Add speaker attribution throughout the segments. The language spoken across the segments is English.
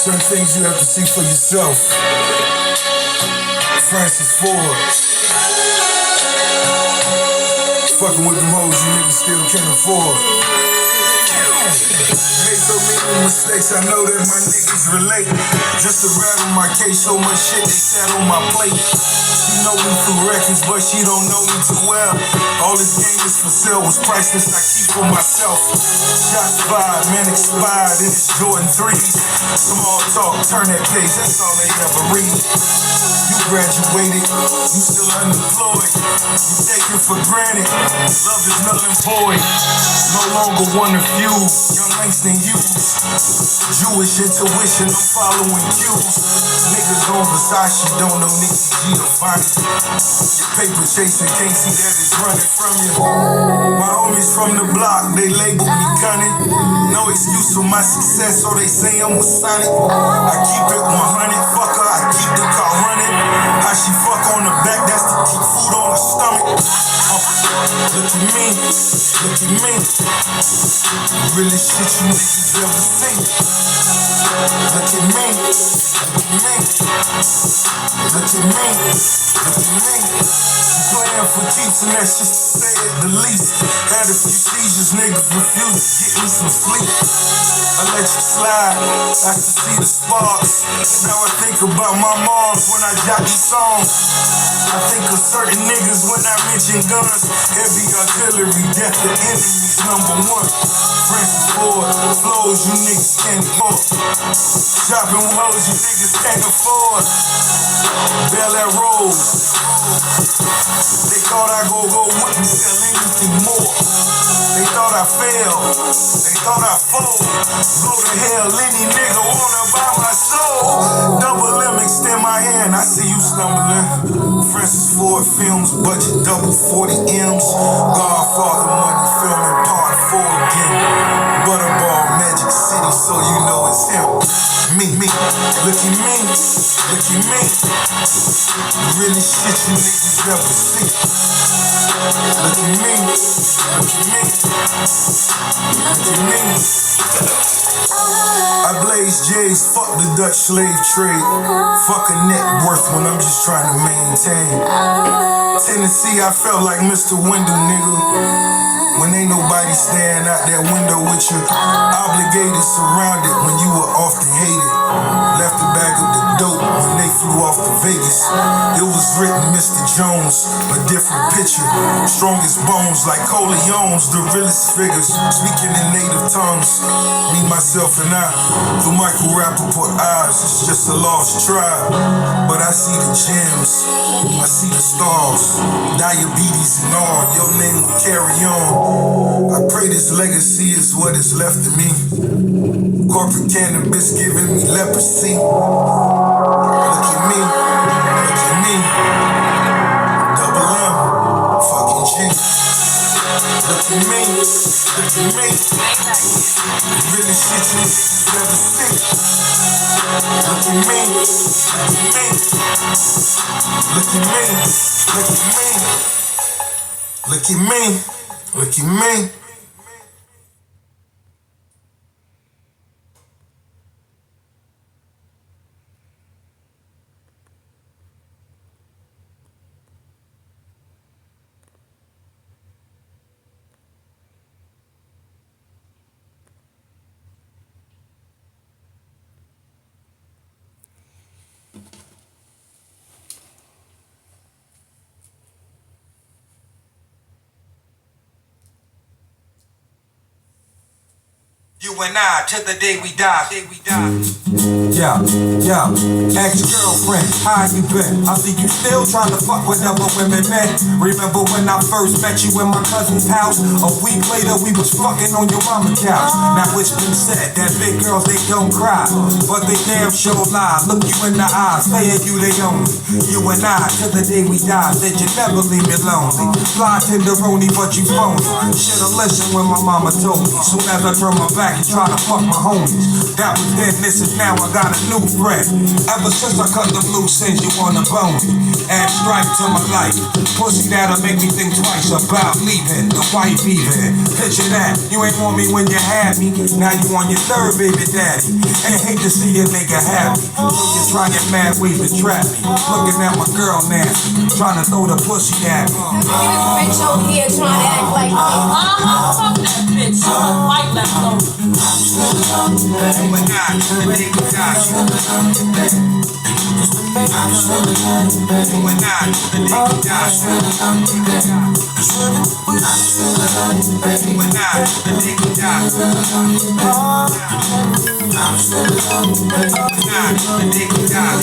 Speaker 1: Certain things you have to see for yourself. Francis Ford. Fucking with them hoes you niggas still can't afford. Made so many mistakes, I know that my niggas relate. Just to rattle my case, so much shit they sat on my plate. She know me through records, but she don't know me too well. All this game is for sale, was priceless, I keep for myself. Shots fired, man expired, and it's Jordan 3s. Small talk, turn that page, that's all they ever read. You graduated, you still unemployed. You take it for granted, love is null and void. No longer one of few, young Langston Hughes. Jewish intuition, I'm following cues. Niggas on Versace, don't know Nicky G or Fonnie. Your paper chasing, can't see that it's running from you. My homies from the block, they label me cunning. No excuse for my success, so they say I'm a Sonic. I keep it 100, fuck her, I keep the car running. How she fuck on the back, that's to keep food on her stomach. Look at me, look at me. Really shit you niggas ever seen. Look at me, look at me. Look at me, look at me. I'm playing for keeps and that's just to say it the least. Had a few seizures, niggas refuse to get me some sleep. I let you slide, I can see the sparks. Now I think about my moms when I jot these songs. I think of certain niggas when I mention guns. Heavy artillery, death to enemies, #1. Francis Ford, flows you niggas can't afford. Shopping hoes you niggas can't afford. Bel Air Rose. They thought I go wouldn't sell anything more. They thought I failed. They thought I fold. Go to hell, any nigga wanna buy my soul. Double M, extend my hand, I see you stumbling. Francis Ford Films, budget double 40 M's. Godfather money filming part 4 again. Butterball, Magic City, so you know it's him. Me, look at me, look at me. Really shit you niggas never see. Look at me, look at me, look at me. I blaze J's, fuck the Dutch slave trade. Fuck a net worth when I'm just trying to maintain. Tennessee, I felt like Mr. Window, nigga. When ain't nobody staring out that window with you. Obligated, surrounded when you were often hated. Left the bag of the dope when they flew off to Vegas. It was written Mr. Jones, a different picture. Strongest bones like Coleones, the realest figures. Speaking in native tongues, me, myself, and I. Through Michael Rappaport eyes, it's just a lost tribe. But I see the gems, I see the stars. Diabetes and all, your name will carry on. I pray this legacy is what is left of me. Corporate cannabis giving me leprosy. Look at me, look at me. Double M, fucking G. Look at me, look at me. Really shit you niggas never seen. at me, look at me, look at me, look at me, look at me, look at me. You and I, till the day we die. Yeah, yeah, ex-girlfriend, how you been? I see you still trying to fuck with other women, man. Remember when I first met you in my cousin's house? A week later, we was fucking on your mama's couch. Now it's been said that big girls, they don't cry, but they damn sure lie. Look you in the eyes, saying you they only. You and I, till the day we die, said you never leave me lonely. Fly tenderoni, but you phony. Should've listened when my mama told me. Soon as I turn my back, you try to fuck my homies. That was then, this is now, I got a new friend. Ever since I cut them loose ends, you wanna bone me. Add stripe to my life. Pussy that'll make me think twice about leaving. The wife even. Picture that, you ain't want me when you had me. Now you on your third baby daddy. Ain't hate to see a nigga happy. So you're trying mad ways to trap me. Looking at my girl nasty. Trying to throw the pussy at me.
Speaker 2: Bitch over here trying to act like me. Fuck that bitch. White left over.
Speaker 1: You and I, the day we die. You and I, the day we die. You and I, the day we die.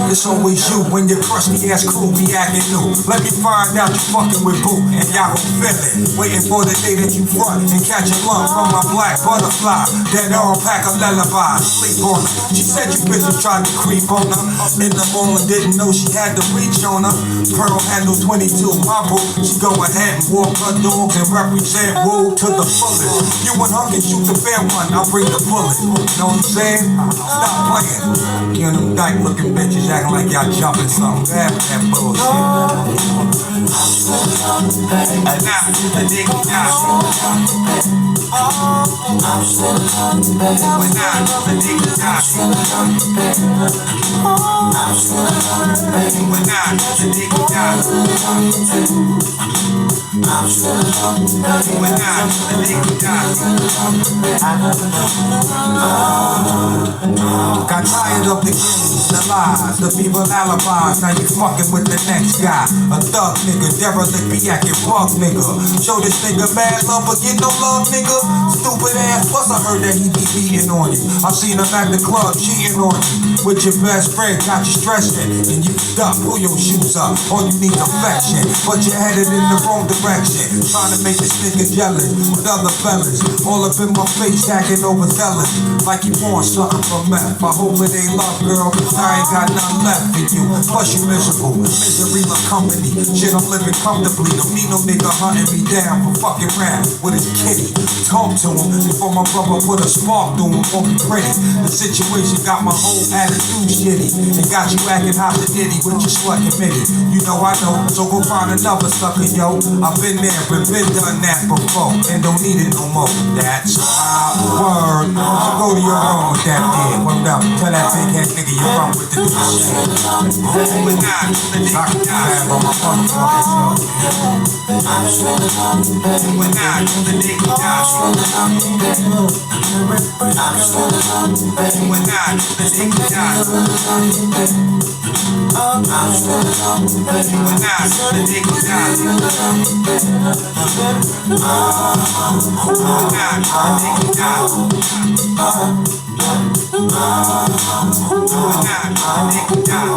Speaker 1: It's always you when your crusty ass crew be acting new. Let me find out you fucking with boo and y'all gon' feel it. Waiting for the day that you front and catch a lump from my black butterfly. That all pack a lullaby, sleep on her. She said you bitches tried to creep on her. In the morning didn't know she had to reach on her. Pearl handle 22, my boo. She go ahead and walk her dogs and represent woo to the fullest. You and her can shoot the fair one, I'll bring the bullet. Know what I'm saying? Stop playing. You and them dyke looking bitches acting like y'all jumping something bad with that bullshit. And now, the day we die. When I, the day we die. When I, the day we die. When I, the day we die. Got tired of the games, the lies, the people alibis. Now you fucking with the next guy. A thug nigga, derelict be acting bug nigga. Show this nigga mad love but get no love nigga. Stupid ass, plus I heard that he be beating on you. I seen him at the club cheating on you. With your best friend, got you stressing. And you stuck, pull your shoes up. All you need affection, but you're headed in the wrong direction. Trying to make this nigga jealous with other fellas. All up in my face, acting overzealous. Like you want something from meth. I hope it ain't love, girl, cause I ain't got nothing left for you. Plus you miserable, misery my company. Shit, I'm living comfortably. Don't need no nigga hunting me down for fucking round with his kitty. Talk to him before my brother put a spark through him. Won't be pretty. The situation got my whole attitude shitty and got you acting hot and itty with your slut committee. You know I know, so go find another sucker, yo. I've been there, but been done that before and don't need it no more. That's my word. So go to your room with that kid. Word up, tell that big head nigga you run with the new shit. When I, the day we die. When I, the day we die. When I, the day we die. When I, the day we die. When I, the day we die. When I, the day we die.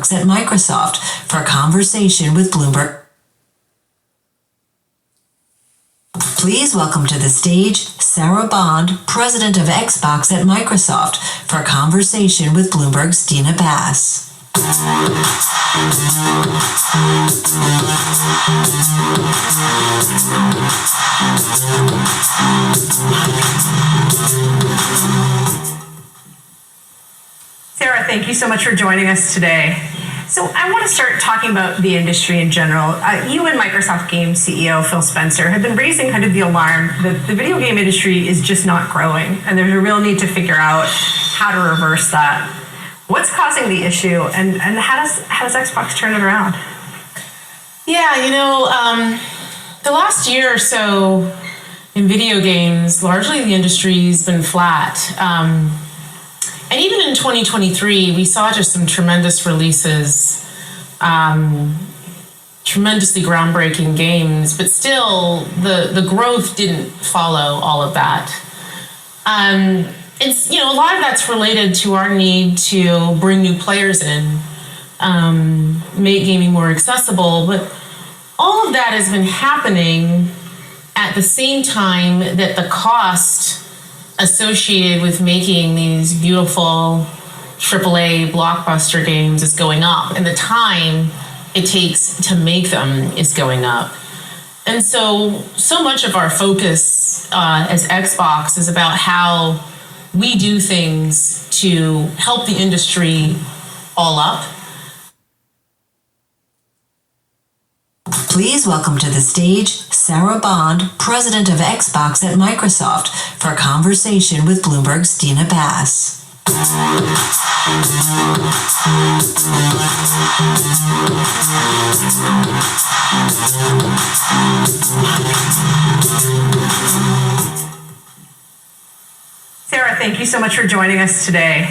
Speaker 3: at Microsoft for a conversation with Bloomberg. Please welcome to the stage Sarah Bond, president of Xbox at Microsoft, for a conversation with Bloomberg's Dina Bass.
Speaker 4: Sarah, thank you so much for joining us today. So I want to start talking about the industry in general. You and Microsoft Games CEO Phil Spencer have been raising kind of the alarm that the video game industry is just not growing, and there's a real need to figure out how to reverse that. What's causing the issue, and how does Xbox turn it around?
Speaker 5: Yeah, the last year or so in video games, largely the industry's been flat. And even in 2023, we saw just some tremendous releases, tremendously groundbreaking games, but still the growth didn't follow all of that. It's, a lot of that's related to our need to bring new players in, make gaming more accessible, but all of that has been happening at the same time that the cost associated with making these beautiful AAA blockbuster games is going up, and the time it takes to make them is going up. And so much of our focus as Xbox is about how we do things to help the industry all up.
Speaker 3: Please welcome to the stage Sarah Bond, president of Xbox at Microsoft, for a conversation with Bloomberg's Dina Bass.
Speaker 4: Sarah, thank you so much for joining us today.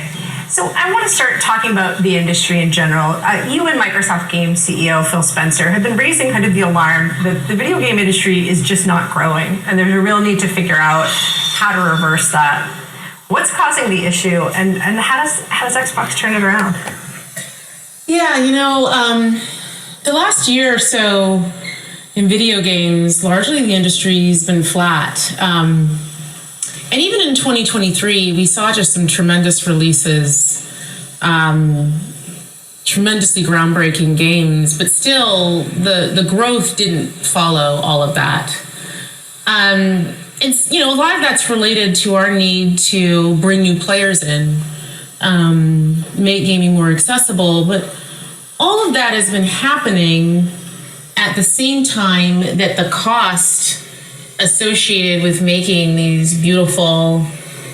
Speaker 4: So I want to start talking about the industry in general. You and Microsoft Game CEO Phil Spencer have been raising kind of the alarm that the video game industry is just not growing, and there's a real need to figure out how to reverse that. What's causing the issue, and how does Xbox turn it around?
Speaker 5: Yeah, the last year or so in video games, largely the industry's been flat. And even in 2023, we saw just some tremendous releases, tremendously groundbreaking games, but still the growth didn't follow all of that. It's, a lot of that's related to our need to bring new players in, make gaming more accessible, but all of that has been happening at the same time that the cost associated with making these beautiful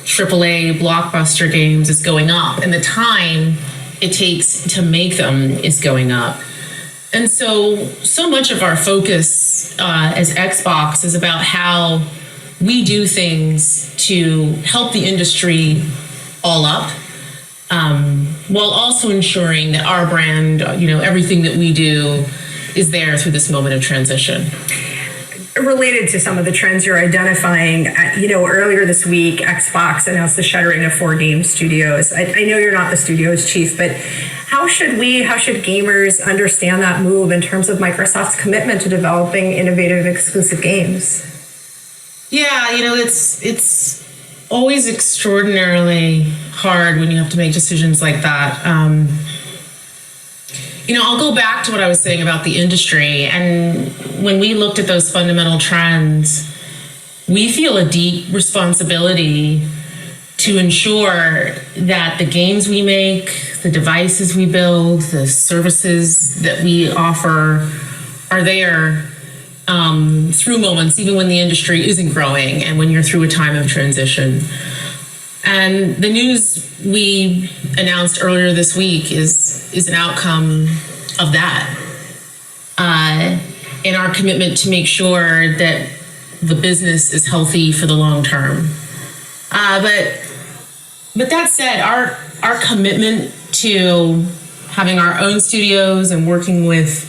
Speaker 5: AAA blockbuster games is going up, and the time it takes to make them is going up. And so much of our focus as Xbox is about how we do things to help the industry all up, while also ensuring that our brand, everything that we do is there through this moment of transition.
Speaker 4: Related to some of the trends you're identifying, earlier this week, Xbox announced the shuttering of 4 game studios. I know you're not the studio's chief, but how should gamers understand that move in terms of Microsoft's commitment to developing innovative exclusive games?
Speaker 5: Yeah, it's always extraordinarily hard when you have to make decisions like that. I'll go back to what I was saying about the industry. And when we looked at those fundamental trends, we feel a deep responsibility to ensure that the games we make, the devices we build, the services that we offer are there through moments, even when the industry isn't growing and when you're through a time of transition. And the news we announced earlier this week is an outcome of that. And our commitment to make sure that the business is healthy for the long term. But that said, our commitment to having our own studios and working with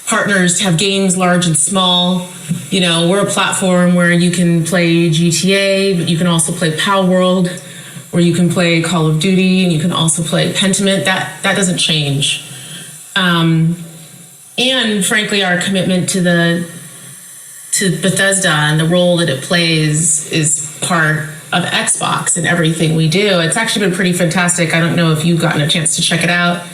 Speaker 5: partners to have games large and small. We're a platform where you can play GTA, but you can also play Power World, or you can play Call of Duty, and you can also play Pentiment. That doesn't change. And frankly, our commitment to Bethesda and the role that it plays is part of Xbox and everything we do. It's actually been pretty fantastic. I don't know if you've gotten a chance to check it out.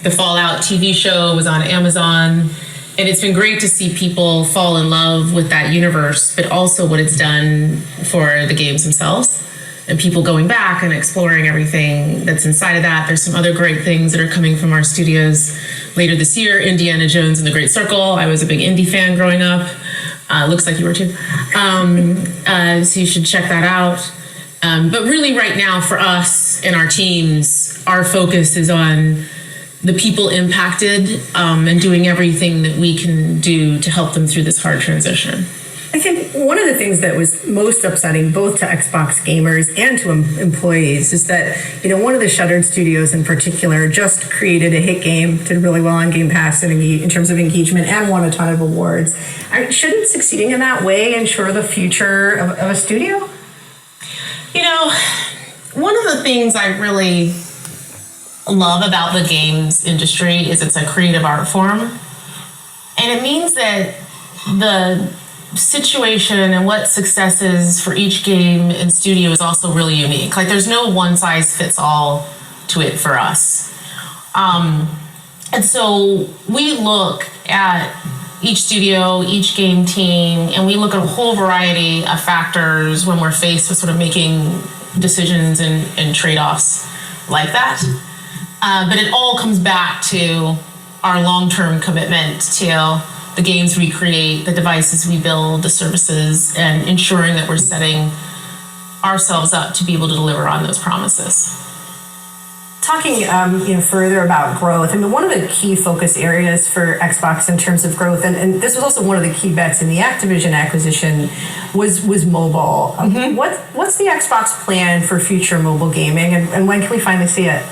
Speaker 5: The Fallout TV show was on Amazon, and it's been great to see people fall in love with that universe, but also what it's done for the games themselves and people going back and exploring everything that's inside of that. There's some other great things that are coming from our studios later this year. Indiana Jones and the Great Circle. I was a big indie fan growing up. Looks like you were too. So you should check that out. But really right now for us and our teams, our focus is on the people impacted and doing everything that we can do to help them through this hard transition.
Speaker 4: I think one of the things that was most upsetting both to Xbox gamers and to employees is that, one of the shuttered studios in particular just created a hit game, did really well on Game Pass in terms of engagement, and won a ton of awards. Shouldn't succeeding in that way ensure the future of a studio?
Speaker 5: One of the things I really love about the games industry is it's a creative art form. And it means that the situation and what success is for each game and studio is also really unique. Like there's no one size fits all to it for us. And so we look at each studio, each game team, and we look at a whole variety of factors when we're faced with sort of making decisions and trade-offs like that. But it all comes back to our long-term commitment to the games we create, the devices we build, the services, and ensuring that we're setting ourselves up to be able to deliver on those promises.
Speaker 4: Talking further about growth, I mean, one of the key focus areas for Xbox in terms of growth, and this was also one of the key bets in the Activision acquisition, was mobile. Mm-hmm. What's the Xbox plan for future mobile gaming, and when can we finally see it?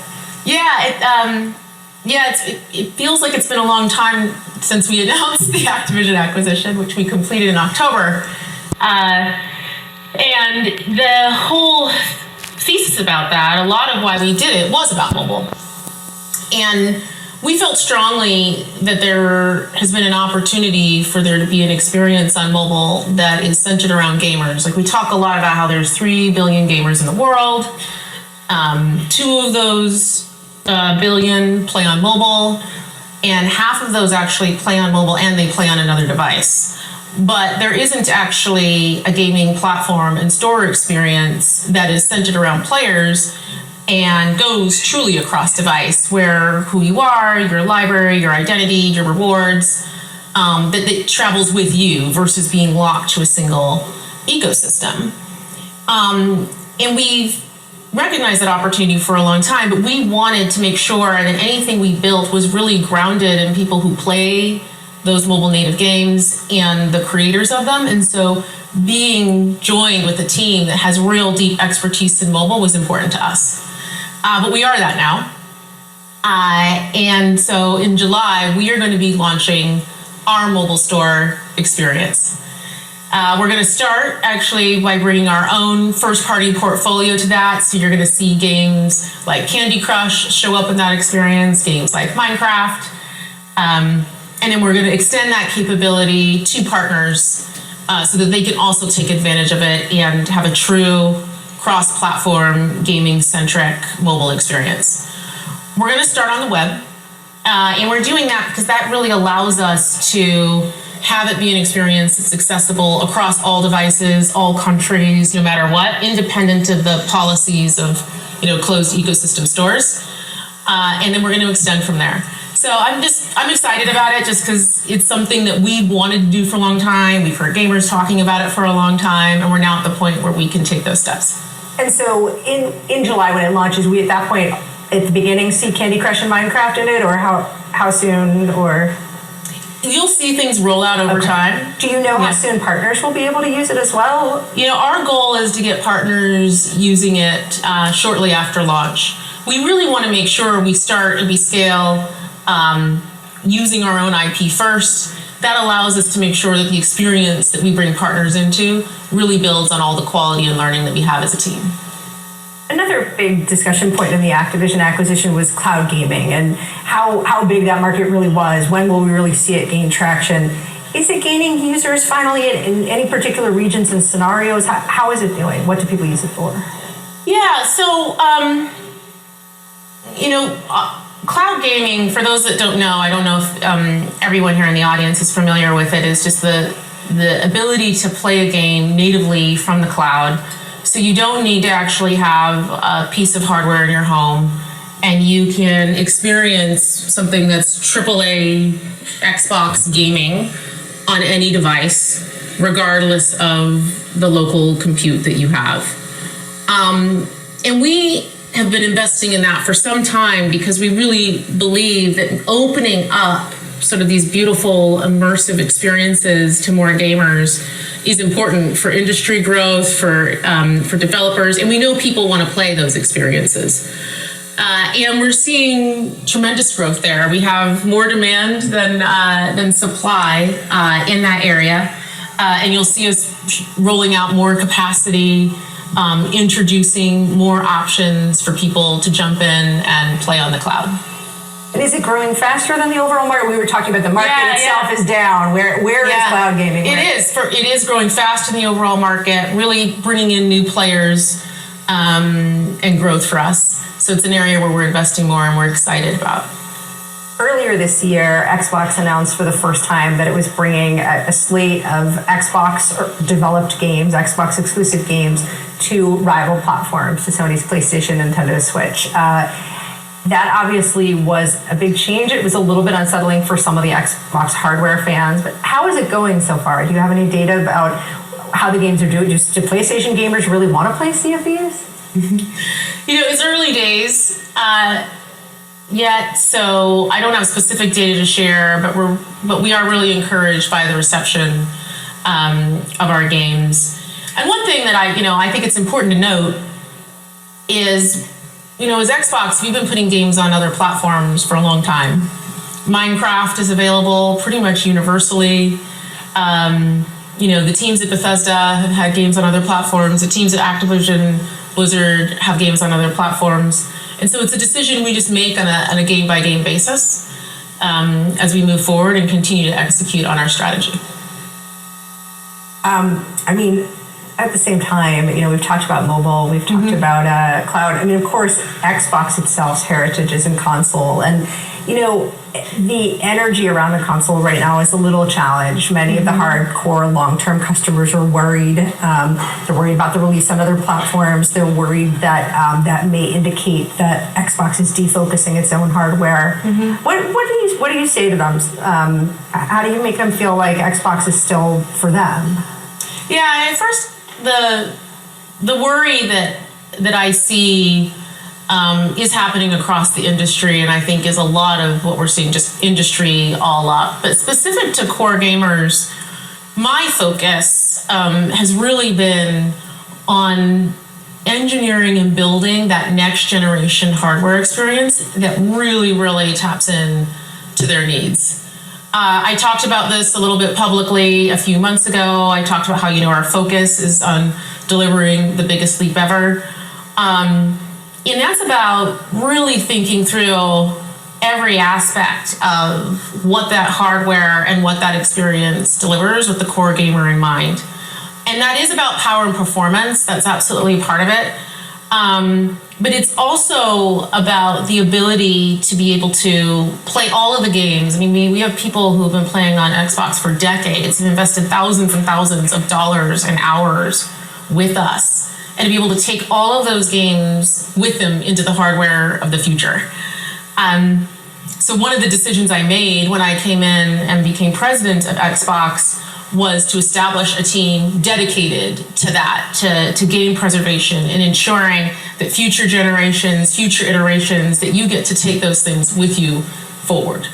Speaker 5: It feels like it's been a long time since we announced the Activision acquisition, which we completed in October. And the whole thesis about that, a lot of why we did it was about mobile. And we felt strongly that there has been an opportunity for there to be an experience on mobile that is centered around gamers. Like we talk a lot about how there's 3 billion gamers in the world. 2 of those billion play on mobile, and half of those actually play on mobile and they play on another device. But there isn't actually a gaming platform and store experience that is centered around players and goes truly across device, where who you are, your library, your identity, your rewards, that travels with you versus being locked to a single ecosystem. And we've recognized that opportunity for a long time, but we wanted to make sure that anything we built was really grounded in people who play those mobile native games and the creators of them. And so being joined with a team that has real deep expertise in mobile was important to us. But we are that now. And so in July, we are going to be launching our mobile store experience. We're going to start actually by bringing our own first-party portfolio to that. So you're going to see games like Candy Crush show up in that experience, games like Minecraft. And then we're going to extend that capability to partners so that they can also take advantage of it and have a true cross-platform, gaming-centric mobile experience. We're going to start on the web. And we're doing that because that really allows us to have it be an experience that's accessible across all devices, all countries, no matter what, independent of the policies of closed ecosystem stores. And then we're going to extend from there. So I'm excited about it just because it's something that we've wanted to do for a long time. We've heard gamers talking about it for a long time, and we're now at the point where we can take those steps.
Speaker 4: And so in July when it launches, we at that point at the beginning see Candy Crush and Minecraft in it, or how soon, or?
Speaker 5: You'll see things roll out over time.
Speaker 4: Do you know how soon partners will be able to use it as well?
Speaker 5: Our goal is to get partners using it shortly after launch. We really want to make sure we start and we scale using our own IP first. That allows us to make sure that the experience that we bring partners into really builds on all the quality and learning that we have as a team.
Speaker 4: Another big discussion point in the Activision acquisition was cloud gaming and how big that market really was. When will we really see it gain traction? Is it gaining users finally in any particular regions and scenarios? How is it doing? What do people use it for?
Speaker 5: Yeah, so, cloud gaming, for those that don't know, I don't know if everyone here in the audience is familiar with it, is just the ability to play a game natively from the cloud. So you don't need to actually have a piece of hardware in your home, and you can experience something that's AAA Xbox gaming on any device, regardless of the local compute that you have. And we have been investing in that for some time because we really believe that opening up sort of these beautiful immersive experiences to more gamers is important for industry growth, for developers, and we know people want to play those experiences. And we're seeing tremendous growth there. We have more demand than supply in that area, and you'll see us rolling out more capacity, introducing more options for people to jump in and play on the cloud.
Speaker 4: And is it growing faster than the overall market? We were talking about the market itself is down. Where is cloud gaming?
Speaker 5: It is growing fast in the overall market, really bringing in new players and growth for us. So it's an area where we're investing more and we're excited about.
Speaker 4: Earlier this year, Xbox announced for the first time that it was bringing a slate of Xbox-developed games, Xbox-exclusive games, to rival platforms, to Sony's PlayStation, Nintendo Switch. That obviously was a big change. It was a little bit unsettling for some of the Xbox hardware fans, but how is it going so far? Do you have any data about how the games are doing? Do PlayStation gamers really want to play Sea of Thieves?
Speaker 5: It's early days yet, so I don't have specific data to share, but we are really encouraged by the reception of our games. And one thing that I think it's important to note is, as Xbox, we've been putting games on other platforms for a long time. Minecraft is available pretty much universally. The teams at Bethesda have had games on other platforms. The teams at Activision Blizzard have games on other platforms. And so it's a decision we just make on a game-by-game basis as we move forward and continue to execute on our strategy.
Speaker 4: At the same time, we've talked about mobile, we've talked about cloud. Of course, Xbox itself's heritage is in console. And, the energy around the console right now is a little challenged. Many of the hardcore long-term customers are worried. They're worried about the release on other platforms. They're worried that that may indicate that Xbox is defocusing its own hardware. What do you say to them? How do you make them feel like Xbox is still for them?
Speaker 5: Yeah, at first, the worry that I see is happening across the industry, and I think is a lot of what we're seeing, just industry all up. But specific to core gamers, my focus has really been on engineering and building that next generation hardware experience that really, really taps in to their needs. I talked about this a little bit publicly a few months ago. I talked about how, our focus is on delivering the biggest leap ever. And that's about really thinking through every aspect of what that hardware and what that experience delivers with the core gamer in mind. And that is about power and performance. That's absolutely part of it. But it's also about the ability to be able to play all of the games. We have people who have been playing on Xbox for decades and invested thousands and thousands of dollars and hours with us, and to be able to take all of those games with them into the hardware of the future. So one of the decisions I made when I came in and became president of Xbox was to establish a team dedicated to that, to game preservation and ensuring that future generations, future iterations, that you get to take those things with you forward.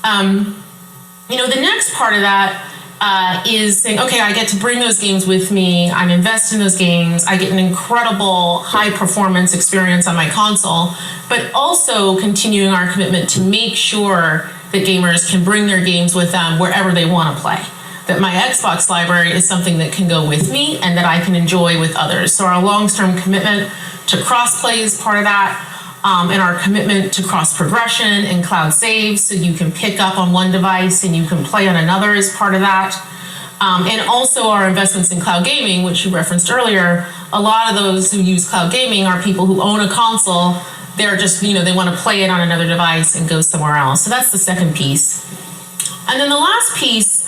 Speaker 5: The next part of that is saying, okay, I get to bring those games with me. I'm investing in those games. I get an incredible high performance experience on my console, but also continuing our commitment to make sure that gamers can bring their games with them wherever they want to play. That my Xbox library is something that can go with me and that I can enjoy with others. So our long-term commitment to cross-play is part of that, and our commitment to cross-progression and cloud saves, so you can pick up on one device and you can play on another, is part of that. And also our investments in cloud gaming, which you referenced earlier. A lot of those who use cloud gaming are people who own a console. They're just, they want to play it on another device and go somewhere else. So that's the second piece. And then the last piece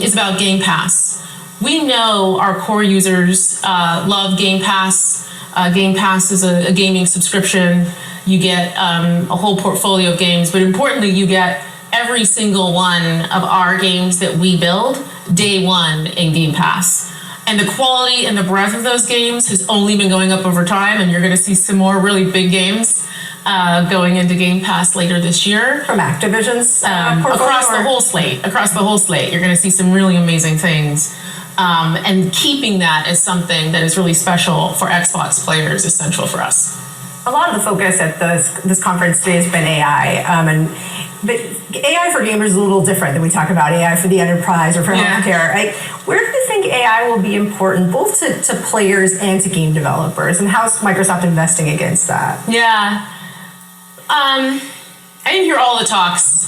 Speaker 5: is about Game Pass. We know our core users love Game Pass. Game Pass is a gaming subscription. You get a whole portfolio of games, but importantly, you get every single one of our games that we build day one in Game Pass. And the quality and the breadth of those games has only been going up over time, and you're going to see some more really big games going into Game Pass later this year.
Speaker 4: From Activision's
Speaker 5: across the whole slate. You're going to see some really amazing things. And keeping that as something that is really special for Xbox players is central for us.
Speaker 4: A lot of the focus at this conference today has been AI. But AI for gamers is a little different than we talk about AI for the enterprise or for healthcare. Right? Where do you think AI will be important both to players and to game developers? And how's Microsoft investing against that?
Speaker 5: Yeah. I didn't hear all the talks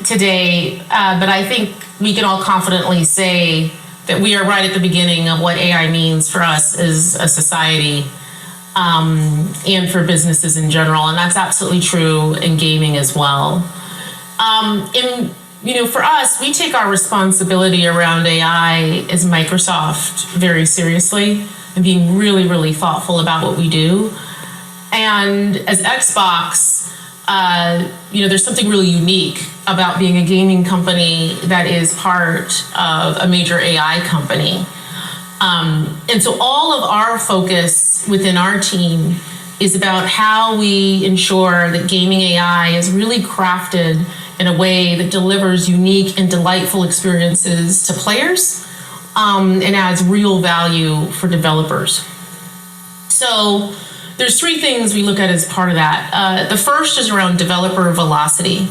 Speaker 5: today, but I think we can all confidently say that we are right at the beginning of what AI means for us as a society, and for businesses in general, and that's absolutely true in gaming as well. For us, we take our responsibility around AI as Microsoft very seriously and being really, really thoughtful about what we do. And as Xbox, there's something really unique about being a gaming company that is part of a major AI company. And so all of our focus within our team is about how we ensure that gaming AI is really crafted in a way that delivers unique and delightful experiences to players, and adds real value for developers. So there's three things we look at as part of that. The first is around developer velocity.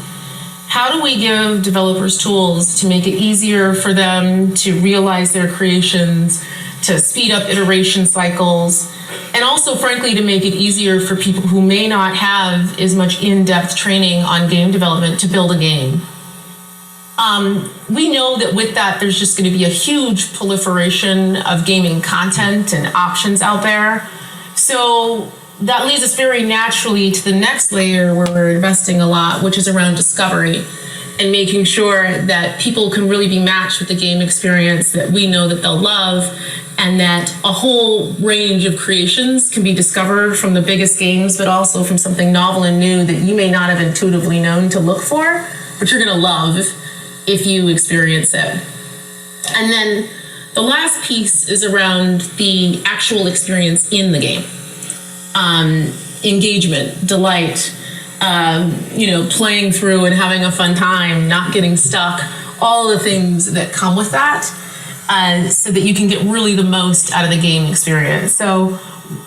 Speaker 5: How do we give developers tools to make it easier for them to realize their creations, to speed up iteration cycles, and also, frankly, to make it easier for people who may not have as much in-depth training on game development to build a game? We know that with that, there's just going to be a huge proliferation of gaming content and options out there. So that leads us very naturally to the next layer where we're investing a lot, which is around discovery and making sure that people can really be matched with the game experience that we know that they'll love, and that a whole range of creations can be discovered from the biggest games, but also from something novel and new that you may not have intuitively known to look for, but you're going to love if you experience it. And then the last piece is around the actual experience in the game. Engagement, delight, playing through and having a fun time, not getting stuck, all the things that come with that, so that you can get really the most out of the game experience. So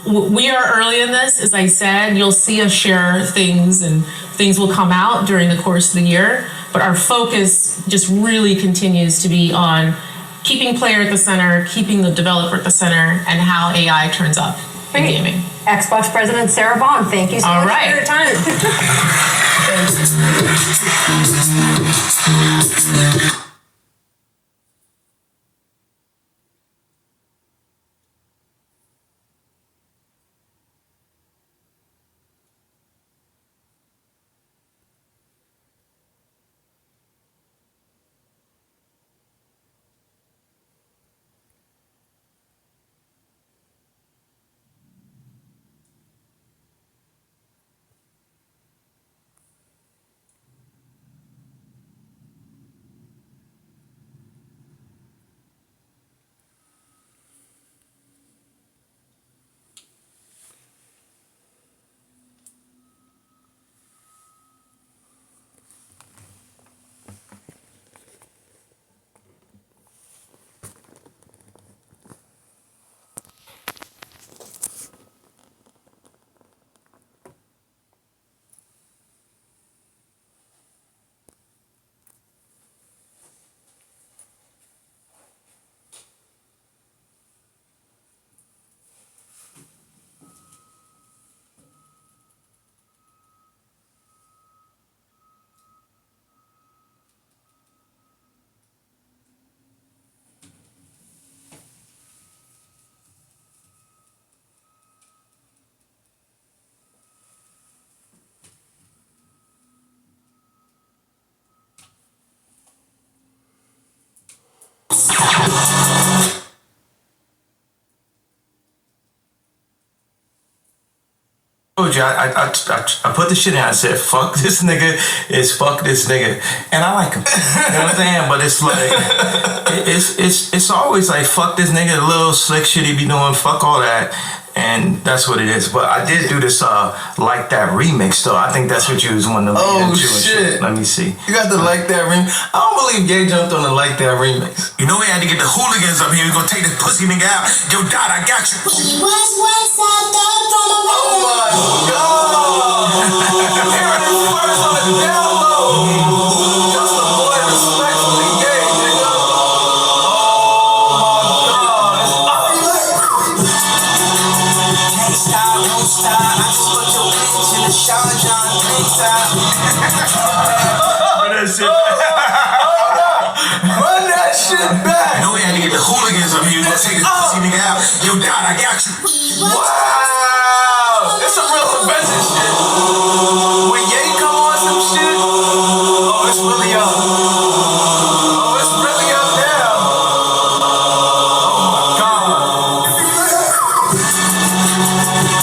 Speaker 5: we are early in this, as I said. You'll see us share things, and things will come out during the course of the year, but our focus just really continues to be on keeping player at the center, keeping the developer at the center, and how AI turns up in gaming.
Speaker 4: Xbox President Sarah Bond, thank you so much for your time.
Speaker 1: I put the shit in. I said, fuck this nigga, fuck this nigga. And I like him. You know what I'm saying? But it's like, it's always like, fuck this nigga, the little slick shit he be doing, fuck all that. And that's what it is. But I did do this, Like That remix, though. I think that's what you was wanting to lead into.
Speaker 6: Shit.
Speaker 1: Let me see.
Speaker 6: You got the Like That remix. I don't believe Gay jumped on the Like That remix.
Speaker 1: You know we had to get the hooligans up here. We gonna take this pussy nigga out. Yo, Dot, I got you.
Speaker 2: He was once out there from a
Speaker 6: Oh my God! Here it is first on the download. Just the boy respectfully gay, nigga.
Speaker 1: Can't stop, don't stop. I just put your bitch in the Sean John tank top. Let's take this pussy nigga out. yo.That, I got you.
Speaker 6: Wow! That's some real convention shit. When Ye come on some shit, oh, it's really up. Oh, it's really up there. Oh my God.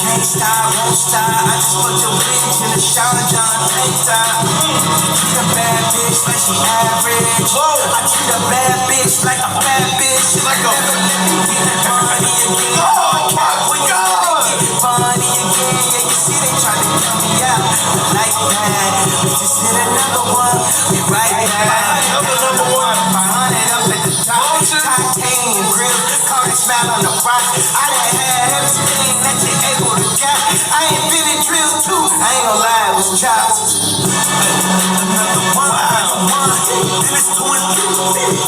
Speaker 1: Can't stop, won't stop. I just put your bitch in the shower, John. Can't stop. Treat a bad bitch like she average.
Speaker 6: Whoa.
Speaker 1: I treat a bad bitch like a bad bitch.
Speaker 6: Like a-
Speaker 1: Never let me get funny again.
Speaker 6: Oh my God.
Speaker 1: Funny again. Yeah, you see they trying to kill me out. Like that. We just hit another one. We right back.
Speaker 6: Number one.
Speaker 1: 500 up at the top.
Speaker 6: Motion.
Speaker 1: Titanium grip. Call it smile on the rock. I done had everything that you able to get. I ain't feeling drills too. I ain't gonna lie, it was chops. Another one. One. Then it's 2 and 3.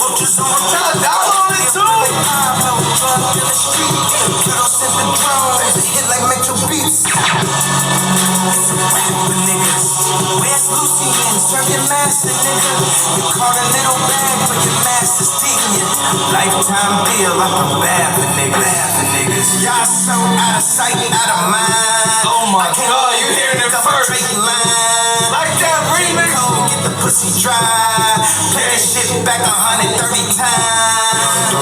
Speaker 1: Roaches on the
Speaker 6: Tell her download it too.
Speaker 1: Pablo, drug in the street. Kiddo sent the drones. Hit like Metro Beats. It's a rap for niggas. Where's Lucian? Serve your master, nigga. You caught a little bag for your master's teaching you. Lifetime bill, I feel bad for niggas. Y'all so out of sight, out of mind.
Speaker 6: Oh my
Speaker 1: I can't
Speaker 6: God, you hearing it
Speaker 1: pick up a
Speaker 6: first.
Speaker 1: straight line.
Speaker 6: Like that remix.
Speaker 1: Cold, get the pussy dry. Play that shit back 130 times.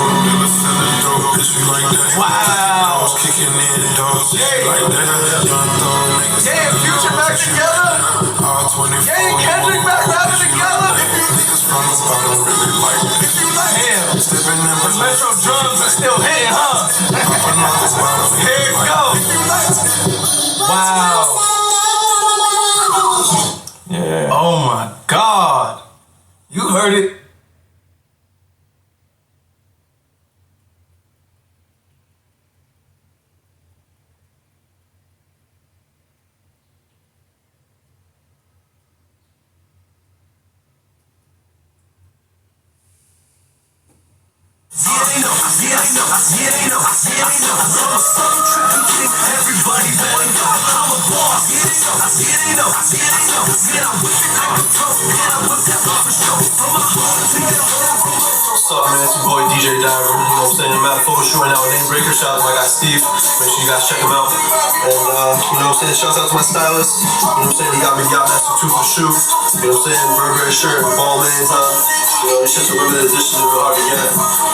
Speaker 1: Wow. Kicking in dogs like that. Young thug niggas.
Speaker 6: Yeah, Future back together.
Speaker 1: All 24.
Speaker 6: Yeah, Kendrick back rapping together.
Speaker 1: Niggas from the bottom really like it.
Speaker 6: Damn.
Speaker 1: Stepping in
Speaker 6: The Metro drums are still hitting, huh? Here it goes. Wow.
Speaker 1: Yeah.
Speaker 6: Oh my God. You heard it.
Speaker 1: Everybody boy, I'm a boss.
Speaker 7: What's up, man? It's your boy DJ Diver. You know what I'm saying? I'm at a photo shoot right now with Name Breaker. Shout out to my guy Steve. Make sure you guys check him out. And you know what I'm saying? Shout out to my stylist. You know what I'm saying? He got me Yacht Master 2 for the shoot. You know what I'm saying? Burberry shirt, ball mains on. You know, this shit's a limited edition. They're real hard to get.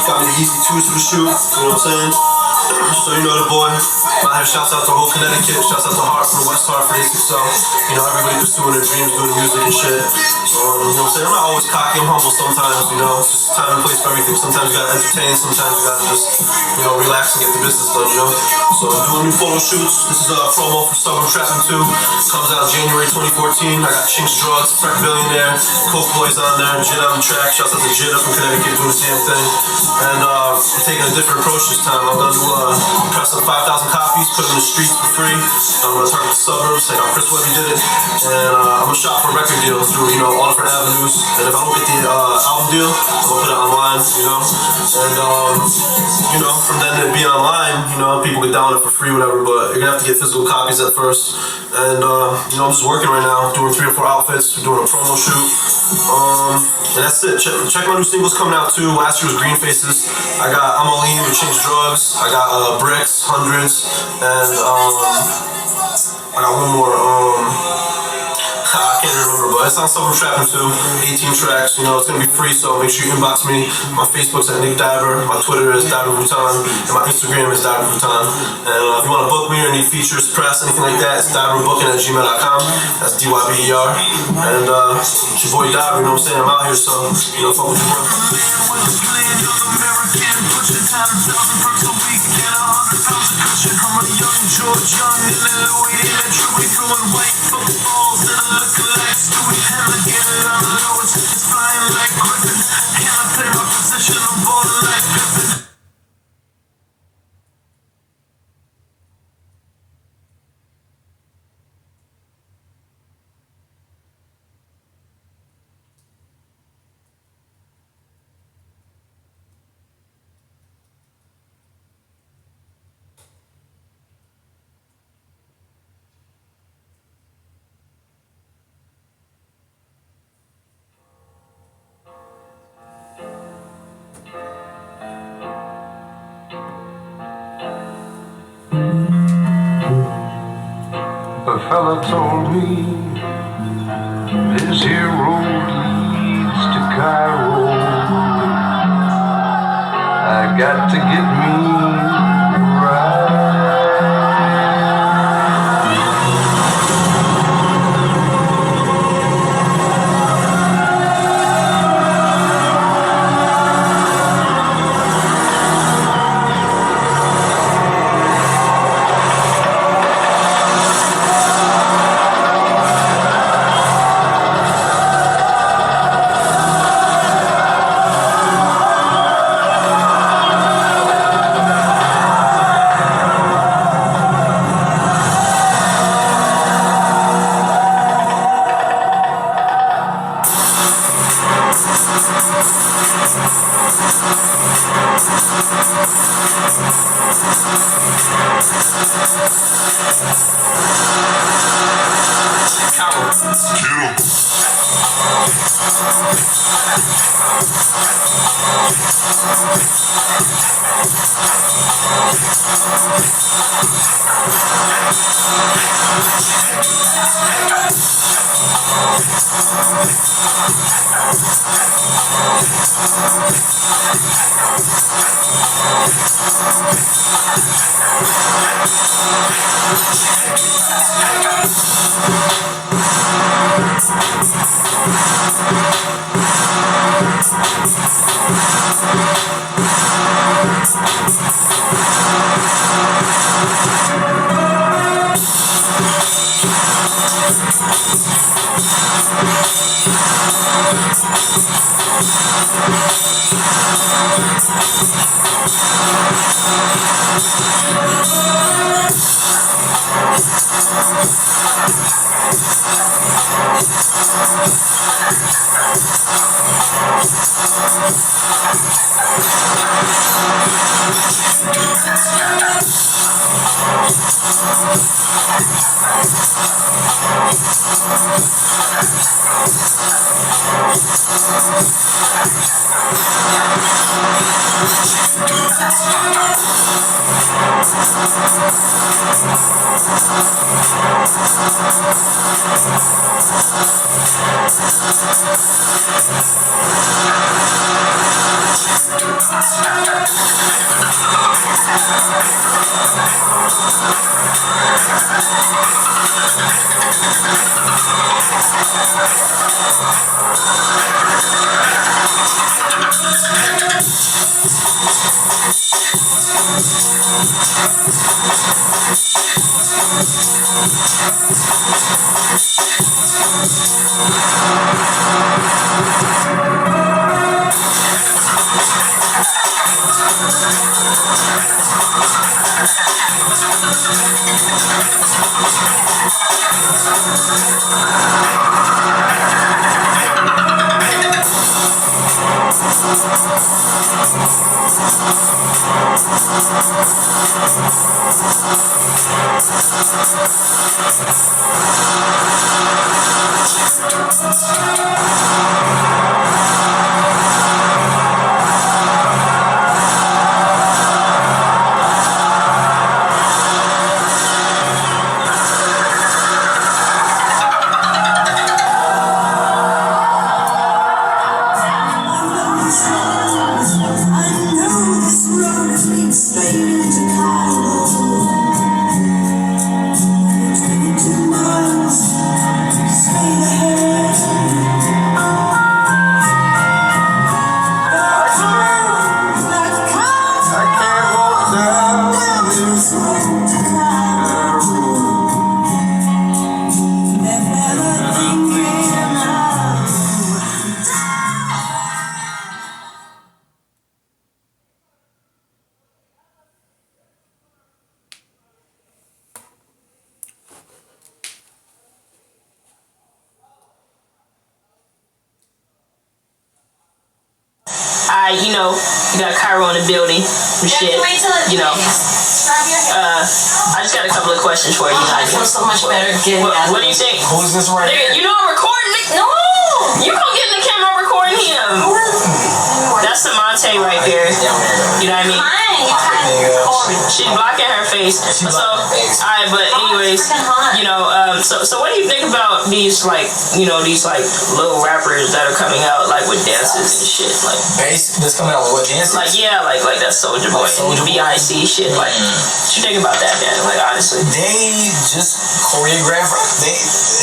Speaker 7: Got me the Easy 2s for the shoot. You know what I'm saying? So you know the boy. I have shouts out to whole Connecticut. Shouts out to Hartford, West Hartford, so you know everybody pursuing their dreams, doing music and shit. You know what I'm saying? I'm not always cocky. I'm humble sometimes. You know, it's just time and place for everything. Sometimes you gotta entertain. Sometimes you gotta just relax and get the business done. You know. So I'm doing new photo shoots. This is a promo for Suburban Trapping 2. Comes out January 2014. I got Chinks Drugs, Frank Billionaire, Coke Boys on there, Jid on the track. Shouts out to Jid up from Connecticut doing the same thing. And I'm taking a different approach this time. I'm gonna do press up 5,000 copies, put them in the streets for free. I'm gonna target the suburbs, like how Chris Webby did it. And I'm gonna shop for record deals through all different avenues. And if I don't get the album deal, I'm gonna put it online. And from then to be online, people get down it for free, whatever. But you're gonna have to get physical copies at first. And I'm just working right now, doing 3 or 4 outfits, doing a promo shoot. And that's it. Check my new singles coming out too. Last year was Green Faces. I got I'm Lean with Chinks Drugs. I got Bricks, Hundreds, and I got one more. I can't remember, but it's on Summer Trapping too. 18 tracks. It's gonna be free, so make sure you inbox me. My Facebook's at Nick Diver. My Twitter is Diver Bhutan, and my Instagram is Diver Bhutan. And if you want to book me or need features, press, anything like that, it's diverbooking@gmail.com. That's DYBER. And it's your boy Diver. You know what I'm saying? I'm out here, so fuck with you, bro.
Speaker 1: George Young in Louis, electrically throwing white footballs that are looking like Stewie. And I get it on the low, it's flying like Griffin. And I play my position, I'm balling like Pippin. fella told me this here road leads to Cairo. I got to get me right.
Speaker 2: You got Cairo in the building and shit. I just got a couple of questions for you.
Speaker 8: I feel so much better getting
Speaker 2: What do you think?
Speaker 6: Who is this right here?
Speaker 2: You know I'm recording it? No! You gonna get in the camera recording him. That's the Monte right there. You know what I mean?
Speaker 8: Fine, you
Speaker 2: She's blocking her face. So, alright, but anyways, so what do you think about these these little rappers that are coming out with dances and shit?
Speaker 8: That's coming out with what dances?
Speaker 2: Like that Soulja Boy, BIC shit. What you think about that, man? Honestly.
Speaker 8: They just choreograph.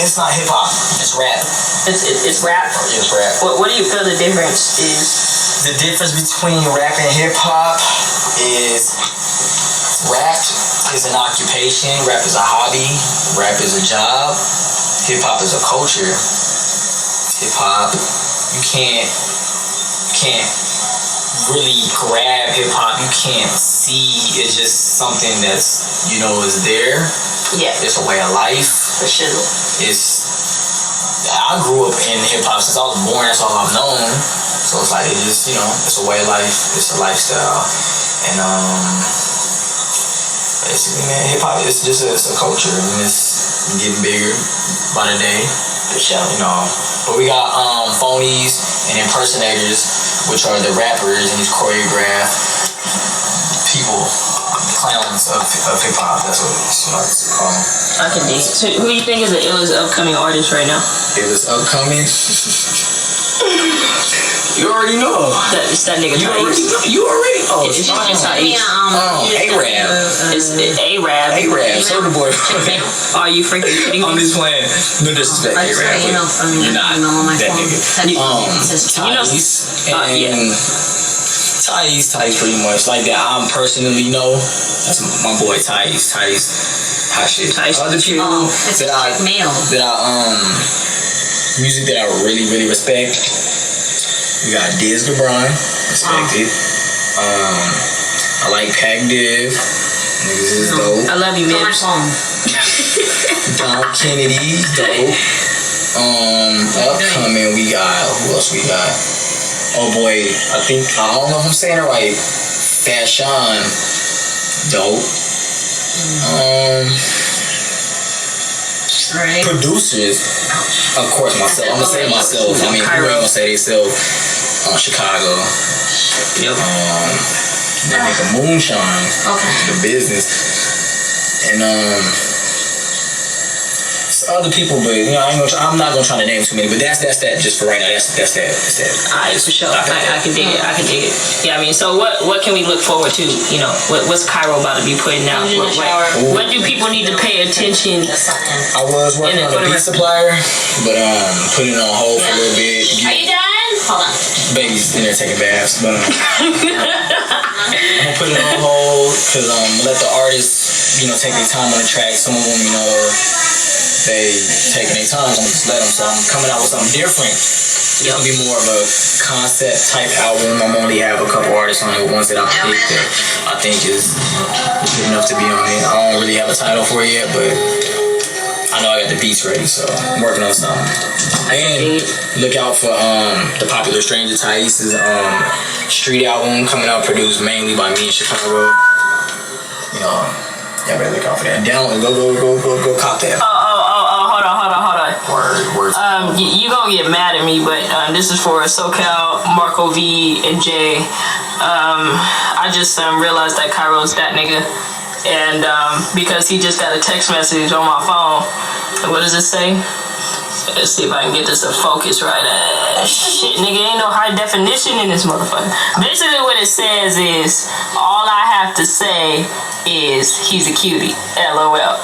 Speaker 8: It's not hip hop. It's rap.
Speaker 2: It's rap.
Speaker 8: It's rap.
Speaker 2: What do you feel the difference is?
Speaker 8: The difference between rap and hip hop is rap is an occupation. Rap is a hobby. Rap is a job. Hip hop is a culture. Hip hop, you can't really grab hip hop. You can't see. It's just something that's is there.
Speaker 2: Yeah.
Speaker 8: It's a way of life.
Speaker 2: For sure.
Speaker 8: I grew up in hip hop since I was born. That's all I've known. So it's like it's a way of life. It's a lifestyle, and basically, man, hip hop it's a culture, and it's getting bigger by the day.
Speaker 2: For sure.
Speaker 8: But we got phonies and impersonators, which are the rappers and these choreographed people, clowns of hip hop. That's what I like to call them.
Speaker 2: I can dig it. So who do you think is the illest upcoming artist right now?
Speaker 8: Illest upcoming? You already know.
Speaker 2: It's that nigga
Speaker 8: Tyrese. You already know.
Speaker 2: It's Tyrese.
Speaker 8: A-Rab.
Speaker 2: It's A-Rab.
Speaker 8: A-Rab. Soulja Boy.
Speaker 2: Are you freaking kidding me?
Speaker 8: I'm just playing. No disrespect, A-Rab. You're not that nigga. Tyrese pretty much. Like that I personally know. That's my boy Tyrese. Hot shit. Other people music that I really, really respect. We got Diz LeBron, respected. I like Pac Div. Niggas is dope.
Speaker 2: I love you, man.
Speaker 8: Don Kennedy, dope. Upcoming, we got who else we got? Oh boy, I don't know if I'm saying it right. Fashion, dope.
Speaker 2: Right.
Speaker 8: Producers, of course, myself. I'm gonna say myself. I mean, who ain't gonna say theyself? Chicago.
Speaker 2: Yep.
Speaker 8: They make a moonshine.
Speaker 2: Okay.
Speaker 8: The business, and other people, but I'm not gonna try to name too many. But that's that. Just for right now, that's that.
Speaker 2: Alright, for sure. I can dig it. Yeah, I mean, so what can we look forward to? What's Cairo about to be putting out? What do people need to pay attention?
Speaker 8: I was working on a beat supplier, but put it on hold for a little bit.
Speaker 2: Are you done? Hold on.
Speaker 8: Baby's in there taking baths, but I'm gonna put it on hold because let the artists take their time on the track. Some of them they taking their time. So I'm just let them. So I'm coming out with something different. It's gonna be more of a concept type album. I'm only have a couple artists on it. Ones that I picked that I think is good enough to be on it. I don't really have a title for it yet, but I know I got the beats ready, so I'm working on something. And look out for the popular Stranger Thais's Street album coming out, produced mainly by me in Chicago. Y'all better look out for that. Go cop that.
Speaker 2: Hold on.
Speaker 8: Word.
Speaker 2: You gonna get mad at me, but this is for SoCal, Marco V, and Jay. I just realized that Cairo's that nigga, and because he just got a text message on my phone. What does it say? Let's see if I can get this to focus right. Shit, nigga, ain't no high definition in this motherfucker. Basically, what it says is all I have to say is he's a cutie. LOL.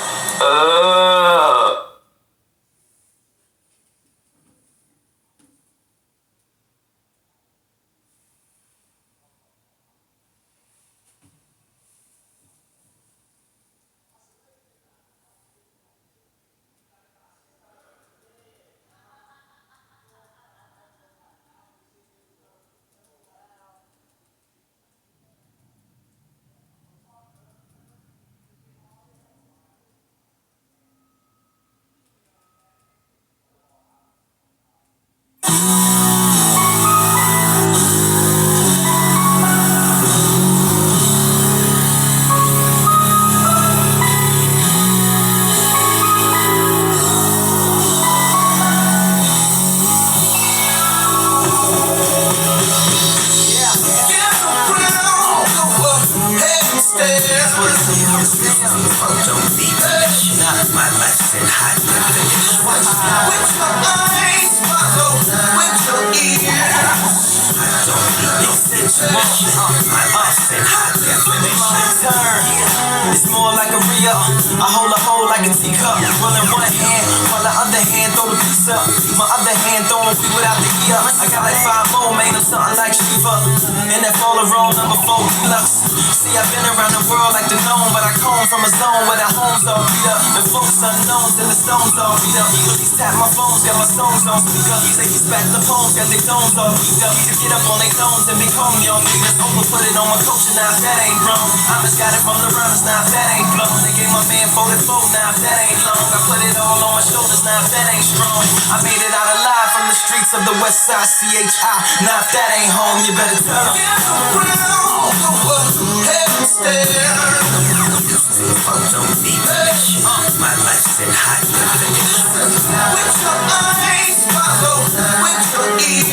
Speaker 6: That's what I say on the stand. Fuck, don't be connection. My life's in high definition. With your eyes follow, with your ears. I don't need no situation. My life's in high definition. It's more like a re-up. I hold a hole like a teacup. Rolling one hand while the other hand throw the piece up. My other hand throwing feet without the E up. I got like 5 more, made them something like Shiva. And that fall roll number 4 deluxe. See, I've been around the world like the gnome, but I come from a zone where the homes all beat up. The folks unknowns and the stones all beat up. Police tap my phones, got my songs on speaker. They back the poems, got their domes all beat up. To get up on their tones and become young leaders. Over put it on my culture, now if that ain't wrong. I just got it from the runners, now if that ain't blown. They gave my man 44, now if that ain't long. I put it all on my shoulders, now if that ain't strong. I made it out alive from the streets of the west side, CHI. Now if that ain't home, you better tell them. Heaven's there. Fuck, don't be connection. My life's in high definition. With your eyes follow, with your ears.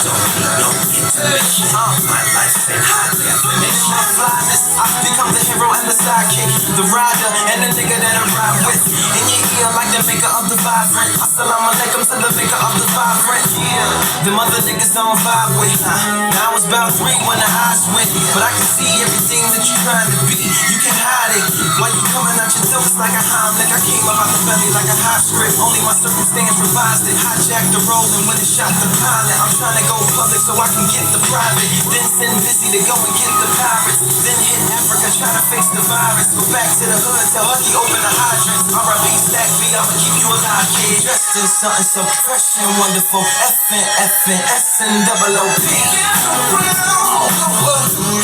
Speaker 6: Don't need no intermission. My life's in high definition. Flyness, I've become the hero and the sidekick, the rider and the nigga that I ride with. In your ear like the maker of the vibrant. Assalamu alaikum to the maker of the vibrant. Yeah, them other niggas don't vibe with. Now I was about 3 when the highs went, but I can see everything that you're trying to be. You can hide it. Why you coming out your throats like a Heimlich? I came up out the belly like a high script. Only my circumstance revised it. Hijacked the role and when it shot the pilot. I'm trying to go public so I can get the private. Then send Busy to go and get the pirates. Then hit Africa, try to face the virus. Go back to the hood, tell Huggy open the hydrant. R.I.P. Stack B, I'ma keep you alive, kid. Dressed in something so fresh and wonderful. F-N-F-N, S-N-O-O-P.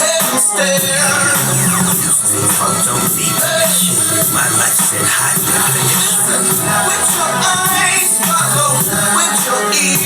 Speaker 6: Heaven's there. Fuck, don't be connection. My life's in high definition. With your eyes follow, with your ears.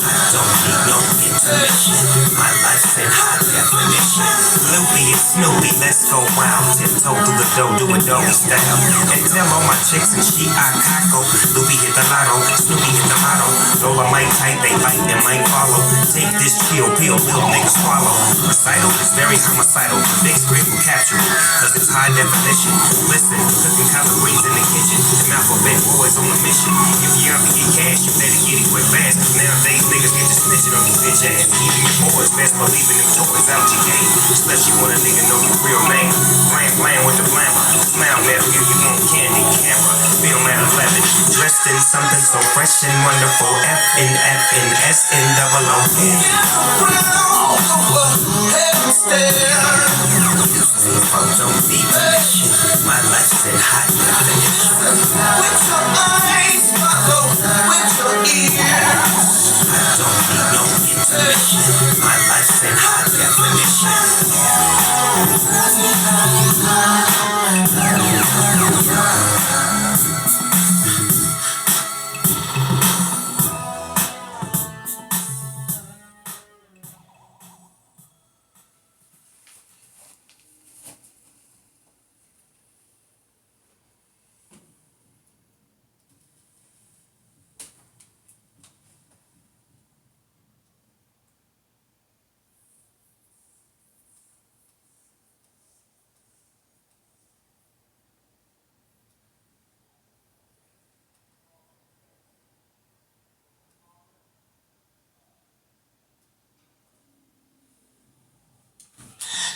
Speaker 6: I don't need no intermission. My life's in high definition. Loopy and Snoopy, let's go wild. Tiptoe through the dough, do it doggy style. And tell all my chicks and she I cockle. Loopy hit the lotto, Snoopy hit the motto. Lola might type, they bite and might follow. Take this chill pill, little niggas swallow. Recital is very homicidal. Big screen will capture it, cause it's high definition. Listen, cooking collard greens in the kitchen. Them alphabet boys on a mission. If you ever get cash, you better get it quick fast. Nowadays niggas get to snitching on you bitch ass. Even your boys best believe in them toys out your game. Especially when a nigga know your real name. Playing with the glamour. Smile left here, you want candy camera. Film at 11. Dressed in something so fresh and wonderful. F-N-F-N, S-N-O-O-N. Heaven's there. Fuck, don't be connection. My life's in high definition. With your eyes follow, with your ears. I don't need no intermission. My life's in high definition.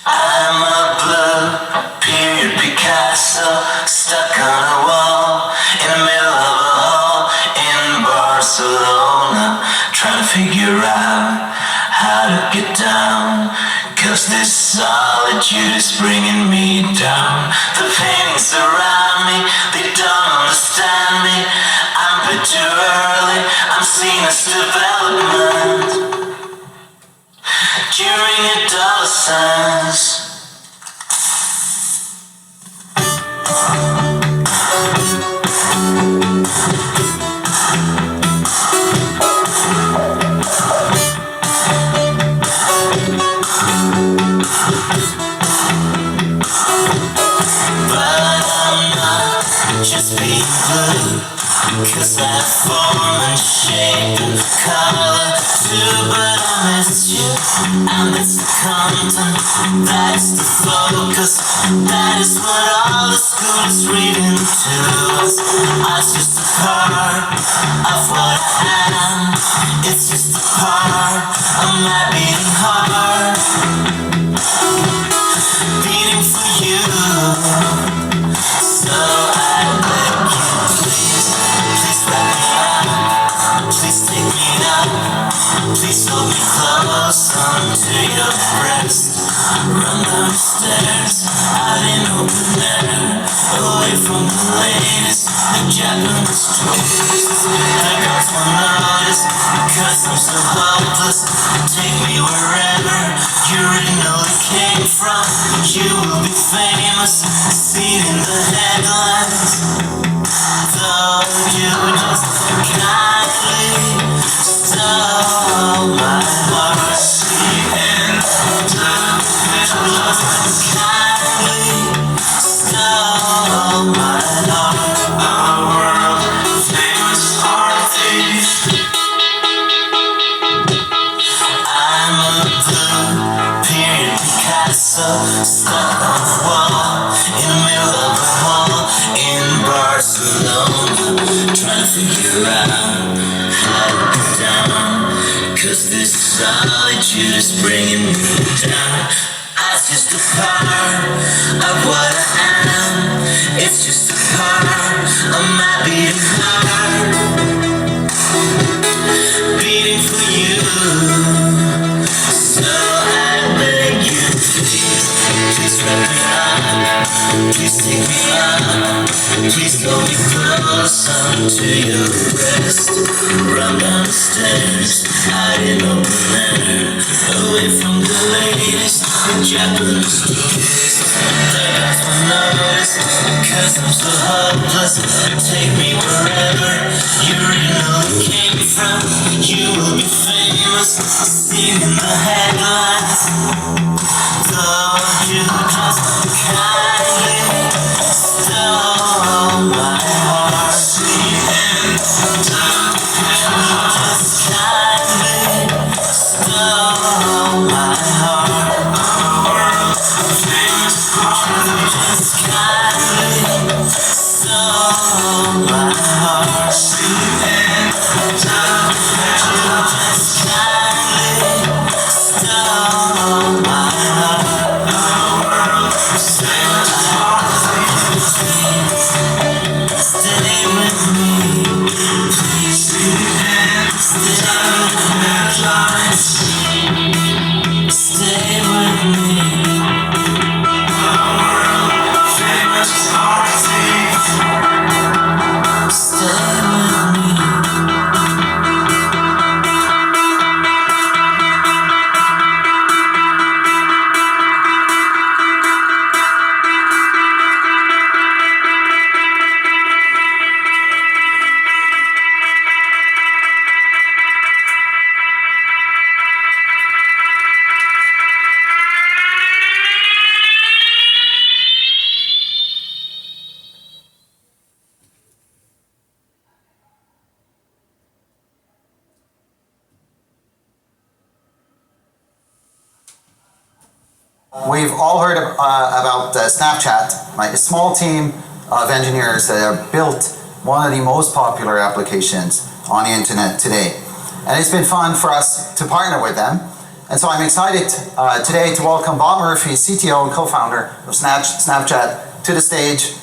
Speaker 9: I'm a blue period Picasso stuck on a wall in the middle of a hall in Barcelona, trying to figure out how to get down, cause this solitude is bringing me down. The paintings around me, they don't understand me. I'm a bit too early, I'm seeing this development during adolescence. But I'm not just being blue. 'cause I have form and shape and color too, but I miss you. And it's the content, that's the focus. That is what all the school is reading to us. It's just a part of what I am. It's just a part of my beating heart, beating for you. So I beg you, please, please wrap me up, please take me up, please hold me close onto your breast. Run down the stairs, out in open air, away from the ladies, the Japanese tourists. The girls will notice, because I'm so hopeless. Take me wherever you originally came from. You will be famous, seen in the headlines. Though you just kindly stole my heart. And just kindly stole my heart. A world famous art thief. I'm a blue period Picasso, stuck on the wall, in the middle of a hall in Barcelona, trying to figure out how to go down, 'cause this solitude is bringing me down. It's just a part of what I am. It's just a part of my beating heart, beating for you. So I beg you, please, please wrap me up, please take me up, please hold me close onto your breast. Run down the stairs, out in open air, away from the ladies, the Japanese tourists. The guys will notice, 'cause I'm so hopeless. Take me wherever you originally came from. You will be famous, seen in the headlines. Though you just kindly stole my heart. And you just kindly stole my heart. A world famous art. You just kindly stole my heart. And you just kindly stole my heart. A world famous art. Stay with me, please. Stay with me. A world famous art thief. Stay with me.
Speaker 10: We've all heard about Snapchat, a small team of engineers that have built one of the most popular applications on the internet today. And it's been fun for us to partner with them. And so I'm excited today to welcome Bob Murphy, CTO and co-founder of Snapchat, to the stage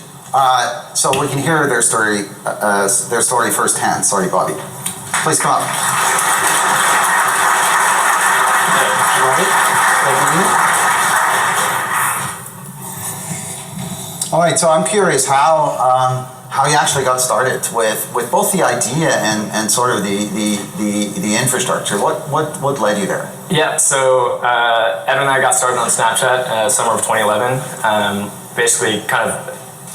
Speaker 10: so we can hear their story firsthand. Sorry, Bobby. Please come up. All right, so I'm curious how you actually got started with both the idea and sort of the infrastructure. What led you there?
Speaker 11: Yeah, so Evan and I got started on Snapchat summer of 2011. Basically, kind of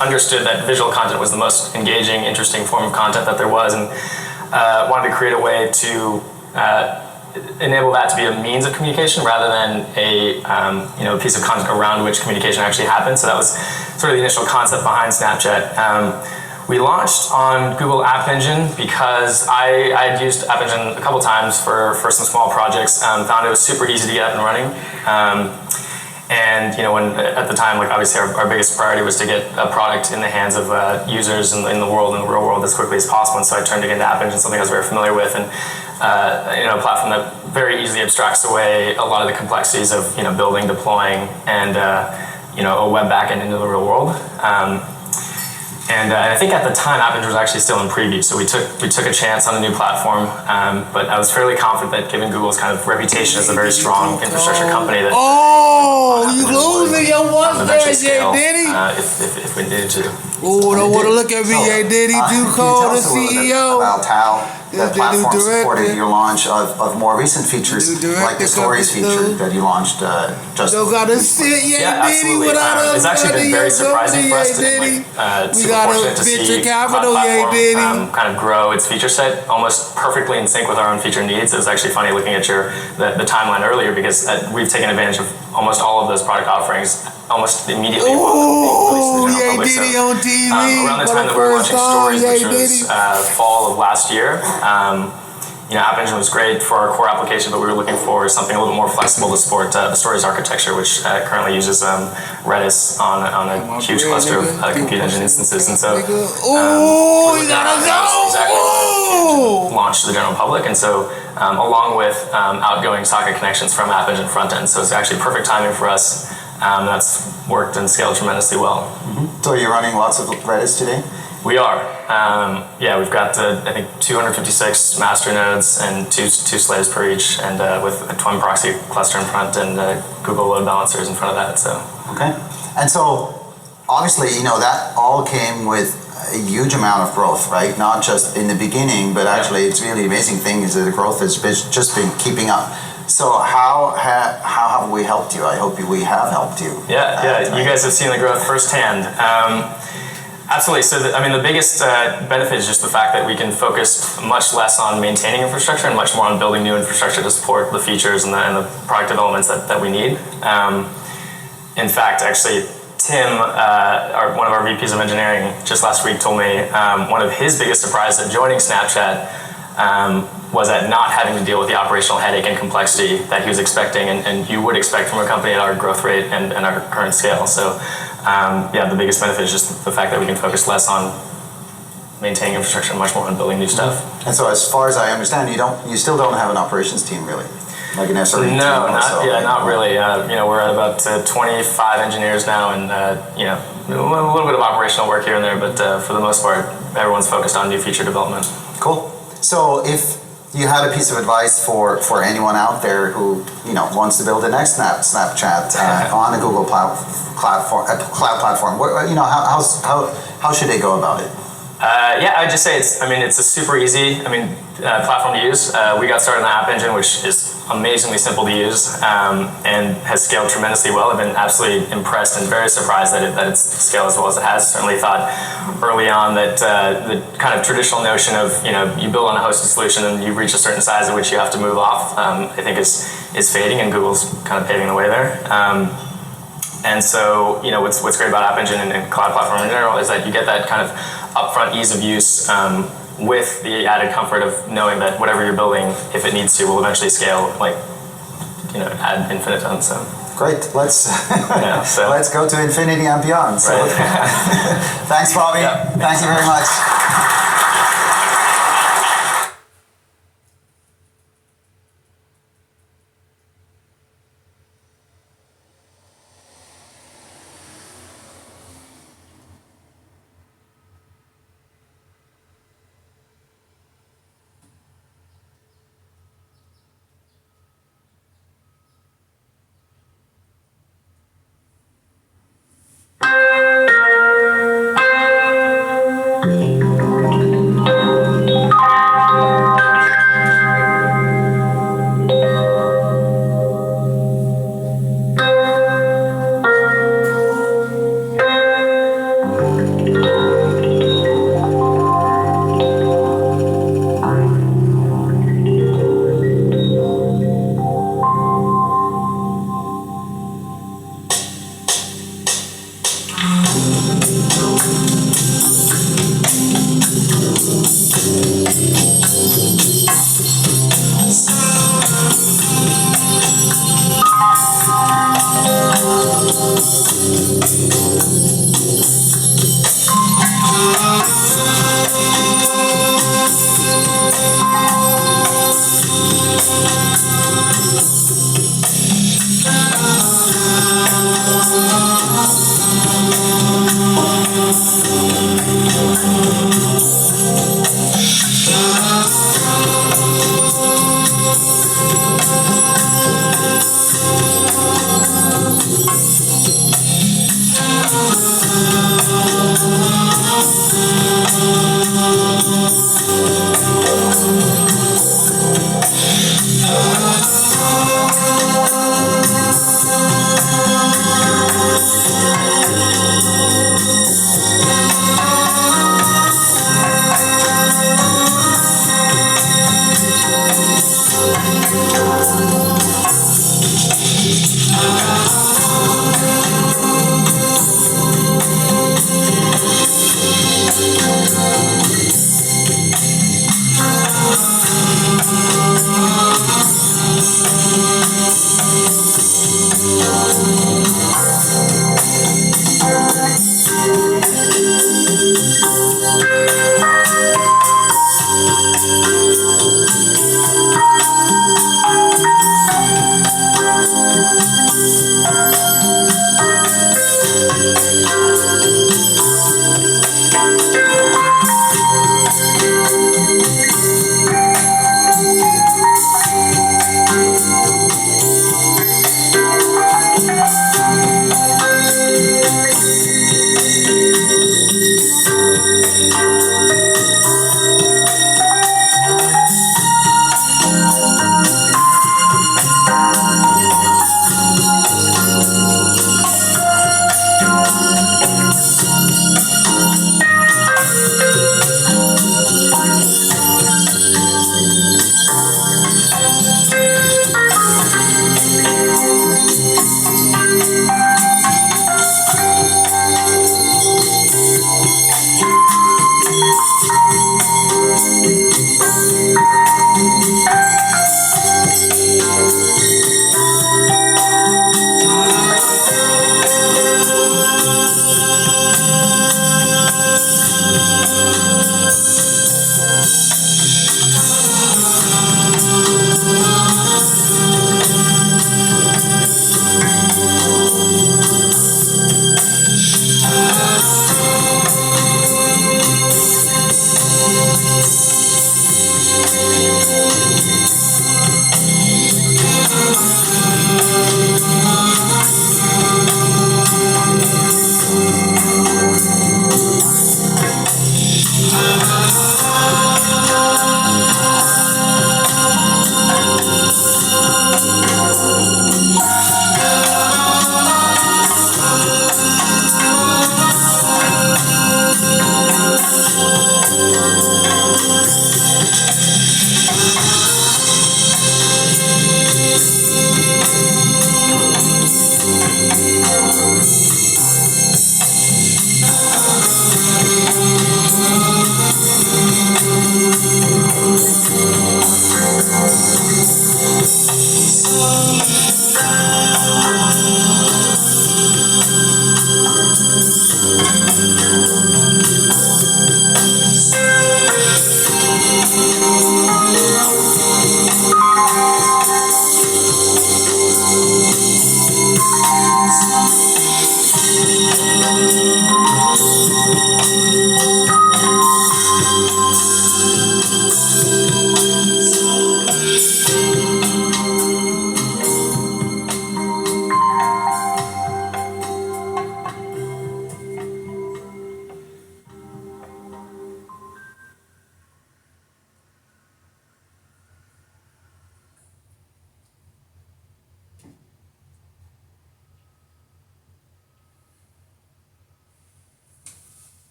Speaker 11: understood that visual content was the most engaging, interesting form of content that there was, and wanted to create a way to enable that to be a means of communication rather than a piece of content around which communication actually happens. So that was sort of the initial concept behind Snapchat. We launched on Google App Engine because I had used App Engine a couple times for some small projects. Found it was super easy to get up and running. And when at the time, like obviously our biggest priority was to get a product in the hands of users in the real world as quickly as possible. And so I turned again to App Engine, something I was very familiar with, and a platform that very easily abstracts away a lot of the complexities of building, deploying, and a web backend into the real world. And I think at the time, App Engine was actually still in preview, so we took a chance on a new platform. But I was fairly confident that, given Google's kind of reputation as a very strong infrastructure company, that
Speaker 1: you losing your one there, Diddy.
Speaker 11: If we needed to.
Speaker 1: Oh, don't want to look at me, Diddy. Too cold, the CEO.
Speaker 10: About how the platform supported your launch of more recent features, like the stories feature that you launched just.
Speaker 1: Don't gotta sit,
Speaker 11: Yeah, absolutely. It's actually been very surprising for us to super fortunate to see Cloud Platform kind of grow its feature set almost perfectly in sync with our own feature needs. It was actually funny looking at the timeline earlier, because we've taken advantage of almost all of those product offerings almost immediately.
Speaker 1: Oh, Diddy on TV.
Speaker 11: Around the time that we were launching Stories, which was fall of last year, App Engine was great for our core application, but we were looking for something a little more flexible to support the Stories architecture, which currently uses Redis on a huge cluster of compute engine instances. And so launched to the general public, and so along with outgoing socket connections from App Engine front end. So it's actually perfect timing for us. That's worked and scaled tremendously well.
Speaker 10: Mm-hmm. So you're running lots of Redis today?
Speaker 11: We are. We've got I think 256 master nodes and two slaves per each, and with a twin proxy cluster in front and Google load balancers in front of that. So
Speaker 10: okay, and so obviously that all came with a huge amount of growth, right? Not just in the beginning, but actually it's really amazing thing is that the growth has just been keeping up. So how have we helped you? I hope we have helped you.
Speaker 11: Yeah. You guys have seen the growth firsthand. Absolutely. So, the biggest benefit is just the fact that we can focus much less on maintaining infrastructure and much more on building new infrastructure to support the features and the product developments that we need. In fact, actually, Tim, one of our VPs of engineering, just last week told me one of his biggest surprises at joining Snapchat was at not having to deal with the operational headache and complexity that he was expecting, and you would expect from a company at our growth rate and our current scale. So, the biggest benefit is just the fact that we can focus less on maintaining infrastructure and much more on building new stuff.
Speaker 10: And so, as far as I understand, you still don't have an operations team, really, like an SRE team.
Speaker 11: No, not really. We're at about 25 engineers now, and a little bit of operational work here and there, but for the most part, everyone's focused on new feature development.
Speaker 10: Cool. So, if you had a piece of advice for anyone out there who wants to build the next Snapchat on a Google cloud platform, how should they go about it?
Speaker 11: I'd just say it's a super easy platform to use. We got started in the App Engine, which is amazingly simple to use and has scaled tremendously well. I've been absolutely impressed and very surprised that it's scaled as well as it has. Certainly thought early on that the kind of traditional notion of you build on a hosted solution and you reach a certain size at which you have to move off, I think is fading, and Google's kind of paving the way there. And so, what's great about App Engine and cloud platform in general is that you get that kind of upfront ease of use with the added comfort of knowing that whatever you're building, if it needs to, will eventually scale ad infinitum. So
Speaker 10: great. Let's let's go to infinity and beyond. So
Speaker 11: right.
Speaker 10: Thanks, Bobby. Thank you very much.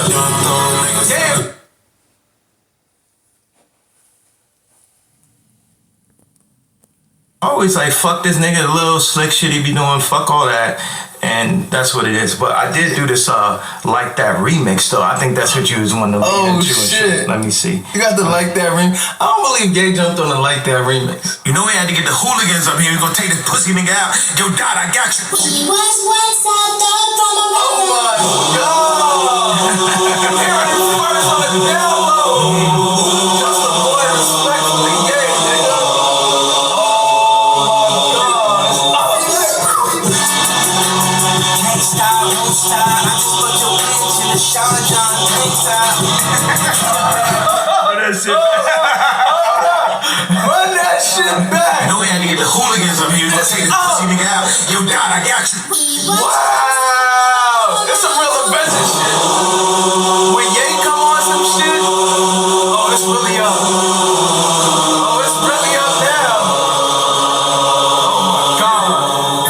Speaker 1: young thug niggas. Yeah. Always like, fuck this nigga, the little slick shit he be doing, fuck all that. And that's what it is. But I did do this Like That remix though. I think that's what you was wanting to lead into.
Speaker 12: Shit.
Speaker 1: Let me see.
Speaker 12: You got the Like That remix. I don't believe Gay jumped on the Like That remix.
Speaker 1: You know we had to get the hooligans up here. We gonna take this pussy nigga out. Yo.That, I got you.
Speaker 6: He was once out there from a
Speaker 12: Oh my God! Hearing it first on the download. Just the boy respectfully gay, nigga.
Speaker 9: Can't stop, won't stop. I just put your bitch in the shower, John. Can't stop.
Speaker 1: Run that shit
Speaker 12: Run that shit back.
Speaker 1: You know we had to get the hooligans up here. We gonna take this pussy nigga out. Yo.That, I got you.
Speaker 12: Wow! It's some real adventure shit. When Ye come on some shit, oh, it's really up. Oh, it's really up now. Oh my God.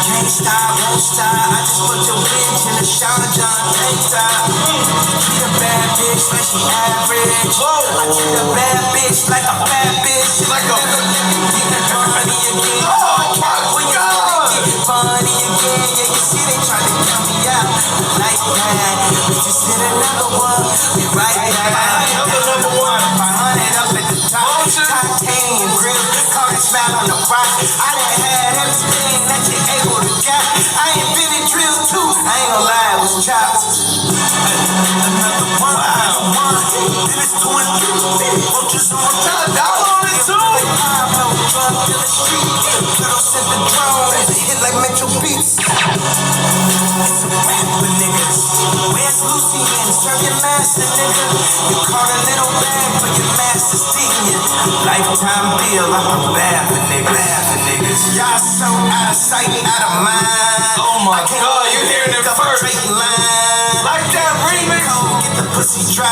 Speaker 9: Can't stop, won't stop. I just put your bitch in the shower, John. Can't stop. Treat a bad bitch like she average. I treat a bad bitch like a bad bitch.
Speaker 12: Like a
Speaker 9: Never let me get funny again.
Speaker 12: Oh my God.
Speaker 9: Funny again, yeah, you see they try to count me out like that. We just hit another one, we right back.
Speaker 12: Another number one.
Speaker 9: 500 up at the top, titanium grill, call it smile on the rock. I done had everything that you able to get. I ain't been in drill too, I ain't gonna lie, it was chopped. Another one, then it's going roaches on my tongue,
Speaker 12: Download it too.
Speaker 9: like Pablo, drug to the street, little sent the drone, hit like Metro Beats. It's a rap for niggas. Where's Lucy and serve your master, nigga? You caught a little bag for your master's senior. Lifetime bill, I'm a bad for niggas. Y'all so out of sight, out of mind.
Speaker 12: Oh my God, you hearing it first.
Speaker 9: Line.
Speaker 12: Like that remix.
Speaker 9: Cold, get the pussy dry.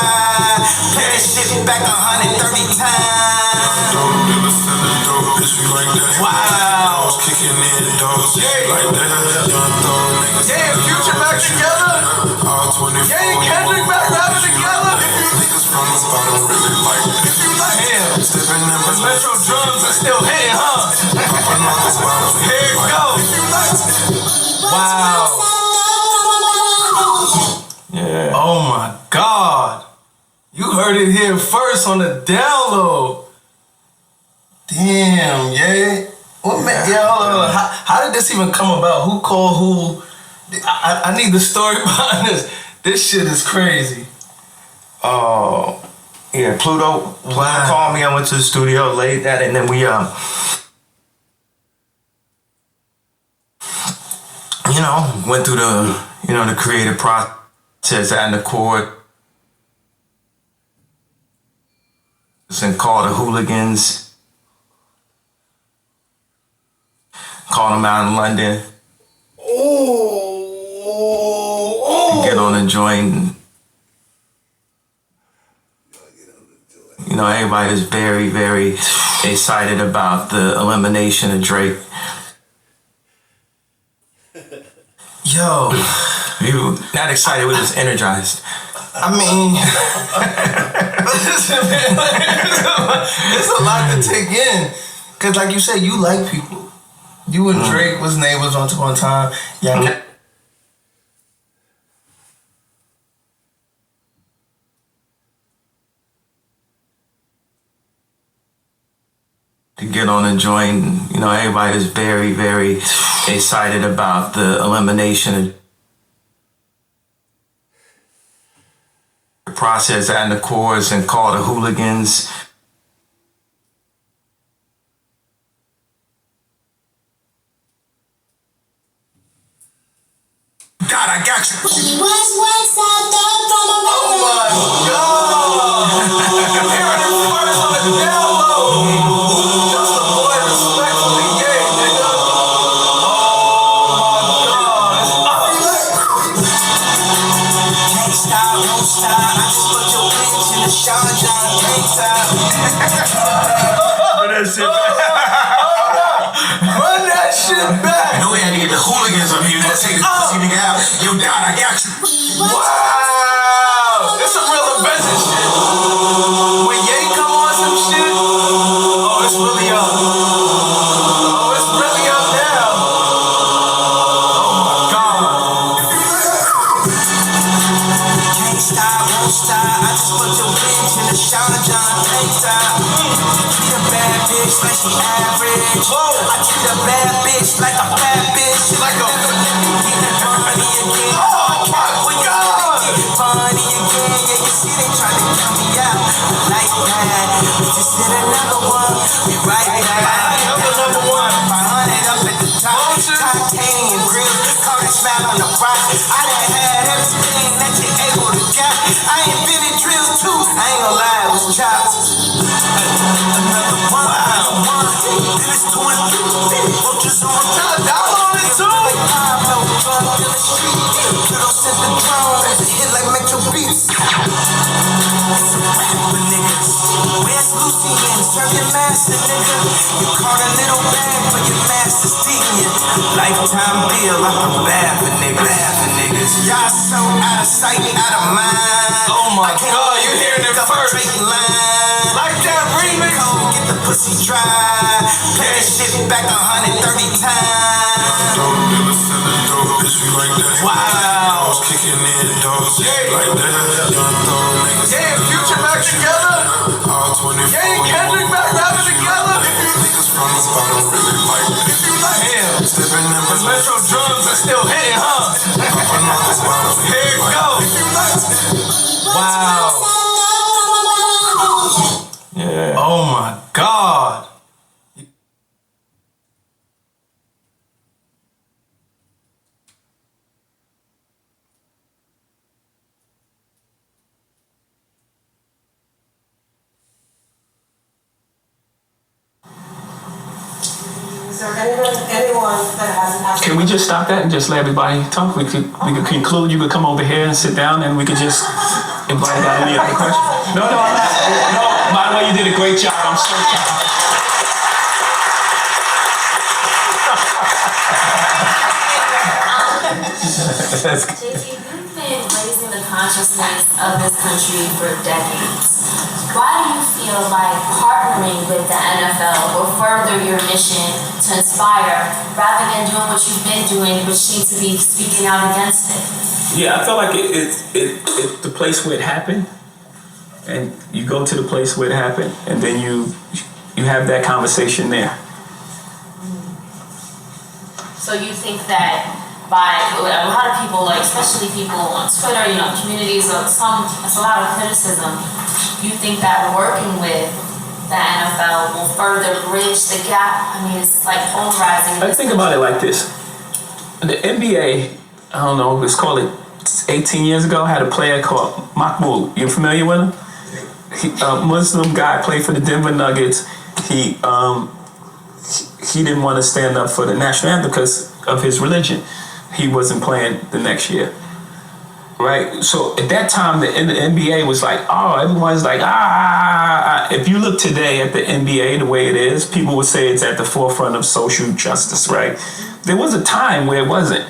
Speaker 9: Play that shit back 130 times.
Speaker 1: Dope dealer selling dope, bitch, we like that.
Speaker 9: Wow.
Speaker 1: Dogs kicking in, dogs like that. Young thug niggas.
Speaker 12: Yeah, Future back together.
Speaker 1: All 24.
Speaker 12: Yeah, Kendrick back rapping together.
Speaker 1: Niggas from the bottom really like that.
Speaker 12: Damn.
Speaker 1: Stepping in my
Speaker 12: Metro drums are still hitting, huh?
Speaker 1: popping on the bottom.
Speaker 12: Here it goes. Wow.
Speaker 1: Yeah.
Speaker 12: Oh my God. You heard it here first on the download. Damn, yeah. What man? Yeah, hold on. How did this even come about? Who called who? I need the story behind this. This shit is crazy.
Speaker 1: Oh, yeah, Pluto called me. I went to the studio, laid that, and then we went through the creative process, adding the chord, and called the hooligans, called them out in London, get on the joint. Everybody is very, very excited about the elimination of Drake.
Speaker 12: Yo,
Speaker 1: You not excited, we're just energized.
Speaker 12: I mean, it's a lot to take in. Cause like you said, you like people. You and Drake was neighbors once upon a time. Yeah.
Speaker 1: To get on a joint, everybody is very, very excited about the elimination of the process, and the chorus, and call the hooligans. God, I got you.
Speaker 6: He was once out there from a
Speaker 12: Oh my God! Hearing it first on the download. Just the boy respectfully gay, nigga. Oh my God!
Speaker 9: Can't stop, won't stop. I just put your bitch in the shower, John. Can't stop.
Speaker 1: Run that shit back.
Speaker 12: Run that shit back.
Speaker 1: We had to need the hooligans up here that take this pussy nigga out. Yo, Dad, I got you.
Speaker 12: Wow! That's some real adventure shit. When Ye come on some shit, oh, it's really up. Oh, it's really up now. Oh my God.
Speaker 6: Can't stop, won't stop. I just put your bitch in the shower, John tank top. Treat a bad bitch like she average. I treat a bad bitch like a bad bitch. She like a funny again.
Speaker 12: Oh my God.
Speaker 6: Funny again. Yeah, you see they try to count me out like that. We just hit another one. We right back.
Speaker 12: Number one.
Speaker 6: 500 up at the top. Titanium grill. Call that smile on the rock. I done had everything that you able to get. I invented drills too. I ain't gonna lie, it was chops. Another one. Wow. Then it's 2 and 3. Roaches on the top.
Speaker 12: Download it too.
Speaker 6: Like Pablo, drunk in the street. Little sent the drone. Hit like Metro Beats. It's a rap for niggas. Where's Lucian? Serve your master, nigga. You caught a little bag for your master's teaching. Lifetime bill, I'm a bad for niggas. Y'all so out of sight, out of mind.
Speaker 12: Oh my God, you hearing it first. Like that remix.
Speaker 6: Get the pussy dry. Play that shit back 130 times. Wow.
Speaker 1: Kicking in dogs like that.
Speaker 12: Yeah, Future back together. Yeah, Kendrick back rapping together.
Speaker 1: Niggas from the bottom really like this.
Speaker 12: Damn.
Speaker 1: Stepping in
Speaker 12: The Metro drums are still hitting, huh? Here it goes. Wow.
Speaker 1: Yeah.
Speaker 12: Oh my God.
Speaker 13: Is there anyone that hasn't asked?
Speaker 14: Can we just stop that and just let everybody talk? We could conclude. You could come over here and sit down, and we could just invite out any other questions. No, I'm not. No, by the way, you did a great job. I'm so proud.
Speaker 15: JT, you've been raising the consciousness of this country for decades. Why do you feel like partnering with the NFL will further your mission to inspire rather than doing what you've been doing, which seems to be speaking out against it?
Speaker 14: Yeah, I feel like it's the place where it happened, and you go to the place where it happened, and then you have that conversation there.
Speaker 15: So you think that by a lot of people, like especially people on Twitter, communities, it's a lot of criticism. You think that working with the NFL will further bridge the gap? I mean, it's like polarizing.
Speaker 14: I think about it like this. The NBA, I don't know, let's call it 18 years ago, had a player called Mahmoud. You familiar with him? He, a Muslim guy, played for the Denver Nuggets. He didn't want to stand up for the national anthem because of his religion. He wasn't playing the next year. Right? So at that time, the NBA was like, everyone's like, If you look today at the NBA, the way it is, people would say it's at the forefront of social justice, right? There was a time where it wasn't.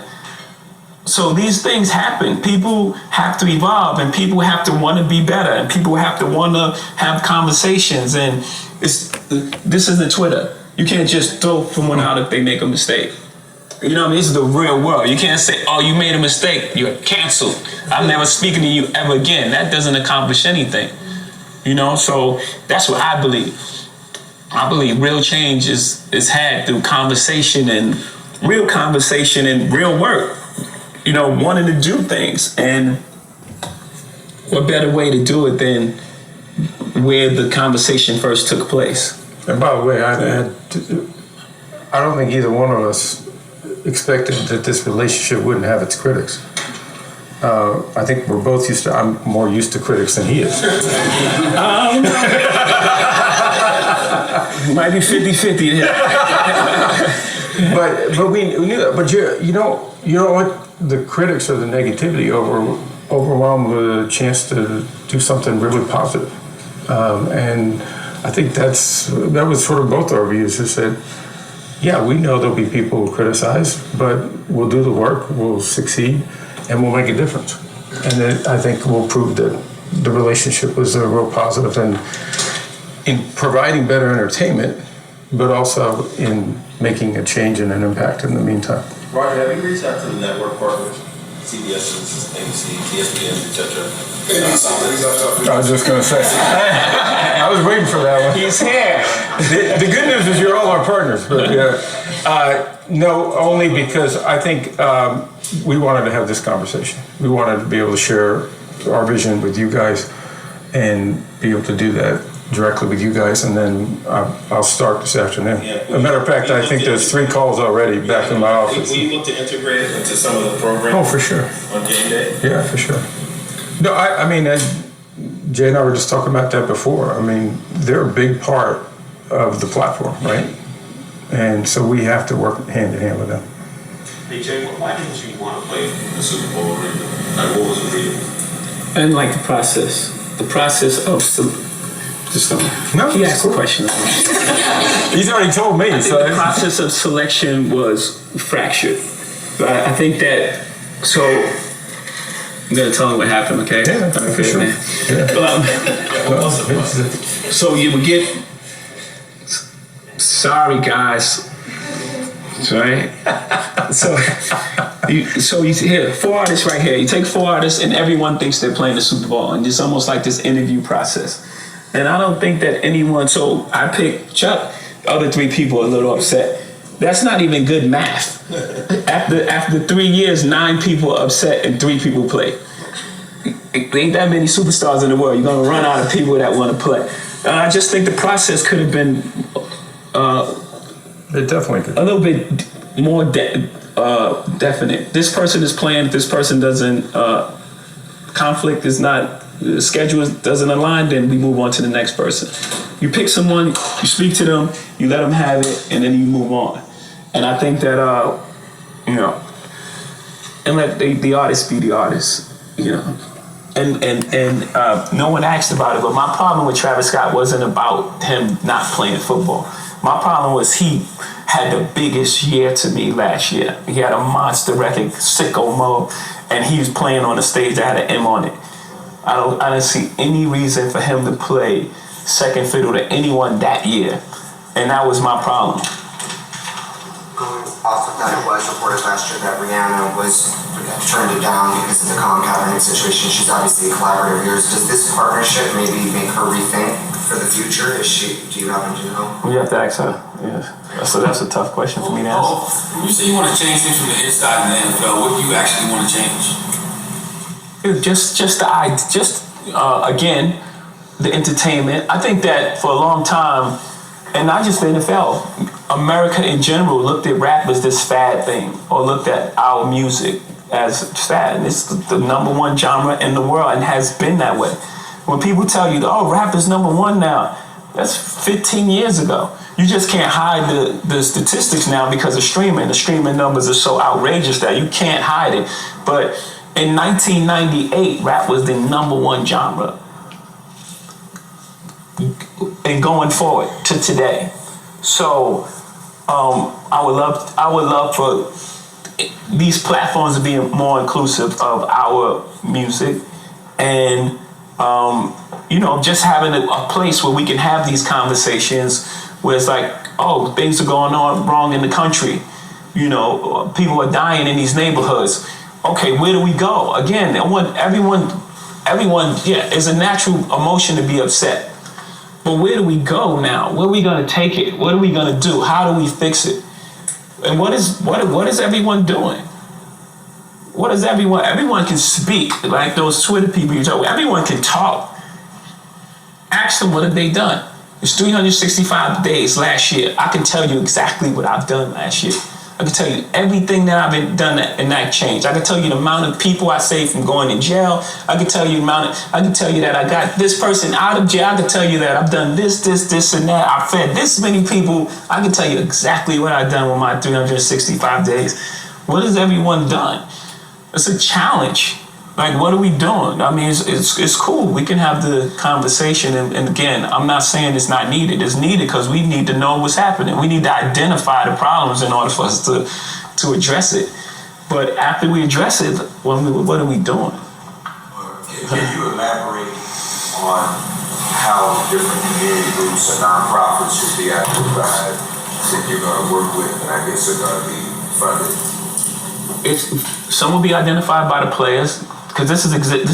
Speaker 14: So these things happen. People have to evolve, and people have to want to be better, and people have to want to have conversations. And this isn't Twitter. You can't just throw someone out if they make a mistake. You know what I mean? This is the real world. You can't say, you made a mistake, you're canceled. I'm never speaking to you ever again. That doesn't accomplish anything. So that's what I believe. I believe real change is had through conversation and real work. Wanting to do things. And what better way to do it than where the conversation first took place?
Speaker 16: And by the way, I don't think either one of us expected that this relationship wouldn't have its critics. I think we're both I'm more used to critics than he is.
Speaker 14: Might be 50-50.
Speaker 16: but we knew that. But you know what? The critics or the negativity overwhelmed with a chance to do something really positive. And I think that was sort of both our views. Is that yeah, we know there'll be people who criticize, but we'll do the work, we'll succeed, and we'll make a difference. And then I think we'll prove that the relationship was a real positive in providing better entertainment, but also in making a change and an impact in the meantime.
Speaker 7: Roger, have you reached out to the network partners, CBS, ABC, ESPN, etc.?
Speaker 16: I was just going to say, I was waiting for that one.
Speaker 14: He's here.
Speaker 16: The good news is you're all our partners, but no, only because I think we wanted to have this conversation. We wanted to be able to share our vision with you guys and be able to do that directly with you guys, and then I'll start this afternoon. As a matter of fact, I think there's 3 calls already back in my office.
Speaker 7: Will you look to integrate it into some of the programs?
Speaker 16: Oh, for sure.
Speaker 7: On game day?
Speaker 16: Yeah, for sure. No, I mean, Jay and I were just talking about that before. I mean, they're a big part of the platform, right? And so we have to work hand in hand with them.
Speaker 7: Hey Jay, why didn't you want to play the Super Bowl arena? Like, what was the reason?
Speaker 14: I didn't like the process. The process of
Speaker 16: No,
Speaker 14: he asked a question.
Speaker 16: He's already told me.
Speaker 14: So the process of selection was fractured. I think that. So I'm gonna tell him what happened. Okay.
Speaker 16: Yeah, for sure.
Speaker 14: Man.
Speaker 16: Yeah.
Speaker 14: So you would get. Sorry, guys. Right. So you here 4 artists right here. You take 4 artists, and everyone thinks they're playing the Super Bowl, and it's almost like this interview process. And I don't think that anyone. So I picked Chuck. The other 3 people are a little upset. That's not even good math. After 3 years, 9 people are upset and 3 people play. There ain't that many superstars in the world. You're gonna run out of people that want to play. I just think the process could have been.
Speaker 16: It definitely could.
Speaker 14: A little bit more definite. This person is playing. If this person doesn't. Conflict is not. The schedule doesn't align, then we move on to the next person. You pick someone, you speak to them, you let them have it, and then you move on. And I think that, and let the artist be the artist, And no one asked about it, but my problem with Travis Scott wasn't about him not playing football. My problem was he had the biggest year to me last year. He had a monster record, sicko mode, and he was playing on a stage that had an M on it. I don't see any reason for him to play second fiddle to anyone that year, and that was my problem.
Speaker 17: Going off of that, it was reported last year that Rihanna turned it down because of the Colin Kaepernick situation. She's obviously a collaborator of yours. Does this partnership maybe make her rethink for the future? Do you happen to know?
Speaker 14: We have to ask her. Yeah, so that's a tough question for me to answer.
Speaker 18: You say you want to change things from the inside in the NFL. What do you actually want to change?
Speaker 14: Again, the entertainment. I think that for a long time, and not just the NFL, America in general looked at rap as this fad thing, or looked at our music as fad. And it's the number 1 genre in the world, and has been that way. When people tell you, oh, rap is number 1 now, that's 15 years ago. You just can't hide the statistics now because of streaming. The streaming numbers are so outrageous that you can't hide it. But in 1998, rap was the number 1 genre. And going forward to today. So I would love for these platforms to be more inclusive of our music, and just having a place where we can have these conversations where it's like, oh, things are going on wrong in the country. People are dying in these neighborhoods. Okay, where do we go? Again, I want everyone, it's a natural emotion to be upset. But where do we go now? Where are we going to take it? What are we going to do? How do we fix it? And what is everyone doing? What is everyone? Everyone can speak, like those Twitter people you talk with. Everyone can talk. Ask them, what have they done? It's 365 days last year. I can tell you exactly what I've done last year. I can tell you everything that I've been done and that changed. I can tell you the amount of people I saved from going to jail. I can tell you I can tell you that I got this person out of jail. I can tell you that I've done this, and that. I fed this many people. I can tell you exactly what I've done with my 365 days. What has everyone done? It's a challenge. Like, what are we doing? I mean, it's cool. We can have the conversation, and again, I'm not saying it's not needed. It's needed because we need to know what's happening. We need to identify the problems in order for us to address it. But after we address it, what are we doing?
Speaker 19: Can you elaborate on how different community groups and nonprofits should be identified that you're going to work with, and I guess they're going to be funded?
Speaker 14: Some will be identified by the players, because this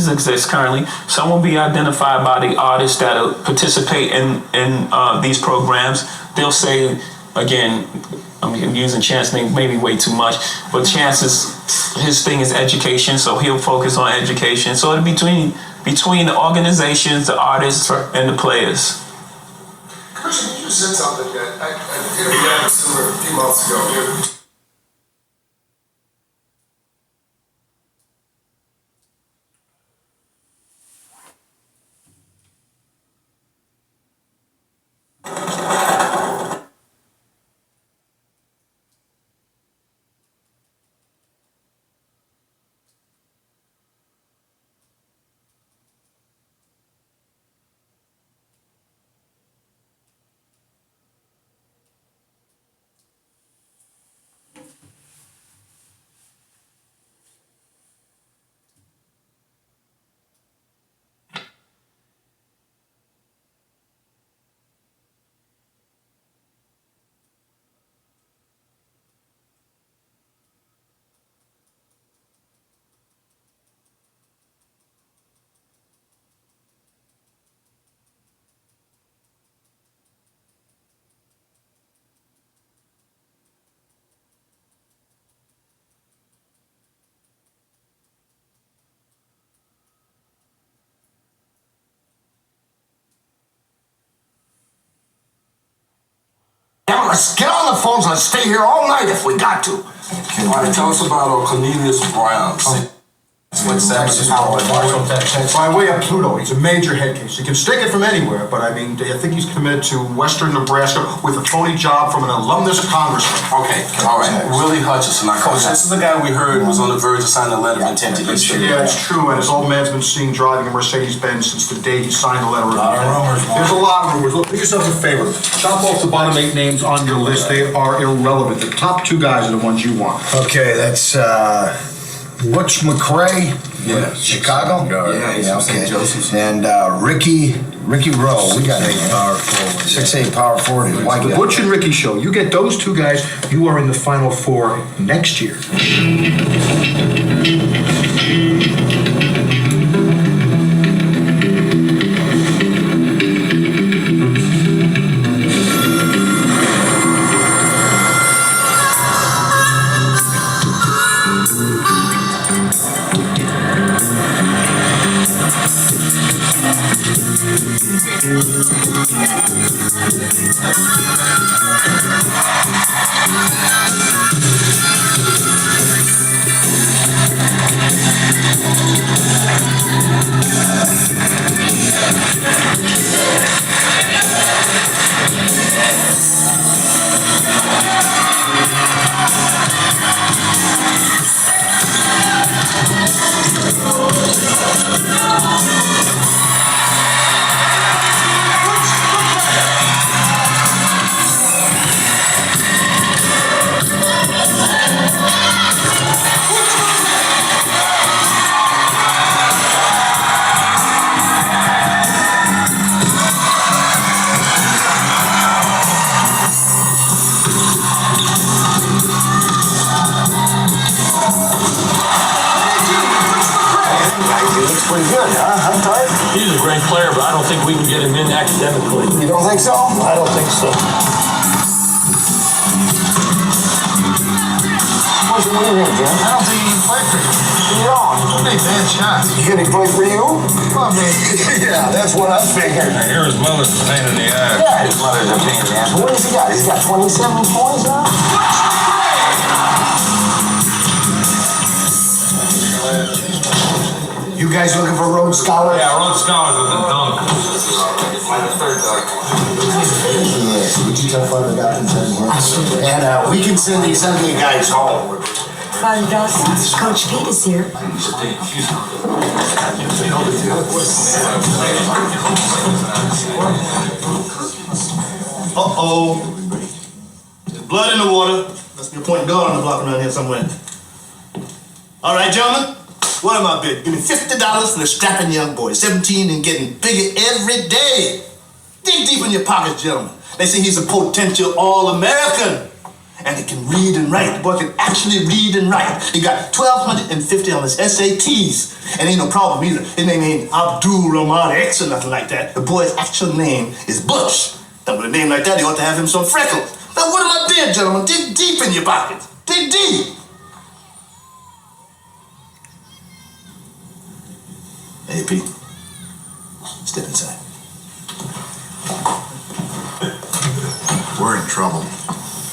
Speaker 14: exists currently. Some will be identified by the artists that participate in these programs. They'll say, again, I'm using Chance maybe way too much, but Chance his thing is education, so he'll focus on education. So it'll be between the organizations, the artists, and the players.
Speaker 19: Commissioner, you just said something that I interviewed a few months ago.
Speaker 20: Let's get on the phones. Let's stay here all night if we got to.
Speaker 19: All right, tell us about Cornelius Brown.
Speaker 21: Texas Power, by way of Pluto. He's a major head case. You can stick it from anywhere, but I mean, I think he's committed to Western Nebraska with a phony job from an alumnus congressman.
Speaker 19: Okay, all right. Willie Hutchison. Now, Coach, this is the guy we heard was on the verge of signing a letter of intent to issue.
Speaker 21: Yeah, it's true, and his old man's been seen driving a Mercedes-Benz since the day he signed the letter of intent. There's a lot of rumors. Look, do yourself a favor. Chop off the bottom 8 names on your list. They are irrelevant. The top 2 guys are the ones you want.
Speaker 20: Okay, that's Butch McRae, Chicago.
Speaker 19: Yeah, okay. Joseph.
Speaker 20: And Ricky Rowe. We got 6'8" power forward.
Speaker 21: The Butch and Ricky show. You get those 2 guys, you are in the Final Four next year.
Speaker 22: He's a great player, but I don't think we can get him in academically.
Speaker 20: You don't think so?
Speaker 22: I don't think so.
Speaker 20: What do you think, Jim?
Speaker 21: I don't think he can play for you.
Speaker 20: You don't?
Speaker 21: He'll make bad shots.
Speaker 20: Can he play for you?
Speaker 21: Well, maybe.
Speaker 20: Yeah, that's what I'm figuring.
Speaker 21: I hear his mother's a pain in the ass.
Speaker 20: Yeah, his mother's a pain in the ass. What has he got? He's got 27 points now? You guys looking for Rhodes Scholars?
Speaker 21: Yeah, Rhodes Scholars with the dunk.
Speaker 20: Yes, would you tell Father God and we can send these ugly guys home.
Speaker 13: Fun, Dawson. Coach Pete is here.
Speaker 3: Uh-oh. There's blood in the water. Must be a point guard on the block around here somewhere. All right, gentlemen. What am I bidding? Give me $50 for the strapping young boy, 17 and getting bigger every day. Dig deep in your pockets, gentlemen. They say he's a potential All-American. And he can read and write. The boy can actually read and write. He got 1,250 on his SATs. And ain't no problem either. His name ain't Abdul Rahman X or nothing like that. The boy's actual name is Bush. And with a name like that, he ought to have him some freckles. Now, what am I doing, gentlemen? Dig deep in your pockets. Dig deep. Hey, Pete. Step inside.
Speaker 21: We're in trouble.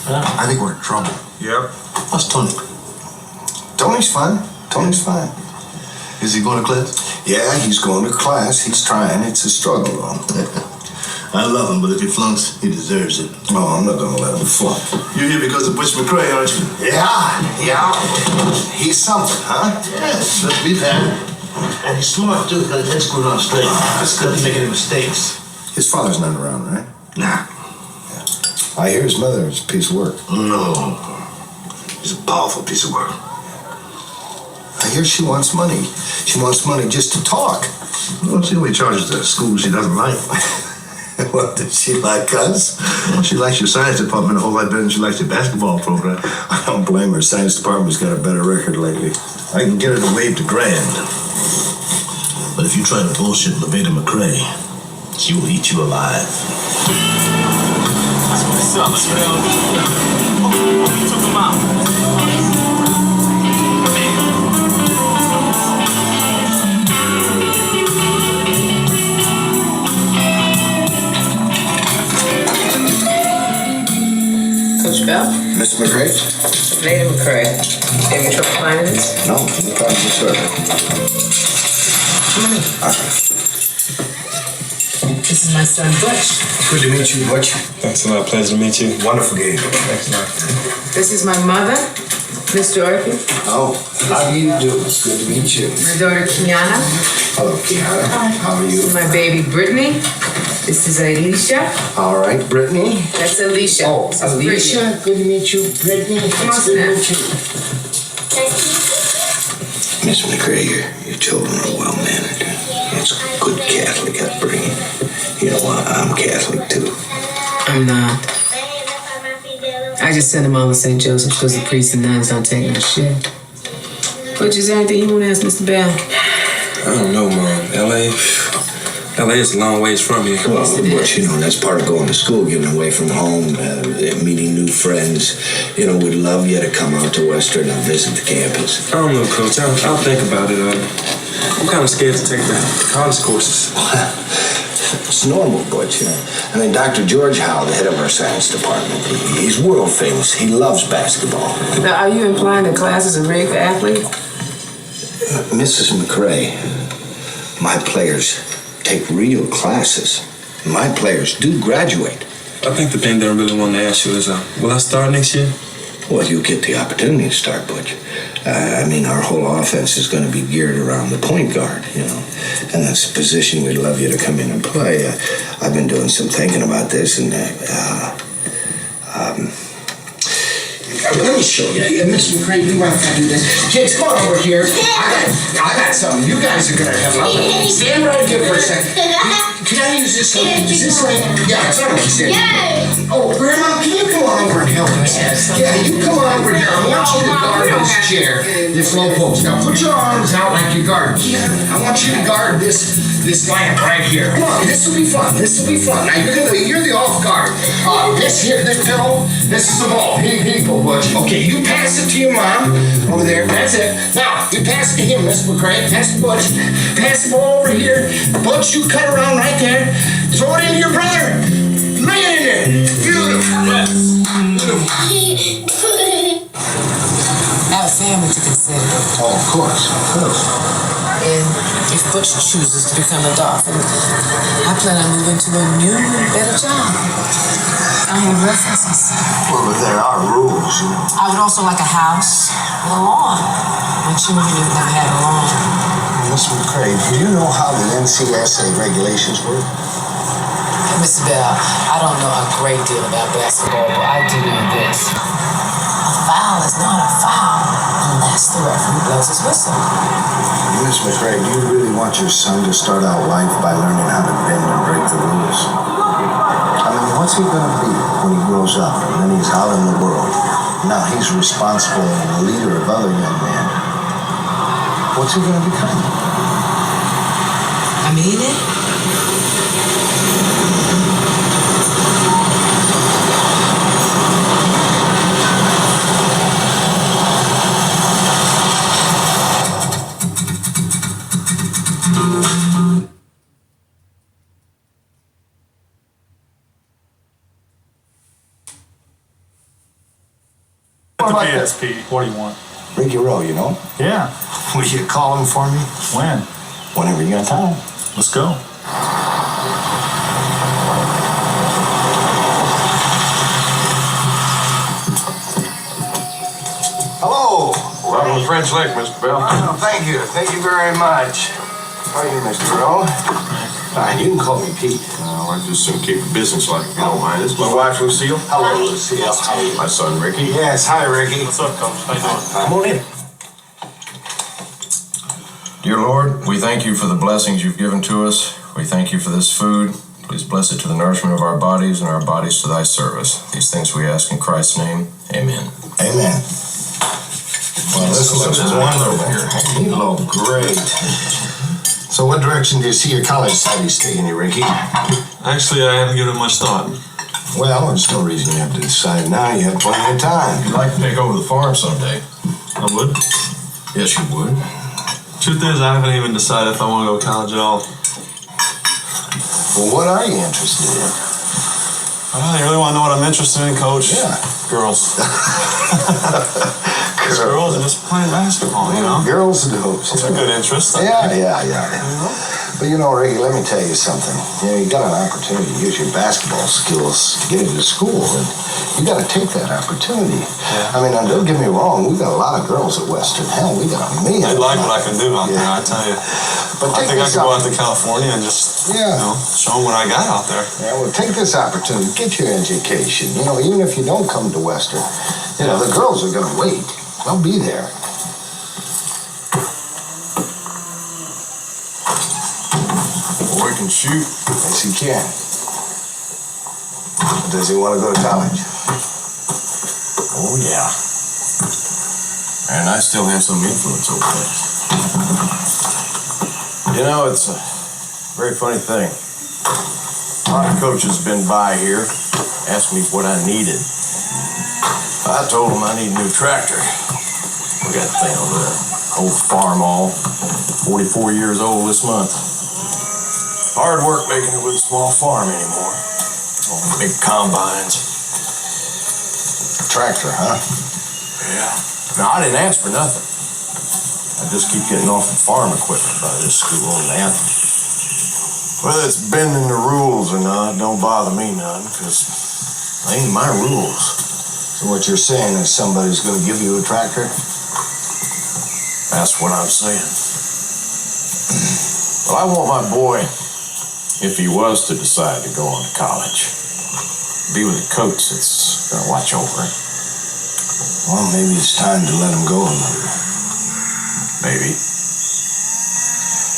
Speaker 21: I think we're in trouble.
Speaker 3: Yep. How's Tony?
Speaker 20: Tony's fine. Tony's fine.
Speaker 3: Is he going to class?
Speaker 20: Yeah, he's going to class. He's trying. It's a struggle, though.
Speaker 3: I love him, but if he flunks, he deserves it.
Speaker 20: Oh, I'm not going to let him flunk.
Speaker 3: You're here because of Bush McCrae, aren't you?
Speaker 20: Yeah. He's something, huh?
Speaker 3: Yes, let's be that. And he's smart, too. He's got his head screwed on straight. Just doesn't make any mistakes.
Speaker 20: His father's not around, right?
Speaker 3: Nah.
Speaker 20: I hear his mother is a piece of work.
Speaker 3: No. He's a powerful piece of work.
Speaker 20: I hear she wants money. She wants money just to talk.
Speaker 3: Well, she only charges the school she doesn't like.
Speaker 20: What, does she like us?
Speaker 3: She likes your science department a whole lot better than she likes your basketball program.
Speaker 20: I don't blame her. Science department's got a better record lately.
Speaker 3: I can get her to wave the grand. But if you try to bullshit Levada McCrae, she will eat you alive. What's up, man? Oh, you took him out.
Speaker 5: Coach Bell?
Speaker 20: Miss McCrae?
Speaker 5: Lady McCrae. Any trouble finding this?
Speaker 20: No problem whatsoever.
Speaker 5: This is my son, Butch.
Speaker 20: Good to meet you, Butch.
Speaker 23: Thanks a lot. Pleasure to meet you.
Speaker 20: Wonderful game.
Speaker 23: Thanks a lot.
Speaker 5: This is my mother, Miss Dorothy.
Speaker 20: Oh, how do you do? It's good to meet you.
Speaker 5: My daughter, Kiana.
Speaker 20: Hello, Kiana. How are you?
Speaker 5: My baby, Brittany. This is Alicia.
Speaker 20: All right, Brittany.
Speaker 5: That's Alicia.
Speaker 20: Oh,
Speaker 5: This is
Speaker 20: Alicia.
Speaker 5: Brittany.
Speaker 20: Good to meet you, Brittany.
Speaker 5: Come on,
Speaker 20: It's good to
Speaker 5: Snap.
Speaker 20: meet you. Miss McCrae, your children are well mannered. It's good Catholic upbringing. You know what? I'm Catholic too.
Speaker 5: I'm not. I just sent them all to St. Joseph's because the priests and nuns don't take no shit. Butch, is there anything you want to ask Mr. Bell?
Speaker 23: I don't know, Mom. LA is a long ways from here.
Speaker 20: Well, but you know, that's part of going to school, getting away from home, meeting new friends. You know, we'd love you to come out to Western and visit the campus.
Speaker 23: I don't know, Coach. I'll think about it. I'm kind of scared to take the college courses.
Speaker 20: It's normal, but you know. I mean, Dr. George Howe, the head of our science department, he's world famous. He loves basketball.
Speaker 5: Now, are you implying that classes are rigged for athletes?
Speaker 20: Mrs. McCrae, my players take real classes. My players do graduate.
Speaker 23: I think the thing that I really want to ask you is, will I start next year?
Speaker 20: Well, you'll get the opportunity to start, Butch. I mean, our whole offense is going to be geared around the point guard, you know. And that's a position we'd love you to come in and play. I've been doing some thinking about this, and let me show you. Mr. McCrae, you want to do this? Kids, come on over here. I got something. You guys are going to have love. Stand right here for a second. Can I use this? Is this right? Yeah, it's all right. Stand. Oh, Grandma, can you come on over and help us? Yeah, you come on over here. I want you to guard this chair, this low post. Now, put your arms out like you're guarding. I want you to guard this lamp right here. Come on, this will be fun. This will be fun. Now, you're the off guard. This pillow, this is the ball. Here you go, Butch. Okay, you pass it to your mom over there. That's it. Now, you pass it to him, Miss McCrae. Pass it to Butch. Pass the ball over here. Butch, you cut around right there. Throw it into your brother. Lay it in there. Beautiful. Yes. Beautiful.
Speaker 5: I have a family to consider.
Speaker 20: Oh, of course.
Speaker 5: And if Butch chooses to become a doctor, I plan on moving to a new and better job. I have references.
Speaker 20: Well, but there are rules, you know.
Speaker 5: I would also like a house with a lawn. My children have never had a lawn.
Speaker 20: Miss McCrae, do you know how the NCSA regulations work?
Speaker 5: Mr. Bell, I don't know a great deal about basketball, but I do know this. A foul is not a foul unless the referee blows his whistle.
Speaker 20: Miss McCrae, do you really want your son to start out life by learning how to bend and break the rules? I mean, what's he going to be when he grows up and then he's out in the world? Now he's responsible and the leader of other young men. What's he going to become?
Speaker 5: I mean it.
Speaker 21: The PSP, what do you want?
Speaker 20: Ricky Rowe, you know?
Speaker 21: Yeah.
Speaker 20: Will you call him for me?
Speaker 21: When?
Speaker 20: Whenever you got time.
Speaker 21: Let's go.
Speaker 20: Hello.
Speaker 21: Welcome to French Lick, Mr. Bell.
Speaker 20: Oh, thank you. Thank you very much. How are you, Mr. Rowe? Fine, you can call me Pete.
Speaker 21: I just keep it business like, if you don't mind. This is my wife, Lucille.
Speaker 20: Hello, Lucille. How are you?
Speaker 21: My son, Ricky.
Speaker 20: Yes, hi, Ricky.
Speaker 21: What's up, Coach? How you doing?
Speaker 20: Come on in.
Speaker 2: Dear Lord, we thank you for the blessings you've given to us. We thank you for this food. Please bless it to the nourishment of our bodies and our bodies to thy service. These things we ask in Christ's name. Amen.
Speaker 20: Amen. Well, this looks wonderful. You look great. So what direction do you see your college studies taking you, Ricky?
Speaker 21: Actually, I haven't given it much thought.
Speaker 20: Well, there's no reason you have to decide now. You have plenty of time.
Speaker 2: You'd like to take over the farm someday.
Speaker 21: I would.
Speaker 2: Yes, you would.
Speaker 21: Truth is, I haven't even decided if I want to go to college at all.
Speaker 20: Well, what are you interested in?
Speaker 21: You really want to know what I'm interested in, Coach?
Speaker 20: Yeah.
Speaker 21: Girls. Girls and just playing basketball, you know?
Speaker 20: Girls and hoops.
Speaker 21: It's a good interest.
Speaker 20: Yeah. But you know, Ricky, let me tell you something. You got an opportunity to use your basketball skills to get into school, and you got to take that opportunity.
Speaker 21: Yeah.
Speaker 20: I mean, now, don't get me wrong, we got a lot of girls at Western. Hell, we got a million.
Speaker 21: They like what I can do out there, I tell you.
Speaker 20: But
Speaker 21: I think I could go out to California and just, show them what I got out there.
Speaker 20: Yeah, well, take this opportunity, get your education. You know, even if you don't come to Western, the girls are going to wait. They'll be there.
Speaker 2: Boy can shoot.
Speaker 20: Yes, he can. But does he want to go to college?
Speaker 2: Oh, yeah. And I still have some influence over that. You know, it's a very funny thing. A lot of coaches been by here, asked me what I needed. I told them I need a new tractor. We got the thing over there, old farm all, 44 years old this month. Hard work making it with a small farm anymore. All the big combines.
Speaker 20: Tractor, huh?
Speaker 2: Yeah. Now, I didn't ask for nothing. I just keep getting off the farm equipment by this school and that. Whether it's bending the rules or not, don't bother me none, because they ain't my rules.
Speaker 20: So what you're saying is somebody's going to give you a tractor?
Speaker 2: That's what I'm saying. Well, I want my boy, if he was to decide to go on to college, be with a coach that's going to watch over him.
Speaker 20: Well, maybe it's time to let him go a little.
Speaker 2: Maybe.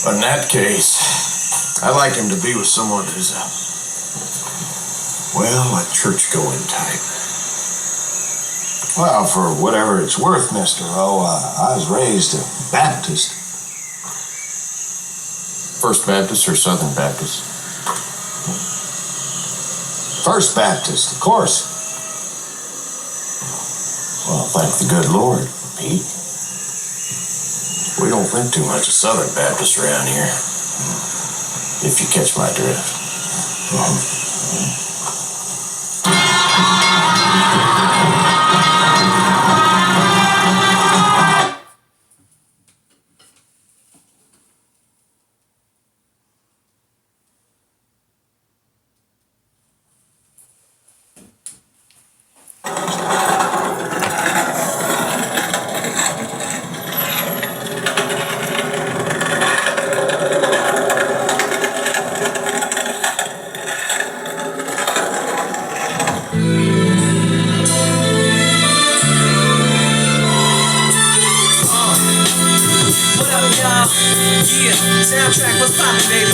Speaker 2: But in that case, I'd like him to be with someone who's a church-going type.
Speaker 20: Well, for whatever it's worth, Mr. Rowe, I was raised a Baptist.
Speaker 2: First Baptist or Southern Baptist?
Speaker 20: First Baptist, of course.
Speaker 2: Well, thank the good Lord, Pete. We don't think too much of Southern Baptists around here, if you catch my drift.
Speaker 6: soundtrack, what's poppin', baby?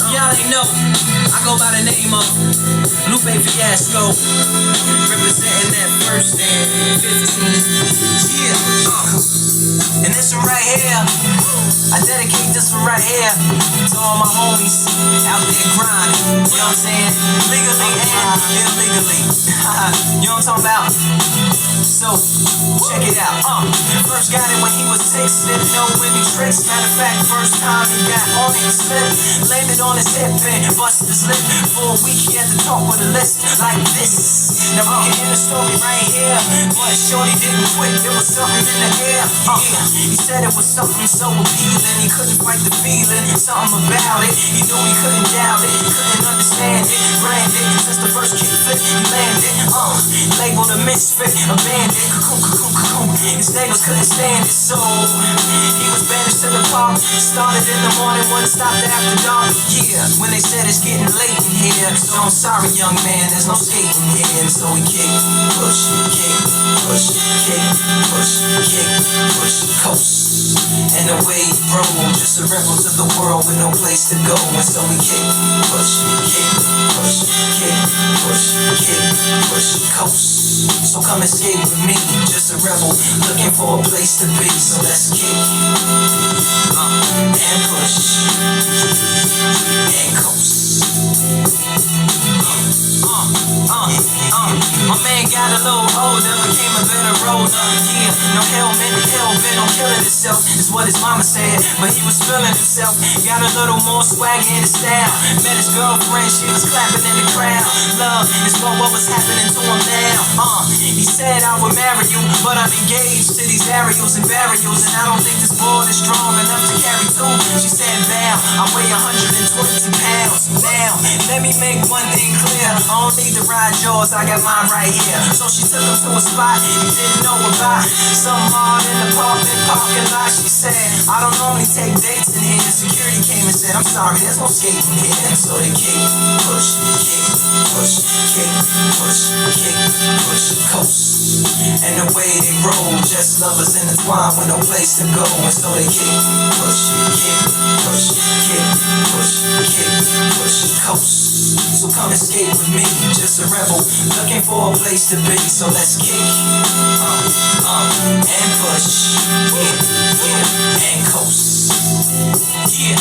Speaker 6: Y'all ain't know, I go by the name of Lupe Fiasco, representing that first and 15. Yeah, and this one right here, I dedicate this one right here to all my homies out there grinding. You know what I'm saying? Legally and illegally. You know what I'm talking about? So, check it out. First got it when he was 6, didn't know any tricks. Matter of fact, first time he got on it, slipped, landed on his hip and busted his lip. For a week he had to talk with a list like this. Now we can hear the story right here, but shorty didn't quit. There was something in the air. Yeah, he said it was something so appealing. He couldn't fight the feeling, something about it. He knew he couldn't doubt it, couldn't understand it. Branded since the first kick flip, he landed. Labeled a misfit, a bandit. His neighbors couldn't stand it, so he was banished to the park. Started in the morning, one stopped after dark. Yeah, when they said it's getting late in here, so I'm sorry, young man, there's no skating here. And so we kick, push, kick, push, kick, push, kick, push, coast. And away he rolled, just a rebel to the world with no place to go. And so we kick, push, kick, push, kick, push, kick, push, coast. So come escape with me, just a rebel looking for a place to be. So let's kick and push and coast. My man got a little older, became a better roller. Yeah, no helmet, hell-bent on killing himself is what his mama said, but he was feeling himself. Got a little more swag in his style. Met his girlfriend, she was clapping in the crowd. Love is what was happening to him now. He said I would marry you, but I'm engaged to these aerials and burials, and I don't think this board is strong enough to carry two. She said, bow, I weigh 120 pounds. Now, let me make one thing clear, I don't need to ride yours, I got mine right here. So she took him to a spot he didn't know about, some mall in the parking lot. She said, I don't normally take dates in here. Security came and said, I'm sorry, there's no skating here. And so they kick, push, kick, push, kick, push, kick, push, coast. And the way they roll, just lovers intertwined with no place to go. And so they kick, push, kick, push, kick, push, kick, push, coast. So come escape with me, just a rebel looking for a place to be. So let's kick, and push, and coast. Yeah.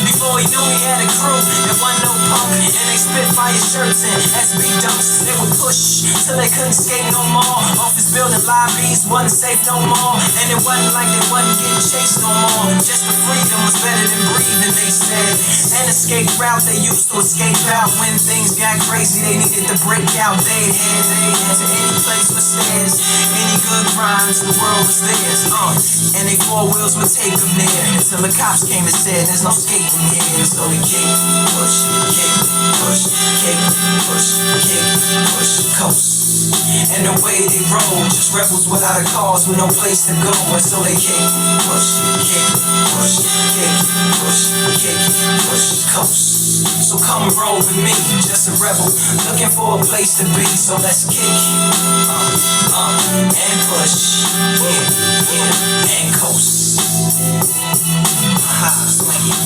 Speaker 6: Before he knew he had a crew, there wasn't no punk, and they spit fire shirts and SB dumps. They would push till they couldn't skate no more. Office building lobbies wasn't safe no more, and it wasn't like they wasn't getting chased no more. Just the freedom was better than breathing, they said. An escape route they used to escape out. When things got crazy, they needed to break out. They had to any place with stairs, any good rhymes, the world was theirs. And they 4 wheels would take them there until the cops came and said, there's no skating here. So we kick, push, kick, push, kick, push, kick, push, coast. And the way they roll, just rebels without a cause with no place to go. And so they kick, push, kick, push, kick, push, kick, push, coast. So come roll with me, just a rebel looking for a place to be. So let's kick, and push, and coast. Swing it.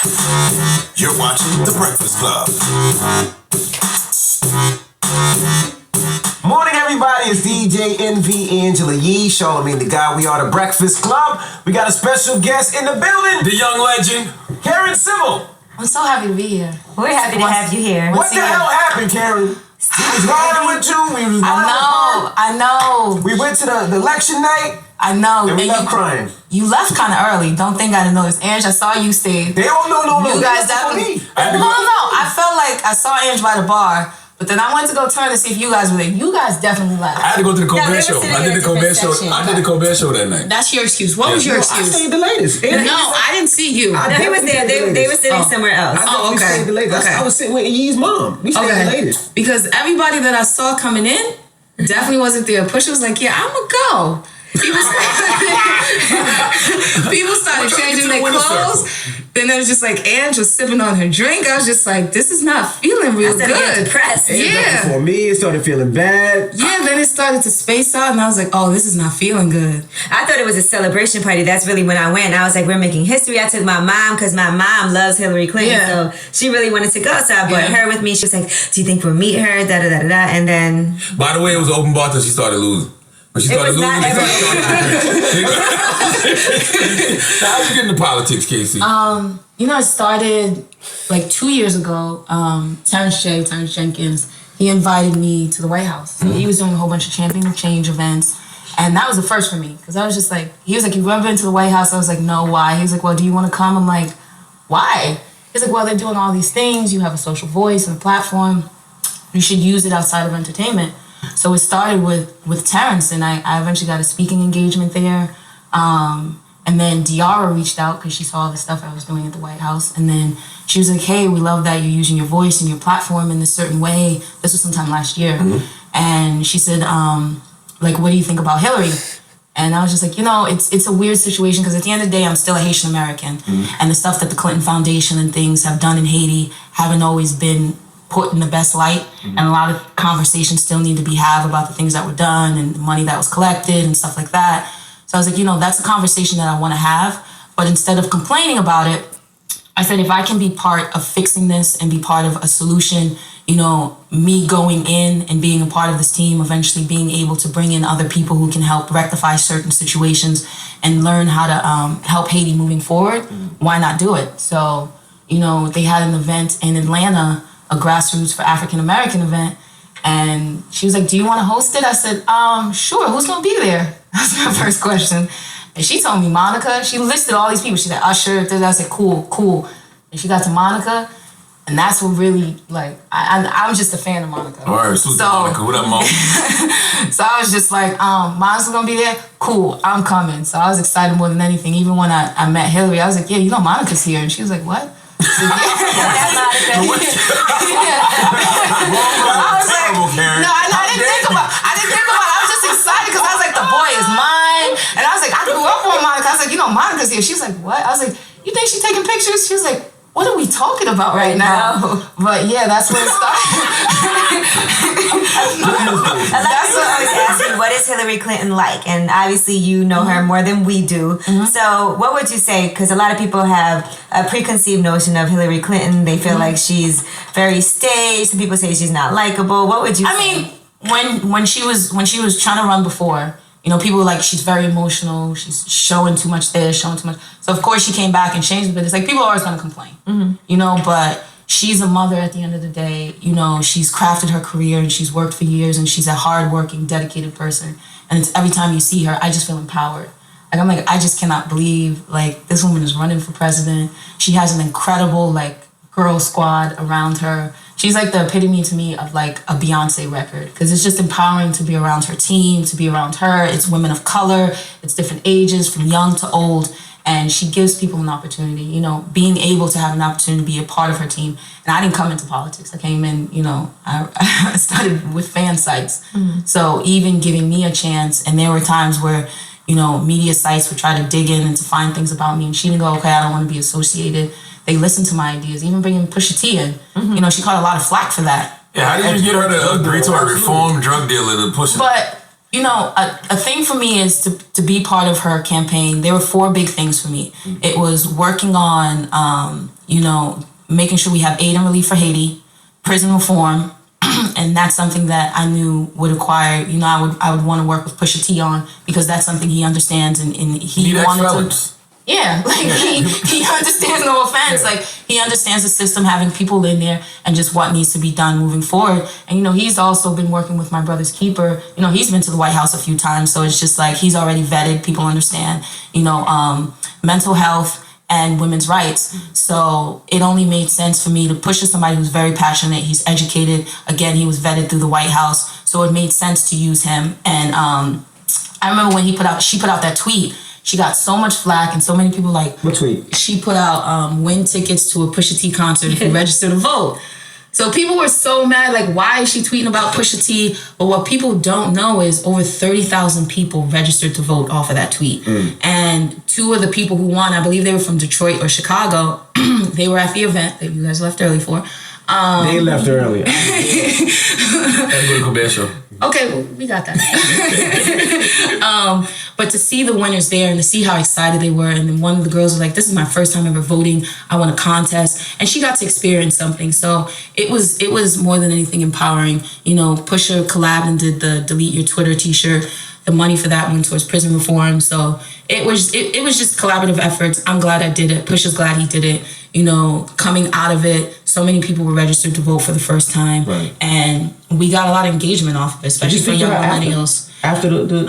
Speaker 1: You're watching The Breakfast Club.
Speaker 4: Morning, everybody. It's DJ NV Angela Yee, Charlamagne the Guy. We are The Breakfast Club. We got a special guest in the building.
Speaker 1: The young legend,
Speaker 4: Karen Civil.
Speaker 8: I'm so happy to be here.
Speaker 11: We're happy to have you here.
Speaker 4: What the hell happened, Karen? We was riding with you. We was
Speaker 8: I know.
Speaker 4: We went to the election night.
Speaker 8: I know.
Speaker 4: And we left crying.
Speaker 8: You left kind of early. Don't think I didn't notice. Ange, I saw you stayed.
Speaker 4: They all know.
Speaker 8: You guys definitely. No. I felt like I saw Ange by the bar. But then I went to go turn to see if you guys were there. You guys definitely left.
Speaker 1: I had to go to the Colbert show. I did the Colbert show. I did the Colbert show that night.
Speaker 8: That's your excuse. What was your excuse?
Speaker 4: I stayed the latest.
Speaker 8: No, I didn't see you.
Speaker 11: No, he was there. They were sitting somewhere else.
Speaker 4: I stayed the latest. I was sitting with Yee's mom. We stayed the latest.
Speaker 8: Because everybody that I saw coming in definitely wasn't there. Pusha was like, yeah, I'm going to go. People started changing their clothes. Then it was just like Ange was sipping on her drink. I was just like, this is not feeling real good.
Speaker 11: Getting depressed.
Speaker 8: Yeah.
Speaker 4: For me, it started feeling bad.
Speaker 8: Yeah, then it started to space out, and I was like, oh, this is not feeling good.
Speaker 11: I thought it was a celebration party. That's really when I went. I was like, we're making history. I took my mom because my mom loves Hillary Clinton, so she really wanted to go. So I brought her with me. She was like, do you think we'll meet her? Da-da-da-da-da. And then...
Speaker 1: By the way, it was open bar till she started losing. When she started losing, How'd you get into politics, Casey?
Speaker 8: It started like 2 years ago. Terrence Jenkins, he invited me to the White House. So he was doing a whole bunch of championing of change events. And that was the first for me. Because I was just like, he was like, you've ever been to the White House? I was like, no, why? He was like, well, do you want to come? I'm like, why? He's like, well, they're doing all these things. You have a social voice and a platform. You should use it outside of entertainment. So it started with Terrence, and I eventually got a speaking engagement there. And then Diara reached out because she saw all the stuff I was doing at the White House. And then she was like, hey, we love that you're using your voice and your platform in a certain way. This was sometime last year. Mm-hmm. And she said, like, what do you think about Hillary? And I was just like, it's a weird situation because at the end of the day, I'm still a Haitian American. Mm-hmm. And the stuff that the Clinton Foundation and things have done in Haiti haven't always been put in the best light. Mm-hmm. And a lot of conversations still need to be had about the things that were done and the money that was collected and stuff like that. So I was like, that's a conversation that I want to have. But instead of complaining about it, I said, if I can be part of fixing this and be part of a solution, me going in and being a part of this team, eventually being able to bring in other people who can help rectify certain situations and learn how to help Haiti moving forward, why not do it? So, they had an event in Atlanta, a grassroots for African American event. And she was like, do you want to host it? I said, sure, who's going to be there? That's my first question. And she told me Monica. She listed all these people. She said, Usher. I said, cool. And she got to Monica. And that's what really, I'm just a fan of Monica.
Speaker 1: All right, so Monica, what up, Mom?
Speaker 8: So I was just like, Monica's going to be there? Cool, I'm coming. So I was excited more than anything. Even when I met Hillary, I was like, yeah, Monica's here. And she was like, what? I was like, no, I didn't think about it. I was just excited because I was like, the boy is mine. And I was like, I grew up with Monica. I was like, Monica's here. She was like, what? I was like, you think she's taking pictures? She was like, what are we talking about right now? But yeah, that's where it started.
Speaker 11: A lot of people always ask me, what is Hillary Clinton like? And obviously you know her more than we do. Mm-hmm. So what would you say? Because a lot of people have a preconceived notion of Hillary Clinton. They feel like she's very staged. Some people say she's not likable. What would you say?
Speaker 8: I mean, when she was trying to run before, people were like, she's very emotional. She's showing too much there, showing too much. So, of course, she came back and changed it. But it's like, people are always going to complain, But she's a mother at the end of the day. She's crafted her career and she's worked for years and she's a hardworking, dedicated person. And it's every time you see her, I just feel empowered. I'm like, I just cannot believe, this woman is running for president. She has an incredible, girl squad around her. She's like the epitome to me of a Beyonce record because it's just empowering to be around her team, to be around her. It's women of color, it's different ages from young to old, and she gives people an opportunity, being able to have an opportunity to be a part of her team. And I didn't come into politics. I came in, I started with fan sites. Mm-hmm. So even giving me a chance, and there were times where, media sites would try to dig in and to find things about me, and she didn't go, okay, I don't want to be associated. They listened to my ideas, even bringing Pusha T in. Mm-hmm. She caught a lot of flack for that.
Speaker 1: Yeah, how did you get her to agree to a reformed drug dealer to push it?
Speaker 8: But a thing for me is to be part of her campaign. There were 4 big things for me. It was working on, making sure we have aid and relief for Haiti, prison reform, and that's something that I knew would require, I would want to work with Pusha T on, because that's something he understands and he wanted to. Yeah, like he understands, no offense, like he understands the system, having people in there and just what needs to be done moving forward. And he's also been working with my brother's keeper. He's been to the White House a few times, so it's just like he's already vetted. People understand, mental health and women's rights. So it only made sense for me to push to somebody who's very passionate. He's educated. Again, he was vetted through the White House, so it made sense to use him. And I remember when she put out that tweet. She got so much flack and so many people like...
Speaker 4: What tweet?
Speaker 8: She put out win tickets to a Pusha T concert if you register to vote. So people were so mad, like, why is she tweeting about Pusha T? But what people don't know is over 30,000 people registered to vote off of that tweet. And 2 of the people who won, I believe they were from Detroit or Chicago, they were at the event that you guys left early for.
Speaker 4: They left early.
Speaker 8: Okay, well, we got that. But to see the winners there and to see how excited they were, and then one of the girls was like, this is my first time ever voting. I won a contest. And she got to experience something. So it was more than anything empowering. Pusha collabed and did the Delete Your Twitter t-shirt. The money for that went towards prison reform. So it was just collaborative efforts. I'm glad I did it. Pusha's glad he did it. Coming out of it, so many people were registered to vote for the first time.
Speaker 4: Right.
Speaker 8: And we got a lot of engagement off of it, especially for young millennials.
Speaker 4: After the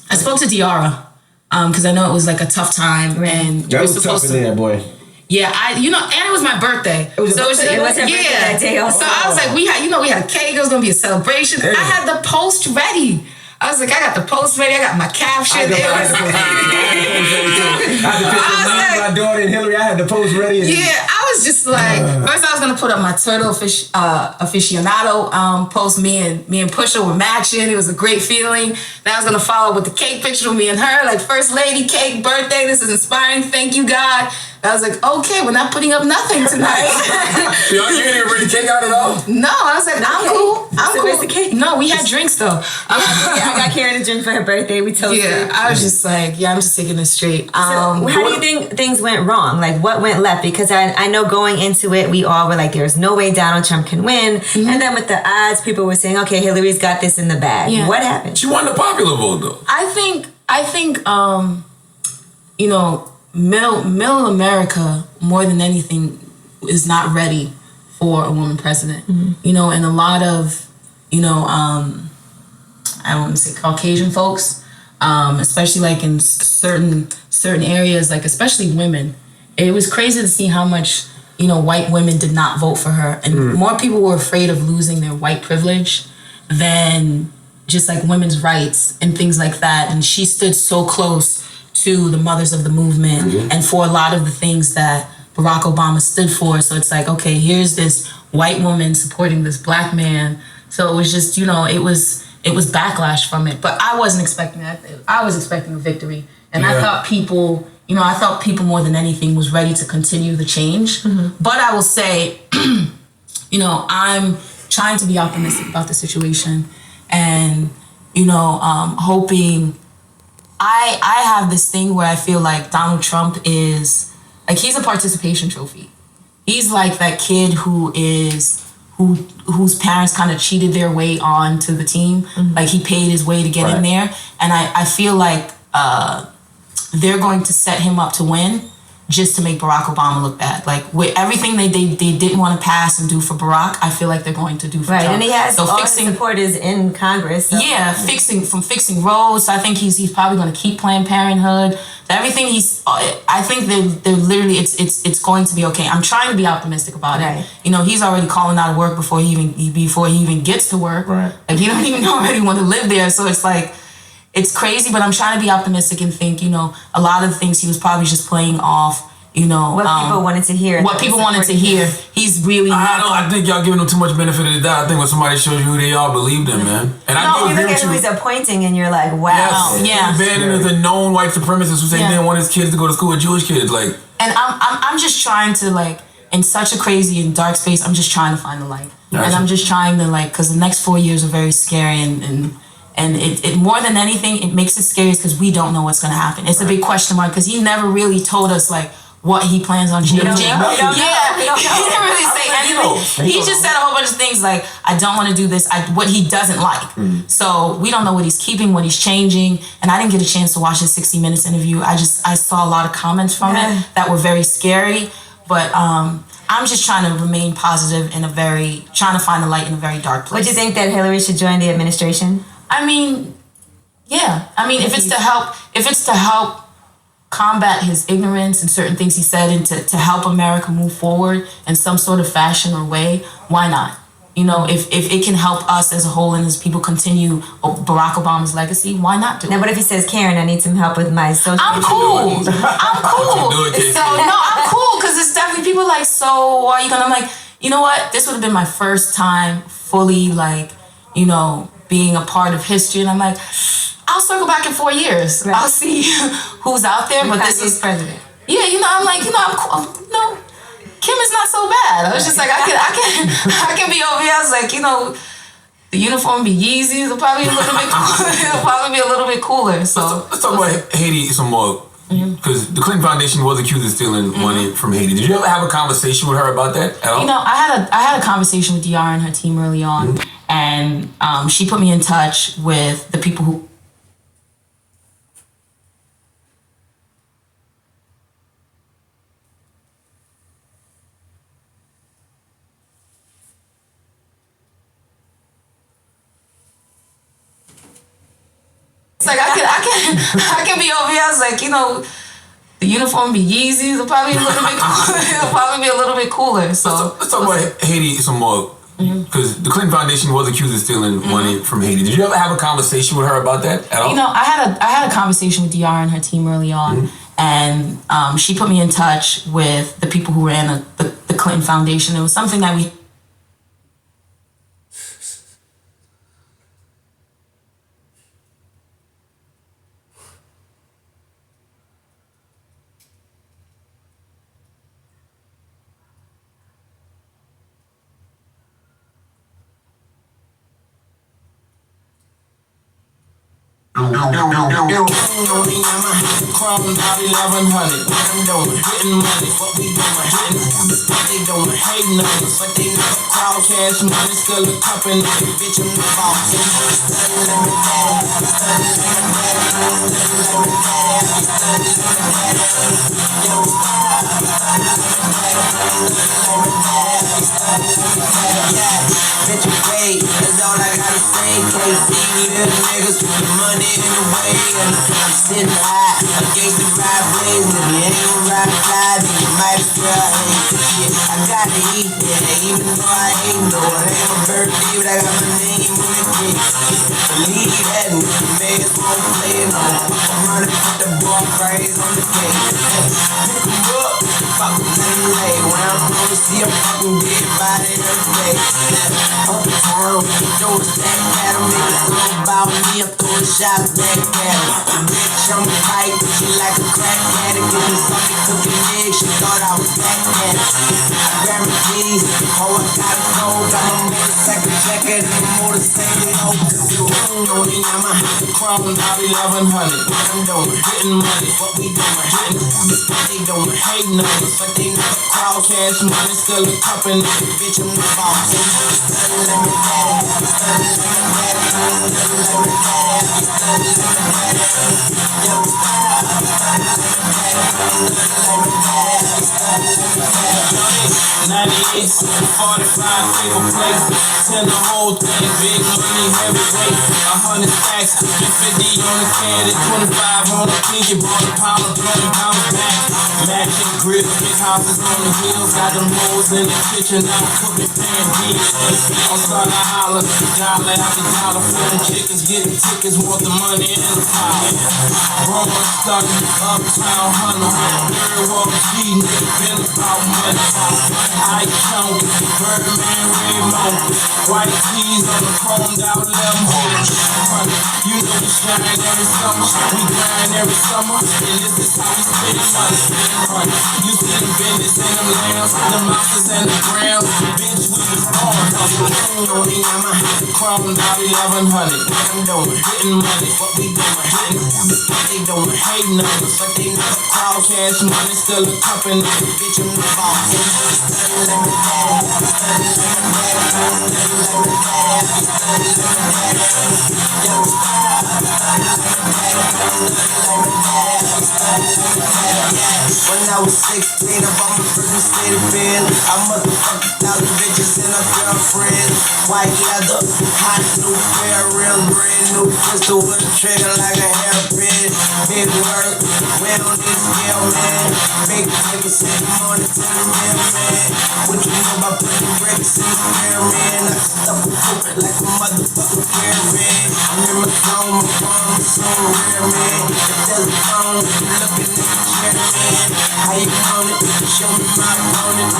Speaker 8: I spoke to Diara, because I know it was like a tough time. And
Speaker 4: that was tough in there, boy.
Speaker 8: Yeah, and it was my birthday.
Speaker 11: It was her birthday that day also.
Speaker 8: So I was like, we had a cake, it was gonna be a celebration.
Speaker 4: Damn.
Speaker 8: I had the post ready. I was like, I got the post ready, I got my caption.
Speaker 4: I had the picture of my daughter and Hillary. I had the post ready.
Speaker 8: Yeah, I was just like, first I was gonna put up my turtle aficionado post. Me and Pusha were matching. It was a great feeling. Then I was gonna follow with the cake picture of me and her, like first lady, cake, birthday. This is inspiring. Thank you, God. I was like, okay, we're not putting up nothing tonight.
Speaker 9: You didn't even bring the cake out at all?
Speaker 8: No, I was like, I'm cool. I'm cool.
Speaker 11: Where's the cake?
Speaker 8: No, we had drinks though.
Speaker 11: I got Karen a drink for her birthday. We toasted.
Speaker 8: Yeah, I was just like, I'm just taking this straight.
Speaker 11: So how do you think things went wrong? Like, what went left? Because I know going into it, we all were like, there's no way Donald Trump can win. Mm-hmm. And then with the odds, people were saying, okay, Hillary's got this in the bag. Yeah. What happened?
Speaker 9: She won the popular vote, though.
Speaker 8: I think, middle America, more than anything, is not ready for a woman president. Mm-hmm. And a lot of, I don't want to say Caucasian folks, especially like in certain areas, like especially women. It was crazy to see how much, white women did not vote for her. And more people were afraid of losing their white privilege than just like women's rights and things like that. And she stood so close to the mothers of the movement and for a lot of the things that Barack Obama stood for. So it's like, okay, here's this white woman supporting this black man. So it was just, it was backlash from it. But I wasn't expecting that. I was expecting a victory. And I thought people more than anything was ready to continue the change. Mm-hmm. But I will say, I'm trying to be optimistic about the situation and, hoping. I have this thing where I feel like Donald Trump is, like, he's a participation trophy. He's like that kid whose parents kind of cheated their way onto the team. Mm-hmm. Like, he paid his way to get in there. And I feel like they're going to set him up to win just to make Barack Obama look bad. Like, with everything they didn't want to pass and do for Barack, I feel like they're going to do for Trump.
Speaker 11: And he has all his supporters in Congress. So.
Speaker 8: Yeah, fixing roads. I think he's probably going to keep Planned Parenthood. Everything I think they're literally, it's going to be okay. I'm trying to be optimistic about it. He's already calling out of work before he even gets to work. Right. Like, he don't even already want to live there. So it's like, it's crazy, but I'm trying to be optimistic and think, a lot of the things he was probably just playing off,
Speaker 11: what people wanted to hear.
Speaker 8: What people wanted to hear. He's really
Speaker 9: I think y'all giving them too much benefit of the doubt. I think when somebody shows you who they are, believe them, man. And I do agree with you.
Speaker 11: You look at who he's appointing and you're like, wow.
Speaker 8: Yeah.
Speaker 9: Bannon is a known white supremacist who said he didn't want his kids to go to school with Jewish kids. Like,
Speaker 8: and I'm just trying to, like, in such a crazy and dark space, I'm just trying to find the light. Gotcha. And I'm just trying to, like, because the next 4 years are very scary and And it more than anything, it makes it scary because we don't know what's going to happen. It's a big question mark because he never really told us like what he plans on changing. He didn't really say anything. He just said a whole bunch of things like, I don't want to do this, what he doesn't like. So we don't know what he's keeping, what he's changing. And I didn't get a chance to watch his 60 Minutes interview. I saw a lot of comments from it that were very scary. But I'm just trying to remain positive trying to find the light in a very dark place.
Speaker 11: Would you think that Hillary should join the administration?
Speaker 8: I mean, yeah. I mean, if it's to help combat his ignorance and certain things he said and to help America move forward in some sort of fashion or way, why not? You know, if it can help us as a whole and as people continue Barack Obama's legacy, why not do it?
Speaker 11: Now, what if he says, Karen, I need some help with my social media?
Speaker 8: I'm cool. I'm cool because it's definitely people like, so are you gonna? I'm like, you know what? This would have been my first time fully like, you know, being a part of history, and I'm like, I'll circle back in 4 years. Right. I'll see who's out there. But this is president. Yeah, you know, I'm like, you know, I'm cool. No, Kim is not so bad. I was just like, I can be over here. I was like, you know, the uniform be Yeezys. It'll probably be a little bit cooler. It'll probably be a little bit cooler. So
Speaker 9: let's talk about Haiti some more. Because the Clinton Foundation was accused of stealing money from Haiti. Did you ever have a conversation with her about that at all?
Speaker 8: You know, I had a conversation with DR and her team early on, and she put me in touch with the people who. It's like I can be over here. I was like, you know, the uniform be Yeezys. It'll probably be a little bit cooler. It'll probably be a little bit cooler. So
Speaker 9: let's talk about Haiti some more. Because the Clinton Foundation was accused of stealing money from Haiti. Did you ever have a conversation with her about that at all?
Speaker 8: You know, I had a conversation with DR and her team early on, and she put me in touch with the people who ran the Clinton Foundation. It was something that we.
Speaker 6: Crawling about 1100. What I'm doing, getting money. What we doing, hitting. What they doing, hating numbers. But they never crowd cash money. Still a company, bitch, I'm the boss. Bitch, you paid. That's all I gotta say. Can't see me little niggas with the money in the way. And I'm sitting high against the right blaze. And if you ain't gonna ride fly, then you might as well hate the shit. I gotta eat, yeah, even though I ain't no. It ain't my birthday, but I got my name on the cake. Believe that, and the mayor's won't play it on. I'm running, put the ball praise on the cake. Pick 'em up, fucking let 'em lay. When I'm gonna see a fucking dead body every day. Uptown, throw a stack at 'em, make a song about me. I throw a shot back at 'em. Bitch, I'm tight, she like a crack addict. Give me something cooking eggs, she thought I was back at it. I grab my keys, oh I got it cold. Got my motorcycle jacket and my motorcycle on the yama. Crawling about 1100. What I'm doing, getting money. What we doing, hitting. What they doing, hating numbers. But they never crowd cash money. Still a company, bitch, I'm the boss. '98, 45 single place. 10 the whole thing, big money, heavyweight. 100 stacks, 50 on the can, 25 on the pinky, bought a pound of blood and pound back. Matching grip, big houses on the hills, got them hoes in the kitchen, I'm cooking pan beans. I'm starting to holler, dollar after dollar, for them chickens, getting tickets, want the money in the power. Roma starting uptown, Hunter, Third World G, nigga, been about money. I count, Birdman, Raymond, white keys on the chromed out lemon holders. You know we shine every summer, we grind every summer, and this is how we spend money. You see the business and them lambs, the mouses and the grams, bitch, we was born
Speaker 1: Only I'm a chrome out 1100. I'm doing hitting money. What we doing? Hitting. They doing hating numbers, but they never call cash money. Still a company. Bitch, I'm the boss. When I was 16, I bought my first state of bed. I motherfucking 1,000 bitches and a girlfriend. White leather, hot new pair, real brand new pistol with a trigger like a hairpin. Big work, we don't need skill, man. Big niggas in the morning to the mailman. What you know about putting bricks in the pyramid? I can stuff a poop like a motherfucking pyramid. I'm in my zone, my phone, so rare, man. If there's a phone, you looking in the chair, man. How you want it? Show me my opponent.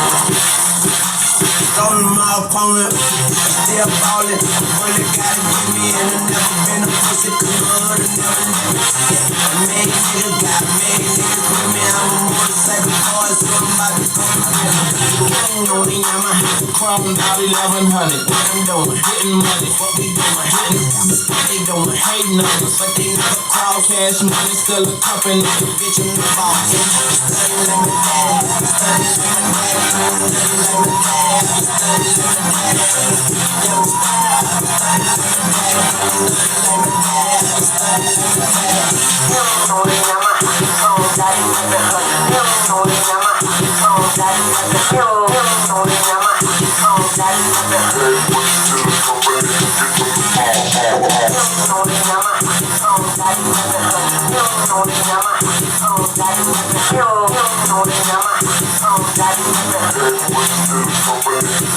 Speaker 1: Show me my opponent. Still ballin'. Only gotta give me and I never been a pussy. Come on, I never let me see it. I made niggas got made niggas with me. I'm a motorcycle boy, so I'm about to go to prison. Only I'm a chrome out 1100. What I'm doing? Hitting money. What we doing? Hitting. They doing hating numbers, but they never call cash money. Still a company. Bitch, I'm the boss.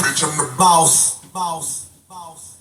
Speaker 1: Bitch, I'm the boss. Boss. Boss.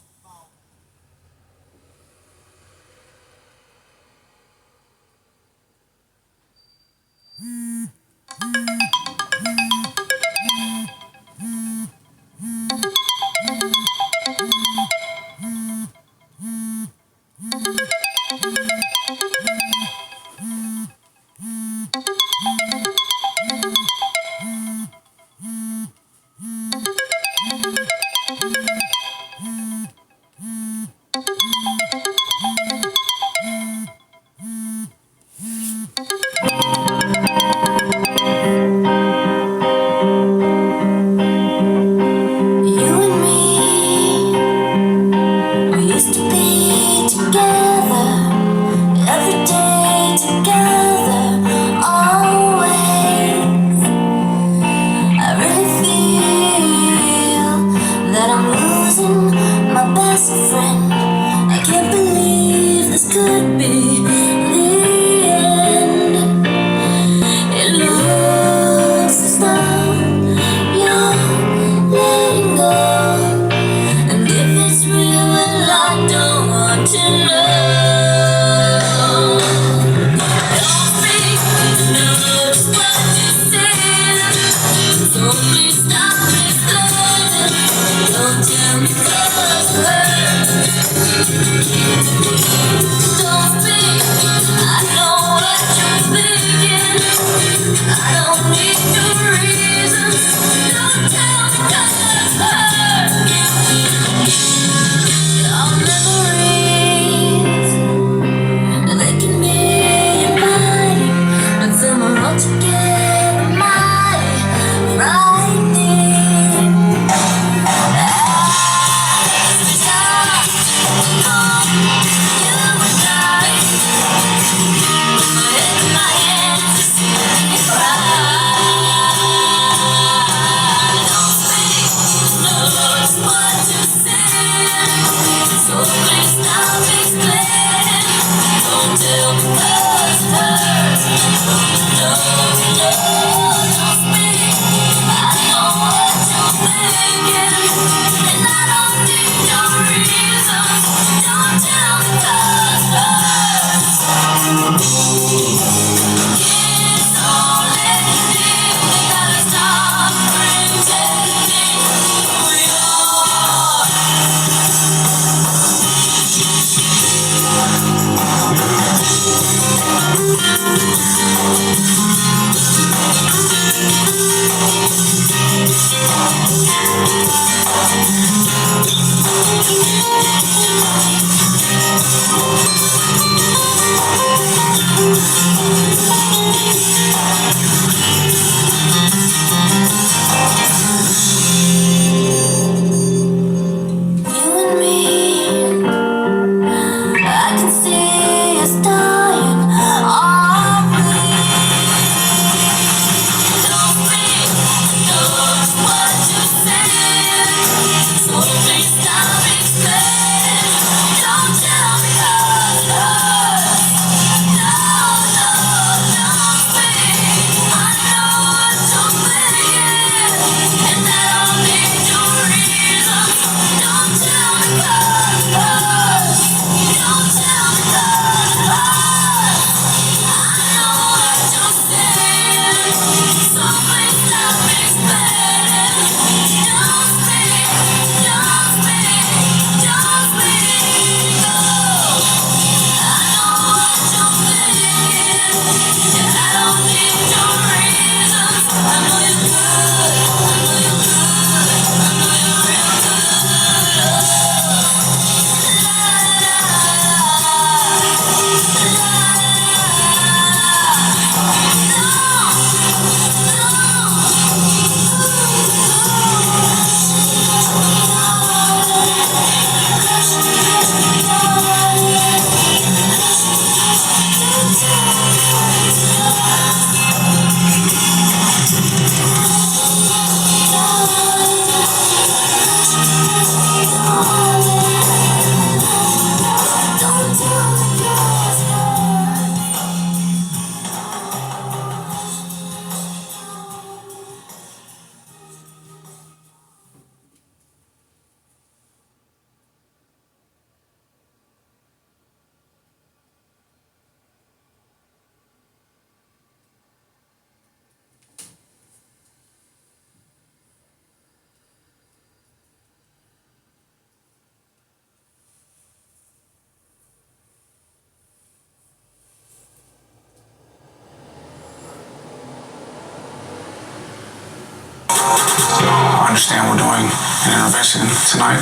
Speaker 10: understand we're doing an intervention tonight.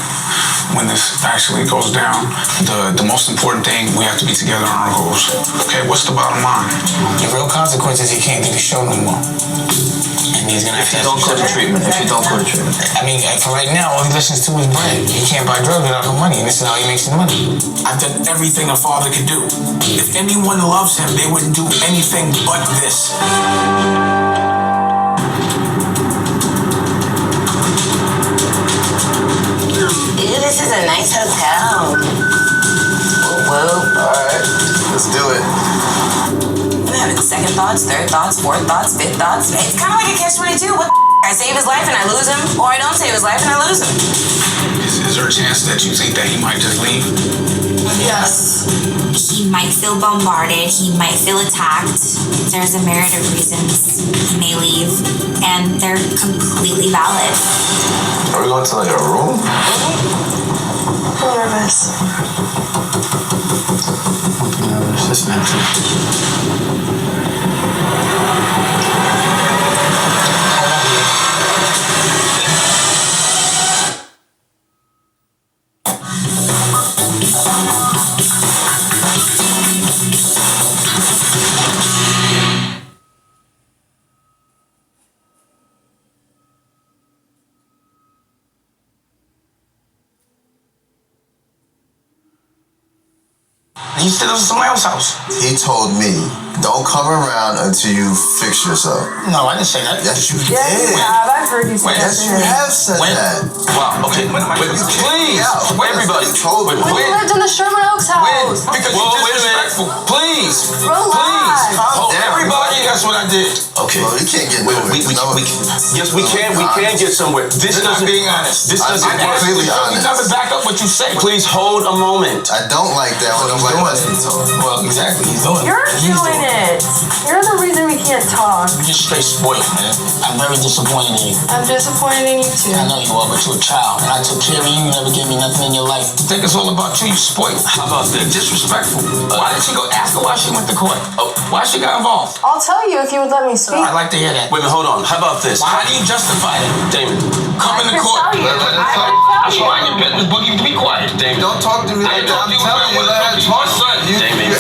Speaker 10: When this actually goes down, the most important thing, we have to be together on our goals. Okay, what's the bottom line? The real consequence is he can't do the show no more. And he's gonna have to
Speaker 2: don't go to treatment. If you don't go to treatment.
Speaker 10: I mean, for right now, all he listens to is bread. He can't buy drugs without no money, and this is how he makes his money. I've done everything a father could do. If anyone loves him, they wouldn't do anything but this.
Speaker 5: Ooh, this is a nice hotel. Whoa.
Speaker 2: Alright, let's do it.
Speaker 5: I'm having second thoughts, third thoughts, fourth thoughts, fifth thoughts. It's kind of like a catch-22. What the I save his life and I lose him, or I don't save his life and I lose him.
Speaker 10: Is there a chance that you think that he might just leave?
Speaker 5: Yes.
Speaker 12: He might feel bombarded, he might feel attacked. There's a myriad of reasons he may leave, and they're completely valid.
Speaker 2: Are we going to like a room?
Speaker 13: I'm nervous.
Speaker 10: That's natural. He still lives at somebody else's house.
Speaker 2: He told me, don't come around until you fix yourself.
Speaker 10: No, I didn't say that.
Speaker 2: Yes, you
Speaker 13: Yeah,
Speaker 2: did.
Speaker 13: you have. I've heard you say that.
Speaker 2: Yes, you have said that.
Speaker 23: Wow, okay. Please, everybody.
Speaker 13: When you lived in the Sherman Oaks house.
Speaker 10: Because
Speaker 23: Whoa,
Speaker 10: you're
Speaker 23: wait a minute.
Speaker 10: disrespectful.
Speaker 23: Please.
Speaker 13: Relax.
Speaker 23: Hold everybody.
Speaker 10: That's what I did.
Speaker 23: Okay.
Speaker 2: Well, we can't get nowhere.
Speaker 23: Yes, we can. We can get somewhere. This
Speaker 10: You're not
Speaker 23: doesn't.
Speaker 10: being honest.
Speaker 23: This doesn't
Speaker 10: I'm
Speaker 23: work.
Speaker 2: completely
Speaker 10: You
Speaker 2: honest.
Speaker 10: never back up what you say.
Speaker 23: Please hold a moment.
Speaker 2: I don't like that when nobody lets me talk.
Speaker 10: Well, exactly. He's doing
Speaker 13: You're
Speaker 10: it. He's
Speaker 13: doing it. You're the reason we can't talk.
Speaker 10: You're just straight spoiled, man. I'm very disappointed in you.
Speaker 13: I'm disappointed in you too.
Speaker 10: I know you are, but you're a child, and I took care of you. You never gave me nothing in your life. You think it's all about you? You spoiled.
Speaker 23: How about this?
Speaker 10: Disrespectful. Why didn't she go ask her why she went to court? Oh, why she got involved?
Speaker 13: I'll tell you if you would let me speak.
Speaker 10: I'd like to hear that.
Speaker 23: Wait a minute, hold on. How about this?
Speaker 10: How do you justify that?
Speaker 23: Damon.
Speaker 10: Coming to
Speaker 13: I can
Speaker 10: court.
Speaker 13: tell you.
Speaker 10: That's why your business, Boogie. Be quiet.
Speaker 23: Damon.
Speaker 2: Don't talk to me like that. I'm telling you, let her talk. You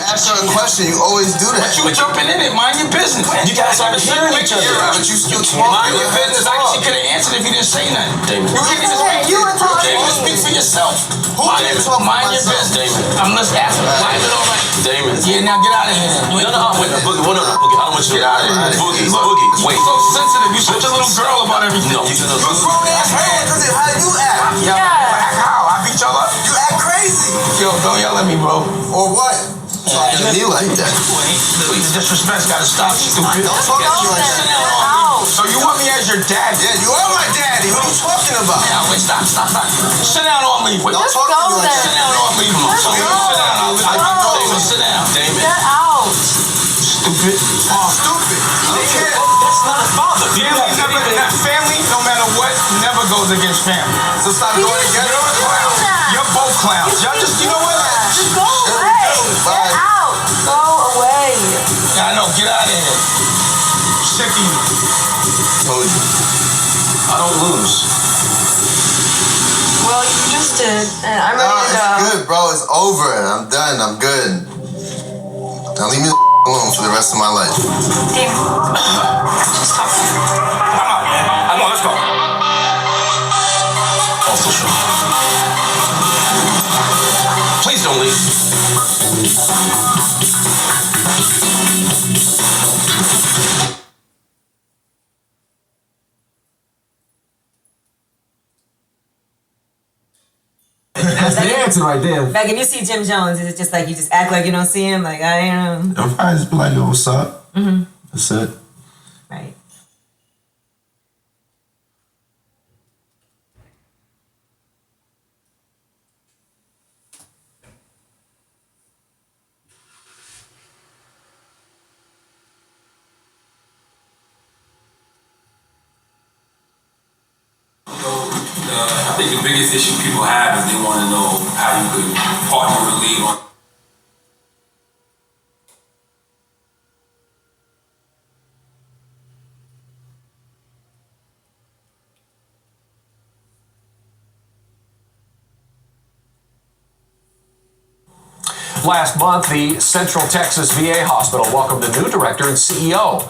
Speaker 2: ask her a question, you always do that.
Speaker 10: But you were jumping in it. Mind your business.
Speaker 23: You guys aren't hearing each other.
Speaker 2: Yeah, but you still talking.
Speaker 10: Mind your business. Like she could have answered if you didn't say nothing.
Speaker 23: Damon.
Speaker 10: You can't even speak.
Speaker 13: You were talking.
Speaker 10: can't even speak for yourself. Mind your business. I'm just asking. Why is it all right?
Speaker 23: Damon.
Speaker 10: Yeah, now get out of here.
Speaker 23: No, wait, Boogie, no, Boogie, I don't want you
Speaker 10: Get out of here.
Speaker 23: Boogie,
Speaker 10: Look,
Speaker 23: Boogie, wait.
Speaker 10: You're so sensitive. You're such a little girl about everything.
Speaker 23: No.
Speaker 2: You grown ass man, cause how you act.
Speaker 10: Yeah. How? I beat y'all up?
Speaker 2: You act crazy.
Speaker 10: Yo, don't yell at me, bro.
Speaker 2: Or what? Talking to me like that.
Speaker 10: The disrespect's gotta stop, stupid.
Speaker 2: Don't talk to me like that.
Speaker 10: So you want me as your dad?
Speaker 2: Yeah, you are my daddy. What are you talking about?
Speaker 10: Yeah, wait, stop. Sit down or I'll leave.
Speaker 2: Don't talk to me like that.
Speaker 10: Sit down or I'll leave. Sit down. Sit down.
Speaker 23: Damon.
Speaker 13: Get out.
Speaker 10: Stupid.
Speaker 2: Stupid. I don't care.
Speaker 23: That's not his father.
Speaker 10: Family, no matter what, never goes against family.
Speaker 2: So stop going together.
Speaker 10: You're a clown. You're both clowns. Y'all just, you know what?
Speaker 13: Just go away. Get out. Go away.
Speaker 10: Yeah, I know. Get out of here. Sick of you.
Speaker 2: Told you.
Speaker 23: I don't lose.
Speaker 13: Well, you just did, and I'm
Speaker 2: No,
Speaker 13: ready to go.
Speaker 2: it's good, bro. It's over. I'm done. I'm good. Now leave me the alone for the rest of my life.
Speaker 13: Damon, just talk to me.
Speaker 23: Come on, let's go. Official. Please don't leave.
Speaker 4: That's the answer right there.
Speaker 11: Like if you see Jim Jones, is it just like you just act like you don't see him? Like I am.
Speaker 2: I'm fine. Just be like, yo, what's up?
Speaker 11: Mm-hmm.
Speaker 2: That's it.
Speaker 11: Right.
Speaker 18: I think the biggest issue people have is they want to know how you could partner or lead on.
Speaker 7: Last month, the Central Texas VA Hospital welcomed a new director and CEO.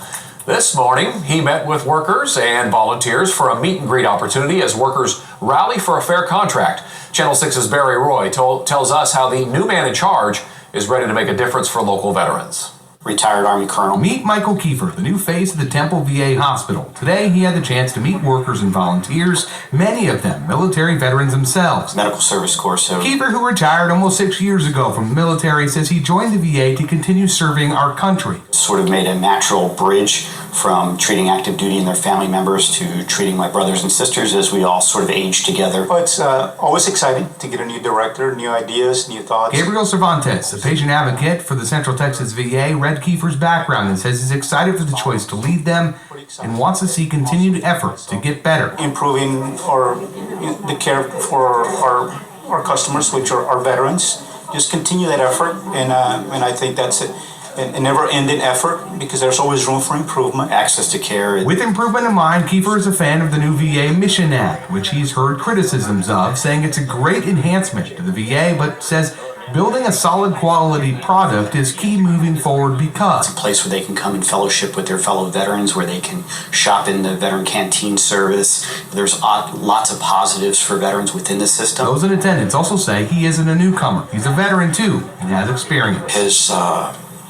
Speaker 7: This morning, he met with workers and volunteers for a meet and greet opportunity as workers rally for a fair contract. Channel 6's Barry Roy tells us how the new man in charge is ready to make a difference for local veterans.
Speaker 15: Retired Army Colonel.
Speaker 16: Meet Michael Kiefer, the new face of the Temple VA Hospital. Today, he had the chance to meet workers and volunteers, many of them military veterans themselves.
Speaker 15: Medical Service Corps.
Speaker 16: Kiefer, who retired almost 6 years ago from the military, says he joined the VA to continue serving our country.
Speaker 15: Sort of made a natural bridge from treating active duty and their family members to treating my brothers and sisters as we all sort of age together.
Speaker 24: Well, it's always exciting to get a new director, new ideas, new thoughts.
Speaker 16: Gabriel Cervantes, a patient advocate for the Central Texas VA, read Kiefer's background and says he's excited for the choice to lead them and wants to see continued efforts to get better.
Speaker 24: Improving the care for our customers, which are our veterans. Just continue that effort, and I think that's it. A never-ending effort because there's always room for improvement.
Speaker 15: Access to care.
Speaker 16: With improvement in mind, Kiefer is a fan of the new VA Mission Act, which he's heard criticisms of, saying it's a great enhancement to the VA, but says building a solid quality product is key moving forward because
Speaker 15: it's a place where they can come and fellowship with their fellow veterans, where they can shop in the veteran canteen service. There's lots of positives for veterans within the system.
Speaker 16: Those in attendance also say he isn't a newcomer. He's a veteran too and has experience.
Speaker 25: His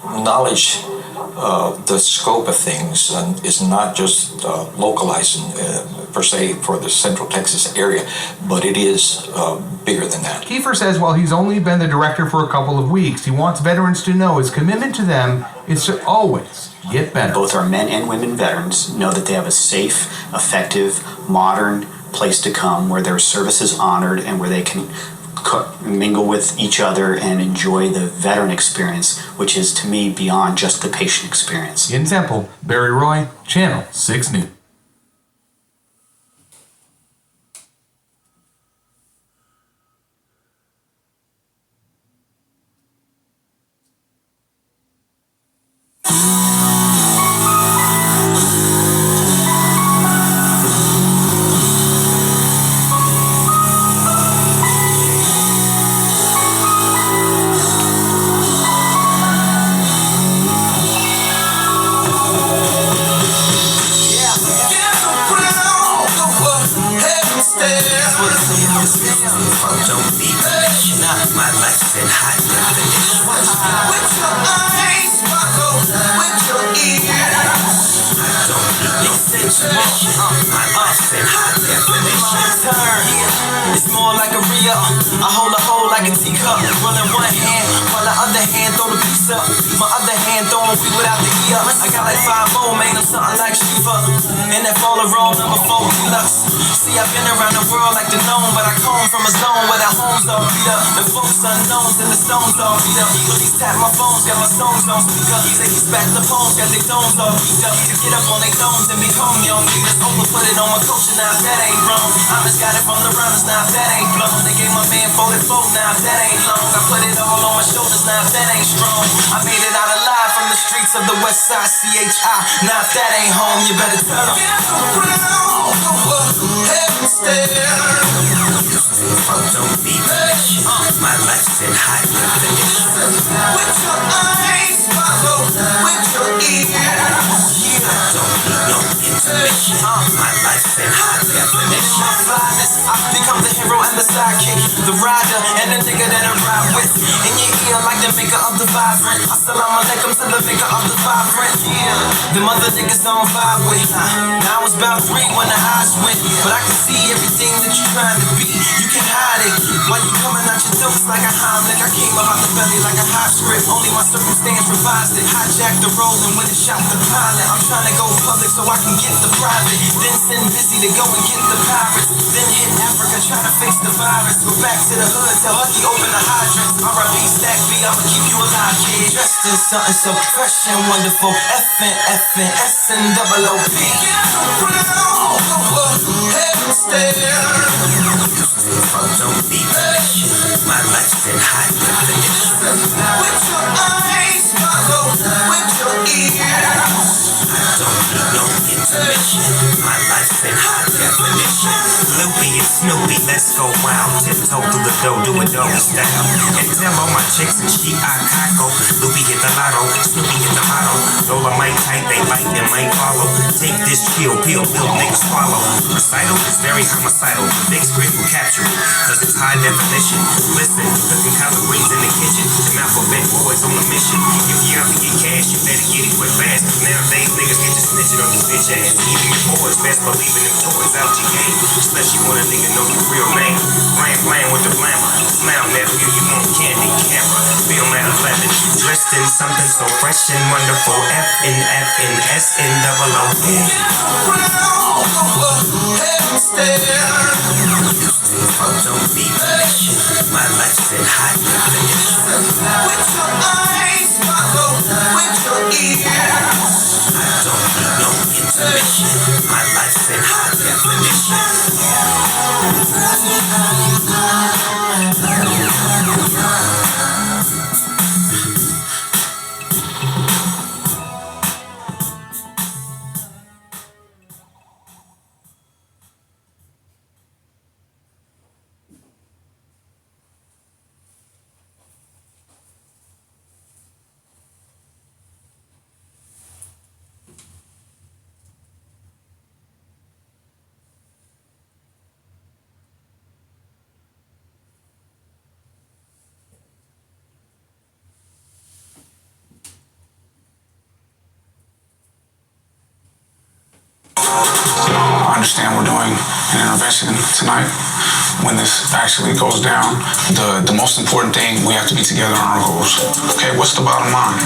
Speaker 25: knowledge of the scope of things is not just localizing per se for the Central Texas area, but it is bigger than that.
Speaker 16: Kiefer says while he's only been the director for a couple of weeks, he wants veterans to know his commitment to them is to always get better.
Speaker 15: Both our men and women veterans know that they have a safe, effective, modern place to come where their service is honored and where they can mingle with each other and enjoy the veteran experience, which is to me beyond just the patient experience.
Speaker 16: In Temple, Barry Roy, Channel 6 News.
Speaker 6: Don't be patient. My life's in high definition. With your eyes, follow with your ears. Don't need no situation. My life's in high definition.
Speaker 26: It's more like a Rhea. I hold a hole like a teacup. Running one hand while the other hand throw the piece up. My other hand throwing weed without the E up. I got like 5 more, man, I'm something like Shiva. And that fall roll number 4 deluxe. See, I've been around the world like the gnome, but I come from a zone where the homes all beat up. The folks unknowns and the stones all beat up. Police tap my phones, got my songs on speaker. Say he's back the phones, got their domes all beat up. To get up on their domes and become young leaders. Over put it on my culture, now that ain't wrong. I just got it from the runners, now that ain't blown. They gave my man 44, now that ain't long. I put it all on my shoulders, now that ain't strong. I made it out alive from the streets of the west side, CHI. Now that ain't home, you better tell them.
Speaker 6: Don't be patient. My life's in high definition. With your eyes, follow with your ears. Don't need no intermission. My life's in high definition.
Speaker 26: I've become the hero and the sidekick, the rider and the nigga that I ride with. In your ear like the maker of the vibrant. Assalamu alaikum to the maker of the vibrant. Yeah, them other niggas don't vibe with. Now I was about 3 when the highs went, but I can see everything that you're trying to be. You can hide it while you coming out your jokes like a Heimlich. I came up out the belly like a high script. Only my circumstance revised it. Hijacked the role and when it shot the pilot. I'm trying to go public so I can get the private. Then send Busy to go and get the pirates. Then hit Africa trying to face the virus. Go back to the hood, tell Huggy open the hydrant. R.I.P. Stack B, I'ma keep you alive, kid. Dressed in something so fresh and wonderful. F-N, S and double O-P.
Speaker 6: Don't be patient. My life's in high definition. With your eyes, follow with your ears. Don't need no intermission. My life's in high definition. Loopy is
Speaker 26: Snoopy, let's go wild. Tiptoe through the dough, do it doggy style. And tell all my chicks and she I caco. Loopy hit the lotto, Snoopy hit the motto. Dolomite tight, they bite, they might follow. Take this chill, peel, niggas swallow. Recital is very homicidal. The big screen will capture it, cause it's high definition. Listen, cooking collard greens in the kitchen. The alphabet boys on a mission. If you out to get cash, you better get it quick fast. Nowadays, niggas get to snitching on your bitch ass. Even your boys best believe in them toys out your game. Especially when a nigga know your real name. Blam with the glamour. Smile nephew, you want candy, camera. Film at 11. Dressed in something so fresh and wonderful. FNFNSNOON. Don't be permission. My life's in high definition. With your eyes, follow with your ears. I don't need no intermission. My life's in high definition.
Speaker 10: I understand we're doing an intervention tonight. When this actually goes down, the most important thing, we have to be together on our goals. Okay, what's the bottom line?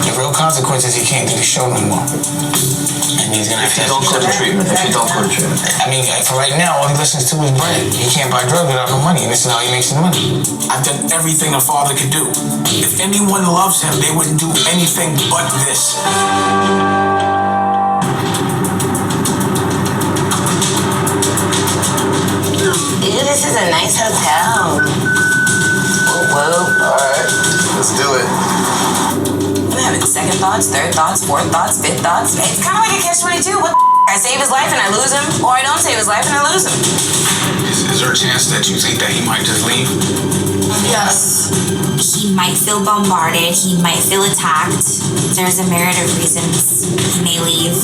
Speaker 3: The real consequence is he can't do the show no more. And he's gonna have to
Speaker 2: don't go to treatment. If you don't go to treatment.
Speaker 3: I mean, for right now, all he listens to is bread. He can't buy drugs without no money, and this is how he makes his money.
Speaker 14: I've done everything a father could do. If anyone loves him, they wouldn't do anything but this.
Speaker 5: Ew, this is a nice hotel. Whoa.
Speaker 2: Alright, let's do it.
Speaker 5: I'm having second thoughts, third thoughts, fourth thoughts, fifth thoughts. It's kind of like a catch-22. What the I save his life and I lose him, or I don't save his life and I lose him.
Speaker 10: Is there a chance that you think that he might just leave?
Speaker 5: Yes.
Speaker 12: He might feel bombarded. He might feel attacked. There's a myriad of reasons he may leave,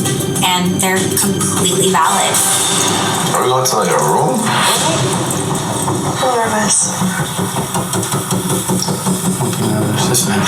Speaker 12: and they're completely valid.
Speaker 2: Are we going to like a room?
Speaker 5: I'm nervous.
Speaker 3: This man.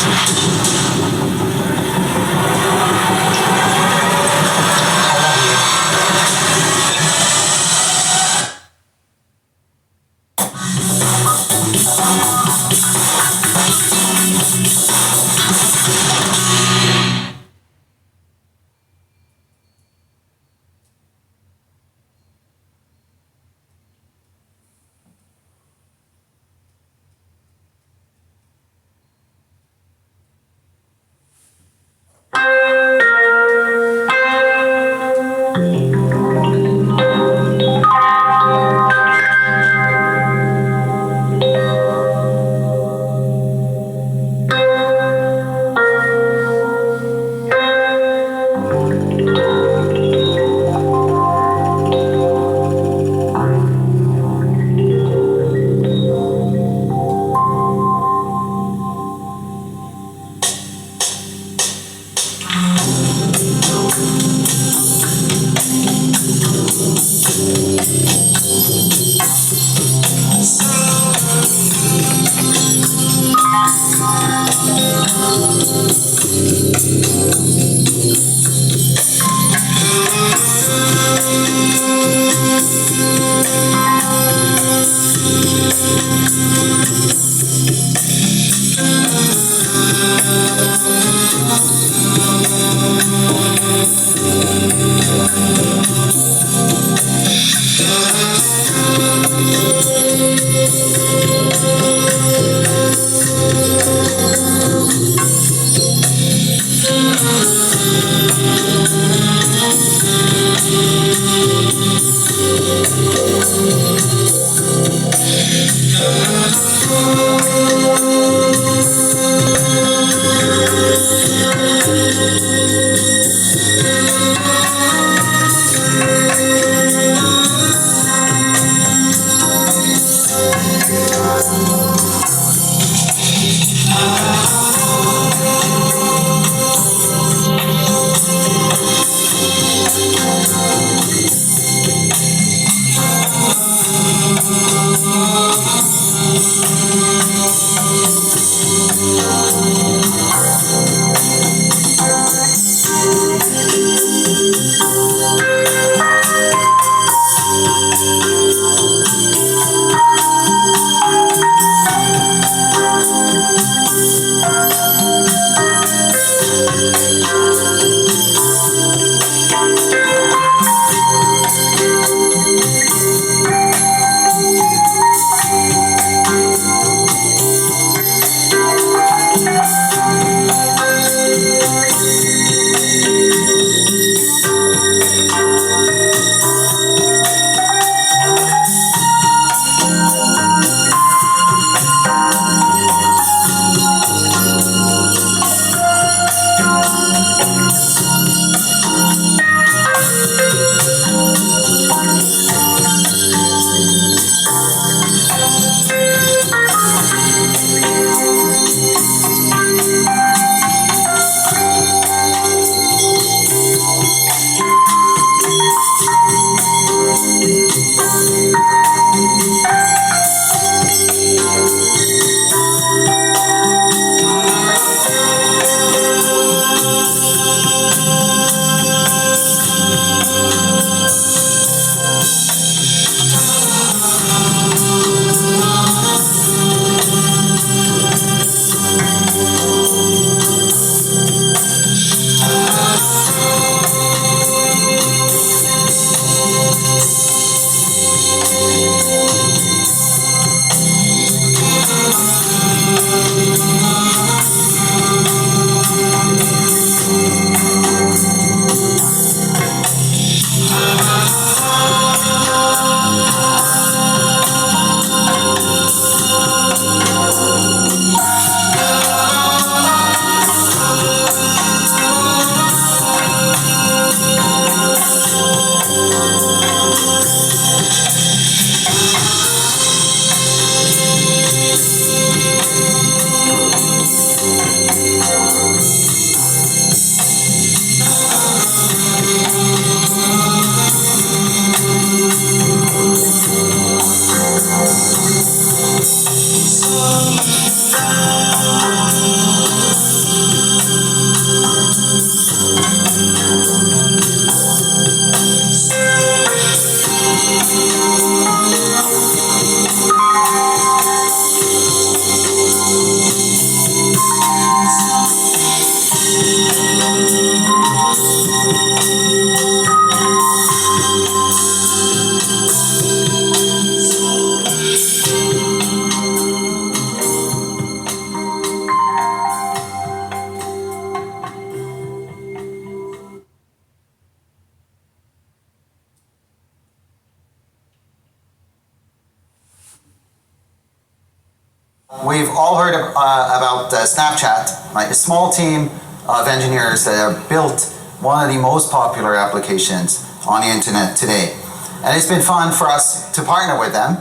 Speaker 9: We've all heard about Snapchat, right? A small team of engineers that have built one of the most popular applications on the internet today. And it's been fun for us to partner with them.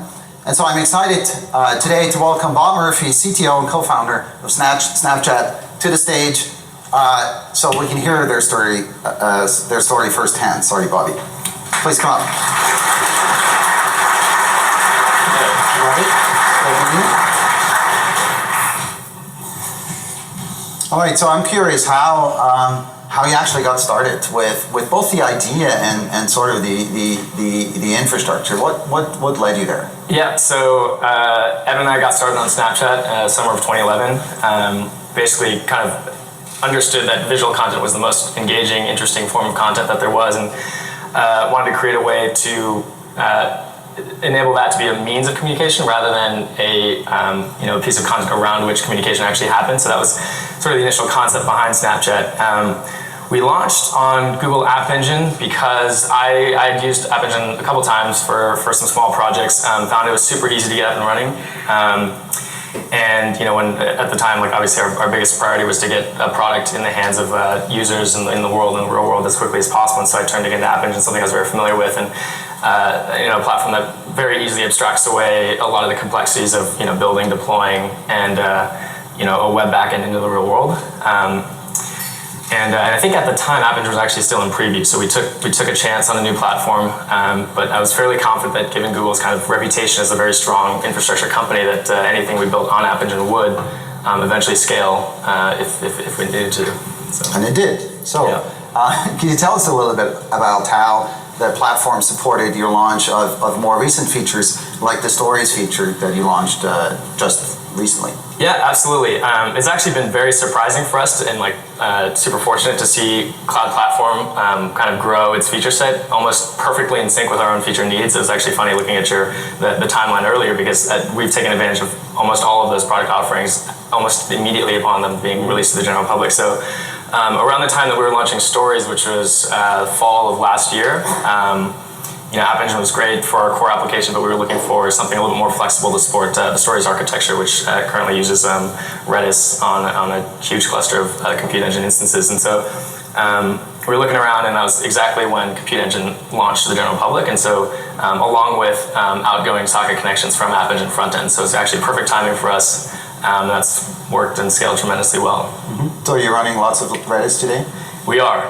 Speaker 9: And so I'm excited today to welcome Bob Murphy, CTO and co-founder of Snapchat, to the stage so we can hear their story firsthand. Sorry, Bobby. Please come up. All right, so I'm curious how you actually got started with both the idea and sort of the infrastructure. What led you there?
Speaker 17: Yeah, so Evan and I got started on Snapchat summer of 2011. Basically, kind of understood that visual content was the most engaging, interesting form of content that there was, and wanted to create a way to enable that to be a means of communication rather than a piece of content around which communication actually happens. So that was sort of the initial concept behind Snapchat. We launched on Google App Engine because I had used App Engine a couple times for some small projects. Found it was super easy to get up and running. And when at the time, like obviously our biggest priority was to get a product in the hands of users in the world, in the real world, as quickly as possible. And so I turned it into App Engine, something I was very familiar with, and a platform that very easily abstracts away a lot of the complexities of building, deploying, and a web backend into the real world. And I think at the time, App Engine was actually still in preview, so we took a chance on a new platform. But I was fairly confident that, given Google's kind of reputation as a very strong infrastructure company, that anything we built on App Engine would eventually scale if we needed to. So.
Speaker 9: And it did. So, can you tell us a little bit about how the platform supported your launch of more recent features, like the Stories feature that you launched just recently.
Speaker 17: Yeah, absolutely. It's actually been very surprising for us and super fortunate to see Cloud Platform kind of grow its feature set almost perfectly in sync with our own feature needs. It was actually funny looking at the timeline earlier because we've taken advantage of almost all of those product offerings almost immediately upon them being released to the general public. So around the time that we were launching Stories, which was fall of last year, App Engine was great for our core application, but we were looking for something a little more flexible to support the Stories architecture, which currently uses Redis on a huge cluster of Compute Engine instances. And so we were looking around, and that was exactly when Compute Engine launched to the general public. And so along with outgoing socket connections from App Engine frontend. So it's actually perfect timing for us. That's worked and scaled tremendously well.
Speaker 9: Mm-hmm. So you're running lots of Redis today?
Speaker 17: We are.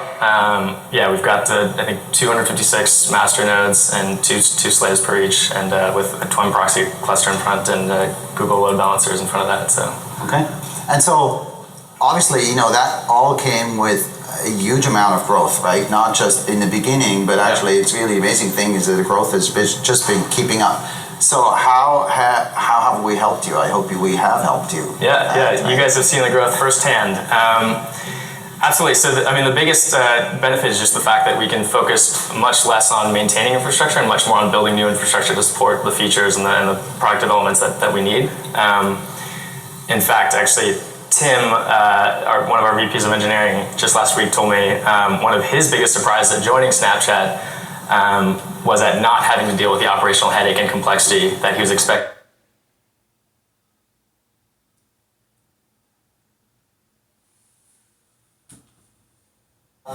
Speaker 17: We've got I think 256 master nodes and two slaves per each, and with a Twin proxy cluster in front and Google load balancers in front of that. So
Speaker 9: okay, and so obviously that all came with a huge amount of growth, right? Not just in the beginning, but actually it's really amazing thing is that the growth has just been keeping up. So how have we helped you? I hope we have helped you.
Speaker 17: Yeah. You guys have seen the growth firsthand. Absolutely. So, the biggest benefit is just the fact that we can focus much less on maintaining infrastructure and much more on building new infrastructure to support the features and the product developments that we need. In fact, actually, Tim, one of our VPs of engineering, just last week told me one of his biggest surprises at joining Snapchat was at not having to deal with the operational headache and complexity that he was expecting.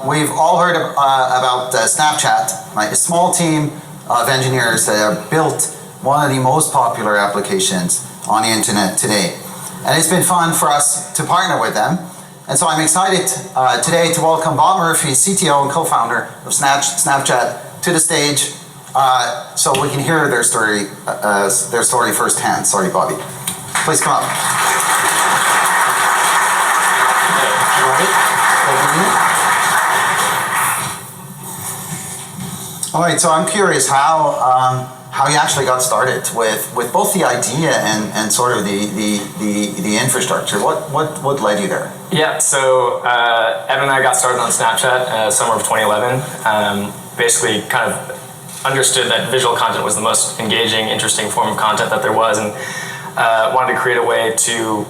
Speaker 9: We've all heard about Snapchat, right? A small team of engineers that have built one of the most popular applications on the internet today. And it's been fun for us to partner with them. And so I'm excited today to welcome Bob Murphy, CTO and co-founder of Snapchat, to the stage so we can hear their story firsthand. Sorry, Bobby. Please come up. All right, so I'm curious how you actually got started with both the idea and sort of the infrastructure. What led you there?
Speaker 17: Yeah, so Evan and I got started on Snapchat summer of 2011. Basically, kind of understood that visual content was the most engaging, interesting form of content that there was, and wanted to create a way to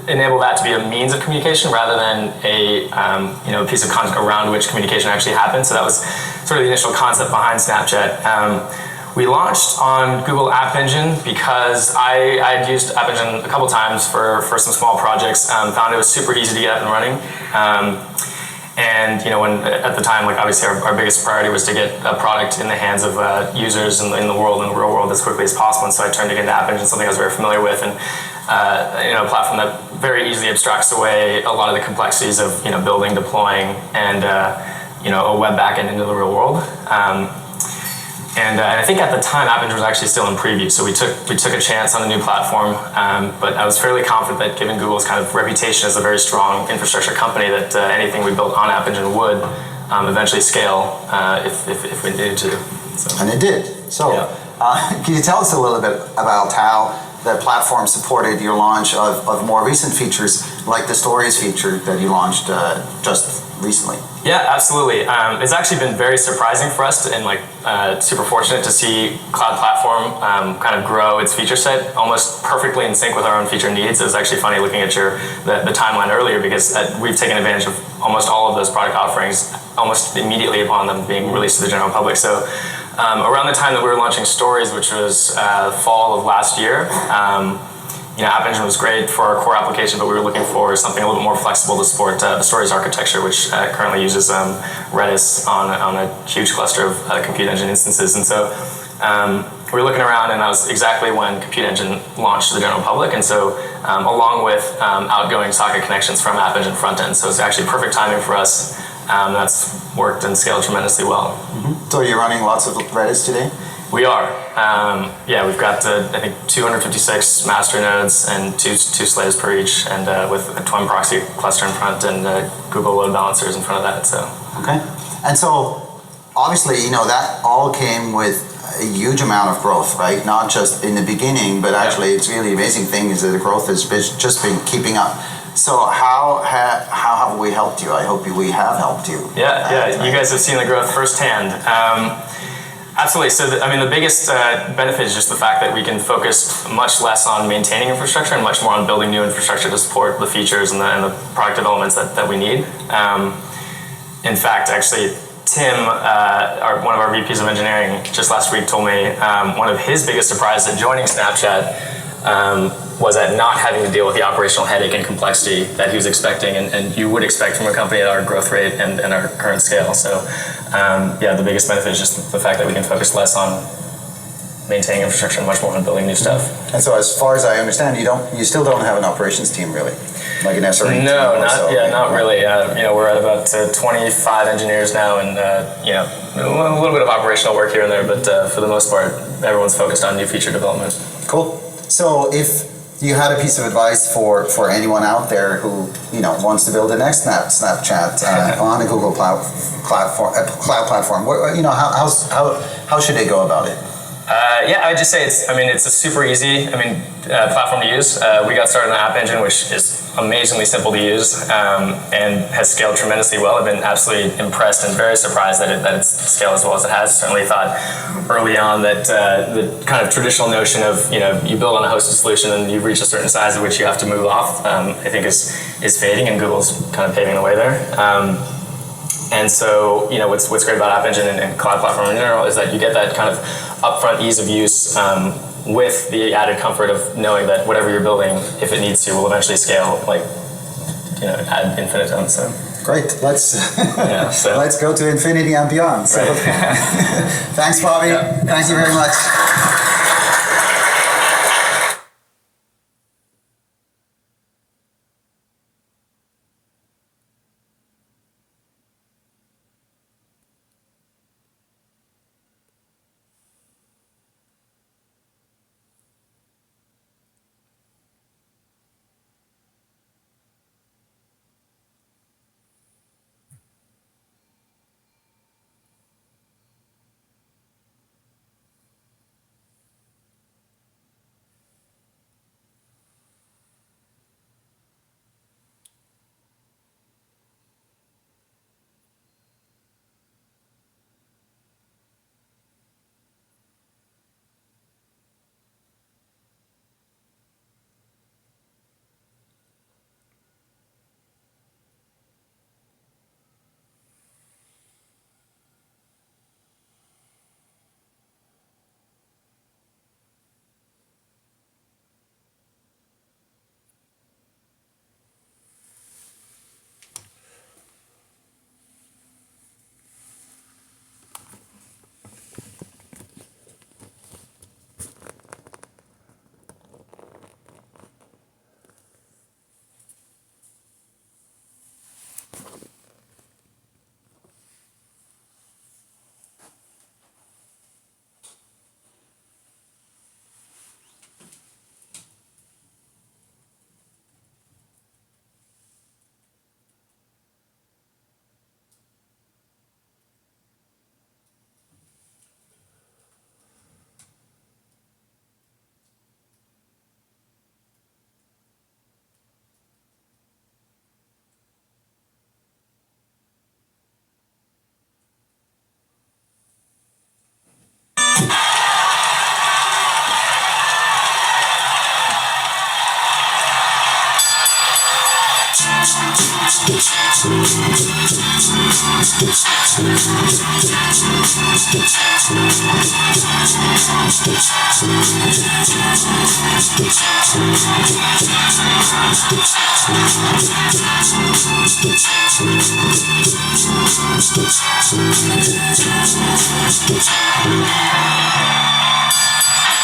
Speaker 17: enable that to be a means of communication rather than a piece of content around which communication actually happens. So that was sort of the initial concept behind Snapchat. We launched on Google App Engine because I had used App Engine a couple times for some small projects. Found it was super easy to get up and running. And when at the time, obviously our biggest priority was to get a product in the hands of users in the world, in the real world, as quickly as possible. And so I turned it into App Engine, something I was very familiar with, and a platform that very easily abstracts away a lot of the complexities of building, deploying, and a web backend into the real world. And I think at the time, App Engine was actually still in preview, so we took a chance on a new platform. But I was fairly confident that, given Google's kind of reputation as a very strong infrastructure company, that anything we built on App Engine would eventually scale if we needed to. So.
Speaker 9: And it did. So, can you tell us a little bit about how the platform supported your launch of more recent features, like the Stories feature that you launched just recently?
Speaker 17: Yeah, absolutely. It's actually been very surprising for us and super fortunate to see Cloud Platform kind of grow its feature set almost perfectly in sync with our own feature needs. It was actually funny looking at the timeline earlier because we've taken advantage of almost all of those product offerings almost immediately upon them being released to the general public. So around the time that we were launching Stories, which was fall of last year, App Engine was great for our core application, but we were looking for something a little more flexible to support the Stories architecture, which currently uses Redis on a huge cluster of Compute Engine instances. And so we were looking around, and that was exactly when Compute Engine launched to the general public. And so along with outgoing socket connections from App Engine frontend. So it's actually perfect timing for us. That's worked and scaled tremendously well.
Speaker 9: Mm-hmm. So you're running lots of Redis today?
Speaker 17: We are. We've got I think 256 master nodes and two slaves per each, and with a Twin proxy cluster in front and Google load balancers in front of that. So
Speaker 9: okay, and so obviously, that all came with a huge amount of growth, right? Not just in the beginning, but actually it's really amazing thing is that the growth has just been keeping up. So how have we helped you? I hope we have helped you.
Speaker 17: Yeah, you guys have seen the growth firsthand. Absolutely. So, the biggest benefit is just the fact that we can focus much less on maintaining infrastructure and much more on building new infrastructure to support the features and the product developments that we need. In fact, actually, Tim, one of our VPs of engineering, just last week told me one of his biggest surprises at joining Snapchat was at not having to deal with the operational headache and complexity that he was expecting and you would expect from a company at our growth rate and our current scale. So the biggest benefit is just the fact that we can focus less on maintaining infrastructure and much more on building new stuff.
Speaker 9: And so as far as I understand, you still don't have an operations team really? Like an SRE?
Speaker 17: No, not really. We're at about 25 engineers now and a little bit of operational work here and there, but for the most part, everyone's focused on new feature development.
Speaker 9: Cool. So if you had a piece of advice for anyone out there who wants to build the next Snapchat on a Google cloud platform, how should they go about it?
Speaker 17: I'd just say it's a super easy platform to use. We got started on App Engine, which is amazingly simple to use and has scaled tremendously well. I've been absolutely impressed and very surprised that it's scaled as well as it has. Certainly thought early on that the kind of traditional notion of you build on a hosted solution and you reach a certain size at which you have to move off, I think is fading, and Google's kind of paving the way there. And so, what's great about App Engine and cloud platform in general is that you get that kind of upfront ease of use with the added comfort of knowing that whatever you're building, if it needs to, will eventually scale ad infinitum. So
Speaker 9: great. Let's let's go to infinity and beyond. So thanks, Bobby.
Speaker 17: Yeah.
Speaker 9: Thank you very much.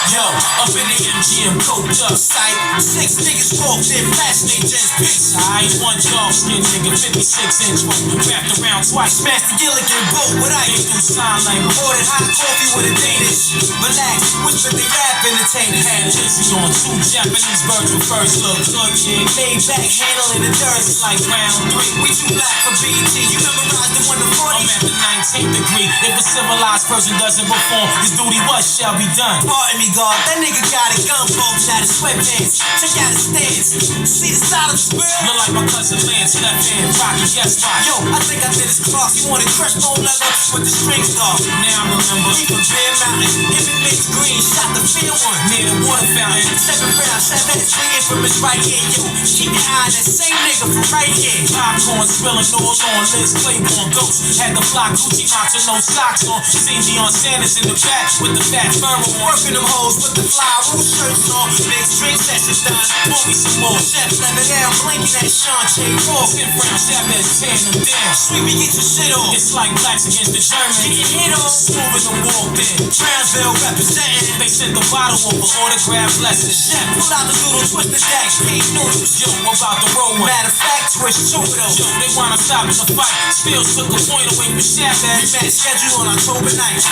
Speaker 6: Yo, up in the MGM, coked up, sight. 6 niggas walked in, fast they just bitch. I one dog skin nigga, 56-inch rope, wrapped around twice. Smashed the Gilligan boat with ice through sign language. Ordered hot coffee with a Danish. Relax, whisper the rap entertainers. Had Lizzie on 2 Japanese birds with first look good, kid. Laid back, handling the dirt like round 3. We too black for BT. You memorized the 1 to 40. I'm at the 19th degree. If a civilized person doesn't perform, his duty what shall be done? Pardon me, God, that nigga got a gun bulge out of sweatpants. Check out his stance. See the side of the spill? Look like my cousin Lance, left hand, Rocky, yes, spot. Yo, I think I did his clock. He wanted crushed bone leather with the strings off. Now I remember. We from Bear Mountain. Him and Mitch Green shot the field one near the water fountain. 7 rounds, 7 3 from his right ear. Yo, keep your eye on that same nigga from right here. Popcorn spilling all on Liz Claiborne Ghost. Had the fly Gucci knots and no socks on. Seen Deion Sanders in the back with the fat fur on. Working them hoes with the fly roof shirts on. Mixed drink sessions done. Pour me some more. Chef leather down, blinking at Sean J. Raw. 10 rounds, 7 10 them down. Sweepy, get your shit on. It's like blacks against the Germans. Get your hit on. Smooth them walked in. Brownsville representing. They sent the bottle over autograph lessons. Chef pull out the little twisted dash. Pink noodles. Yo, about to roll one. Matter of fact, twist 2 of those. Yo, they wanna stop in the fight. Stills took a point away from Shabbat. Rematch scheduled on October 9th.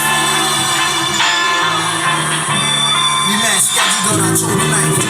Speaker 6: Rematch scheduled on October 9th.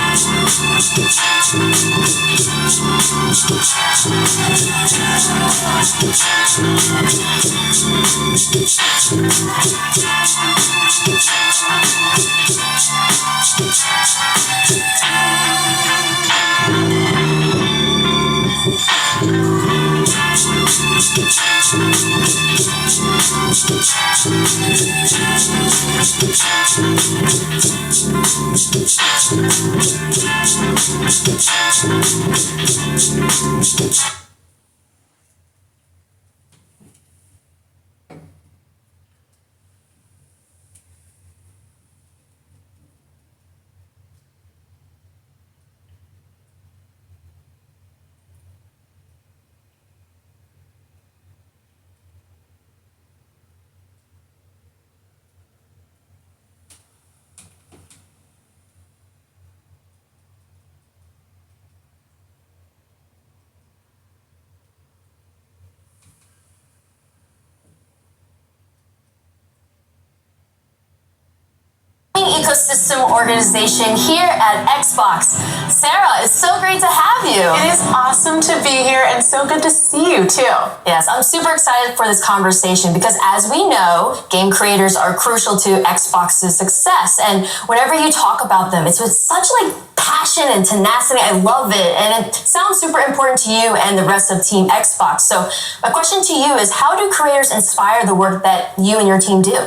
Speaker 1: Ecosystem organization here at Xbox. Sarah, it's so great to have you.
Speaker 8: It is awesome to be here and so good to see you too.
Speaker 1: Yes, I'm super excited for this conversation because as we know, game creators are crucial to Xbox's success. And whenever you talk about them, it's with such passion and tenacity. I love it. And it sounds super important to you and the rest of Team Xbox. So my question to you is, how do creators inspire the work that you and your team do?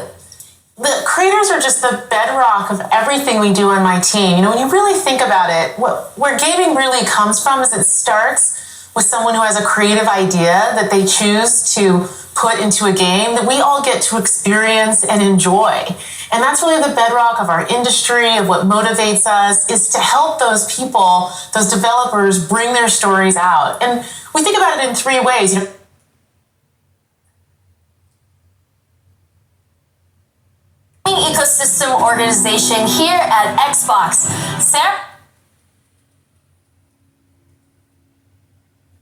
Speaker 8: The creators are just the bedrock of everything we do on my team. You know, when you really think about it, where gaming really comes from is it starts with someone who has a creative idea that they choose to put into a game that we all get to experience and enjoy. And that's really the bedrock of our industry, of what motivates us, is to help those people, those developers, bring their stories out. And we think about it in 3 ways. You know,
Speaker 1: Ecosystem organization here at Xbox. Sarah?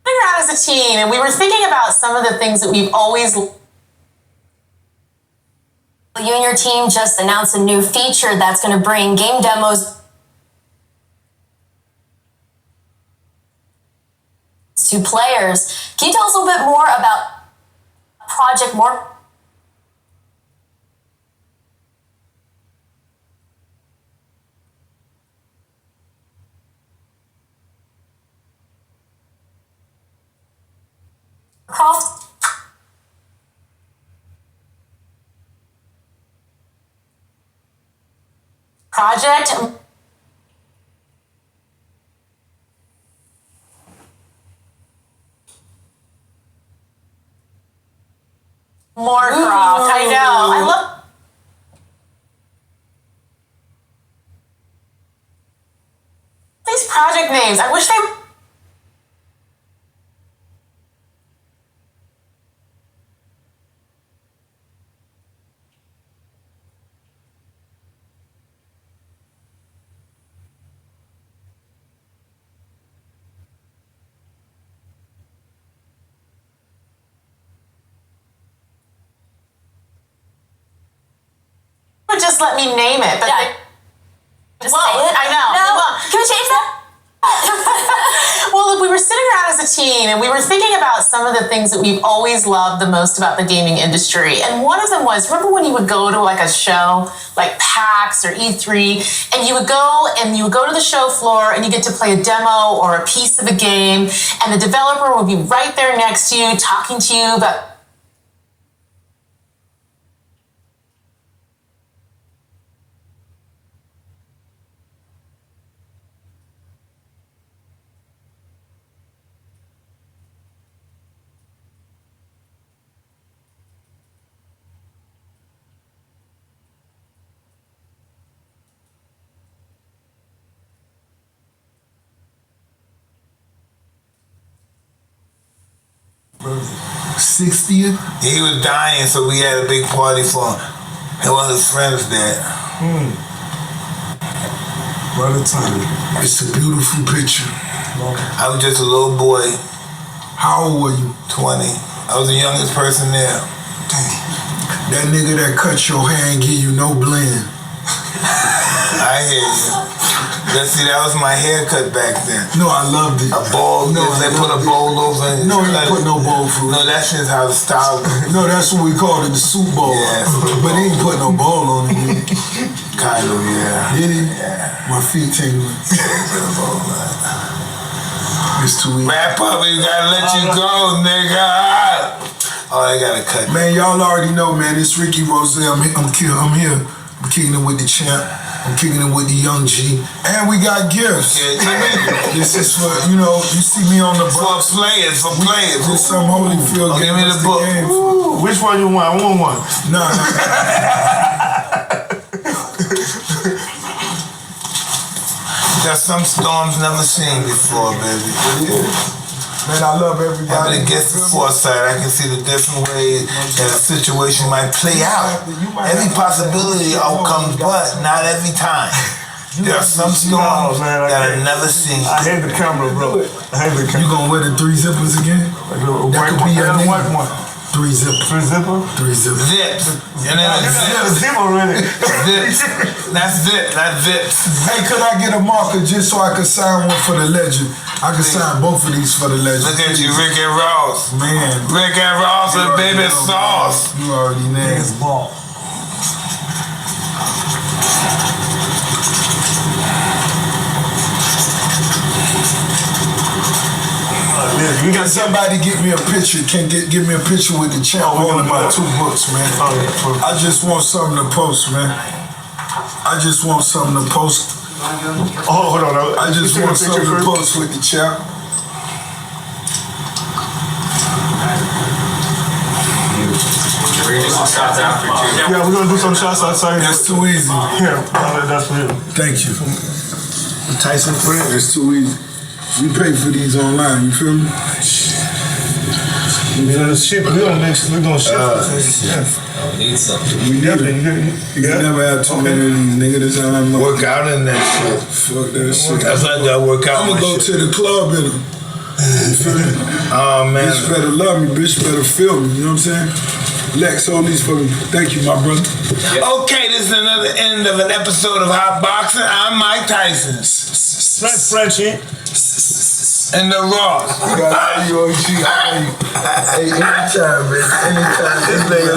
Speaker 8: Figure out as a team, and we were thinking about some of the things that we've always.
Speaker 1: You and your team just announced a new feature that's going to bring game demos to players. Can you tell us a little bit more about Project More?
Speaker 8: Project Moorcroft. I know. I love these project names. I wish they. would just let me name it, but
Speaker 1: just say it.
Speaker 8: I know.
Speaker 1: No,
Speaker 8: Well,
Speaker 1: can we change that?
Speaker 8: well, look, we were sitting around as a team and we were thinking about some of the things that we've always loved the most about the gaming industry. And one of them was, remember when you would go to like a show like PAX or E3 and you would go to the show floor and you get to play a demo or a piece of a game and the developer would be right there next to you talking to you about
Speaker 13: birthday. 60th? He was dying, so we had a big party for him. And one of his friends there. Brother Tommy. It's a beautiful picture. I was just a little boy. How old were you? 20. I was the youngest person there. Dang. That nigga that cut your hair and give you no blend. I hear you. See, that was my haircut back then. No, I loved it. A bowl. No, they put a bowl over it. No, you didn't put no bowl for it. No, that's just how the style was. No, that's what we called it, the soup bowl. Yeah, but he ain't put no bowl on it. Kind of, yeah. Did he? Yeah. My feet tingling. It's too easy. Man, Puppy, gotta let you go, nigga. Oh, I gotta cut. Man, y'all already know, man. It's Ricky Rose. I'm here. I'm kicking it with the champ. I'm kicking it with the young G. And we got gifts. This is for, you see me on the bus. For players. This some Holyfield. Give me the book. Ooh, which one you want? I want one. No. There's some storms never seen before, baby. Man, I love everybody. Having a gift of foresight, I can see the different ways that a situation might play out. Every possibility outcomes, but not every time. There are some storms that I've never seen. I hate the camera, bro. You gonna wear the 3 zippers again? That could be your name. 3 zippers. 3 zippers? 3 zippers. Zips. And then a zip. Zip already. Zips. That's zip. That's zips. Hey, could I get a marker just so I could sign one for the legend? I could sign both of these for the legend. Look at you, Rick and Ross. Man. Rick and Ross and baby sauce. You already know. Niggas ball. You got somebody get me a picture. Can give me a picture with the champ holding my 2 books, man. I just want something to post, man. I just want something to post. Oh, hold on. I just want something to post with the champ. Yeah, we're gonna do some shots outside. That's too easy. Yeah, that's for you. Thank you. Tyson friend. That's too easy. We pay for these online, you feel me? We're gonna ship. We're gonna ship. We need something. We need it. You can never have too many of these niggas. That's how I'm work out in that shit. Fuck that shit. That's not that work out. I'm gonna go to the club in them. You feel me? Oh man. Bitch better love me. Bitch better feel me. You know what I'm saying? Lex, all these for me. Thank you, my brother. Okay, this is another end of an episode of Hot Boxing. I'm Mike Tyson. Frenchie. And the Ross. Hey, anytime, bitch. Anytime. This nigga.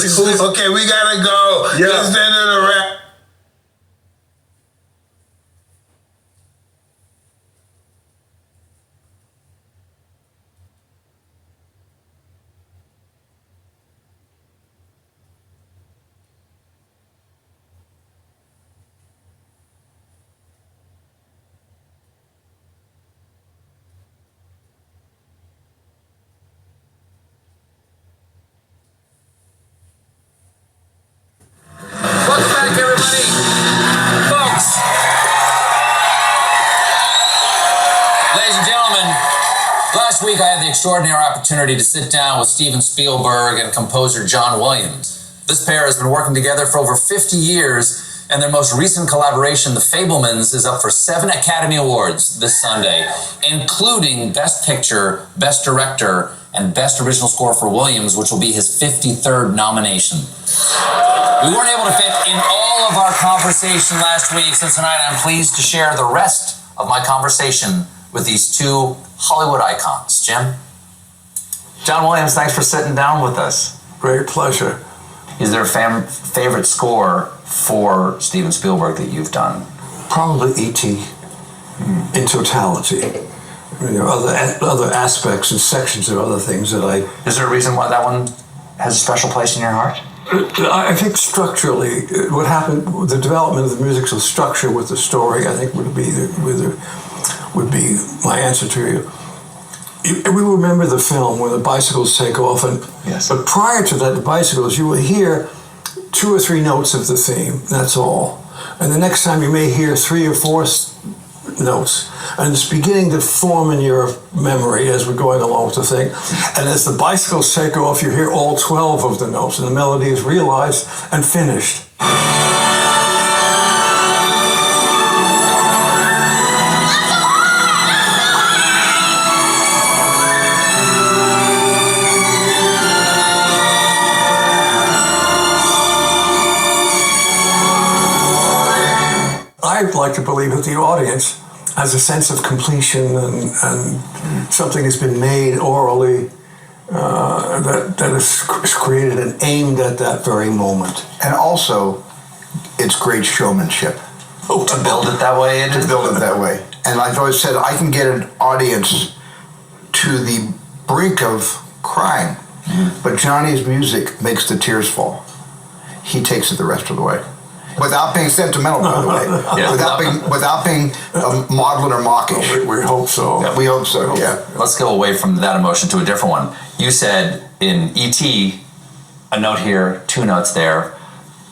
Speaker 13: Beautiful. Okay, we gotta go. Yeah. This is the end of the rap.
Speaker 19: Welcome back, everybody. Folks. Ladies and gentlemen, last week I had the extraordinary opportunity to sit down with Steven Spielberg and composer John Williams. This pair has been working together for over 50 years, and their most recent collaboration, The Fabelmans, is up for 7 Academy Awards this Sunday, including Best Picture, Best Director, and Best Original Score for Williams, which will be his 53rd nomination. We weren't able to fit in all of our conversation last week, so tonight I'm pleased to share the rest of my conversation with these two Hollywood icons. Jim? John Williams, thanks for sitting down with us.
Speaker 4: Great pleasure.
Speaker 19: Is there a favorite score for Steven Spielberg that you've done?
Speaker 4: Probably E.T. in totality. There are other aspects and sections of other things that I...
Speaker 19: Is there a reason why that one has a special place in your heart?
Speaker 4: I think structurally, what happened with the development of the musical structure with the story, I think would be my answer to you. We remember the film where the bicycles take off, and
Speaker 19: yes.
Speaker 4: But prior to that, the bicycles, you will hear 2 or 3 notes of the theme. That's all. And the next time you may hear 3 or 4 notes, and it's beginning to form in your memory as we're going along with the thing. And as the bicycles take off, you hear all 12 of the notes, and the melody is realized and finished. I'd like to believe that the audience has a sense of completion and something has been made orally that is created and aimed at that very moment.
Speaker 11: And also, it's great showmanship.
Speaker 19: To build it that way?
Speaker 11: To build it that way. And I've always said, I can get an audience to the brink of crying, but Johnny's music makes the tears fall. He takes it the rest of the way. Without being sentimental, by the way.
Speaker 19: Yeah.
Speaker 11: Without being maudlin or mawkish.
Speaker 4: We hope so.
Speaker 11: Yeah. We hope so, yeah.
Speaker 19: Let's go away from that emotion to a different one. You said in E.T., a note here, 2 notes there.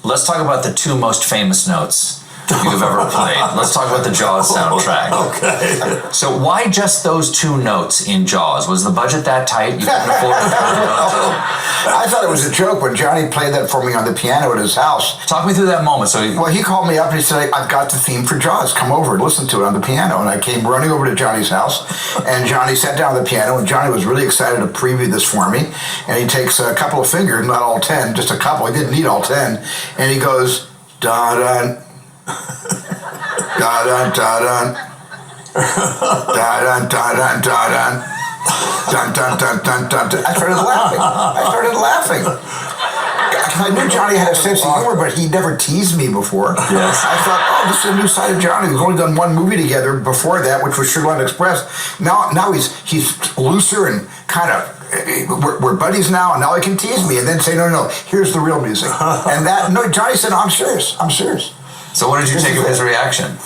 Speaker 19: Let's talk about the 2 most famous notes you've ever played. Let's talk about the Jaws soundtrack.
Speaker 4: Okay.
Speaker 19: So why just those 2 notes in Jaws? Was the budget that tight? You couldn't afford to
Speaker 11: I thought it was a joke when Johnny played that for me on the piano at his house.
Speaker 19: Talk me through that moment.
Speaker 11: Well, he called me up and he said, I've got the theme for Jaws. Come over and listen to it on the piano. And I came running over to Johnny's house, and Johnny sat down at the piano, and Johnny was really excited to preview this for me. And he takes a couple of fingers, not all 10, just a couple. He didn't need all 10. And he goes, da-dun, da-dun, da-dun, da-dun, da-dun, da-dun. Dun, dun, dun, dun, dun, dun. I started laughing. I knew Johnny had a sense of humor, but he'd never teased me before.
Speaker 19: Yes.
Speaker 11: I thought, this is a new side of Johnny. We've only done 1 movie together before that, which was Sugarland Express. Now he's looser and kind of, we're buddies now, and now he can tease me and then say, no, here's the real music. And Johnny said, I'm serious.
Speaker 19: So what did you take of his reaction?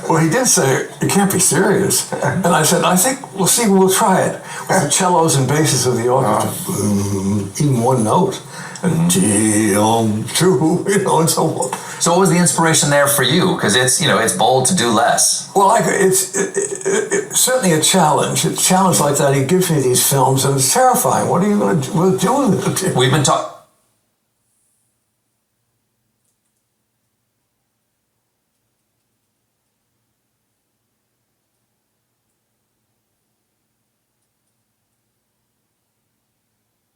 Speaker 4: Well, he did say, you can't be serious. And I said, I think we'll try it. With the cellos and basses of the orchestra. Even 1 note. And G on 2, and so on.
Speaker 19: So what was the inspiration there for you? Because it's bold to do less.
Speaker 4: Well, it's certainly a challenge. A challenge like that, he gives me these films, and it's terrifying. What are you going to do with it?
Speaker 19: We've been talking.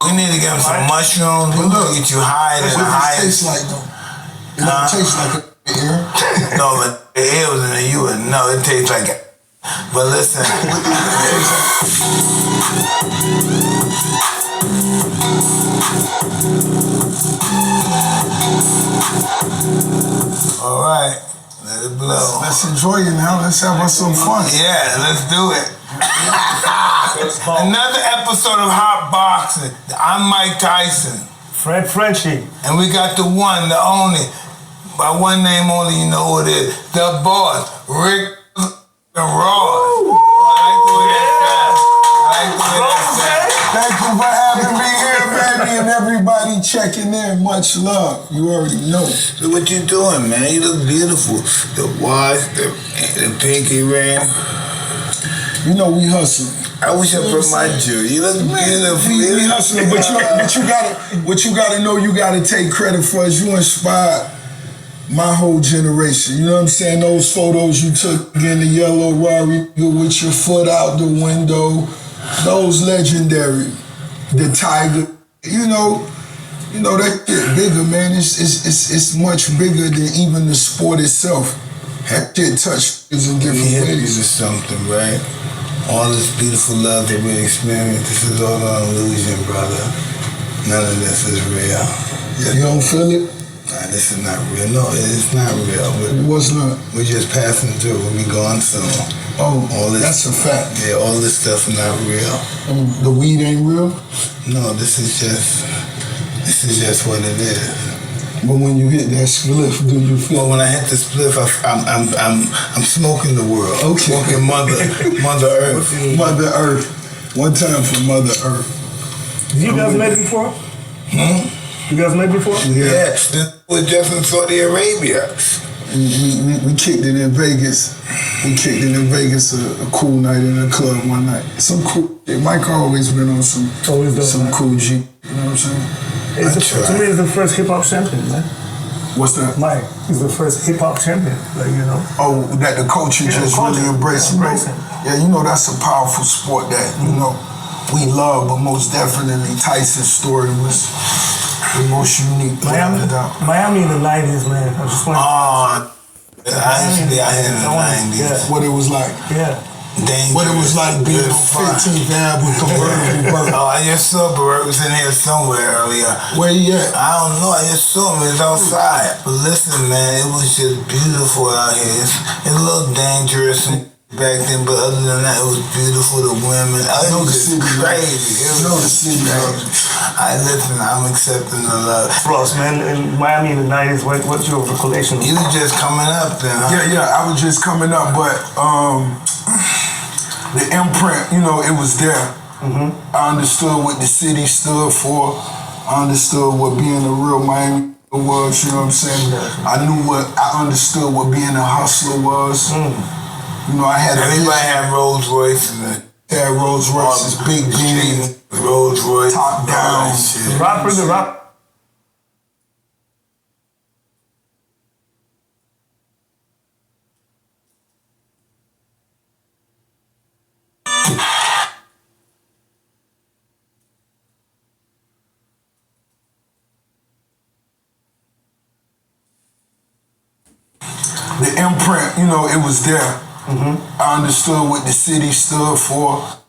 Speaker 13: We need to get him some mushrooms. We're gonna get you high to the highest.
Speaker 20: What does it taste like, though? It don't taste like an ear.
Speaker 13: No, but the ear was in the you would know. It tastes like it. But listen. All right, let it blow.
Speaker 20: Let's enjoy it now. Let's have us some fun.
Speaker 13: Yeah, let's do it. Another episode of Hot Boxing. I'm Mike Tyson.
Speaker 21: Fred Frenchie.
Speaker 13: And we got the one, the only, by one name only, you know who it is. The boss, Rick Ross.
Speaker 20: Thank you for having me here, baby, and everybody checking in. Much love. You already know.
Speaker 13: So what you doing, man? You look beautiful. The watch, the pinky ring.
Speaker 20: You know we hustling.
Speaker 13: I wish I put my jewelry. You look beautiful.
Speaker 20: We hustling, but you gotta know, you gotta take credit for us. You inspired my whole generation. You know what I'm saying? Those photos you took in the yellow Rari with your foot out the window, those legendary. the tiger. You know that shit bigger, man. It's much bigger than even the sport itself. That shit touch is in different ways or something, right? All this beautiful love that we experience, this is all an illusion, brother. None of this is real. Yeah. You don't feel it? Nah, this is not real. No, it's not real. What's not? We're just passing through. We'll be gone soon. Oh, all this, that's a fact. Yeah, all this stuff is not real. The weed ain't real? No, this is just what it is. But when you hit that spliff, do you feel? Well, when I hit the spliff, I'm smoking the world. Okay. Smoking Mother Earth. Mother Earth. One time for Mother Earth.
Speaker 3: You guys met before? You guys met before?
Speaker 20: Yeah. We're just in Saudi Arabia. We kicked it in Vegas. We kicked it in Vegas a cool night in a club one night. Some cool. Mike always been on some cool G. You know what I'm saying?
Speaker 3: To me, he's the first hip hop champion, man.
Speaker 20: What's that?
Speaker 3: Mike, he's the first hip hop champion,
Speaker 20: Oh, that the culture just really embracing. Yeah, that's a powerful sport that, we love, but most definitely Tyson's story was the most unique.
Speaker 3: Miami in the 90s, man. I just want
Speaker 20: I used to be out here in the 90s. Yeah. What it was like.
Speaker 3: Yeah.
Speaker 20: Dangerous. What it was like being on 15th Ave with convertible Burt. Oh, I just saw Burt was in here somewhere earlier. Where he at? I don't know. I just saw him. It's outside. But listen, man, it was just beautiful out here. It's a little dangerous back then, but other than that, it was beautiful. The women. It was just crazy. It was just crazy. Listen, I'm accepting the love.
Speaker 3: Ross, man, in Miami in the 90s, what's your recollection?
Speaker 20: You was just coming up then, huh? Yeah, I was just coming up, but the imprint, it was there. I understood what the city stood for. I understood what being a real Miami was, you know what I'm saying? I understood what being a hustler was. I had everybody had Rolls Royces. Had Rolls Royces, big beanie, Rolls Royce, top down.
Speaker 3: Rock.
Speaker 20: The imprint, it was there. I understood what the city stood for.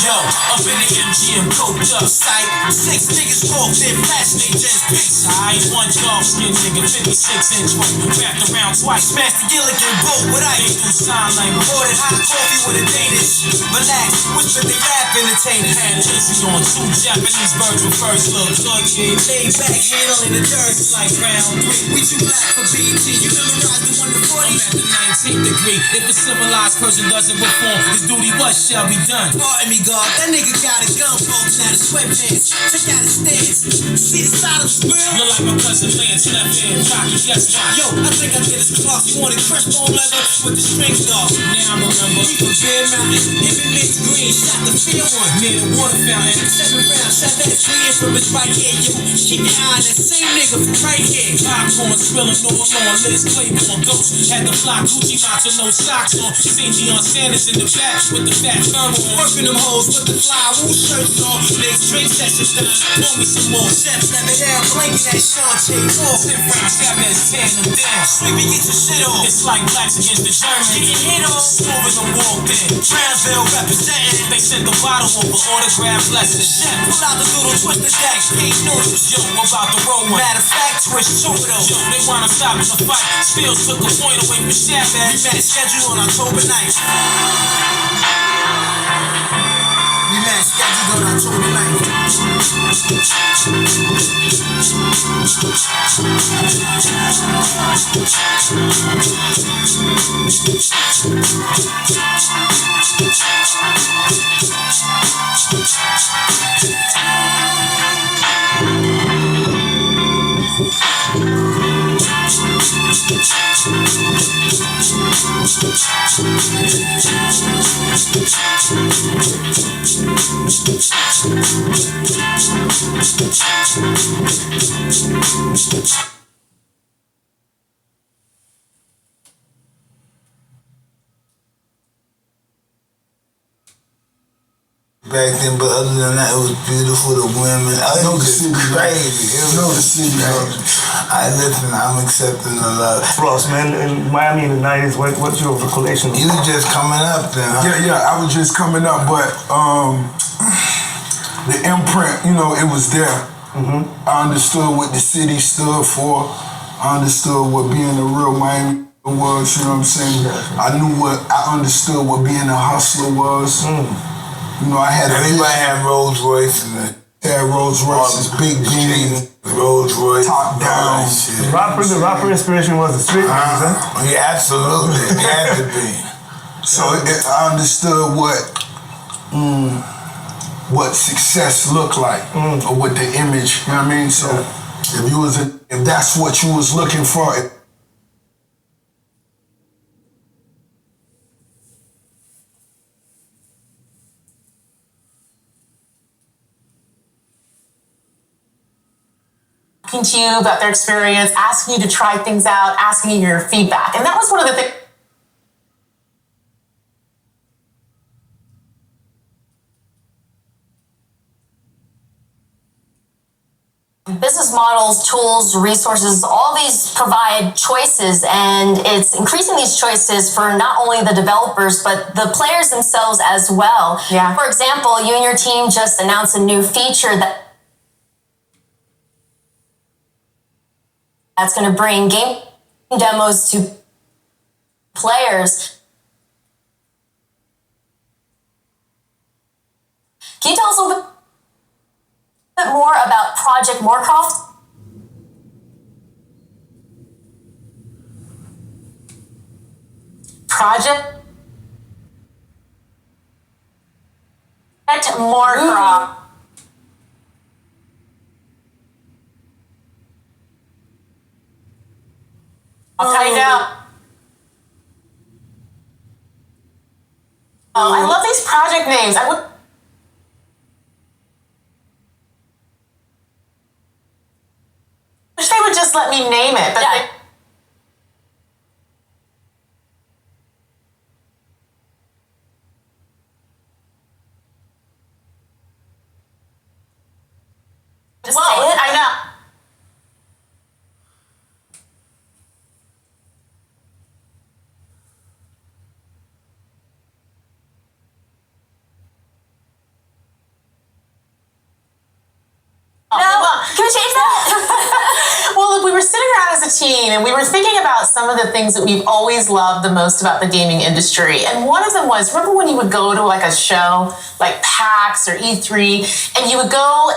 Speaker 26: Yo, up in the MGM coked up sight. 6 niggas walk their flash, they just bitch. I one dark skin nigga, 56-inch one, wrapped around twice. Smashed the Gilligan boat with ice. They do sign language. Ordered hot coffee with a Danish. Relax, whisper the rap entertainer. Had Lizzie on 2 Japanese birds with first look. Good kid, laid back, handling the dirt like round 3. We too black for BT. You memorize the 140. I'm at the 19th degree. If a civilized person doesn't perform, his duty what shall be done? Pardon me, God. That nigga got a gun bulging out of sweatpants. Check out his stance. See the side of his grill? Look like my cousin Lance left in. Rocky, guess why? Yo, I think I did his clock. You wanted crestbone leather with the strings off. Now I remember. We from Bear Mountain. Him and Mitch Green shot the fair one near the water fountain. 7 rounds, shot that 3 inch from his right here. Yo, keep your eye on that same nigga from right here. Popcorn spilling all on Liz Claiborne. Ghost had the fly Gucci
Speaker 14: socks or no socks on. Seen Deion Sanders in the back with the fat thermal. Working them hoes with the fly wool shirts on. Next drink sessions done. Want me some more. Chef never down, blanking that Shantae off. 10 rounds, got that 10 them down. Sweepy, get your shit on. It's like blacks against the Germans. Getting hit on. Swerving them walked in. Transville representing. They sent the bottle over autograph lessons. Chef, pull out the little twisted stack. Pink noodles. Yo, about to roll one. Matter of fact, twist two of those. Yo, they wanna stop in the fight. Spills took a point away from Chef. Rematch scheduled on October 9th. Rematch scheduled on October 9th.
Speaker 13: Back then, but other than that, it was beautiful. The women, it was just crazy. It was just crazy. I'm accepting the love.
Speaker 7: Ross, man, in Miami in the 90s, what's your recollection?
Speaker 13: You was just coming up then, huh?
Speaker 20: Yeah, I was just coming up, but the imprint, it was there. I understood what the city stood for. I understood what being a real Miami was, you know what I'm saying? I understood what being a hustler was.
Speaker 13: Everybody had Rolls Royces.
Speaker 20: Had Rolls Royces, big beanie,
Speaker 13: Rolls Royce,
Speaker 20: top down.
Speaker 7: The rapper inspiration was the street niggas, huh?
Speaker 13: Yeah, absolutely. It had to be.
Speaker 20: So I understood what success looked like, or what the image, you know what I mean? So if that's what you was looking for,
Speaker 8: talking to you about their experience, asking you to try things out, asking you your feedback. And that was one of the things.
Speaker 1: Business models, tools, resources, all these provide choices, and it's increasing these choices for not only the developers, but the players themselves as well.
Speaker 8: Yeah.
Speaker 1: For example, you and your team just announced a new feature that's going to bring game demos to players. Can you tell us a little bit more about Project Moorcroft?
Speaker 8: Project Moorcroft. I'll tell you now. Oh, I love these project names. I wish they would just let me name it, but
Speaker 1: yeah. Just say it.
Speaker 8: I know.
Speaker 1: Can we change that?
Speaker 8: Well, look, we were sitting around as a team and we were thinking about some of the things that we've always loved the most about the gaming industry. And one of them was, remember when you would go to like a show like PAX or E3 and you would go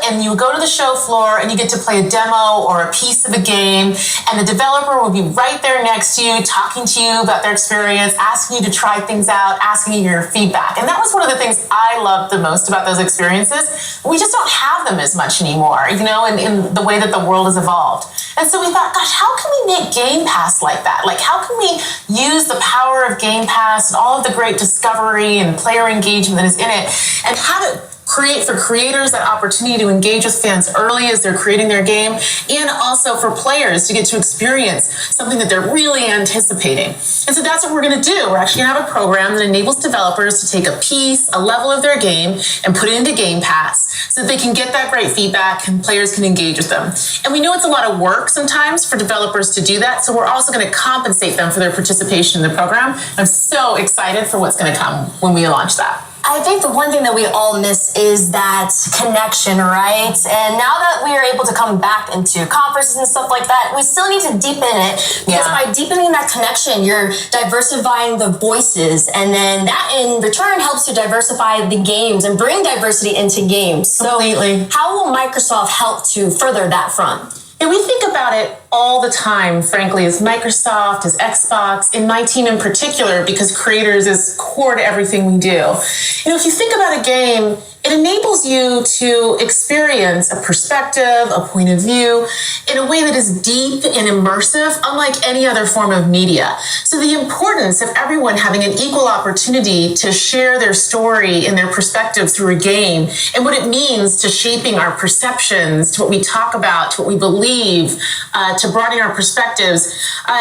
Speaker 8: to the show floor and you get to play a demo or a piece of a game and the developer would be right there next to you, talking to you about their experience, asking you to try things out, asking you your feedback. And that was one of the things I loved the most about those experiences. We just don't have them as much anymore, in the way that the world has evolved. And so we thought, gosh, how can we make Game Pass like that? Like, how can we use the power of Game Pass and all of the great discovery and player engagement that is in it and have it create for creators that opportunity to engage with fans early as they're creating their game, and also for players to get to experience something that they're really anticipating. And so that's what we're going to do. We're actually going to have a program that enables developers to take a piece, a level of their game, and put it into Game Pass so that they can get that great feedback and players can engage with them. And we know it's a lot of work sometimes for developers to do that, so we're also going to compensate them for their participation in the program. I'm so excited for what's going to come when we launch that.
Speaker 1: I think the one thing that we all miss is that connection, right? And now that we are able to come back into conferences and stuff like that, we still need to deepen it, because by deepening that connection, you're diversifying the voices, and then that in return helps you diversify the games and bring diversity into games.
Speaker 8: Completely.
Speaker 1: So how will Microsoft help to further that front?
Speaker 8: And we think about it all the time, frankly, as Microsoft, as Xbox, in my team in particular, because creators is core to everything we do. You know, if you think about a game, it enables you to experience a perspective, a point of view, in a way that is deep and immersive, unlike any other form of media. So the importance of everyone having an equal opportunity to share their story and their perspective through a game, and what it means to shaping our perceptions, to what we talk about, to what we believe, to broadening our perspectives,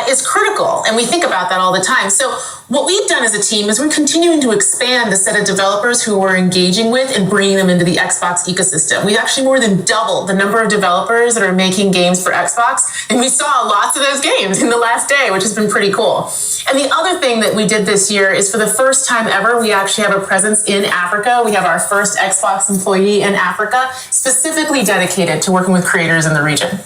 Speaker 8: is critical. And we think about that all the time. So what we've done as a team is we're continuing to expand the set of developers who we're engaging with and bringing them into the Xbox ecosystem. We've actually more than doubled the number of developers that are making games for Xbox, and we saw lots of those games in the last day, which has been pretty cool. And the other thing that we did this year is, for the first time ever, we actually have a presence in Africa. We have our first Xbox employee in Africa, specifically dedicated to working with creators in the region.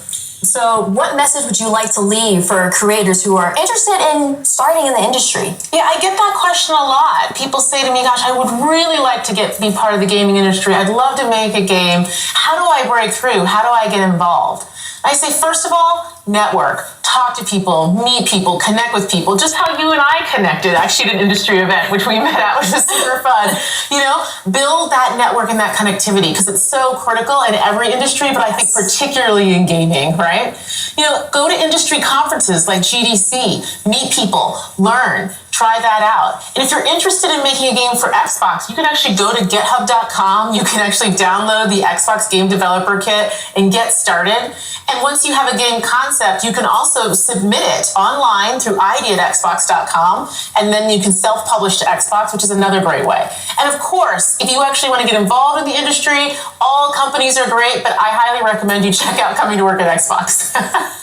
Speaker 1: So what message would you like to leave for creators who are interested in starting in the industry?
Speaker 8: Yeah, I get that question a lot. People say to me, gosh, I would really like to be part of the gaming industry. I'd love to make a game. How do I break through? How do I get involved? I say, first of all, network, talk to people, meet people, connect with people, just how you and I connected actually at an industry event, which we met at, which was super fun. You know, build that network and that connectivity, because it's so critical in every industry, but I think particularly in gaming, right? You know, go to industry conferences like GDC, meet people, learn, try that out. And if you're interested in making a game for Xbox, you can actually go to github.com. You can actually download the Xbox Game Developer Kit and get started. And once you have a game concept, you can also submit it online through idea.Xbox.com, and then you can self-publish to Xbox, which is another great way. And of course, if you actually want to get involved in the industry, all companies are great, but I highly recommend you check out coming to work at Xbox.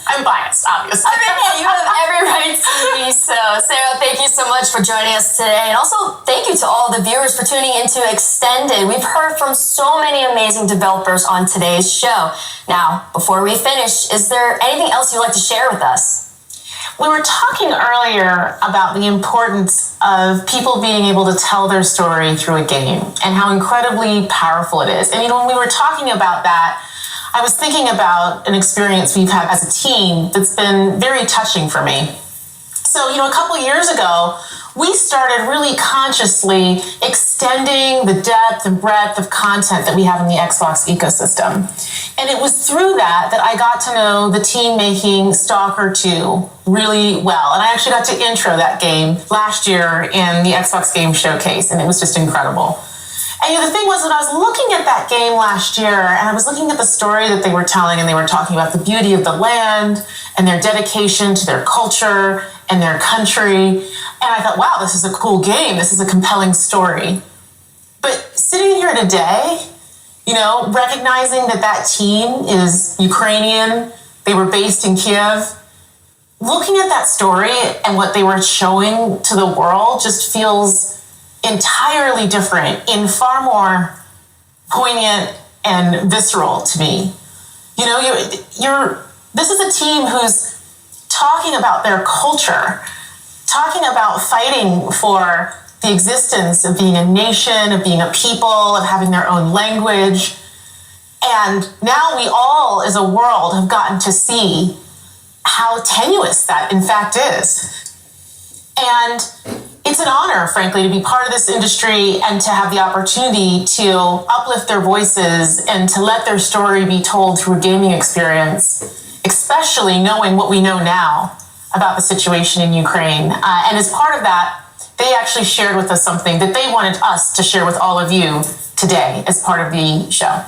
Speaker 8: I'm biased, obviously.
Speaker 1: I mean, yeah, you have every right to be so. Sarah, thank you so much for joining us today. And also, thank you to all the viewers for tuning into Extended. We've heard from so many amazing developers on today's show. Now, before we finish, is there anything else you'd like to share with us?
Speaker 8: We were talking earlier about the importance of people being able to tell their story through a game and how incredibly powerful it is. And, you know, when we were talking about that, I was thinking about an experience we've had as a team that's been very touching for me. So, you know, a couple years ago, we started really consciously extending the depth and breadth of content that we have in the Xbox ecosystem. And it was through that I got to know the team making Stalker 2 really well. And I actually got to intro that game last year in the Xbox Game Showcase, and it was just incredible. And you know, the thing was that I was looking at that game last year, and I was looking at the story that they were telling, and they were talking about the beauty of the land and their dedication to their culture and their country. And I thought, wow, this is a cool game. This is a compelling story. But sitting here today, you know, recognizing that that team is Ukrainian, they were based in Kiev, looking at that story and what they were showing to the world just feels entirely different and far more poignant and visceral to me. You know, this is a team who's talking about their culture, talking about fighting for the existence of being a nation, of being a people, of having their own language. And now we all, as a world, have gotten to see how tenuous that in fact is. And it's an honor, frankly, to be part of this industry and to have the opportunity to uplift their voices and to let their story be told through a gaming experience, especially knowing what we know now about the situation in Ukraine. And as part of that, they actually shared with us something that they wanted us to share with all of you today as part of the show?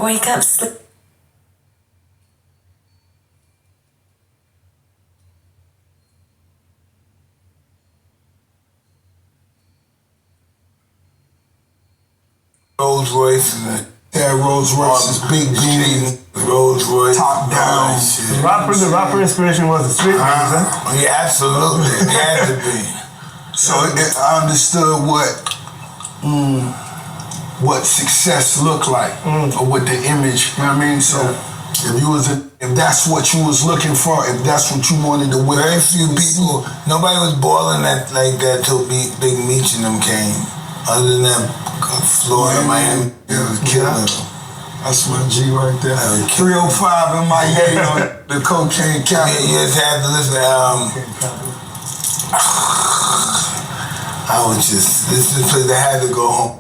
Speaker 12: Wake up, sleep.
Speaker 13: Rolls Royce and Rolls Royces, big beanie, Rolls Royce, top down.
Speaker 7: The rapper inspiration was the street niggas, huh?
Speaker 13: Yeah, absolutely. It had to be. So I understood what success looked like, or what the image. You know what I mean? So if that's what you was looking for, if that's what you wanted to wear, very few people. Nobody was balling like that till Big Meech and them came. Other than that, Florida, Miami, it was killing them. That's my G right there. 305 in Miami on the cocaine capital. You just had to listen. This is the place I had to go home.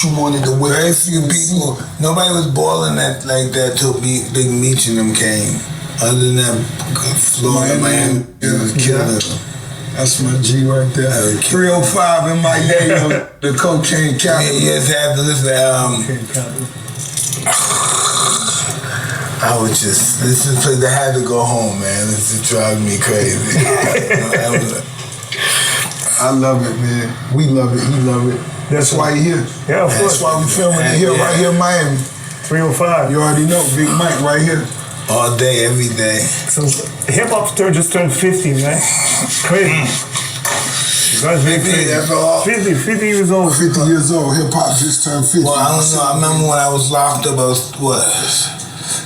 Speaker 13: You wanted to wear. Very few people. Nobody was balling like that till Big Meech and them came. Other than that, Florida, Miami, it was killing them. That's my G right there. 305 in Miami on the cocaine capital. You just had to listen. This is the place I had to go home, man. This is driving me crazy. I love it, man. We love it. He love it. That's why you're here.
Speaker 7: Yeah, of course.
Speaker 13: That's why we filming it here, right here in Miami.
Speaker 7: 305.
Speaker 13: You already know, Big Mike right here. All day, every day.
Speaker 7: So hip-hop just turned 50, man. Crazy. You guys
Speaker 13: 50, that's all.
Speaker 7: 50 years old.
Speaker 13: 50 years old. Hip-hop just turned 50. Well, I don't know. I remember when I was locked up, I was,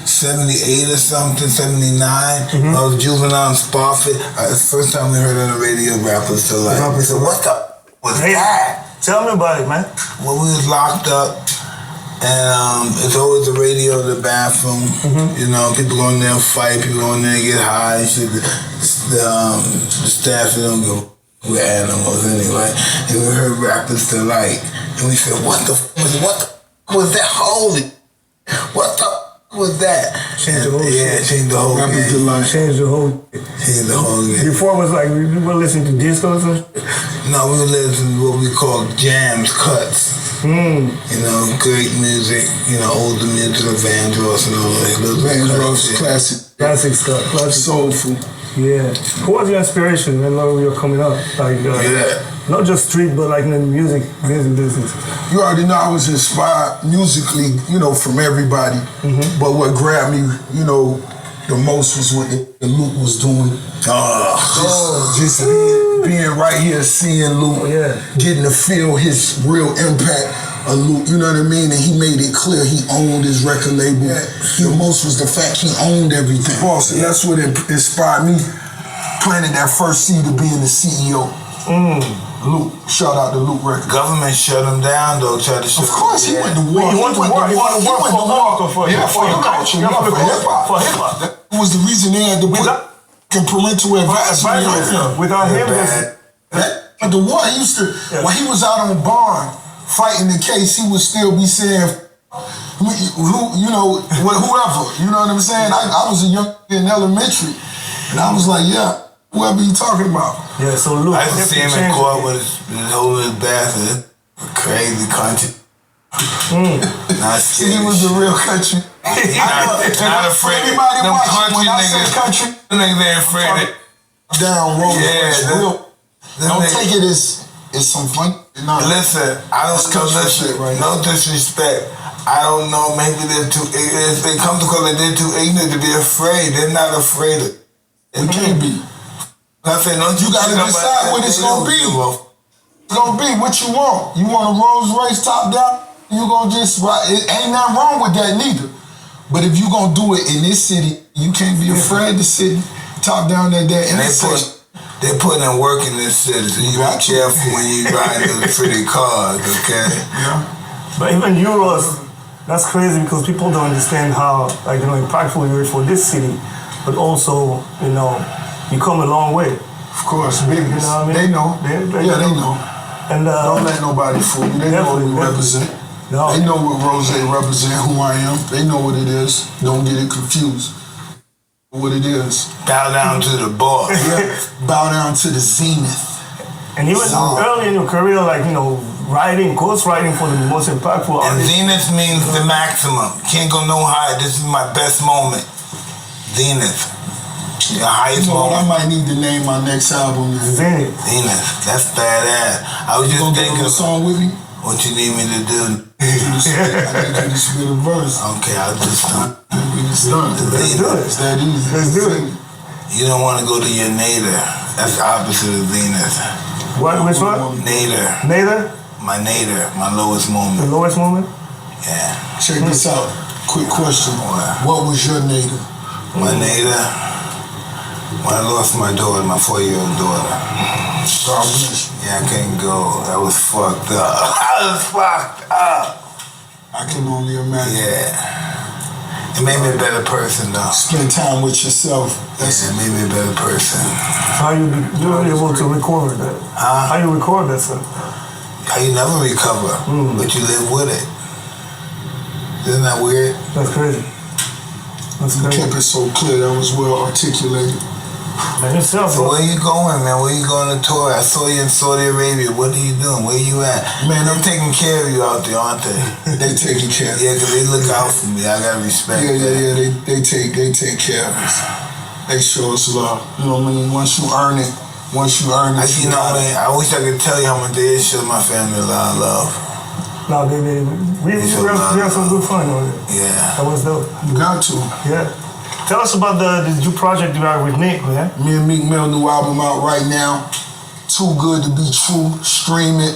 Speaker 13: 78 or something, 79. I was juvenile in Spofford. The first time we heard on the radio, rappers so like, so what the was that?
Speaker 7: Tell me about it, man.
Speaker 13: When we was locked up, And it's always the radio in the bathroom. You know, people go in there and fight, people go in there and get high and shit. The staff, they don't go, we're animals anyway. And we heard rappers delight. And we said, what the f was that? Holy, what the f was that?
Speaker 7: Change the whole shit.
Speaker 13: Change the whole
Speaker 7: Rappers delight. Change the whole
Speaker 13: Change the whole game.
Speaker 7: Before it was like, we were listening to disco or something?
Speaker 13: No, we were listening to what we call jams, cuts. You know, great music, you know, older music, Van Ross and all that.
Speaker 20: Van Ross, classic.
Speaker 7: Classic stuff. Classic.
Speaker 20: Soulful.
Speaker 7: Yeah. Who was your inspiration when you were coming up? Like, not just street, but like in the music business.
Speaker 20: You already know I was inspired musically, you know, from everybody. But what grabbed me, you know, the most was what the Luke was doing. Just being right here, seeing Luke, getting to feel his real impact of Luke, you know what I mean? And he made it clear he owned his record label. The most was the fact he owned everything. Boss, and that's what inspired me, planting that first seed of being the CEO. Luke, shout out to Luke Records.
Speaker 13: Government shut him down though, tried to shut him down.
Speaker 20: Of course, he went to war. He went to war for your culture, for hip-hop.
Speaker 7: For hip-hop.
Speaker 20: That was the reason they had to put parental advisory on him.
Speaker 7: Without him,
Speaker 20: at the war, he used to, when he was out on bond fighting the case, he would still be saying, you know, whoever, you know what I'm saying? I was a young in elementary, and I was like, yeah, whoever you talking about.
Speaker 7: Yeah, so Luke,
Speaker 13: I used to see him in court with his holding his bastard. Crazy country. Not
Speaker 20: See, he was the real country.
Speaker 13: Not afraid.
Speaker 20: Anybody
Speaker 13: Them
Speaker 20: watching, when I say
Speaker 13: niggas,
Speaker 20: country,
Speaker 13: them niggas ain't afraid of
Speaker 20: down road.
Speaker 13: Yeah,
Speaker 20: Don't take it as some fun. No.
Speaker 13: Listen, I don't know. Listen, no disrespect. I don't know. Maybe they're too. If they come to court, they're too ignorant to be afraid. They're not afraid of it.
Speaker 20: It can't be.
Speaker 13: I said, no,
Speaker 20: You gotta decide what it's gonna be. It's gonna be what you want. You want a Rolls Royce top down? You gonna just ride. It ain't nothing wrong with that neither. But if you gonna do it in this city, you can't be afraid to sit top down that intersection.
Speaker 13: They're putting in work in this city, so you be careful when you ride those pretty cars, okay?
Speaker 7: But even Euros, that's crazy because people don't understand how, like, you know, impactful you are for this city, but also, you know, you come a long way.
Speaker 20: Of course, big.
Speaker 7: You know what I mean?
Speaker 20: They know. They know.
Speaker 7: And
Speaker 20: don't let nobody fool you. They know what we represent.
Speaker 7: No.
Speaker 20: They know what Rose represent, who I am. They know what it is. Don't get it confused. What it is.
Speaker 13: Bow down to the boss.
Speaker 20: Bow down to the zenith.
Speaker 7: And even early in your career, like, you know, ghostwriting for the most impactful
Speaker 13: And
Speaker 7: artists.
Speaker 13: zenith means the maximum. Can't go no higher. This is my best moment. Zenith. The highest moment.
Speaker 20: I might need to name my next album.
Speaker 7: Zenith.
Speaker 13: Zenith. That's badass. I was just thinking.
Speaker 20: A song with me?
Speaker 13: What you need me to do?
Speaker 20: I need you to spit a verse.
Speaker 13: Okay, I'll just done.
Speaker 20: It's done.
Speaker 7: Let's do it.
Speaker 20: It's that easy.
Speaker 7: Let's do it.
Speaker 13: You don't want to go to your nadir. That's the opposite of zenith.
Speaker 7: What? Which one?
Speaker 13: Nadir.
Speaker 7: Nadir?
Speaker 13: My nadir. My lowest moment.
Speaker 7: The lowest moment?
Speaker 13: Yeah.
Speaker 20: Check this out. Quick question. What was your nadir?
Speaker 13: My nadir? When I lost my daughter, my 4-year-old daughter.
Speaker 20: God bless.
Speaker 13: Yeah, I couldn't go. That was fucked up. I was fucked up.
Speaker 20: I can only imagine.
Speaker 13: Yeah. It made me a better person, though.
Speaker 20: Spend time with yourself.
Speaker 13: Yeah, it made me a better person.
Speaker 7: How you were able to record that?
Speaker 13: Huh?
Speaker 7: How you record that stuff?
Speaker 13: How you never recover, but you live with it. Isn't that weird?
Speaker 7: That's crazy. That's
Speaker 20: You
Speaker 7: crazy.
Speaker 20: kept it so clear. That was well articulated.
Speaker 7: And yourself,
Speaker 13: So where you going, man? Where you going on tour? I saw you in Saudi Arabia. What are you doing? Where you at?
Speaker 20: Man,
Speaker 13: I'm taking care of you out there, aren't they?
Speaker 20: They taking care of
Speaker 13: Yeah, because they look out for me. I got to respect that.
Speaker 20: Yeah. They take care of us. They show us love. You know what I mean? Once you earn it.
Speaker 13: You know what I mean? I wish I could tell you how much they show my family a lot of love.
Speaker 7: No, we have some good fun over there.
Speaker 13: Yeah.
Speaker 7: That was dope.
Speaker 20: You got to.
Speaker 7: Yeah. Tell us about the new project you got with Meek, man.
Speaker 20: Me and Meek Mill new album out right now. Too Good to Be True. Stream it.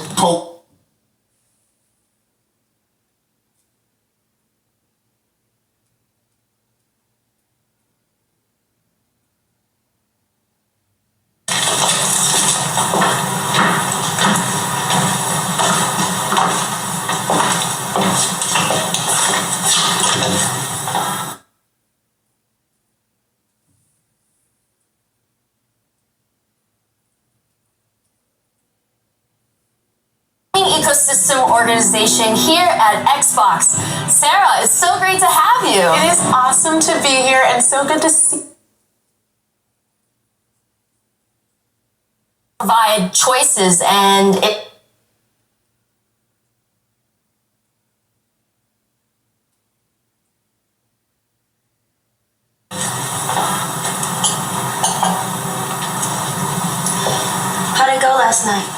Speaker 1: Ecosystem organization here at Xbox. Sarah, it's so great to have you.
Speaker 8: It is awesome to be here and so good to see.
Speaker 1: Provide choices and it.
Speaker 18: How'd it go last night?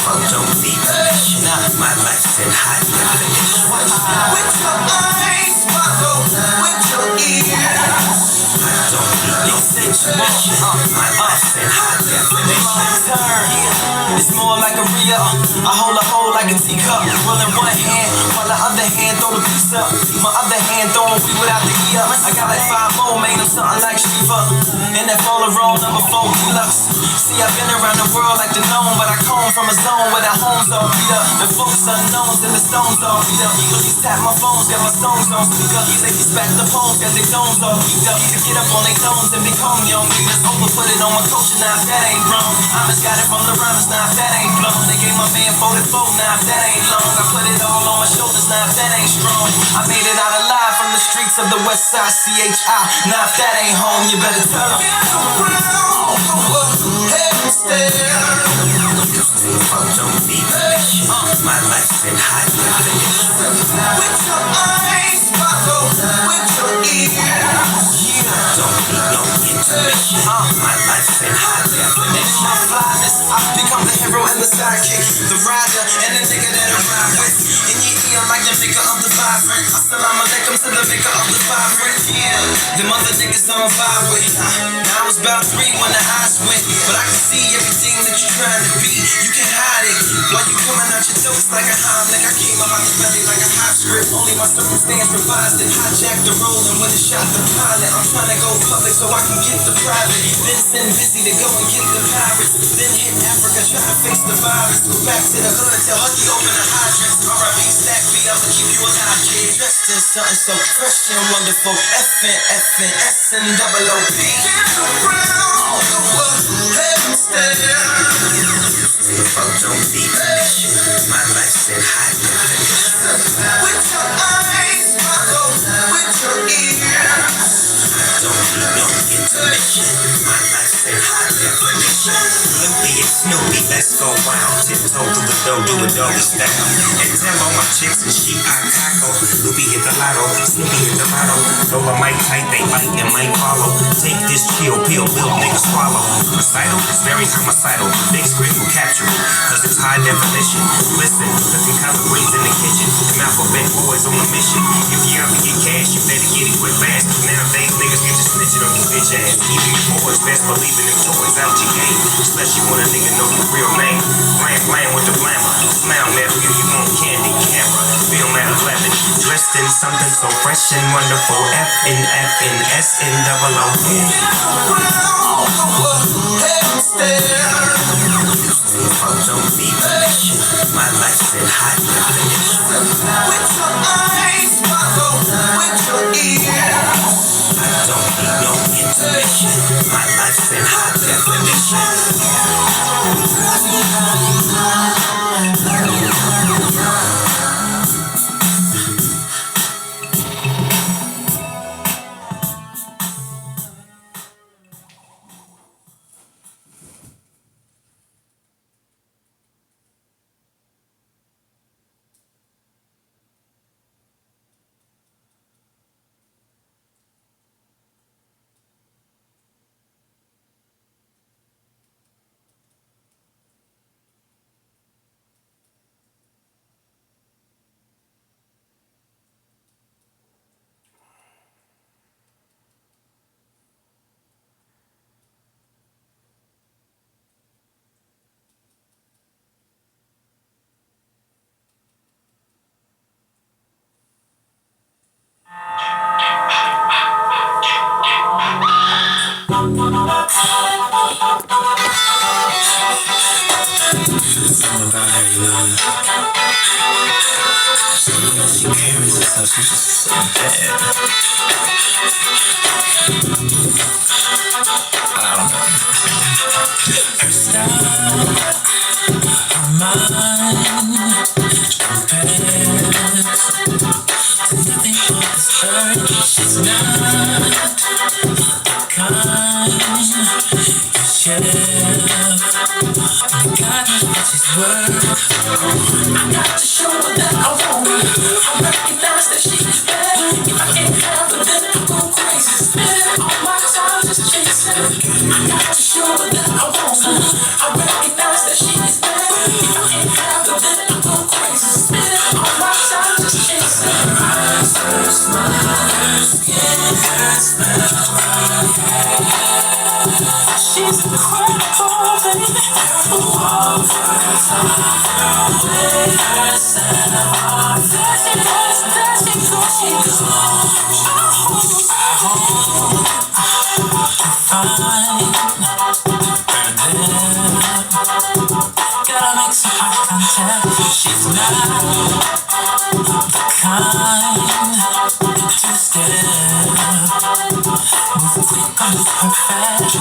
Speaker 6: Don't be patient. My life's in high definition. With your eyes, follow with your ears. I don't need no extension. My life's in high definition.
Speaker 26: It's more like a Rhea. I hold a hole like a teacup. Well, in one hand, while the other hand throw the piece up. My other hand throwing weed without the key up. I got like 5 more, made them something like Shiva. And that follow roll number 4 deluxe. See, I've been around the world like the gnome, but I come from a zone where the homes all beat up. The folks unknowns and the stones all beat up. Police tap my phones, got my songs on speaker. They back the phones, got their domes all beat up. To get up on their tones and become young leaders. Over put it on my culture, now if that ain't wrong. I just got it from the rhymes, now if that ain't blown. They gave my man 44, now if that ain't long. I put it all on my shoulders, now if that ain't strong. I made it out alive from the streets of the west side, CHI. Now if that ain't home, you better tell them.
Speaker 6: Don't be patient. My life's in high definition.
Speaker 26: With your eyes, follow with your ears.
Speaker 6: Don't need no intermission. My life's in high definition.
Speaker 26: My flyness, I've become the hero and the sidekick, the rider and the nigga that I ride with. In your ear, I'm like the maker of the vibrant. Assalamu alaikum to the maker of the vibrant. Yeah, them other niggas on fire with. Now I was about 3 when the eyes went, but I can see everything that you're trying to be. You can't hide it. Why you coming out your jokes like a Heimlich? I came up out the belly like a hot script. Only my circumstance revised it. Hijacked the role and when it shot the pilot. I'm trying to go public so I can get the private. Then send busy to go and get the pirates. Then hit Africa, try to fix the virus. Go back to the hood, tell Husky open the hydrant. R.I.P. Stack B, I'ma keep you alive, kid. Dressed in something so fresh and wonderful. F-N-F-N, S-N-O-O-P.
Speaker 6: Heaven stare. Don't be patient. My life's in high definition.
Speaker 26: With your eyes, follow with your ears.
Speaker 6: Don't need no intermission. My life's in high definition. Loopy and Snoopy, let's go wild. Tiptoe through the dough, do a doggy style. And tell all my chicks and sheep I tackle. Loopy hit the lotto, Snoopy hit the lotto. Though I might tight, they bite and might follow. Take this chill pill, little nigga swallow. Recital is very homicidal. Big screen will capture it, cause it's high definition. Listen, cooking collard greens in the kitchen. Them alphabet boys on a mission. If you ever get cash, you better get it quick fast. Nowadays, niggas get to snitching on your bitch ass. Even your boys best believe in them toys out your game. Especially when a nigga know your real name. Blam with the glamour. Smile nephew, you want candy, camera. Film at 11. Dressed in something so fresh and wonderful. F-N-F-N, S-N-O-O-N.
Speaker 26: Heaven stare.
Speaker 6: Don't be patient. My life's in high definition.
Speaker 26: With your eyes, follow with your ears.
Speaker 6: I don't need no intermission. My life's in high definition. She's just so bad. I don't know. Her style, her mind, compares to nothing on this earth. She's not the kind you share. God knows what she's worth. I got to show her that I want her. I recognize that she's bad. If I can't have her, then I go crazy. Spend all my time just chasing her. I got to show her that I want her. I recognize that she's bad. If I can't have her, then I go crazy. Spend all my time just chasing her. Eyes, her smile, her skin, her smell, her hair. She's incredible, baby. Her walk, her talk, her way, her sound. There she goes, there she goes, she goes. I hope to find her there. Gotta make some eye contact. She's not the kind to stare. Move quick, move perfect.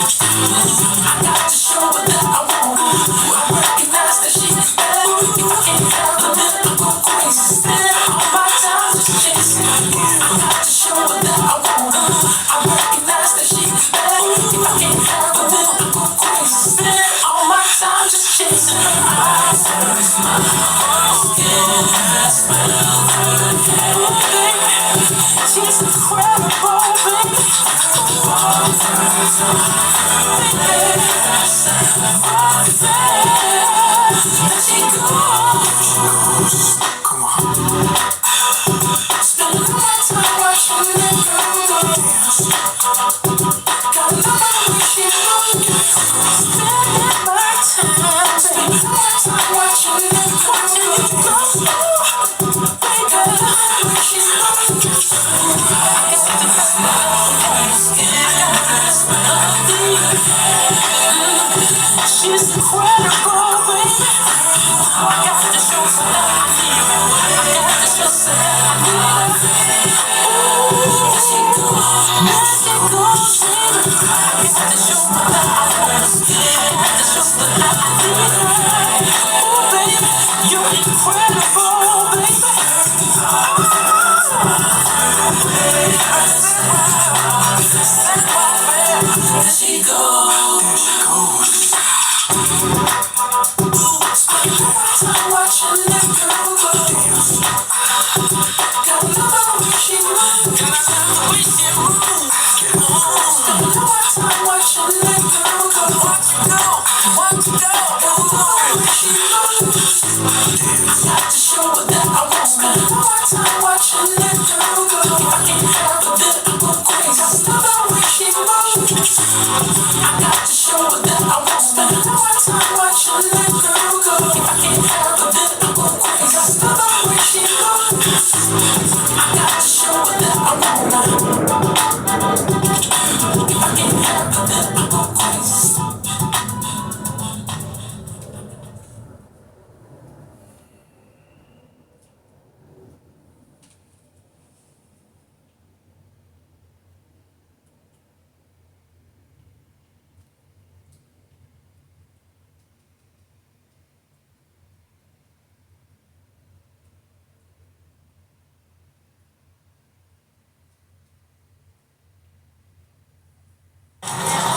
Speaker 6: I got to show her that I want her. I recognize that she's bad. If I can't have her, then I go crazy. Spend all my time just chasing her. I got to show her that I want her. I recognize that she's bad. If I can't have her, then I go crazy. Spend all my time just chasing her. Eyes, her smile, her skin, her smell, her hair. She's incredible, baby. There she goes. Come on. Spend my time watching that girl go. Gotta love the way she moves. Spending my time, spending my time watching that girl go. Baby, the way she moves. She's incredible, baby. I got to show her that I feel it. I got to show her that I feel it. There she goes, baby. I got to show her that I want her. I got to show her that I feel it. Oh, baby, you're incredible, baby. There she goes. Spend my time watching that girl go. Gotta love the way she moves. Spend my time watching that girl go. Gotta love the way she moves. I got to show her that I want her. Spend my time watching that girl go. If I can't have her, then I go crazy. Gotta love the way she moves. I got to show her that I want her. Spend my time watching that girl go. If I can't have her, then I go crazy. Gotta love the way she moves. I got to show her that I want her. If I can't have her, then I go crazy.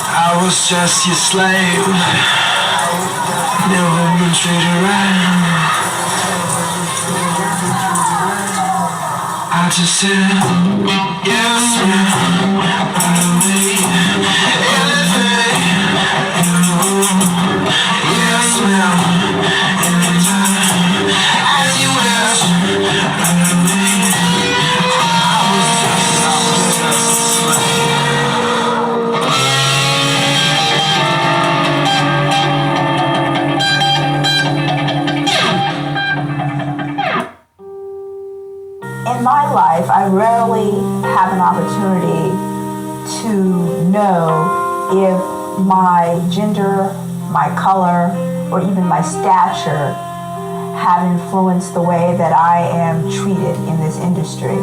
Speaker 6: I was just your slave, never been treated right. I just said, yes, ma'am, I'll be anything you want. Yes, ma'am, anytime, as you wish. I'll be. I was just a slave.
Speaker 15: In my life, I rarely have an opportunity to know if my gender, my color, or even my stature have influenced the way that I am treated in this industry.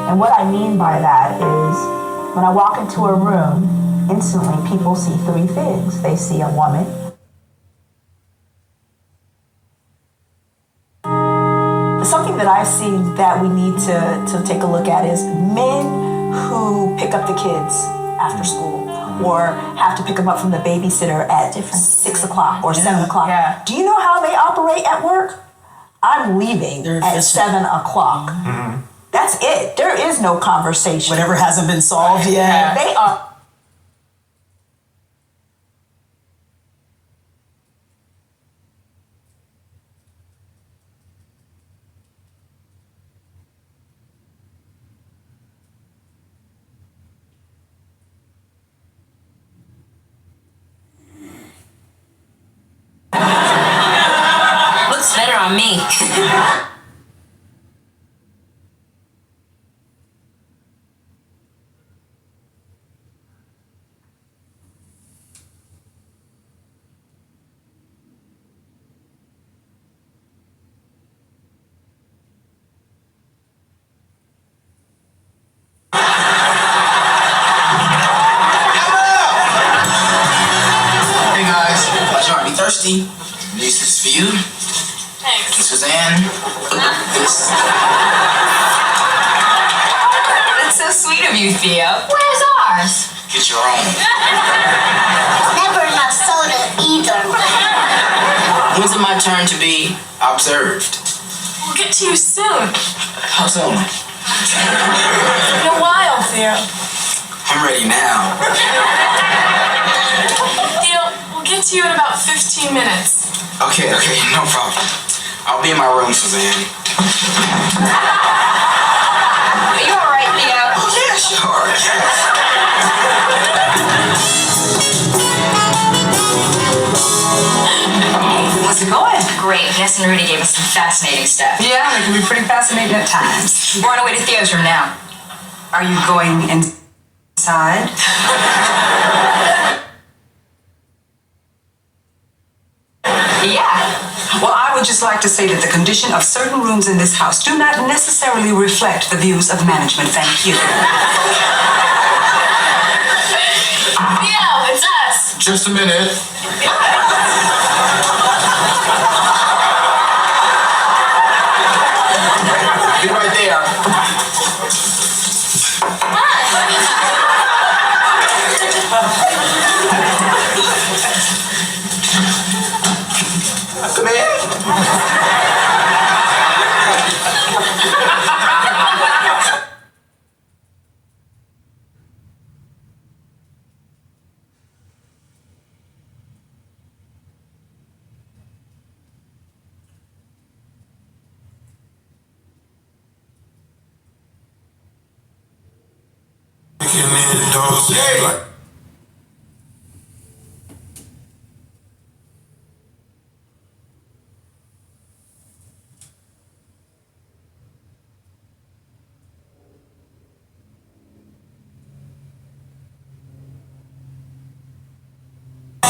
Speaker 15: And what I mean by that is when I walk into a room, instantly people see three things. They see a woman. Something that I see that we need to take a look at is men who pick up the kids after school or have to pick them up from the babysitter at 6 o'clock or 7 o'clock. Yeah. Do you know how they operate at work? I'm leaving at 7 o'clock. Mm-hmm. That's it. There is no conversation.
Speaker 5: Whatever hasn't been solved yet.
Speaker 15: They are.
Speaker 12: Looks better on me.
Speaker 16: Hey guys, pleasure. Are you thirsty? This is for you.
Speaker 12: Thanks.
Speaker 16: Suzanne. This.
Speaker 12: That's so sweet of you, Theo. Where's ours?
Speaker 16: Get your own.
Speaker 12: Never enough soda either.
Speaker 16: When's it my turn to be observed?
Speaker 12: We'll get to you soon.
Speaker 16: How soon?
Speaker 12: In a while, Theo.
Speaker 16: I'm ready now.
Speaker 12: Theo, we'll get to you in about 15 minutes.
Speaker 16: Okay, no problem. I'll be in my room, Suzanne.
Speaker 12: Are you alright, Theo?
Speaker 16: Yeah, sure.
Speaker 12: How's it going? Great. Jess and Rudy gave us some fascinating stuff.
Speaker 5: Yeah, it can be pretty fascinating at times.
Speaker 12: We're on our way to Theo's room now.
Speaker 5: Are you going inside?
Speaker 12: Yeah.
Speaker 5: Well, I would just like to say that the condition of certain rooms in this house do not necessarily reflect the views of management. Thank you.
Speaker 12: Theo, it's us.
Speaker 16: Just a minute. Be right there. Come in.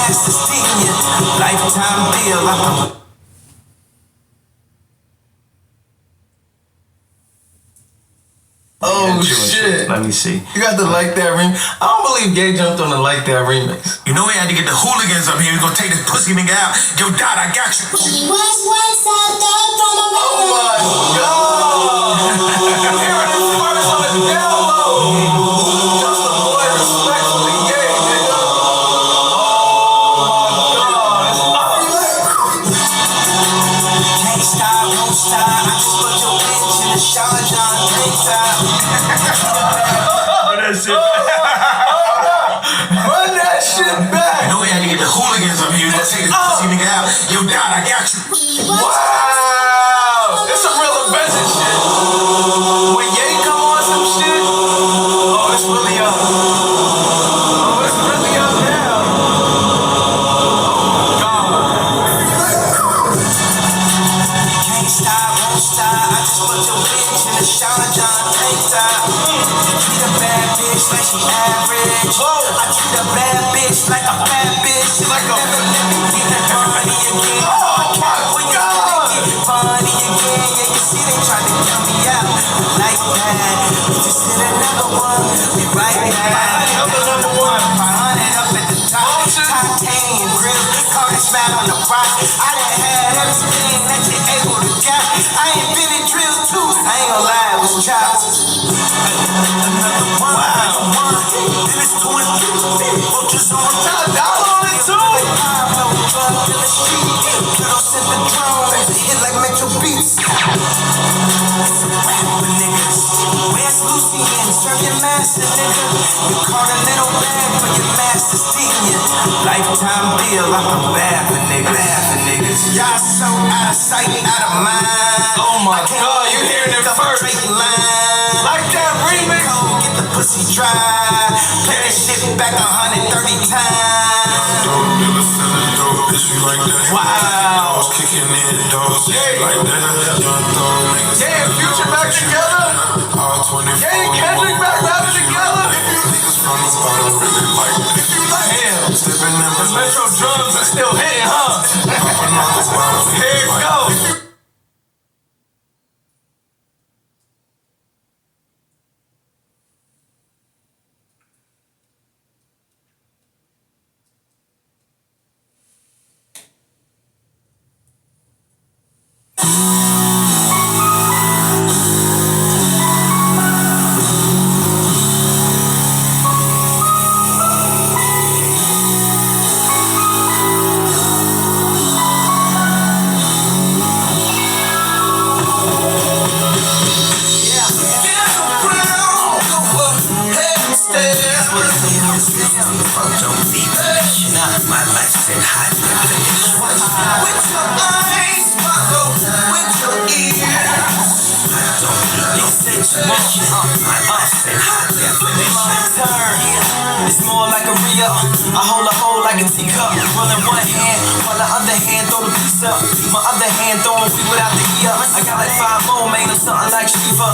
Speaker 26: It's a senior lifetime deal.
Speaker 21: Oh shit. Let me see. You got the Like That remix. I don't believe Gay jumped on the Like That remix.
Speaker 14: You know we had to get the hooligans up here. We gonna take this pussy nigga out. Yo.Dot, I got you.
Speaker 6: He was once a dog from a
Speaker 21: Oh my god! Hearing this first on the download. Just the boy respectfully gay, nigga.
Speaker 26: Can't stop, won't stop. I just put your bitch in the Sean John tank top.
Speaker 14: That shit.
Speaker 21: Run that shit back!
Speaker 14: You know we had to get the hooligans up here. We gonna take this pussy nigga out. Yo.Dot, I got you.
Speaker 21: Wow! It's some real invention shit. When Ye come on some shit, oh, it's really up. Oh, it's really up now.
Speaker 26: Can't stop, won't stop. I just put your bitch in the Sean John tank top. Treat a bad bitch like she average. I treat a bad bitch like a bad bitch. Like a never let me get that money again. Oh my god! This is another one. We right back. Number one. 500 up at the top. Titanium grill. Cardi smack on the rock. I done had everything that you able to get. I ain't been in drill too. I ain't gonna lie, it was chops. Another one. Wow. Then it's 20. Vultures on top. Y'all on it too. To the street. Little sent the drone. Hit like Metro Beats. Rapper niggas. Where's Lucian? Serve your master, nigga. You caught a little bag for your master's senior. Lifetime deal, I'm a bad for niggas. Y'all so out of sight, out of mind. Oh my God, you hearing it first. Like that remix. Get the pussy dry. Play that shit back 130 times. Wow.
Speaker 6: Kicking in doors like that. Young thug niggas.
Speaker 21: Yeah, Future back together.
Speaker 6: All 24.
Speaker 21: Yeah, Kendrick back rapping together.
Speaker 6: Niggas from the bottom really like that.
Speaker 21: Damn.
Speaker 6: Stepping in
Speaker 21: The Metro drums are still hitting, huh?
Speaker 6: popping off the bottom.
Speaker 21: Here it goes.
Speaker 26: My life's in high definition. With your eyes, follow with your ears. I don't need no situation. My life's in high definition. It's more like a re-up. I hold a hole like a teacup. Rolling one hand while the other hand throw the piece up. My other hand throwing weed without the key up. I got like 5 more, made them something like Shiva.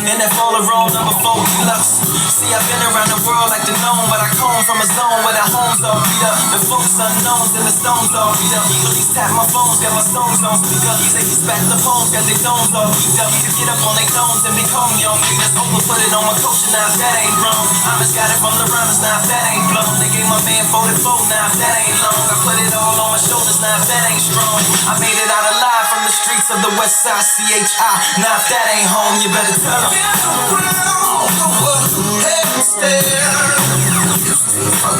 Speaker 26: And that follow roll number 4 deluxe. See, I've been around the world like the gnome, but I come from a zone where the homes all beat up. The folks unknowns and the stones all beat up. Police tap my phones, got my songs on speaker. They just back the phones, got their domes all beat up. To get up on their tones and become young niggas. Over put it on my culture, now if that ain't wrong. I just got it from the rhymers, now if that ain't blown. They gave my man 44, now if that ain't long. I put it all on my shoulders, now if that ain't strong. I made it out alive from the streets of the west side, CHI. Now if that ain't home, you better tell them.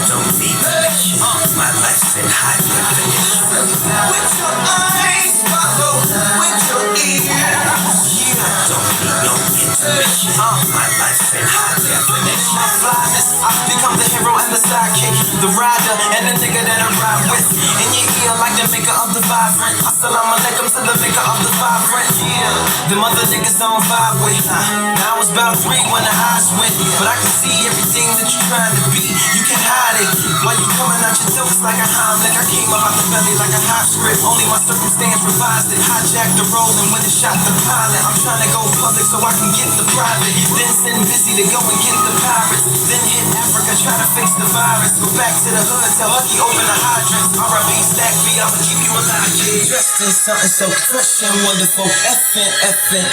Speaker 26: Don't be patient. My life's in high definition. With your eyes, follow with your ears. Don't need no intermission. My life's in high definition. My flyness, I've become the hero and the sidekick, the rider and the nigga that I ride with. In your ear like the maker of the vibrant. Assalamu alaikum to the maker of the vibrant. Yeah, them other niggas don't vibe with. Now it's about 3 when the highs went, but I can see everything that you're trying to be. You can hide it while you coming out your jokes like a Heimlich. I came up out the belly like a hot script. Only my circumstance revised it. Hijacked the role and when it shot the pilot. I'm trying to go public so I can get the private. Then send busy to go and get the pirates. Then hit Africa, try to fix the virus. Go back to the hood, tell Huggy open the hydrant. R.I.P. Stack B, I'ma keep you alive, kid. Dressed in something so fresh and wonderful. F-N-F-N-S-N-O-O-P.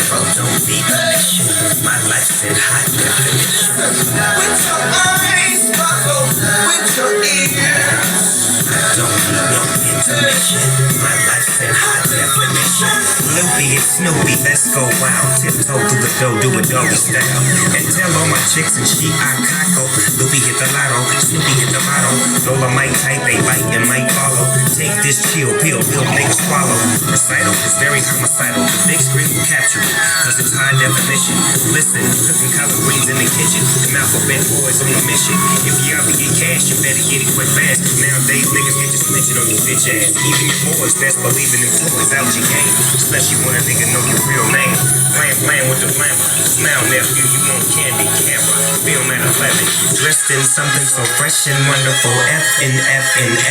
Speaker 26: Don't be patient. My life's in high definition. With your eyes, follow with your ears. Don't need no intermission. My life's in high definition. Loopy and Snoopy, let's go wild. Tiptoe through the dough, do a doggy style. And tell all my chicks and she I cockle. Loopy hit the lotto, Snoopy hit the motto. Lola might type, they bite and might follow. Take this chill pill, niggas swallow. Recital is very homicidal. The big screen will capture it, cause it's high definition. Listen, cooking collard greens in the kitchen. The alphabet boys on a mission. If you ever get cash, you better get it quick fast. Nowadays, niggas get to snitching on your bitch ass. Even your boys that's believing in toys out your game. Especially when a nigga know your real name. Playing with the glamour. Smile nephew, you want candy, camera. Film at 11. Dressed in something so fresh and wonderful. F-N-F-N-S-N-O-O-P.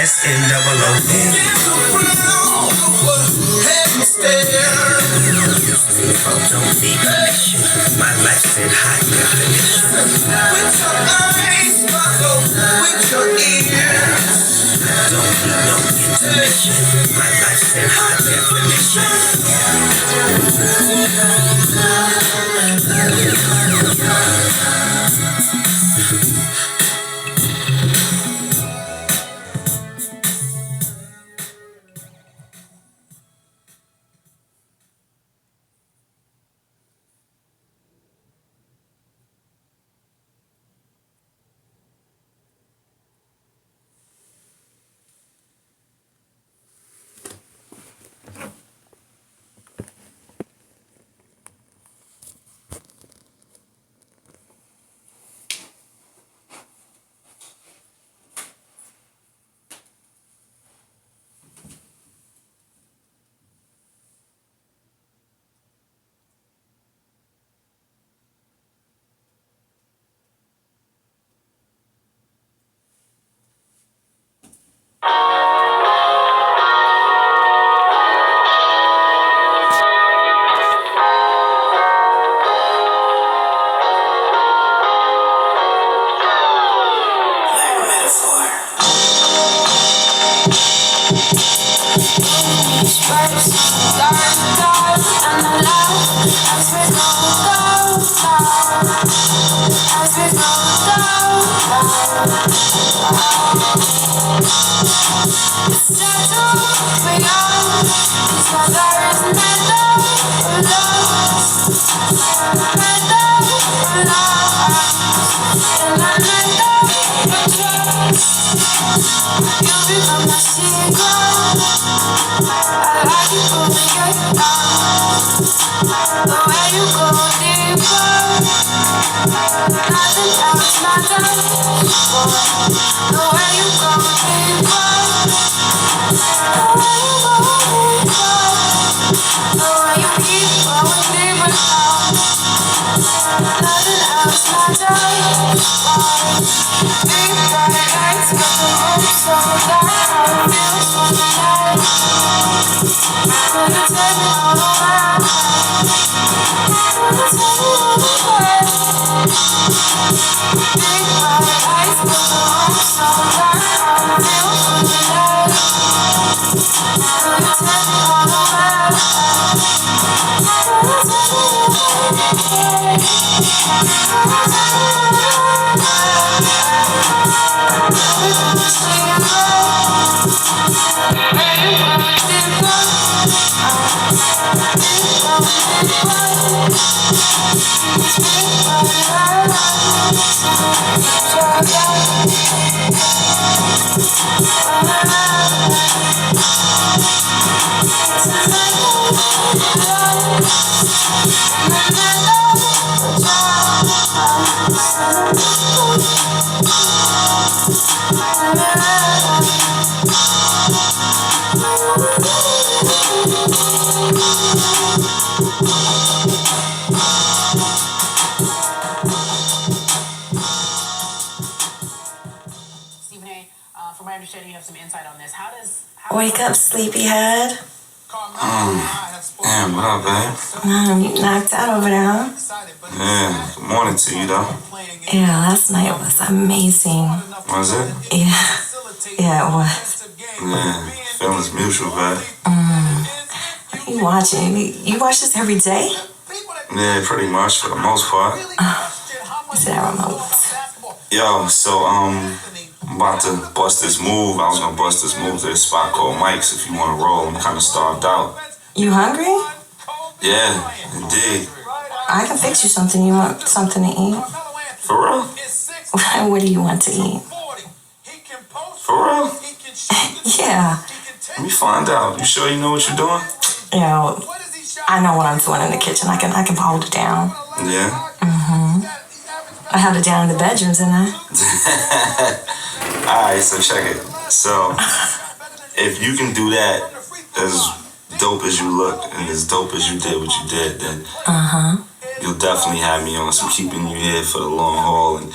Speaker 26: Don't be patient. My life's in high definition. With your eyes, follow with your ears. Don't need no intermission.
Speaker 6: definition. My life's in high
Speaker 18: Wake up, sleepyhead.
Speaker 2: Damn, what up, babe?
Speaker 18: You knocked out over there, huh?
Speaker 2: Yeah, good morning to you, though.
Speaker 18: Yeah, last night was amazing.
Speaker 2: Was it?
Speaker 18: Yeah, it was.
Speaker 2: Yeah, feelings mutual, babe.
Speaker 18: You watching? You watch this every day?
Speaker 2: Yeah, pretty much, for the most part.
Speaker 18: What's that remote?
Speaker 2: Yo, so, I'm about to bust this move. I was gonna bust this move to this spot called Mike's if you wanna roll. I'm kinda starved out.
Speaker 18: You hungry?
Speaker 2: Yeah, indeed.
Speaker 18: I can fix you something. You want something to eat?
Speaker 2: For real?
Speaker 18: What do you want to eat?
Speaker 2: For real?
Speaker 18: Yeah.
Speaker 2: Let me find out. You sure you know what you're doing?
Speaker 18: You know, I know what I'm doing in the kitchen. I can hold it down.
Speaker 2: Yeah?
Speaker 18: I held it down in the bedrooms, didn't I?
Speaker 2: Alright, so check it. So, if you can do that as dope as you look and as dope as you did what you did, then you'll definitely have me on some keeping you here for the long haul. And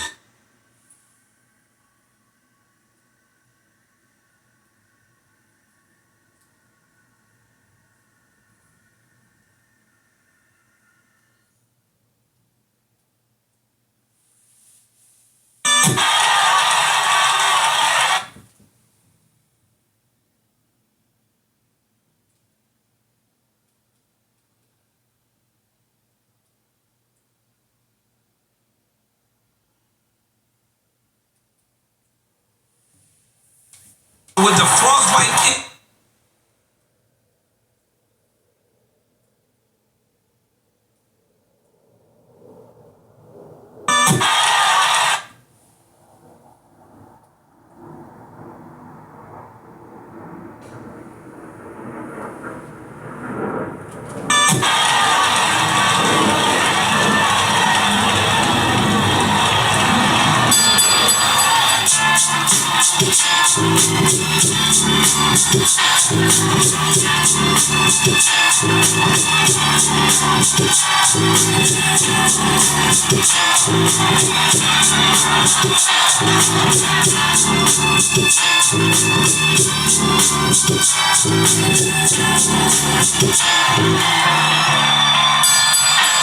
Speaker 14: with the frostbite.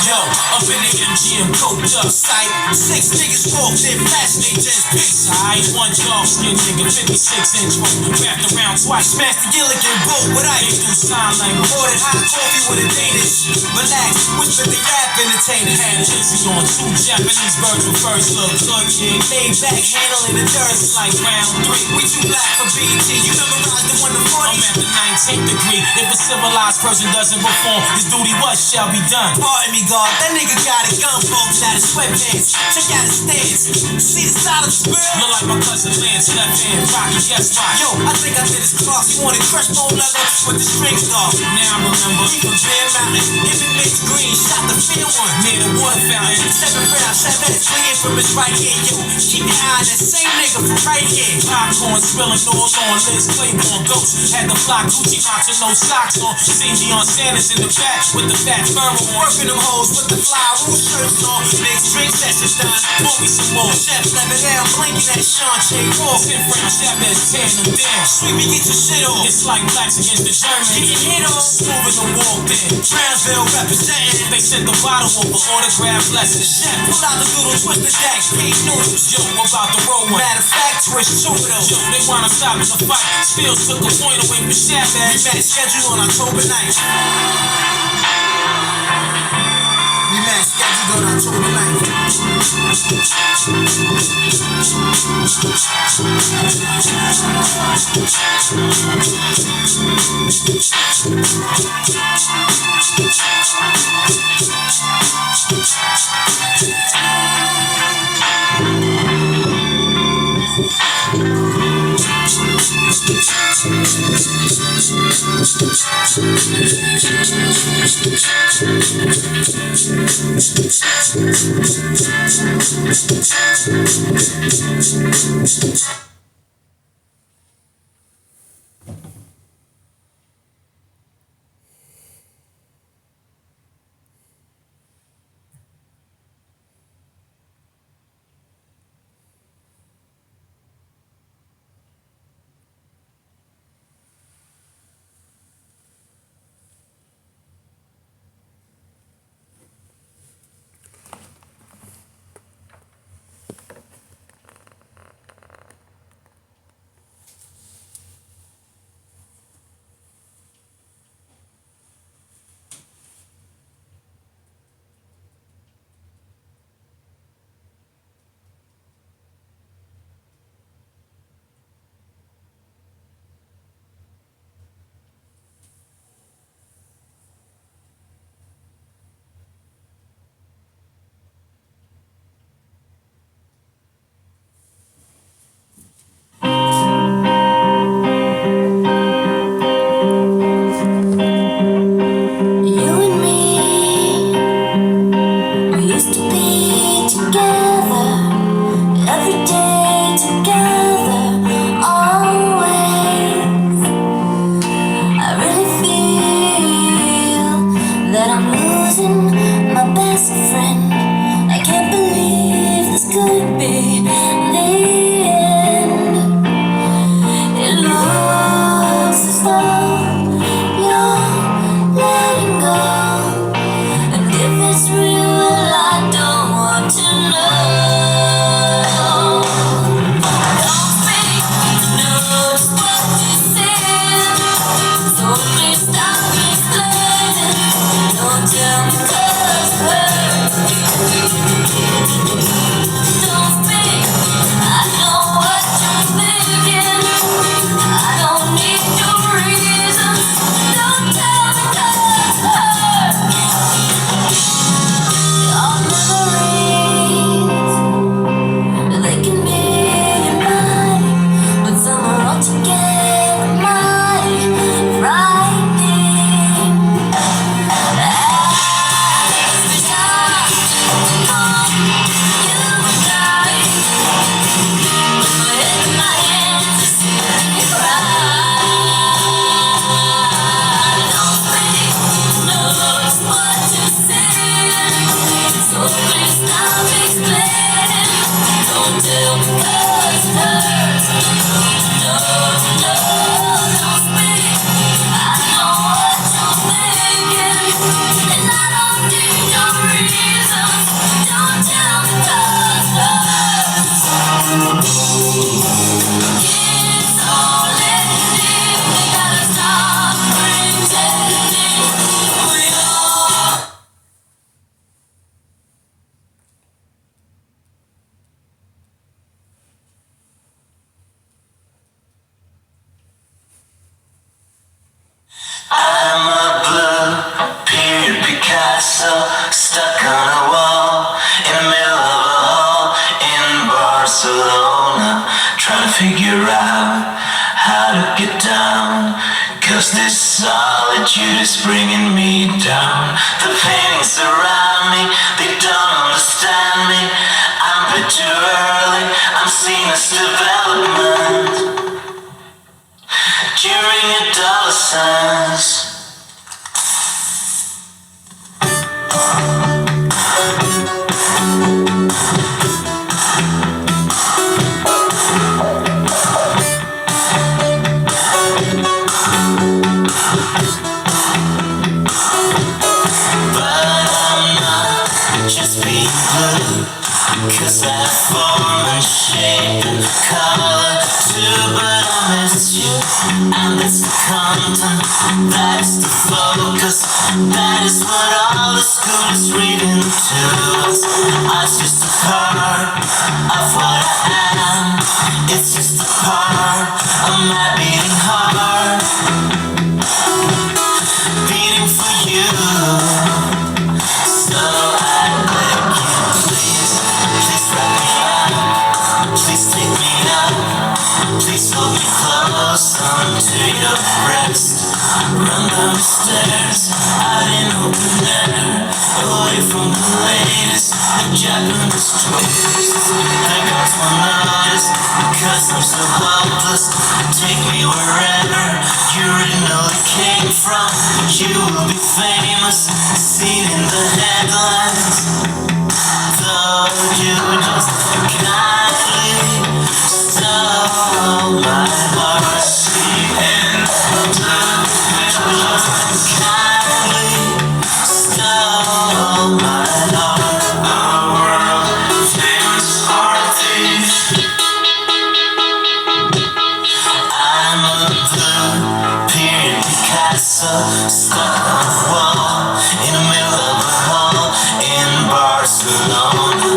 Speaker 14: Yo, up in the MGM, coked up sight. 6 niggas walked in, fast they just pics. I one dark skin nigga, 56-inch roll, wrapped around twice. Smashed the Gilligan boat with ice. Through sign language, ordered hot coffee with a Danish. Relax, whispered the rap entertainer. Had Jizzy on 2 Japanese birds with first look good, yeah. Laid back, handling the dirt like round 3. We too black for BT, you memorized the 1 to 40. I'm at the 19th degree. If a civilized person doesn't perform, his duty what shall be done. Pardon me, God, that nigga got a gun bulging out his sweatpants. Check out his stance. See the side of the square? Look like my cousin Lance, left hand, Rocky, yes, rock. Yo, I think I did his clock. He wanted crushed bone leather with the strings off. Now I remember, he from Bear Mountain. Him and Mitch Green shot the fair one near the water fountain. 7 rounds, 7 heads bleeding from his right ear. Yo, keep your eye on that same nigga from right here. Popcorn spilling all on Liz Claiborne. Ghost had the fly Gucci knots and no socks on. Seen Deion Sanders in the back with the fat fur on. Working them hoes with the fly roof shirts on. Next drink sessions done. Pour me some more. Chef level down, blinking at Sean J. Wolf. 10 rounds, that man's tearing them down. Sweepy, get your shit on. It's like blacks against the Germans. Getting hit on. Smooth as a walked in. Brownsville representing. They sent the bottle over autograph lessons. Chef, pull out the little twisted dash. Pink noodles. Yo, about to roll one. Matter of fact, twist 2 of those. Yo, they wanna stop in the fight. Spills took a point away from Shabazz. Rematch scheduled on October 9th. Rematch scheduled on October 9th.
Speaker 6: I
Speaker 26: Picasso stuck on a wall in the middle of a hall in Barcelona, trying to figure out how to get down, 'cause this solitude is bringing me down. The paintings around me, they don't understand me. I'm a bit too early, I'm seen as development during adolescence. Just being blue, 'cause that form and shape and color too. But I miss you, and it's the content, that's the focus. That is what all the school is reading to us. It's just a part of what I am. It's just a part of my beating heart, beating for you. So I beg you, please, please wrap me up, please take me up, please hold me close onto your breast. Run down the stairs, out in open air, away from the latest, the Japanese twists. The girls will notice, because I'm so hopeless. Take me wherever you originally came from. You will be famous, seen in the headlines. Though you just kindly stole my heart. And you just kindly stole my heart. A world famous art thief. I'm a blue period Picasso stuck on a wall in the middle of a hall in Barcelona,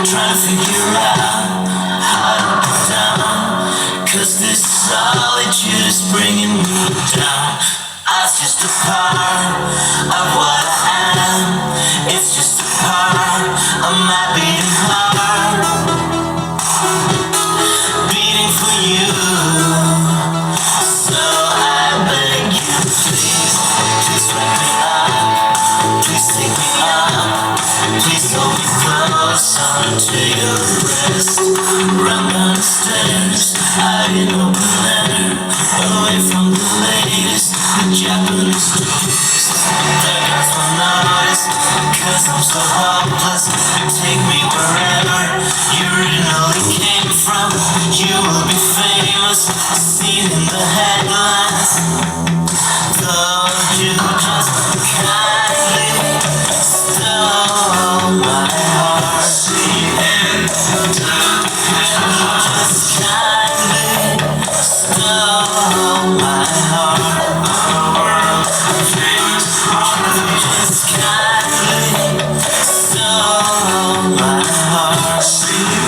Speaker 26: trying to figure out how to get down, 'cause this solitude is bringing me down. It's just a part of what I am. It's just a part of my beating heart, beating for you. So I beg you, please, please wrap me up, please take me up, please hold me close onto your breast. Run down the stairs, out in open air, away from the latest, the Japanese twists. The girls will notice, 'cause I'm so hopeless. Take me wherever you originally came from. You will be famous, seen in the headlines. Though you just kindly stole my heart. And you just kindly stole my heart. A world famous art. You just kindly stole my heart.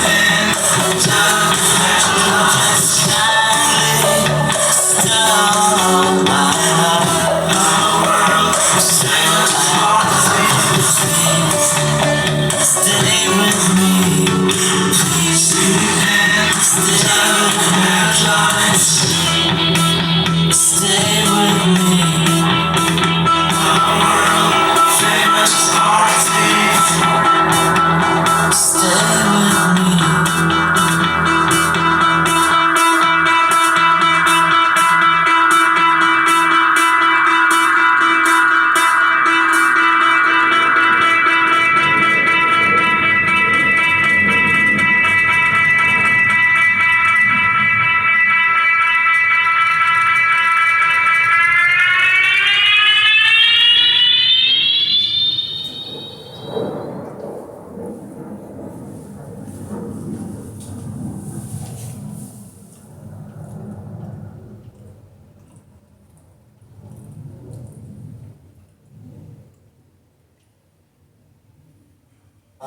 Speaker 26: And you just kindly stole my heart. A world famous art. Stay with me, please. Stay with me, stay with me. A world famous art thief. Stay with me.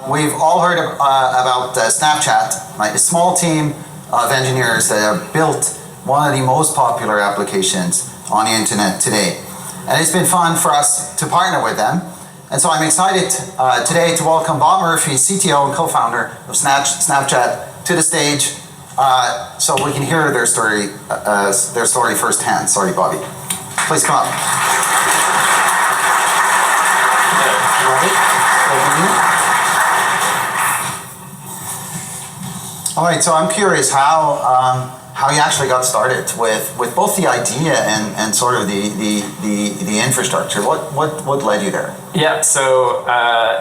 Speaker 9: We've all heard about Snapchat, right? A small team of engineers that have built one of the most popular applications on the internet today. And it's been fun for us to partner with them And so I'm excited today to welcome Bob Murphy, CTO and co-founder of Snapchat, to the stage so we can hear their story firsthand. Sorry, Bobby. Please come up. All right, so I'm curious how you actually got started with both the idea and sort of the infrastructure. What led you there?
Speaker 10: Yeah, so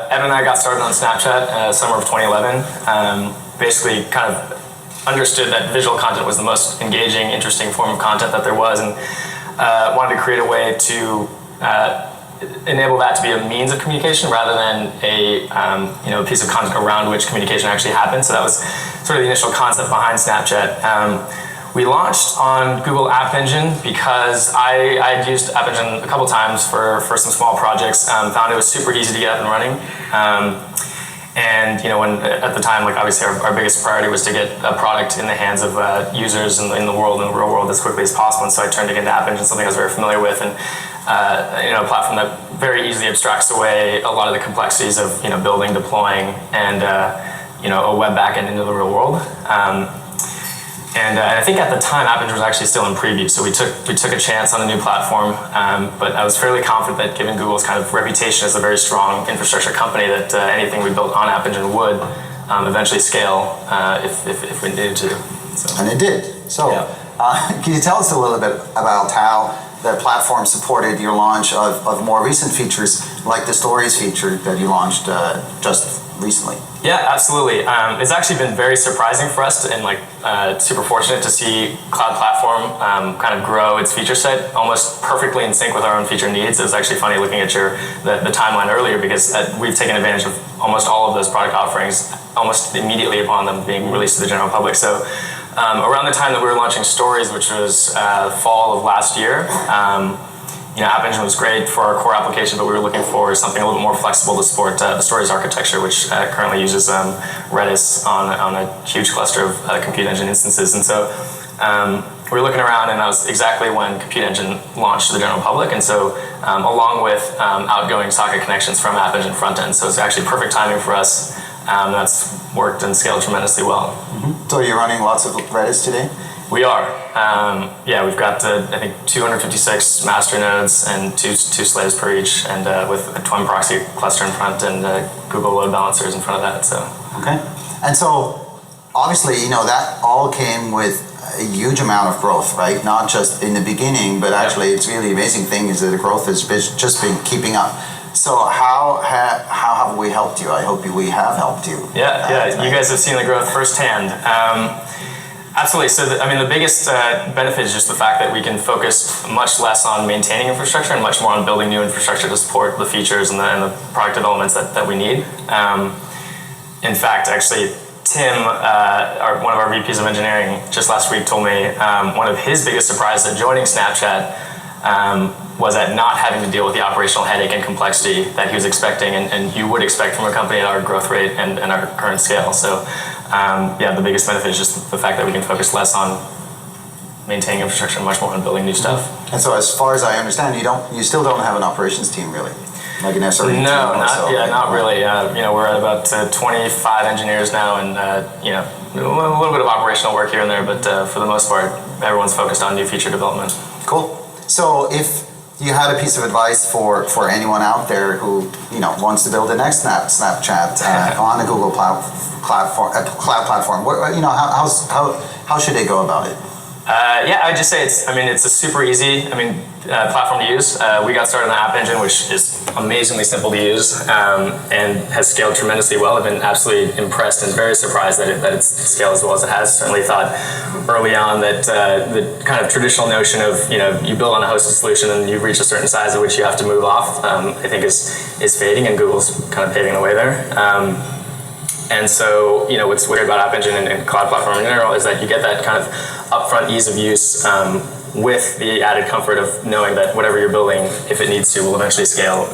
Speaker 10: Evan and I got started on Snapchat summer of 2011. Basically kind of understood that visual content was the most engaging, interesting form of content that there was, and wanted to create a way to enable that to be a means of communication rather than a piece of content around which communication actually happens. So that was sort of the initial concept behind Snapchat. We launched on Google App Engine because I had used App Engine a couple times for some small projects. Found it was super easy to get up and running. And when at the time, like obviously our biggest priority was to get a product in the hands of users in the world, in the real world, as quickly as possible. And so I turned it into App Engine, something I was very familiar with, and a platform that very easily abstracts away a lot of the complexities of building, deploying, and a web backend into the real world. And I think at the time, App Engine was actually still in preview, so we took a chance on a new platform. But I was fairly confident that, given Google's kind of reputation as a very strong infrastructure company, that anything we built on App Engine would eventually scale if we needed to. So.
Speaker 9: And it did. So, can you tell us a little bit about how the platform supported your launch of more recent features, like the Stories feature that you launched just recently?
Speaker 10: Yeah, absolutely. It's actually been very surprising for us and super fortunate to see Cloud Platform kind of grow its feature set almost perfectly in sync with our own feature needs. It was actually funny looking at the timeline earlier because we've taken advantage of almost all of those product offerings almost immediately upon them being released to the general public. So around the time that we were launching Stories, which was fall of last year, App Engine was great for our core application, but we were looking for something a little bit more flexible to support the Stories architecture, which currently uses Redis on a huge cluster of Compute Engine instances. And so we were looking around, and that was exactly when Compute Engine launched to the general public. And so along with outgoing socket connections from App Engine frontend. So it's actually perfect timing for us. That's worked and scaled tremendously well.
Speaker 9: Mm-hmm. So you're running lots of Redis today?
Speaker 10: We are. We've got, I think, 256 master nodes and two slaves per each, and with a Twin proxy cluster in front and Google load balancers in front of that. So.
Speaker 9: Okay. And so, obviously, that all came with a huge amount of growth, right? Not just in the beginning, but actually, it's really amazing thing is that the growth has just been keeping up. So how have we helped you? I hope we have helped you.
Speaker 10: Yeah. You guys have seen the growth firsthand. Absolutely. So, the biggest benefit is just the fact that we can focus much less on maintaining infrastructure and much more on building new infrastructure to support the features and the product developments that we need. In fact, actually, Tim, one of our VPs of engineering, just last week told me one of his biggest surprises at joining Snapchat was at not having to deal with the operational headache and complexity that he was expecting and you would expect from a company at our growth rate and our current scale. So the biggest benefit is just the fact that we can focus less on maintaining infrastructure and much more on building new stuff.
Speaker 9: And so as far as I understand, you still don't have an operations team really? Like an SRE team?
Speaker 10: No, not really. We're at about 25 engineers now and a little bit of operational work here and there, but for the most part, everyone's focused on new feature development.
Speaker 9: Cool. So if you had a piece of advice for anyone out there who wants to build the next Snapchat on a Google cloud platform, how should they go about it?
Speaker 10: I'd just say it's a super easy platform to use. We got started on the App Engine, which is amazingly simple to use and has scaled tremendously well. I've been absolutely impressed and very surprised that it's scaled as well as it has. Certainly thought early on that the kind of traditional notion of you build on a hosted solution and you've reached a certain size at which you have to move off, I think is fading, and Google's kind of paving the way there. And so, what's weird about App Engine and cloud platform in general is that you get that kind of upfront ease of use with the added comfort of knowing that whatever you're building, if it needs to, will eventually scale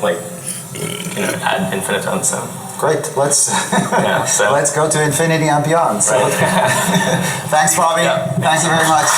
Speaker 10: ad infinitum. So
Speaker 9: great. Let's let's go to infinity and beyond. So. Right. Thanks, Bobby. Yeah. Thank you very much.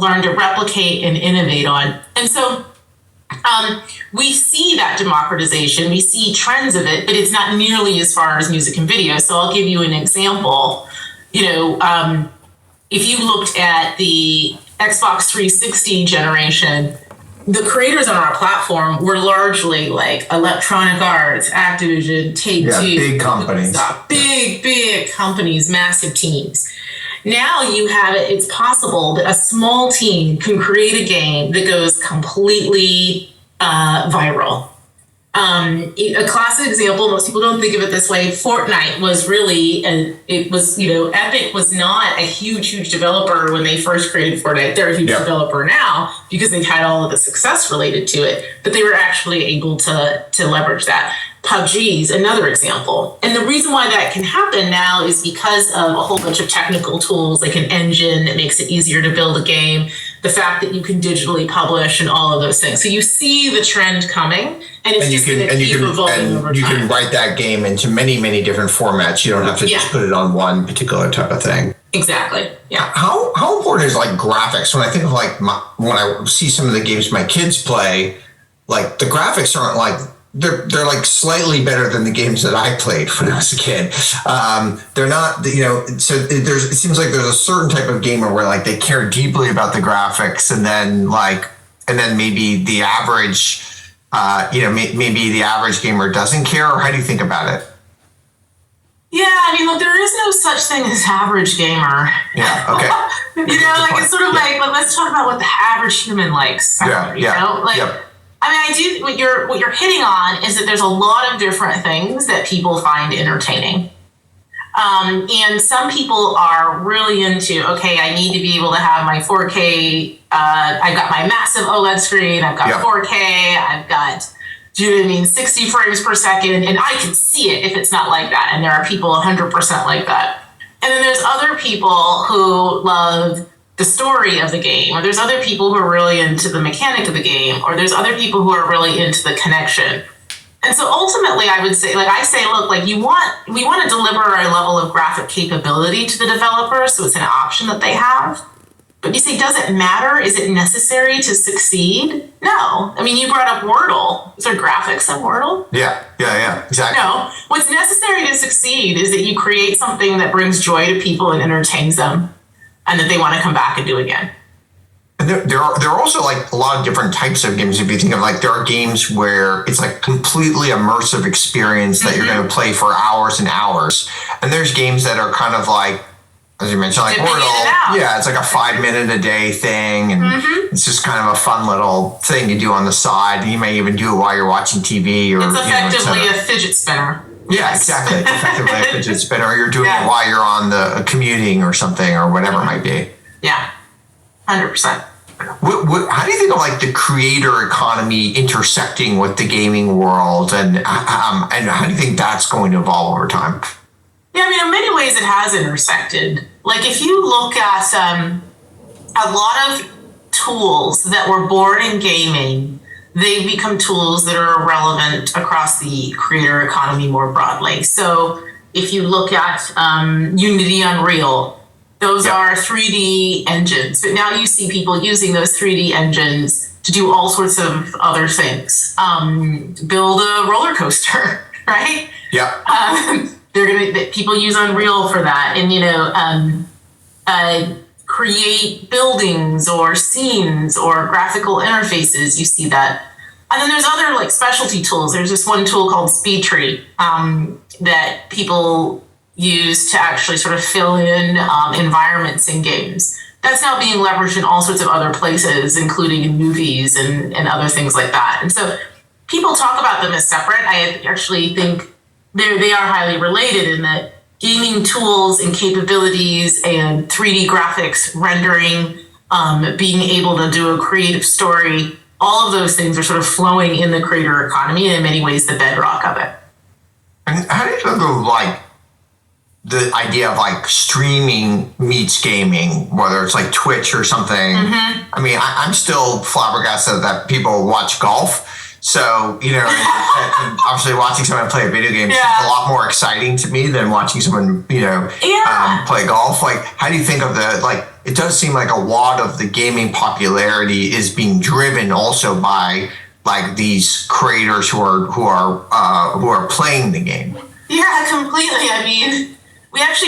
Speaker 8: learn to replicate and innovate on. And so we see that democratization, we see trends of it, but it's not nearly as far as music and video. So I'll give you an example. If you looked at the Xbox 360 generation, the creators on our platform were largely like Electronic Arts, Activision, Take-Two.
Speaker 11: Big companies.
Speaker 8: Big companies, massive teams. Now you have it, it's possible that a small team can create a game that goes completely viral. A classic example, most people don't think of it this way, Fortnite was really, Epic was not a huge developer when they first created Fortnite. They're a huge developer now because they've had all of the success related to it, but they were actually able to leverage that. PUBG is another example. And the reason why that can happen now is because of a whole bunch of technical tools, like an engine that makes it easier to build a game, the fact that you can digitally publish and all of those things. So you see the trend coming, and it's just going to keep evolving over time.
Speaker 11: You can write that game into many different formats. You don't have to just put it on one particular type of thing.
Speaker 8: Exactly. Yeah.
Speaker 11: How important is like graphics? When I think of like when I see some of the games my kids play, like the graphics aren't like they're like slightly better than the games that I played when I was a kid. They're not, so it seems like there's a certain type of gamer where like they care deeply about the graphics, and then maybe the average, maybe the average gamer doesn't care. Or how do you think about it?
Speaker 8: Yeah, I mean, look, there is no such thing as average gamer.
Speaker 11: Yeah, okay.
Speaker 8: It's sort of like, let's talk about what the average human likes. I mean, I do. What you're hitting on is that there's a lot of different things that people find entertaining, and some people are really into. Okay, I need to be able to have my 4K. I've got my massive OLED screen. I've got 4K. I've got, 60 frames per second, and I can see it if it's not like that. And there are people 100% like that. And then there's other people who love the story of the game, or there's other people who are really into the mechanic of the game, or there's other people who are really into the connection. And so ultimately I would say, look, we want to deliver a level of graphic capability to the developer, so it's an option that they have. But you say, does it matter? Is it necessary to succeed? No. I mean, you brought up Wordle. Is there graphics in Wordle?
Speaker 11: Yeah, exactly.
Speaker 8: No. What's necessary to succeed is that you create something that brings joy to people and entertains them, and that they want to come back and do again.
Speaker 11: And there are also like a lot of different types of games. If you think of like, there are games where it's like completely immersive experience that you're going to play for hours and hours. And there's games that are kind of like, as you mentioned, like Wordle. Yeah, it's like a 5-minute a day thing. And it's just kind of a fun little thing you do on the side. You may even do it while you're watching TV. Or
Speaker 8: it's effectively a fidget spinner.
Speaker 11: Yeah, exactly. It's effectively a fidget spinner. Or you're doing it while you're on the commuting or something, or whatever it might be.
Speaker 8: Yeah, 100%.
Speaker 11: How do you think of like the creator economy intersecting with the gaming world, and how do you think that's going to evolve over time?
Speaker 8: Yeah, I mean, in many ways it has intersected. Like if you look at a lot of tools that were born in gaming, they've become tools that are relevant across the creator economy more broadly. So if you look at Unity, Unreal, those are 3D engines. But now you see people using those 3D engines to do all sorts of other things. Build a roller coaster, right?
Speaker 11: Yeah.
Speaker 8: People use Unreal for that. And, create buildings or scenes or graphical interfaces. You see that. And then there's other like specialty tools. There's this one tool called SpeedTree that people use to actually sort of fill in environments in games. That's now being leveraged in all sorts of other places, including in movies and other things like that. And so people talk about them as separate. I actually think they are highly related in that gaming tools and capabilities and 3D graphics, rendering, being able to do a creative story, all of those things are sort of flowing in the creator economy, and in many ways the bedrock of it.
Speaker 11: And how do you think of like the idea of like streaming meets gaming, whether it's like Twitch or something? I mean, I'm still flabbergasted that people watch golf. So, and obviously watching someone play a video game is a lot more exciting to me than watching someone, play golf. Like, how do you think of it does seem like a lot of the gaming popularity is being driven also by like these creators who are playing the game.
Speaker 8: Yeah, completely. I mean,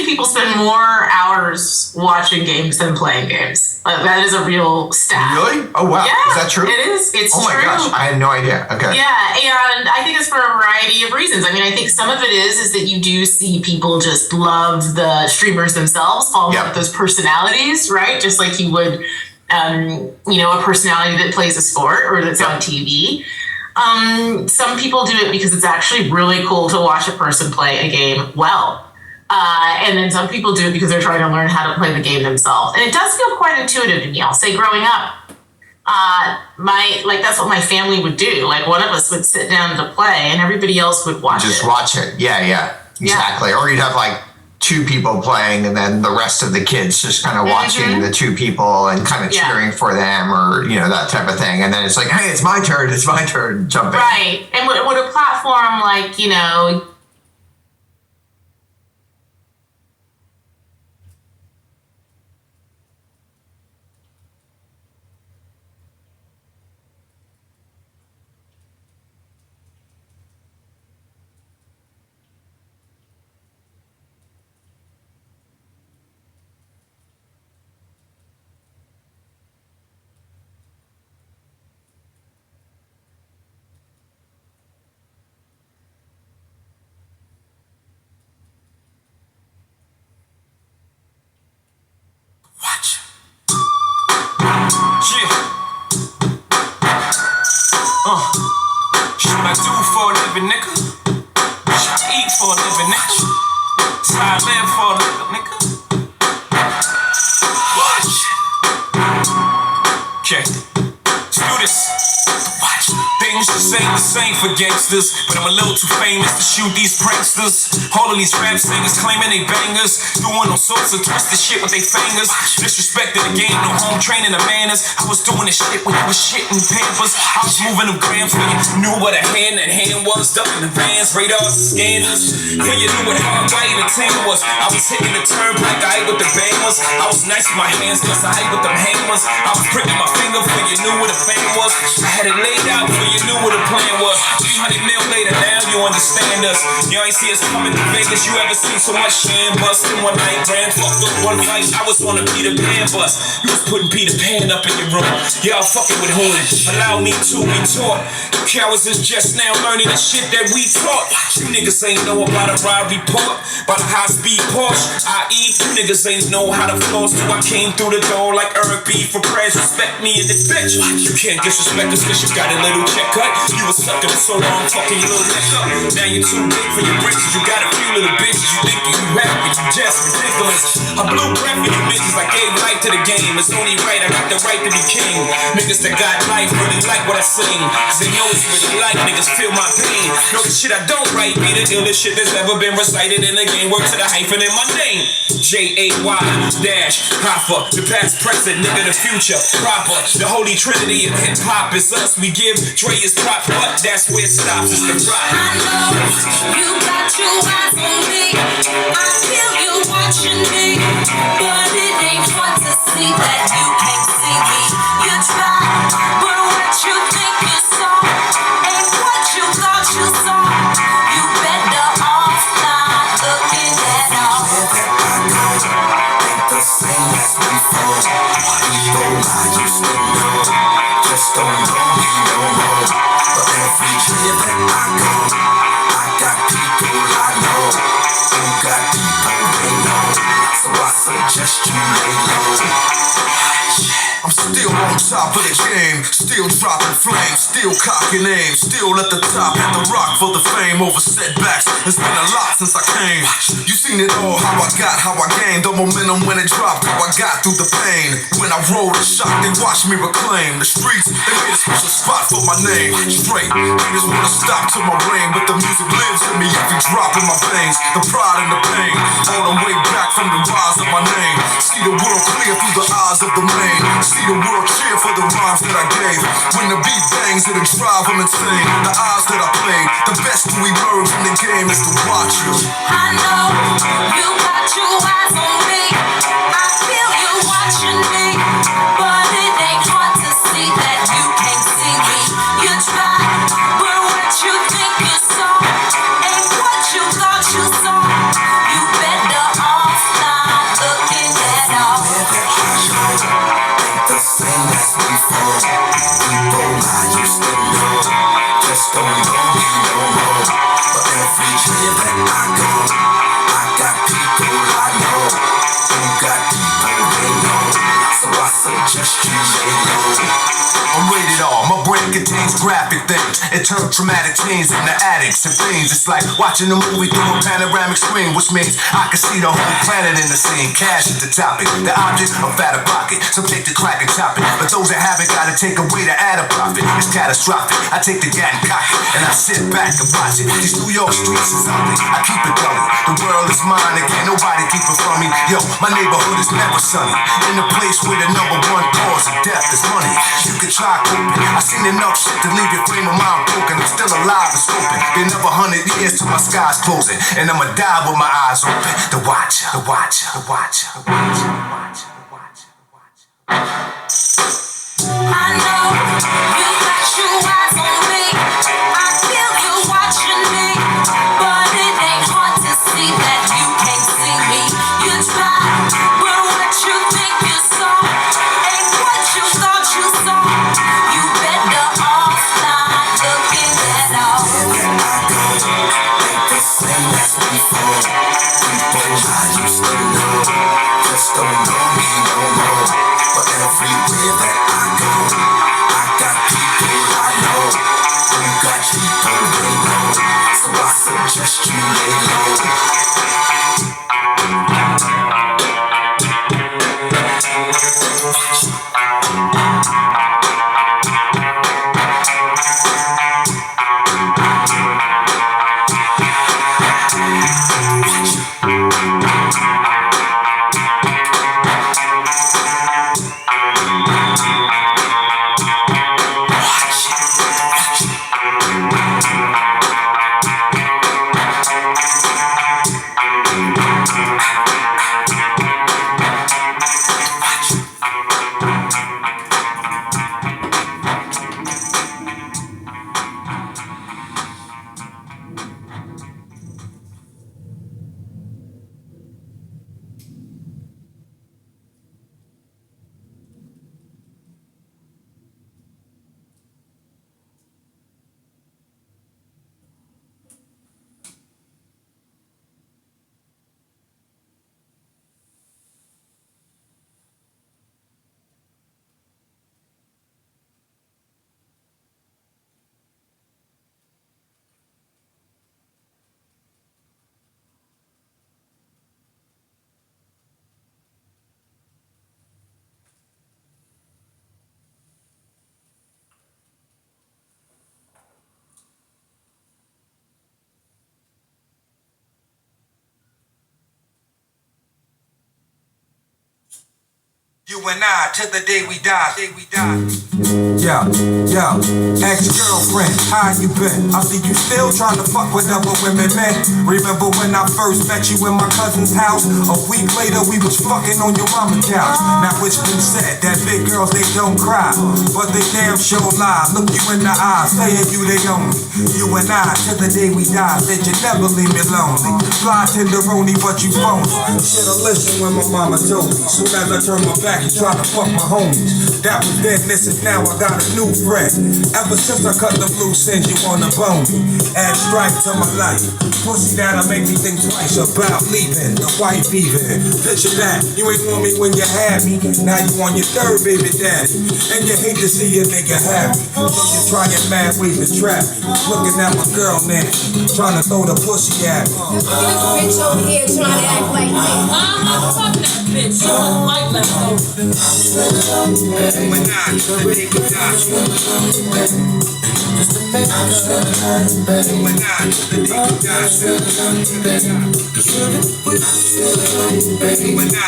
Speaker 8: people spend more hours watching games than playing games. That is a real stat.
Speaker 11: Really? Oh wow.
Speaker 8: Yeah,
Speaker 11: is that true?
Speaker 8: It is. It's true.
Speaker 11: Oh my gosh, I had no idea. Okay.
Speaker 8: Yeah, and I think it's for a variety of reasons. I mean, I think some of it is that you do see people just love the streamers themselves, fall in love with those personalities, right? Just like you would, a personality that plays a sport or that's on TV. Some people do it because it's actually really cool to watch a person play a game well. And then some people do it because they're trying to learn how to play the game themselves. And it does feel quite intuitive to me. I'll say growing up, that's what my family would do. Like one of us would sit down to play and everybody else would watch it.
Speaker 11: Just watch it. Yeah, exactly. Or you'd have like two people playing and then the rest of the kids just kind of watching the two people and kind of cheering for them or, that type of thing. And then it's like, hey, it's my turn, jump in.
Speaker 8: Right. And would a platform like,
Speaker 21: Shit I do for a living, nigga. Shit I eat for a living, nigga. That's how I live for a living, nigga. Watch. Okay, let's do this. Watch. Things just ain't the same for gangsters, but I'm a little too famous to shoot these pranksters. All of these rap singers claiming they bangers, doing all sorts of twisted shit with they fingers. Disrespecting the game, no home training the manners. I was doing this shit when you was shitting Pampers. I was moving them grams when you knew what a hand was. Ducking the vans, radars, and scanners. When you knew what hard right and tan was. I was hitting the turnpike, I ate with the bangers. I was nice with my hands, plus I ate with them hammers. I was pricking my finger when you knew what a fan was. I had it laid out when you knew what a plan was. 300 mil later, now you understand us. You ain't see us coming to Vegas. You ever seen so much sham bust in one night? Ran fucked up one fight. I was on a Peter Pan bus. You was putting Peter Pan up in your room. Y'all fucking with whom? Allow me to be taught. You cowards is just now learning the shit that we taught. You niggas ain't know about a ride report, about a high-speed Porsche, i.e. You niggas ain't know how to floss till I came through the door like Eric B. for prayers. Respect me in this bitch. You can't disrespect us cause you got a little check cut. You was sucking it so long, fucking your little neck up. Now you're too big for your britches. You got a few little bitches. You think you rap, but you just ridiculous. I blew breath for you bitches. I gave life to the game. It's only right, I got the right to be king. Niggas that got life really like what I sing. Cause they know it's really like niggas feel my pain. Know the shit I don't write be the illest shit that's ever been recited in the game. Work to the hyphen in my name. J-A-Y dash Hoffa. The past, present, nigga, the future proper. The holy trinity of hip hop is us. We give Dre his prop, but that's where it stops. It's the ride.
Speaker 14: I know you got your eyes on me. I feel you watching me, but it ain't fun to see that you can't see me. You try, but what you think you saw ain't what you thought you saw. You better off not looking at all.
Speaker 6: Ain't the same as before. People I used to know just don't know me no more. But everywhere that I go, I got people I know who got people they know. So I suggest you lay low. I'm still on top of the game, still dropping flames, still cocking aim, still at the top, at the rock for the fame over setbacks. It's been a lot since I came. You seen it all, how I got, how I gained, the momentum when it dropped, how I got through the pain. When I rolled the shot, they watched me reclaim the streets. They made a special spot for my name. Straight, haters wanna stop to my reign, but the music lives in me every drop in my veins. The pride and the pain, all the way back from the rise of my name. See the world clear through the eyes of the main. See the world cheer for the rhymes that I gave. When the beat bangs, it'll drive them insane. The eyes that I played, the best to emerge in the game is to watch you.
Speaker 14: I know you got your eyes on me. I feel you watching
Speaker 6: I'm rated R, my brain contains graphic things. It turns traumatic teens into addicts and fiends. It's like watching a movie through a panoramic screen, which means I can see the whole planet in the scene. Cash is the topic, the object of out of pocket. Some take the crack and chop it, but those that haven't gotta take away to add a profit. It's catastrophic. I take the gat and cock it, and I sit back and watch it. These New York streets is ugly. I keep it going. The world is mine again. Nobody keep it from me. Yo, my neighborhood is never sunny. In the place where the number one cause of death is money. You can try coping. I seen enough shit to leave your frame of mind broken. I'm still alive and scoping. Been up 100 years till my sky's closing, and I'ma die with my eyes open. The watcher, the watcher, the watcher, the watcher, the watcher, the watcher, the watcher.
Speaker 14: I know you got your eyes on me. I feel you watching me, but it ain't hard to see that you can't see me. You try, but what you think you saw ain't what you thought you saw. You better off not looking at all.
Speaker 6: Wherever I go, ain't the same as before. People I used to know just don't know me no more. But everywhere that I go, I got people I know who got people they know. So I suggest you lay low. You and I, till the day we die, Yeah, ex-girlfriend, how you been? I see you still trying to fuck with other women, man. Remember when I first met you in my cousin's house? A week later, we was fucking on your mama's couch. Now it's been said that big girls, they don't cry, but they damn sure lie. Look you in the eye, saying you they only. You and I, till the day we die, said you never leave me lonely. Fly tenderoni, but you phony. Should've listened when my mama told me. Soon as I turned my back, you tried to fuck my homies. That was then, this is now, I got a new friend. Ever since I cut the loose ends, you wanna bone me. Add strife to my life. Pussy that'll make me think twice about leaving. The wife even. Picture that, you ain't want me when you had me. Now you on your third baby daddy. And you hate to see a nigga happy. So you're trying mad ways to trap me. Looking at my girl now, trying to throw the pussy at me.
Speaker 14: Bitch over here trying to act like me. Fuck that bitch. She don't like that bitch.
Speaker 6: When I, the day we die. When I, the day we die. When I,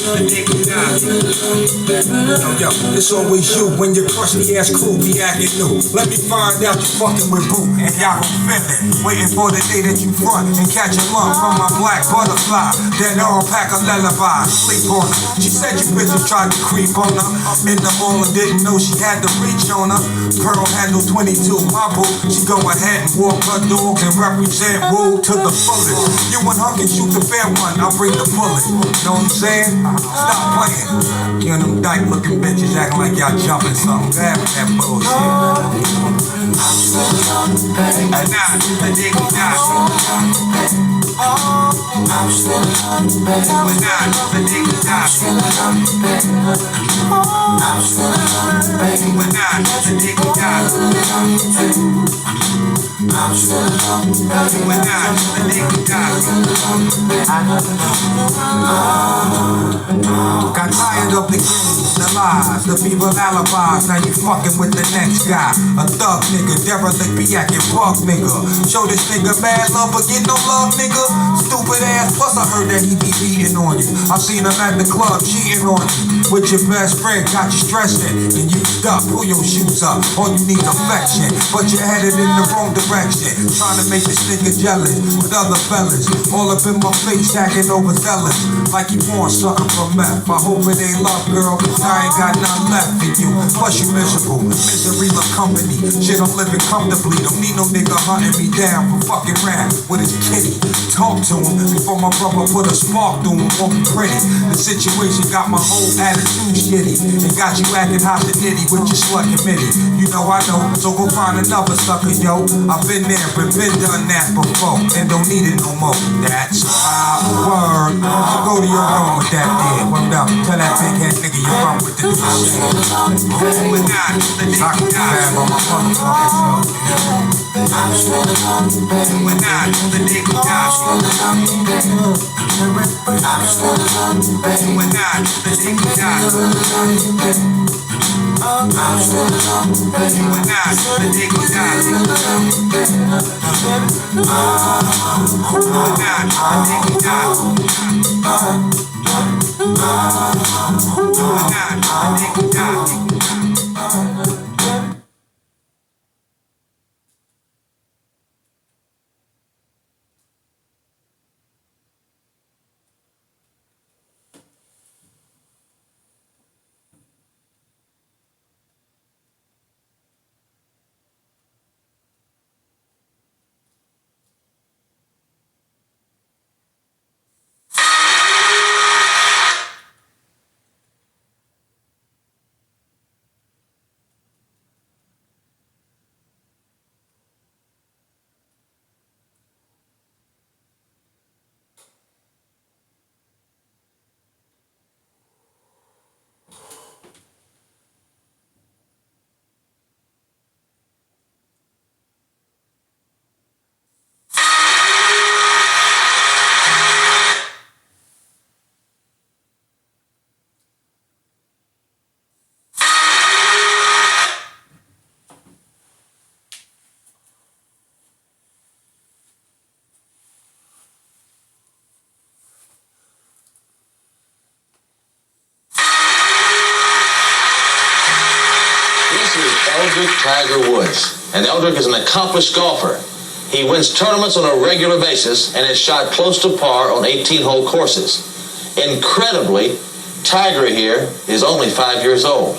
Speaker 6: the day we die. Yo, it's always you when your crusty ass crew be acting new. Let me find out you fucking with Boo and y'all gon' feel it. Waiting for the day that you front and catch a lump from my black butterfly. Then all pack a lullaby, sleep on her. She said you bitches tried to creep on her. In the morning didn't know she had the reach on her. Pearl handle 22, my boo. She go ahead and walk her dogs and represent Woo to the fullest. You and her can shoot the fair one, I'll bring the bullet. Know what I'm saying? Stop playing. You and them dyke looking bitches acting like y'all jumping something. Grab that bullshit. And now, the day we die. I'm still on the bed. When I know the nigga die. I'm still on the bed. I'm still on the bed. When I know the nigga die. I'm still on the bed. When I know the nigga die.
Speaker 14: Got tired of the games, the lies, the people alibis. Now you fucking with the next guy. A thug nigga, derelict be acting punk nigga. Show this nigga mad love but get no love nigga. Stupid ass, plus I heard that he be beating on you. I seen him at the club cheating on you. With your best friend, got you stressing and you stuck. Pull your shoes up, all you need affection. But you're headed in the wrong direction. Trying to make this nigga jealous with other fellas. All up in my face, acting overzealous. Like you want something from meth. I hope it ain't love, girl, cause I ain't got nothing left for you. Plus you miserable, misery love company. Shit, I'm living comfortably. Don't need no nigga hunting me down for fucking rap with his kitty. Talk to him before my brother put a spark through him. Won't be pretty. The situation got my whole attitude shitty and got you acting hot and nitty with your slut committee. You know I know, so go find another sucker, yo. I've been there, but been done that before and don't need it no more. That's my word. So go to your room with that dead. Word up, tell that big head nigga you run with the shit.
Speaker 6: When I know the nigga die. I'm still on the bed. When I know the nigga die. I'm still on the bed. When I know the nigga die. I'm still on the bed. When I know the nigga die. When I know the nigga die. When I know the nigga die.
Speaker 4: Tiger Woods. And Eldrick is an accomplished golfer. He wins tournaments on a regular basis and has shot close to par on 18-hole courses. Incredibly, Tiger here is only 5 years old.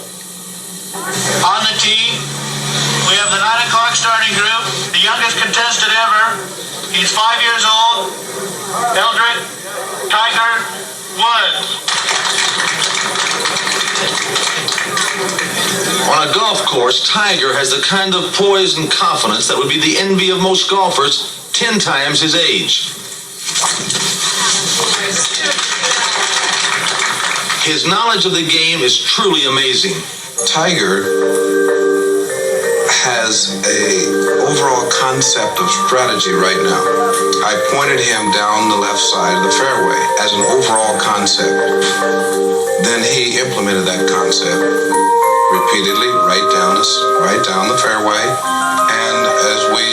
Speaker 17: On the tee, we have the 9 o'clock starting group, the youngest contestant ever. He's 5 years old. Eldrick Tiger Woods.
Speaker 4: On a golf course, Tiger has the kind of poise and confidence that would be the envy of most golfers 10 times his age. His knowledge of the game is truly amazing.
Speaker 22: Tiger has a overall concept of strategy right now. I pointed him down the left side of the fairway as an overall concept. Then he implemented that concept repeatedly right down the fairway, and as we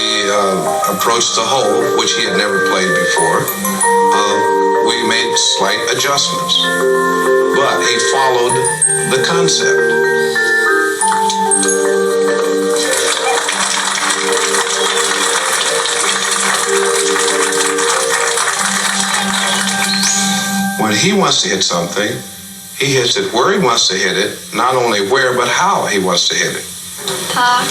Speaker 22: approached the hole, which he had never played before, we made slight adjustments, but he followed the concept. When he wants to hit something, he hits it where he wants to hit it, not only where, but how he wants to hit it.
Speaker 23: Par.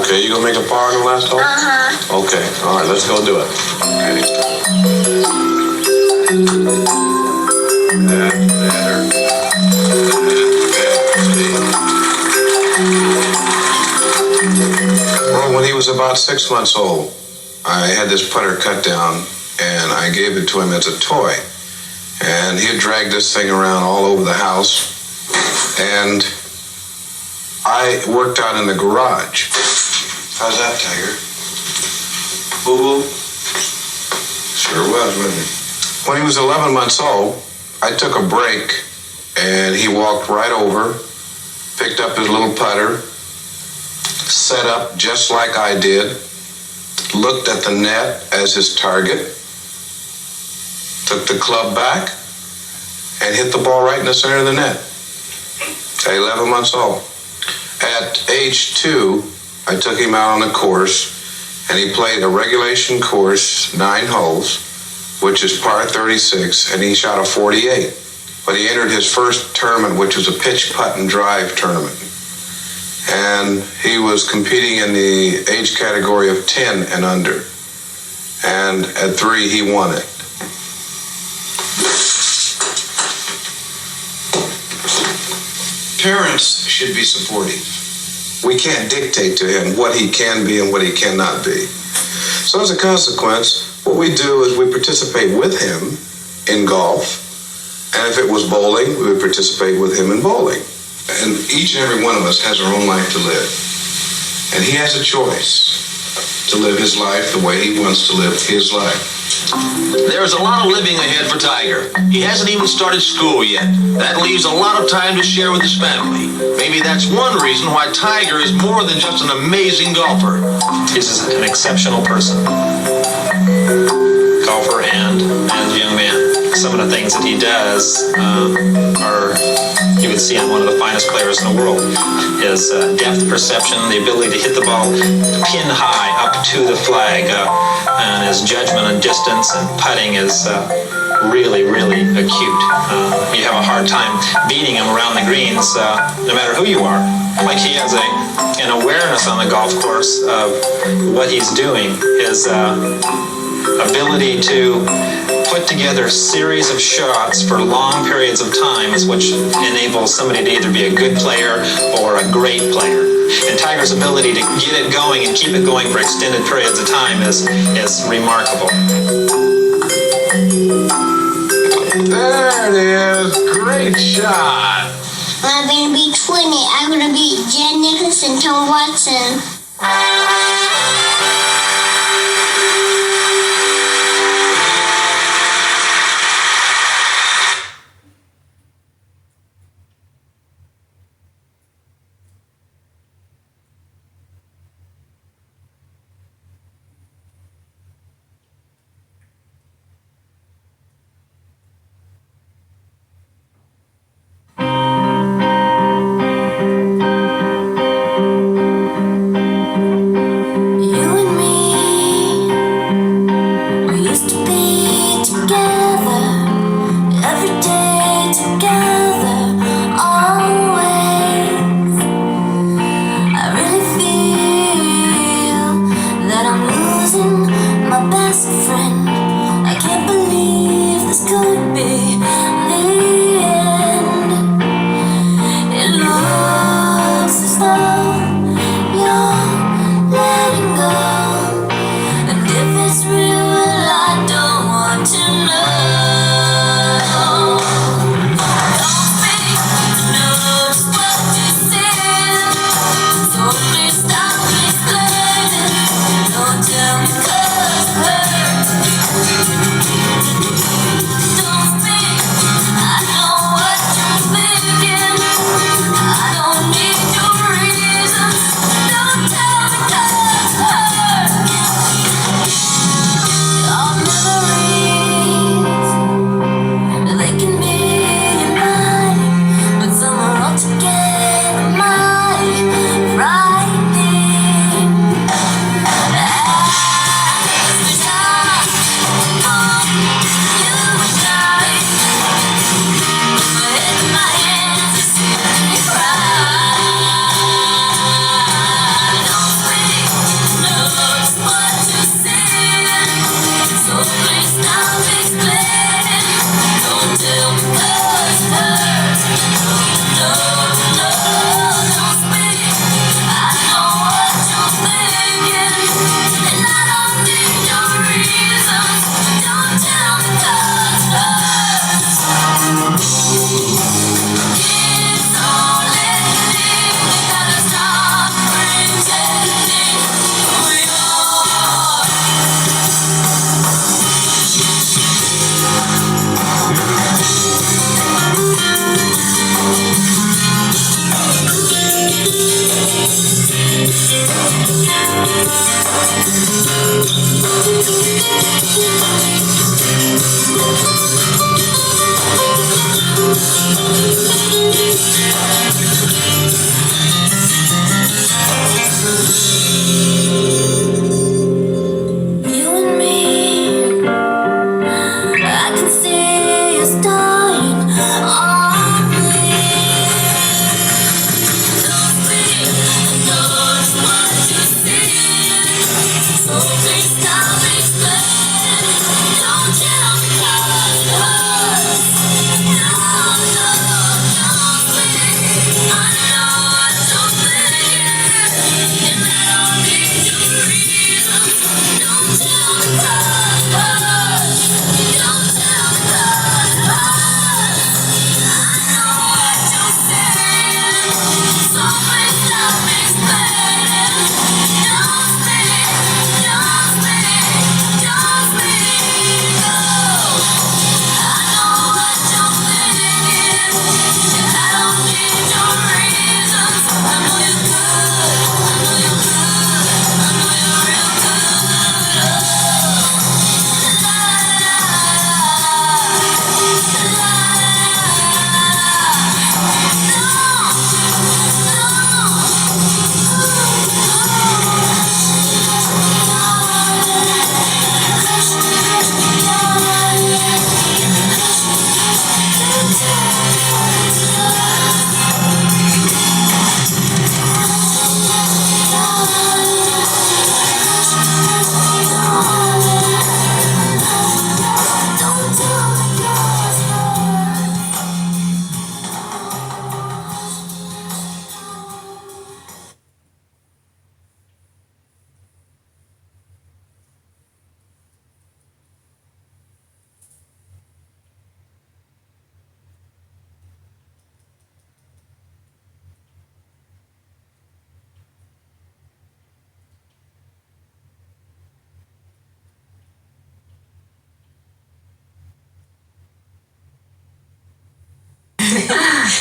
Speaker 22: Okay, you gonna make a par on the last hole?
Speaker 23: Uh-huh.
Speaker 22: Okay, all right, let's go do it. Okay. That's better. Well, when he was about 6 months old, I had this putter cut down, and I gave it to him as a toy. And he'd drag this thing around all over the house. And I worked out in the garage. How's that, Tiger? Boo-boo? Sure was, wasn't it? When he was 11 months old, I took a break, and he walked right over, picked up his little putter, set up just like I did, looked at the net as his target, took the club back, and hit the ball right in the center of the net. At 11 months old. At age 2, I took him out on the course, and he played a regulation course, 9 holes, which is par 36, and he shot a 48. But he entered his first tournament, which was a pitch, putt, and drive tournament. And he was competing in the age category of 10 and under. And at 3, he won it. Parents should be supportive. We can't dictate to him what he can be and what he cannot be. So as a consequence, what we do is we participate with him in golf. And if it was bowling, we would participate with him in bowling. And each and every one of us has our own life to live. And he has a choice to live his life the way he wants to live his life.
Speaker 4: There's a lot of living ahead for Tiger. He hasn't even started school yet. That leaves a lot of time to share with his family. Maybe that's one reason why Tiger is more than just an amazing golfer.
Speaker 10: He's an exceptional person. Golfer and young man. Some of the things that he does are, you would see in one of the finest players in the world. His depth perception, the ability to hit the ball pin high up to the flag, and his judgment on distance and putting is really, really acute. You have a hard time beating him around the greens, no matter who you are. Like he has an awareness on the golf course of what he's doing. His ability to put together a series of shots for long periods of time is what enables somebody to either be a good player or a great player. And Tiger's ability to get it going and keep it going for extended periods of time is remarkable.
Speaker 22: There it is. Great shot.
Speaker 3: I'm going to be 20. I'm going to beat Jen Nicholas and Tom Watson.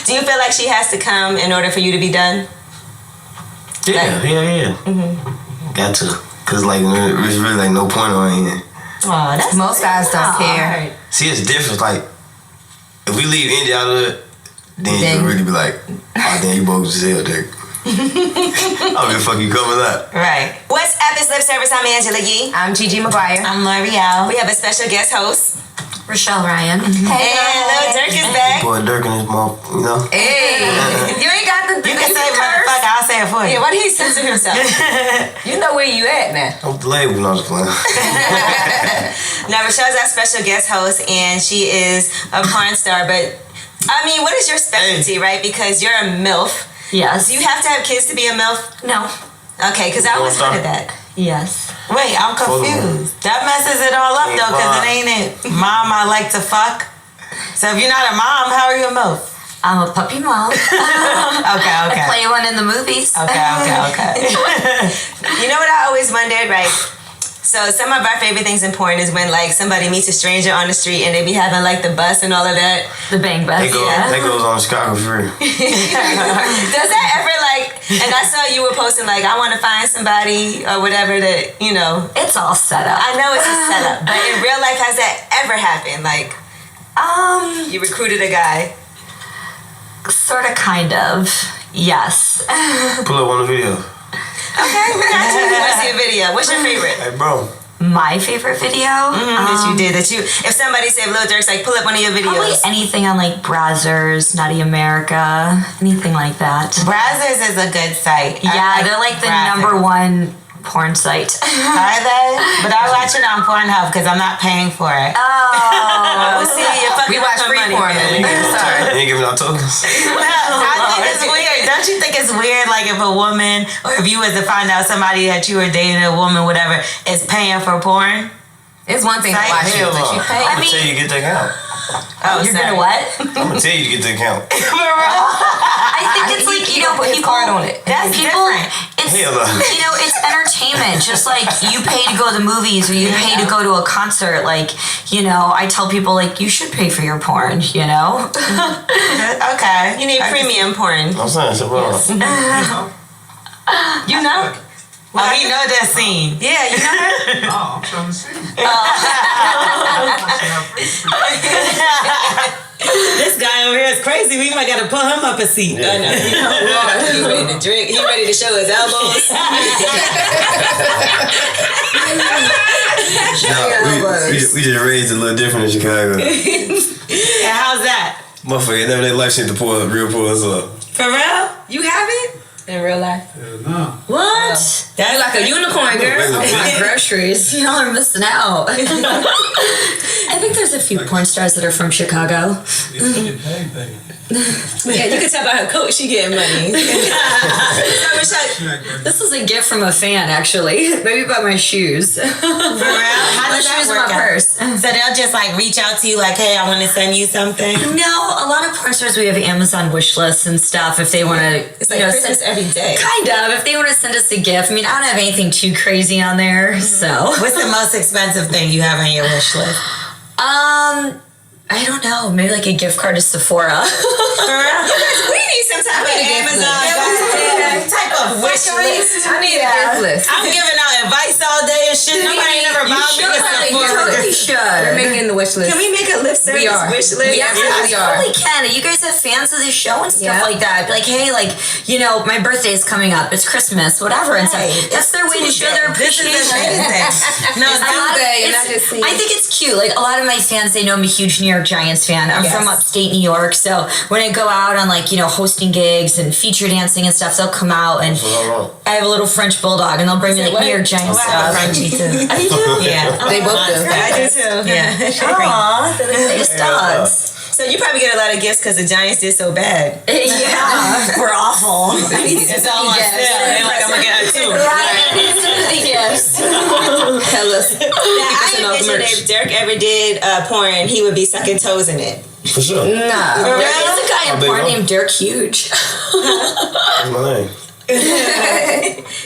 Speaker 7: Do you feel like she has to come in order for you to be done?
Speaker 13: Yeah. Got to. Cause like there's really like no point on here.
Speaker 7: Oh, that's
Speaker 19: most guys don't care.
Speaker 13: See, it's different. Like if we leave India out of it, then you can really be like, oh damn, you bogus as hell, Derek. I'll be fucking cover that.
Speaker 7: Right. What's up? It's Lip Service. I'm Angela Yee.
Speaker 19: I'm Gigi McGuire.
Speaker 7: I'm L'Oreal. We have a special guest host,
Speaker 19: Rochelle Ryan.
Speaker 7: Hey, and Lil Durk is back.
Speaker 13: Boy, Dirk and his mom, you know.
Speaker 19: Hey, you ain't got the.
Speaker 7: You can say motherfucker. I'll say it for you. Yeah, why did he censor himself?
Speaker 19: You know where you at now.
Speaker 13: I'm the label, no, I was playing.
Speaker 7: Now, Rochelle's our special guest host, and she is a porn star. But I mean, what is your specialty, right? Because you're a MILF.
Speaker 19: Yes.
Speaker 7: Do you have to have kids to be a MILF?
Speaker 19: No.
Speaker 7: Okay, because I always wanted that.
Speaker 19: Yes.
Speaker 23: Wait, I'm confused. That messes it all up though, because it ain't it. Mom, I like to fuck. So if you're not a mom, how are you a MILF?
Speaker 19: I'm a puppy mom.
Speaker 23: Okay.
Speaker 19: I play one in the movies.
Speaker 23: Okay.
Speaker 7: You know what I always wondered, right? So some of our favorite things in porn is when like somebody meets a stranger on the street and they be having like the bus and all of that.
Speaker 19: The bang bus.
Speaker 13: That goes on Chicago free.
Speaker 7: Does that ever like? And I saw you were posting like I want to find somebody or whatever that you know.
Speaker 19: It's all set up.
Speaker 7: I know it's a setup, but in real life, has that ever happened? Like, you recruited a guy.
Speaker 19: Sort of, kind of. Yes.
Speaker 13: Pull up on the video.
Speaker 7: Okay, we got you. We want to see a video. What's your favorite?
Speaker 13: Hey, bro.
Speaker 19: My favorite video
Speaker 7: that you did. If somebody said Lil Durk's like, pull up one of your videos.
Speaker 19: Probably anything on like Brazzers, Naughty America, anything like that.
Speaker 23: Brazzers is a good site.
Speaker 19: Yeah, they're like the #1 porn site.
Speaker 23: Are they? But I watch it on Pornhub because I'm not paying for it.
Speaker 7: Oh, see,
Speaker 19: we watch free porn.
Speaker 13: You ain't giving out tokens.
Speaker 23: I think it's weird. Don't you think it's weird, like if a woman, or if you was to find out somebody that you were dating, a woman, whatever, is paying for porn?
Speaker 19: It's one thing to watch it, but you pay.
Speaker 13: I'm gonna tell you to get the account.
Speaker 19: Oh, you're gonna what?
Speaker 13: I'm gonna tell you to get the account.
Speaker 19: I think it's like, you know,
Speaker 23: put his
Speaker 19: people,
Speaker 23: card on it.
Speaker 19: That's different. It's,
Speaker 13: Hell no.
Speaker 19: you know, it's entertainment. Just like you pay to go to the movies or you pay to go to a concert. Like, you know, I tell people like you should pay for your porn. You know.
Speaker 23: Okay.
Speaker 7: You need premium porn.
Speaker 13: I'm saying, so bro.
Speaker 7: You know.
Speaker 23: Well, we know that scene.
Speaker 7: Yeah, you know her?
Speaker 20: Oh, I'm trying to see.
Speaker 23: This guy over here is crazy. We might gotta put him up a seat.
Speaker 7: I know. He ready to drink. He ready to show his elbows.
Speaker 13: We just raised a little different in Chicago.
Speaker 23: And how's that?
Speaker 13: Motherfucker, never their life seemed to pull us up.
Speaker 23: For real?
Speaker 7: You haven't? In real life?
Speaker 20: No.
Speaker 19: What?
Speaker 7: You're like a unicorn, girl.
Speaker 19: My groceries. Y'all are missing out. I think there's a few porn stars that are from Chicago.
Speaker 7: Yeah, you can tell by her coat she getting money.
Speaker 19: This is a gift from a fan, actually. Maybe about my shoes.
Speaker 23: For real? How does that
Speaker 19: shoes in
Speaker 23: work
Speaker 19: my
Speaker 23: out?
Speaker 19: purse.
Speaker 23: So they'll just like reach out to you like, hey, I want to send you something?
Speaker 19: No, a lot of porn stars, we have Amazon wish lists and stuff if they want to.
Speaker 7: It's like Christmas every day.
Speaker 19: Kind of. If they want to send us a gift. I mean, I don't have anything too crazy on there, so.
Speaker 23: What's the most expensive thing you have on your wish list?
Speaker 19: I don't know. Maybe like a gift card to Sephora.
Speaker 7: For real? We need some type of Amazon
Speaker 23: type of wish list.
Speaker 19: I need a gift list.
Speaker 23: I'm giving out advice all day and shit. Nobody never bought me a Sephora.
Speaker 19: You totally should. We're making
Speaker 7: the wish list. Can we make a lip service wish list?
Speaker 19: We totally can. You guys have fans of the show and stuff like that. Be like, hey, like, you know, my birthday is coming up. It's Christmas, whatever. And stuff. That's their way to show their appreciation.
Speaker 23: No,
Speaker 19: I think it's cute. Like, a lot of my fans, they know I'm a huge New York Giants fan. I'm from upstate New York, so when I go out on like, you know, hosting gigs and feature dancing and stuff, they'll come out and I have a little French bulldog and they'll bring me like New York Giants stuff.
Speaker 23: Frenchie too.
Speaker 19: Oh, you do?
Speaker 23: Yeah.
Speaker 19: They both do.
Speaker 7: I do too.
Speaker 23: Yeah.
Speaker 19: Aww, they're the biggest dogs.
Speaker 7: So you probably get a lot of gifts because the Giants did so bad.
Speaker 19: Yeah. We're awful.
Speaker 23: It's all my stuff. They're like, I'm going to get it too.
Speaker 19: Yes.
Speaker 7: Tell us. Now, I envision if Dirk ever did porn, he would be sucking toes in it.
Speaker 13: For sure.
Speaker 19: Nah. There's a guy in porn named Dirk Huge.
Speaker 13: That's my name.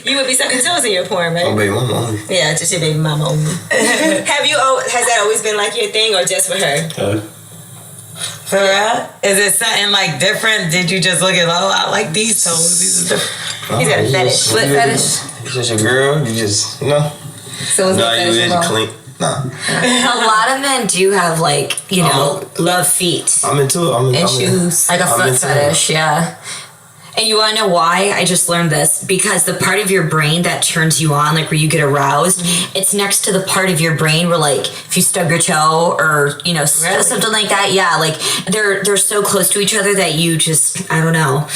Speaker 7: You would be sucking toes in your porn, right?
Speaker 13: My baby mama only.
Speaker 7: Yeah, just your baby mama only. Has that always been like your thing or just for her?
Speaker 23: For real? Is it something like different? Did you just look at, I like these toes. These are different. He's got a fetish.
Speaker 13: Foot fetish? It's just your girl. You just,
Speaker 19: So is
Speaker 13: nah,
Speaker 19: it
Speaker 13: you
Speaker 19: fetish
Speaker 13: in clean. Nah.
Speaker 19: A lot of men do have love feet.
Speaker 13: I'm into it.
Speaker 19: And shoes. Like a foot fetish, yeah. And you want to know why? I just learned this. Because the part of your brain that turns you on, like where you get aroused, it's next to the part of your brain where, like, if you stub your toe or, something like that, yeah, like, they're so close to each other that you just, I don't know.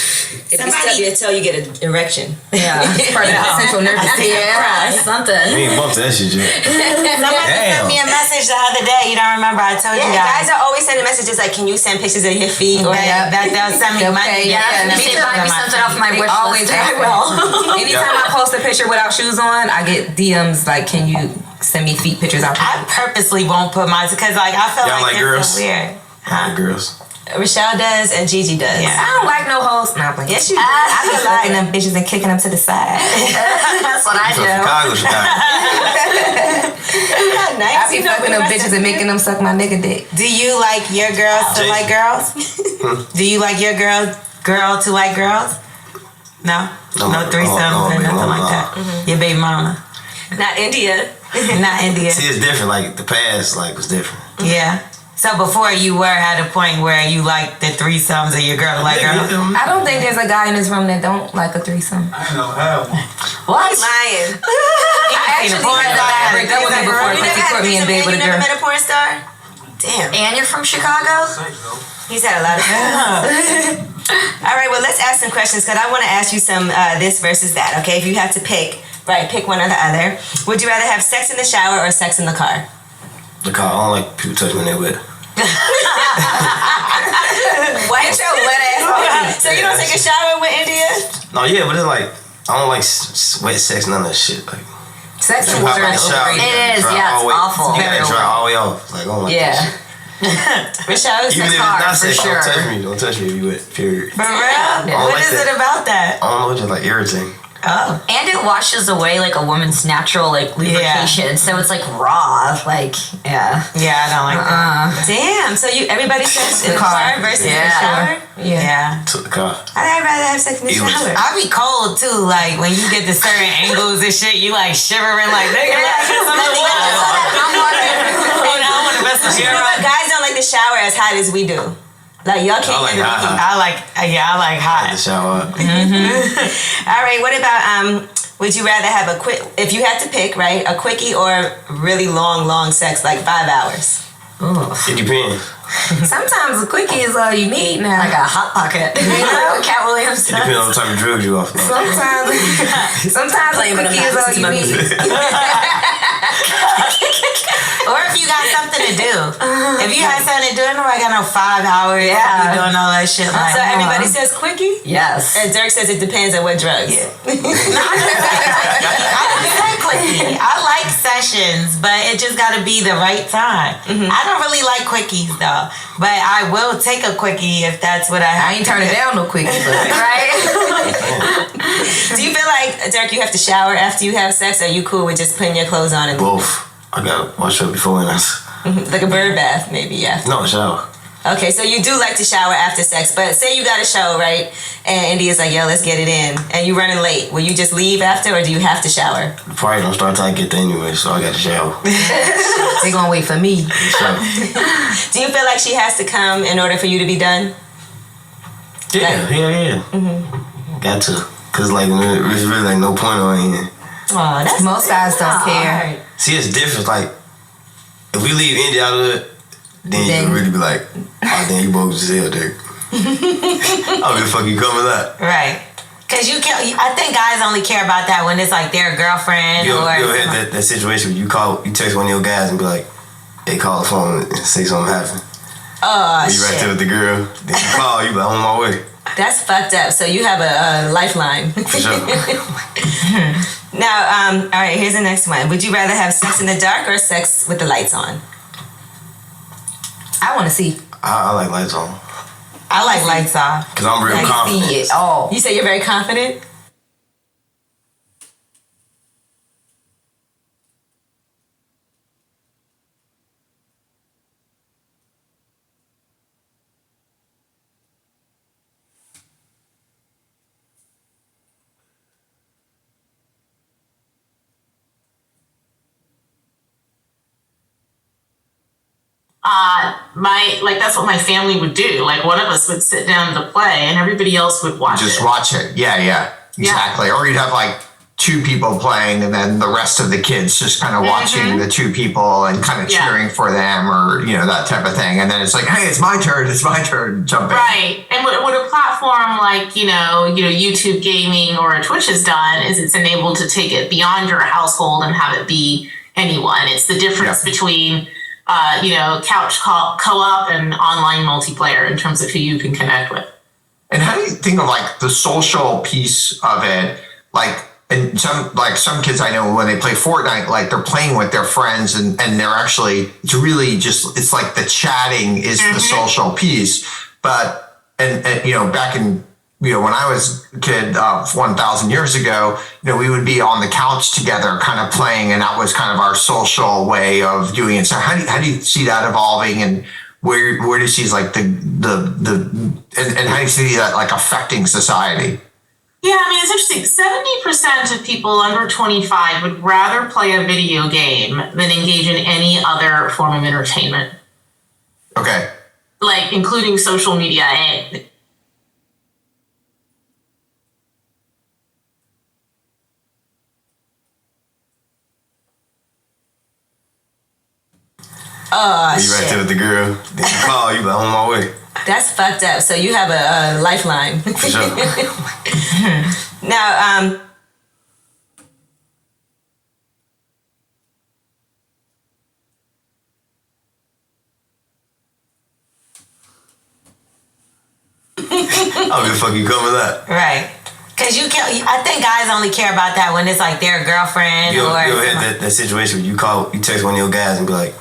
Speaker 7: If you stub your toe, you get an erection.
Speaker 19: Yeah. Part of the central nervous system. Yeah, something.
Speaker 13: We ain't bumped that shit yet.
Speaker 23: Somebody sent me a message the other day. You don't remember? I told you guys.
Speaker 7: Guys are always sending messages like, can you send pictures of your feet? Or
Speaker 23: they'll send me money.
Speaker 19: Buy me something off my wish
Speaker 18: Always
Speaker 19: list.
Speaker 18: I will. Anytime I post a picture without shoes on, I get DMs like, can you send me feet pictures out?
Speaker 23: I purposely won't put mine because I feel
Speaker 13: Y'all like
Speaker 23: it's
Speaker 13: girls?
Speaker 23: so weird.
Speaker 13: I like girls.
Speaker 7: Rochelle does and Gigi does.
Speaker 23: Yeah.
Speaker 18: I don't like no hoes. Nah, but
Speaker 7: yes, you do.
Speaker 18: I be fucking them bitches and kicking them to the side.
Speaker 19: That's what I do.
Speaker 7: Nice.
Speaker 18: I be fucking them bitches and making them suck my nigga dick.
Speaker 23: Do you like your girls to like girls? Do you like your girl to like girls? No threesomes and nothing like that. Your baby mama.
Speaker 7: Not India.
Speaker 23: Not India.
Speaker 13: See, it's different. Like the past, was different.
Speaker 23: Yeah. So before you were at a point where you like the threesomes and your girl like girls?
Speaker 18: I don't think there's a guy in this room that don't like a threesome.
Speaker 13: I don't have one.
Speaker 18: What?
Speaker 7: He's lying.
Speaker 18: I actually had a guy break up with me before because he put me in bed with a
Speaker 7: You
Speaker 18: girl.
Speaker 7: never met a porn star? Damn.
Speaker 19: And you're from Chicago?
Speaker 7: He's had a lot of All right, well, let's ask some questions because I want to ask you some this versus that, okay? If you have to pick one or the other. Would you rather have sex in the shower or sex in the car?
Speaker 13: The car. I don't like people touching me in there with.
Speaker 7: What? Your wet ass. So you don't take a shower with India?
Speaker 13: No, yeah, but it's like, I don't like wet sex, none of that shit. Like,
Speaker 18: sex and water is overrated.
Speaker 19: It is, yeah, it's awful.
Speaker 13: You gotta dry all the way off. Like, oh my gosh.
Speaker 7: Michelle,
Speaker 13: even if it's not sex, don't touch me if you wet, period.
Speaker 23: For real? What is it about that?
Speaker 13: I don't know, it's just like irritating.
Speaker 23: Oh.
Speaker 19: And it washes away like a woman's natural lubrication, so it's like raw, yeah.
Speaker 23: Yeah, I don't like that.
Speaker 7: Damn. So everybody says in the car versus the shower?
Speaker 23: Yeah.
Speaker 13: To the car.
Speaker 7: I'd rather have sex in the shower.
Speaker 23: I be cold too, like when you get to certain angles and shit, you like shivering like nigga. I want to mess with you.
Speaker 7: Guys don't like the shower as hot as we do. Like y'all can't.
Speaker 23: I like hot.
Speaker 13: The shower.
Speaker 7: All right. What about would you rather have if you had to pick, right, a quickie or really long sex, like 5 hours?
Speaker 13: It depends.
Speaker 18: Sometimes a quickie is all you need now.
Speaker 19: Like a hot pocket.
Speaker 18: Cat Williams.
Speaker 13: It depends on what type of drugs you off.
Speaker 18: Sometimes a quickie is all you need.
Speaker 23: Or if you got something to do. If you had something to do, nobody got no 5 hours. Yeah. You doing all that shit.
Speaker 7: So everybody says quickie?
Speaker 19: Yes.
Speaker 7: And Dirk says it depends on what drugs.
Speaker 23: Yeah. I like sessions, but it just got to be the right time. I don't really like quickies though, but I will take a quickie if that's what I
Speaker 18: ain't turning down no quickie,
Speaker 7: right? Do you feel like, Dirk, you have to shower after you have sex, or are you cool with just putting your clothes on and
Speaker 13: both? I gotta wash up before and after.
Speaker 7: Like a bird bath, maybe, yeah.
Speaker 13: No, shower.
Speaker 7: Okay, so you do like to shower after sex, but say you got a show, right? And India's like, yo, let's get it in. And you running late. Will you just leave after, or do you have to shower?
Speaker 13: The party don't start till I get there anyway, so I got to shower.
Speaker 18: They gonna wait for me.
Speaker 7: Do you feel like she has to come in order for you to be done?
Speaker 13: Yeah. Got to. Cause there's really no point on here.
Speaker 7: Oh, that's
Speaker 18: most guys don't care.
Speaker 13: See, it's different. Like, if we leave India out of it, then you really be like, oh, damn, you bogus as hell, Dirk. I'll be the fuck you coming up.
Speaker 23: Right. Because I think guys only care about that when it's like their girlfriend
Speaker 13: You
Speaker 23: or...
Speaker 13: ever had that situation where you text one of your guys and be like, hey, call the phone and say something happened.
Speaker 7: Oh,
Speaker 13: you right there with the girl. Then you call, you be like, I'm on my way.
Speaker 7: That's fucked up. So you have a lifeline.
Speaker 13: For sure.
Speaker 7: Now, all right, here's the next one. Would you rather have sex in the dark or sex with the lights on?
Speaker 18: I want to see.
Speaker 13: I like lights on.
Speaker 23: I like lights off.
Speaker 13: Because I'm real confident.
Speaker 18: See it all.
Speaker 7: You say you're very confident?
Speaker 8: that's what my family would do. Like one of us would sit down to play and everybody else would watch it.
Speaker 11: Just watch it. Yeah, exactly. Or you'd have like two people playing and then the rest of the kids just kind of watching the two people and kind of cheering for them, or that type of thing. And then it's like, hey, it's my turn, jump in.
Speaker 8: Right. And what a platform like YouTube gaming or a Twitch has done is it's enabled to take it beyond your household and have it be anyone. It's the difference between couch co-op and online multiplayer in terms of who you can connect with.
Speaker 11: And how do you think of like the social piece of it? And some kids I know, when they play Fortnite, like they're playing with their friends and they're actually, it's really just, it's like the chatting is the social piece. But, and back in, when I was a kid 1,000 years ago, we would be on the couch together kind of playing, and that was kind of our social way of doing it. So how do you see that evolving, and where do you see like and how do you see that like affecting society?
Speaker 8: Yeah, I mean, it's interesting. 70% of people under 25 would rather play a video game than engage in any other form of entertainment.
Speaker 11: Okay.
Speaker 8: Like, including social media. And
Speaker 13: oh, you right there with the girl. Then you call, you like, on my way.
Speaker 7: That's fucked up. So you have a lifeline.
Speaker 13: For sure.
Speaker 7: Now,
Speaker 13: I'll be the fuck you come with that.
Speaker 8: Right. Because I think guys only care about that when it's like their girlfriend
Speaker 13: you had that situation where you text one of your guys and be like,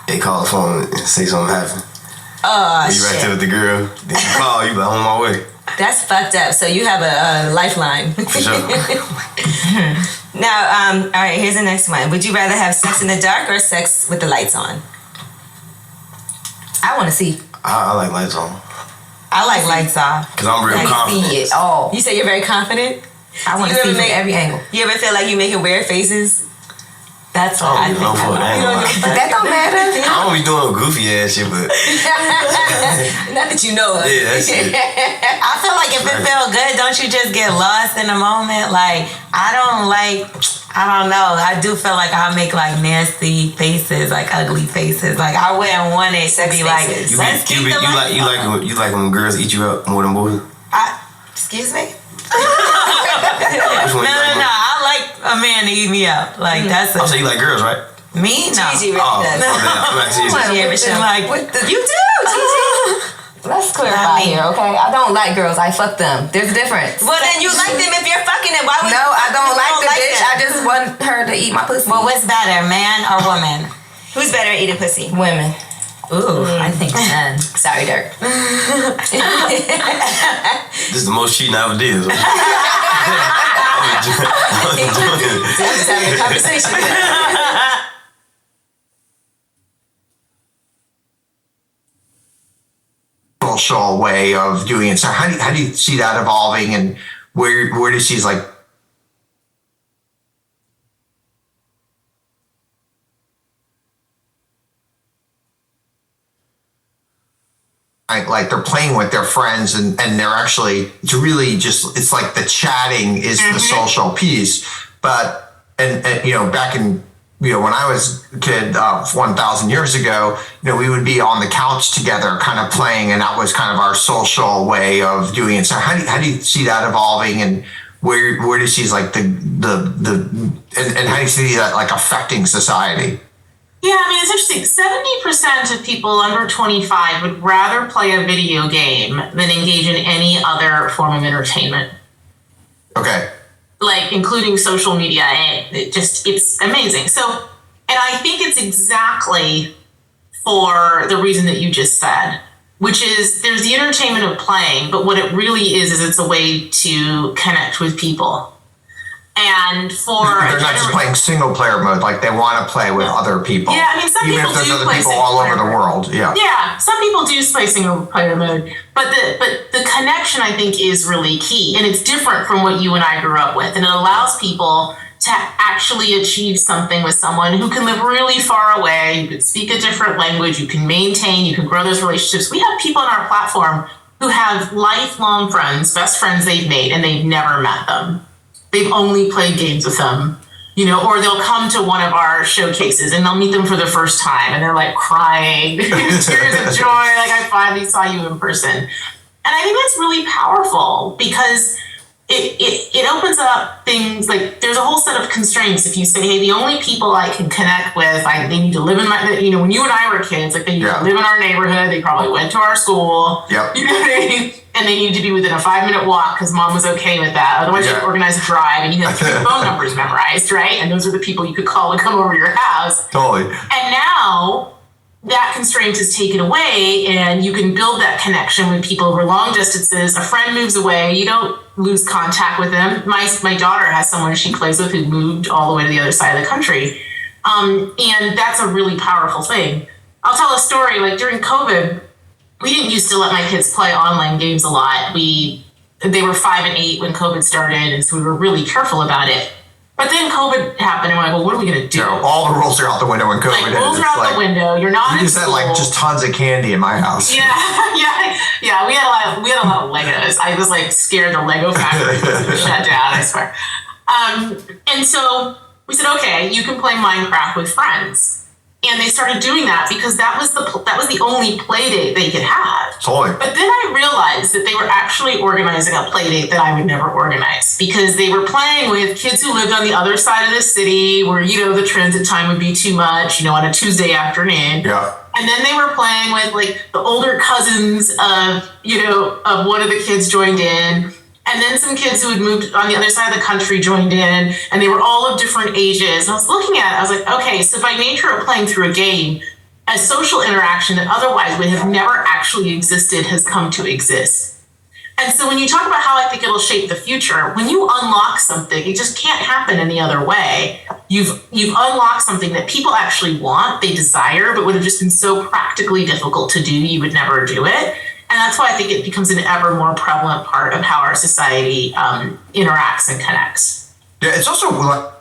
Speaker 13: hey, call the phone and say something happened.
Speaker 7: Oh,
Speaker 13: you right there with the girl. Then you call, you like, on my way.
Speaker 7: That's fucked up. So you have a lifeline.
Speaker 13: For sure.
Speaker 7: Now, all right, here's the next one. Would you rather have sex in the dark or sex with the lights on? I want to see.
Speaker 13: I like lights on.
Speaker 8: I like lights off.
Speaker 13: Because I'm real confident.
Speaker 7: See it all. You say you're very confident? I want to see from every angle. You ever feel like you making weird faces? That's what I think. That don't matter.
Speaker 13: I don't be doing no goofy ass shit, but
Speaker 7: not that you know of.
Speaker 13: Yeah, that's it.
Speaker 8: I feel like if it feel good, don't you just get lost in the moment? Like, I don't know. I do feel like I make like nasty faces, like ugly faces. Like I wouldn't want it to be like.
Speaker 13: You like when girls eat you up more than boys?
Speaker 8: Excuse me. No. I like a man to eat me up. Like that's.
Speaker 13: So you like girls, right?
Speaker 8: Me? No.
Speaker 7: Gigi really does. You do.
Speaker 18: Let's clarify here, okay? I don't like girls. I fuck them. There's a difference.
Speaker 7: Well, then you like them if you're fucking them. Why would
Speaker 18: No, I don't like the bitch.
Speaker 7: Them?
Speaker 18: I just want her to eat my pussy.
Speaker 8: Well, what's better, man or woman?
Speaker 7: Who's better at eating pussy?
Speaker 18: Women.
Speaker 7: Ooh, I think men. Sorry, Dirk.
Speaker 13: This is the most cheating I ever did. So.
Speaker 7: I'm just having a conversation.
Speaker 11: Social way of doing it. So how do you see that evolving, and where do you see like they're playing with their friends and they're actually, it's really just, it's like the chatting is the social piece. But and back in when I was a kid 1,000 years ago, we would be on the couch together kind of playing, and that was kind of our social way of doing it. So how do you see that evolving, and where do you see like and how do you see that like affecting society?
Speaker 8: Yeah, I mean, it's interesting. 70% of people under 25 would rather play a video game than engage in any other form of entertainment.
Speaker 11: Okay.
Speaker 8: Like, including social media. And it's amazing. So, and I think it's exactly for the reason that you just said, which is there's the entertainment of playing, but what it really is it's a way to connect with people. And
Speaker 11: they're not just playing single player mode, like they want to play with other people.
Speaker 8: Yeah, I mean, some
Speaker 11: even
Speaker 8: people
Speaker 11: if there's
Speaker 8: do
Speaker 11: other
Speaker 8: play
Speaker 11: people
Speaker 8: single
Speaker 11: all over
Speaker 8: player
Speaker 11: the world. Yeah.
Speaker 8: Yeah, some people do play single player mode, but the connection I think is really key, and it's different from what you and I grew up with, and it allows people to actually achieve something with someone who can live really far away, you can speak a different language, you can maintain, you can grow those relationships. We have people on our platform who have lifelong friends, best friends they've made, and they've never met them. They've only played games with them, you know, or they'll come to one of our showcases and they'll meet them for the first time and they're like crying, tears of joy, like I finally saw you in person. And I think that's really powerful because it opens up things like there's a whole set of constraints. If you say, hey, the only people I can connect with, they need to live in my, you know, when you and I were kids, like they need to live in our neighborhood, they probably went to our school, you know what I mean? And they needed to be within a 5-minute walk because mom was okay with that. Otherwise, you had to organize a drive and you had 3 phone numbers memorized, right? And those are the people you could call and come over to your house.
Speaker 11: Totally.
Speaker 8: And now that constraint is taken away and you can build that connection with people over long distances. A friend moves away, you don't lose contact with them. My daughter has someone she plays with who moved all the way to the other side of the country. And that's a really powerful thing. I'll tell a story, like during COVID, we didn't used to let my kids play online games a lot. They were 5 and 8 when COVID started, and so we were really careful about it. But then COVID happened, and we're like, well, what are we going to do?
Speaker 11: All the rules are out the window when COVID hit.
Speaker 8: Rules are out the window. You're not in
Speaker 11: school. We just had like just tons of candy in my house.
Speaker 8: Yeah. We had a lot of Legos. I was like scared the Lego factory was going to shut down, I swear. And so we said, okay, you can play Minecraft with friends. And they started doing that because that was the only play date they could have.
Speaker 11: Totally.
Speaker 8: But then I realized that they were actually organizing a play date that I would never organize because they were playing with kids who lived on the other side of the city where, you know, the transit time would be too much, you know, on a Tuesday afternoon.
Speaker 11: Yeah.
Speaker 8: And then they were playing with like the older cousins of one of the kids joined in. And then some kids who had moved on the other side of the country joined in, and they were all of different ages. And I was looking at it, I was like, okay, so by nature of playing through a game, a social interaction that otherwise would have never actually existed has come to exist. And so when you talk about how I think it'll shape the future, when you unlock something, it just can't happen any other way. You've unlocked something that people actually want, they desire, but would have just been so practically difficult to do, you would never do it. And that's why I think it becomes an ever more prevalent part of how our society interacts and connects.
Speaker 11: Yeah, it's also like.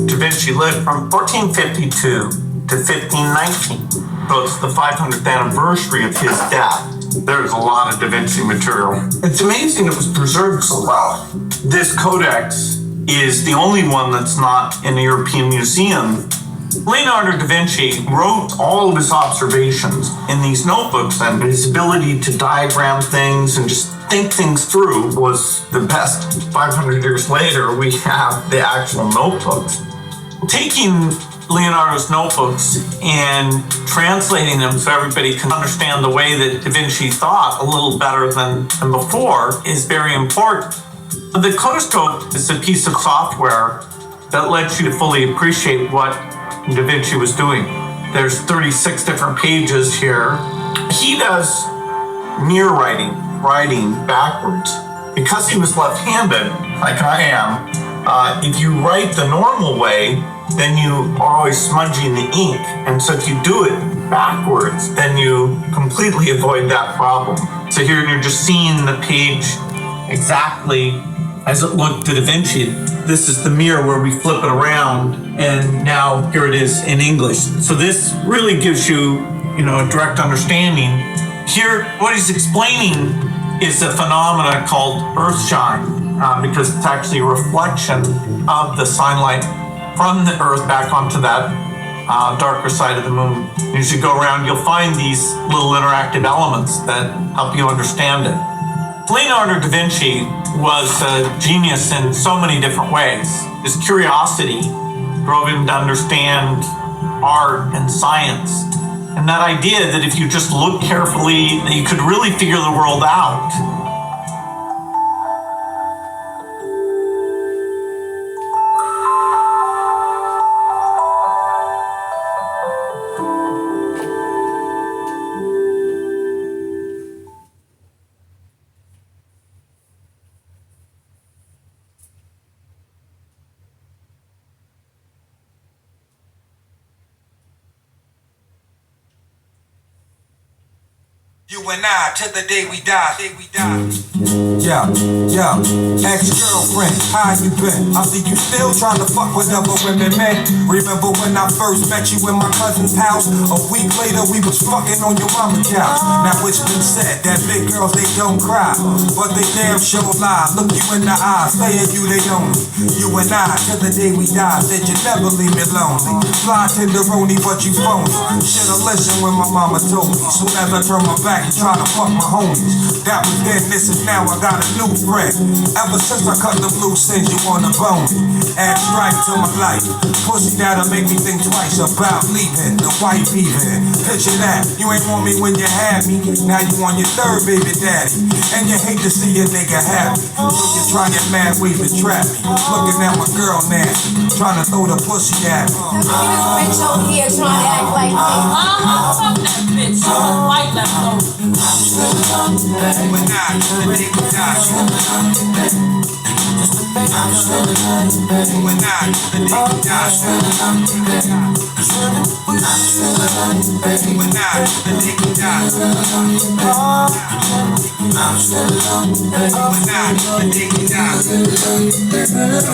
Speaker 1: Da Vinci lived from 1452 to 1519. So it's the 500th anniversary of his death. There's a lot of Da Vinci material. It's amazing it was preserved so well. This codex is the only one that's not in a European museum. Leonardo da Vinci wrote all of his observations in these notebooks, and his ability to diagram things and just think things through was the best. 500 years later, we have the actual notebooks. Taking Leonardo's notebooks and translating them so everybody can understand the way that Da Vinci thought a little better than before is very important. The Codoscope is a piece of software that lets you to fully appreciate what Da Vinci was doing. There's 36 different pages here. He does mirror writing backwards. Because he was left-handed, like I am, if you write the normal way, then you are always smudging the ink. And so if you do it backwards, then you completely avoid that problem. So here you're just seeing the page exactly as it looked to Da Vinci. This is the mirror where we flip it around, and now here it is in English. So this really gives you, a direct understanding. Here, what he's explaining is a phenomena called earthshine, because it's actually a reflection of the sunlight from the earth back onto that darker side of the moon. As you go around, you'll find these little interactive elements that help you understand it. Leonardo da Vinci was a genius in so many different ways. His curiosity drove him to understand art and science. And that idea that if you just look carefully, that you could really figure the world out.
Speaker 21: You and I, till the day we die. Yeah, ex-girlfriend, how you been? I see you still trying to fuck with other women, man. Remember when I first met you in my cousin's house? A week later, we was fucking on your mama's couch. Now it's been said that big girls, they don't cry, but they damn sure lie. Look you in the eye, saying you they only. You and I, till the day we die, said you never leave me lonely. Fly tenderoni, but you phony. Should've listened when my mama told me. Soon as I turn my back, you try to fuck my homies. That was then, this is now, I got a new friend. Ever since I cut the loose ends, you wanna bone me. Add strike to my life. Pussy that'll make me think twice about leaving. The wife even. Picture that, you ain't want me when you had me. Now you on your third baby daddy. And you hate to see a nigga happy. So you're trying mad ways to trap me. Looking at my girl nasty. Trying to throw the pussy at me.
Speaker 5: Bitch over here trying to act like me. Fuck that bitch. White left over.
Speaker 21: When I, the day we die. When I, the day we die. When I, the day we die.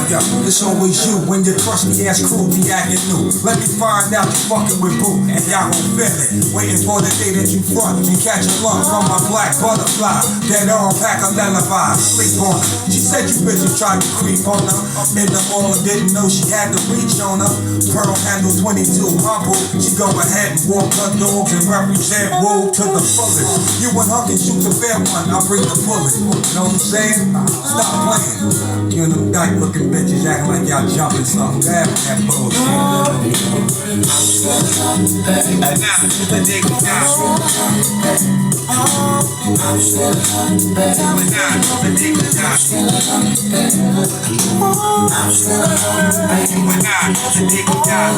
Speaker 21: Yo, it's always you when your trusty ass crew be acting new. Let me find out you fucking with boo, and y'all gon' feel it. Waiting for the day that you front and catch a lump from my black butterfly. That all pack a lullaby, sleep on her. She said you bitches tried to creep on her. In the morning, didn't know she had to reach on her. Pearl handle 22, humble. She go ahead and walk her dogs and represent woe to the fullest. You and her can shoot the fair one, I'll bring the bullet. You know what I'm saying? Stop playing. You and them dyke looking bitches acting like y'all jumping something. That bullshit. And now, the day we die. When I, the day we die. When I, the day we die.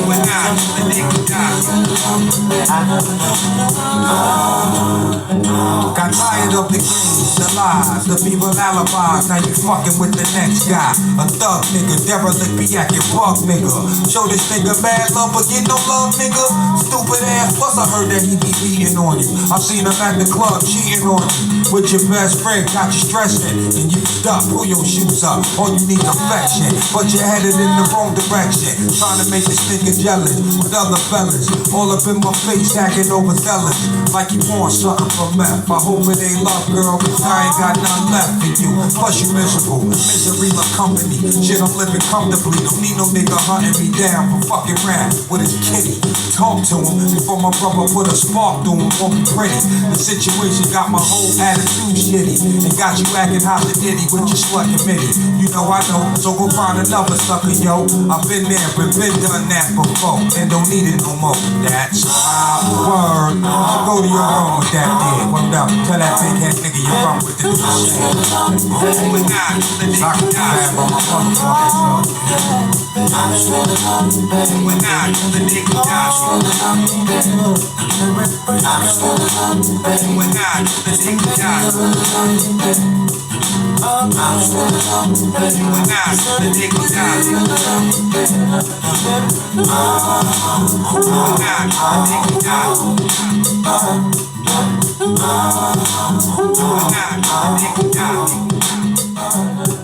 Speaker 21: When I, the day we die. Got tired of the games, the lies, the people alibis. Now you fucking with the next guy. A thug nigga, derelict be acting bug nigga. Show this nigga mad love but get no love nigga. Stupid ass, plus I heard that he be beating on you. I seen him at the club cheating on you. With your best friend, got you stressing. And you stuck, pull your shoes up. All you need affection, but you're headed in the wrong direction. Trying to make this nigga jealous with other fellas. All up in my face, acting overzealous. Like you want something from meth. I hope it ain't love, girl, cause I ain't got nothing left for you. Plus you miserable, misery love company. Shit, I'm living comfortably. Don't need no nigga hunting me down for fucking rap with his kitty. Talk to him before my brother put a spark through him. Won't be pretty. The situation got my whole attitude shitty. And got you acting hot-to-ditty with your slut committee. You know I know, so go find another sucker, yo. I've been there, but been done that before. And don't need it no more. That's my word. So go to your room with that dick. What up? Tell that big head nigga you run with the new shit. When I, the day we die. When I, the day we die. When I, the day we die. When I, the day we die. When I, the day we die. When I, the day we die.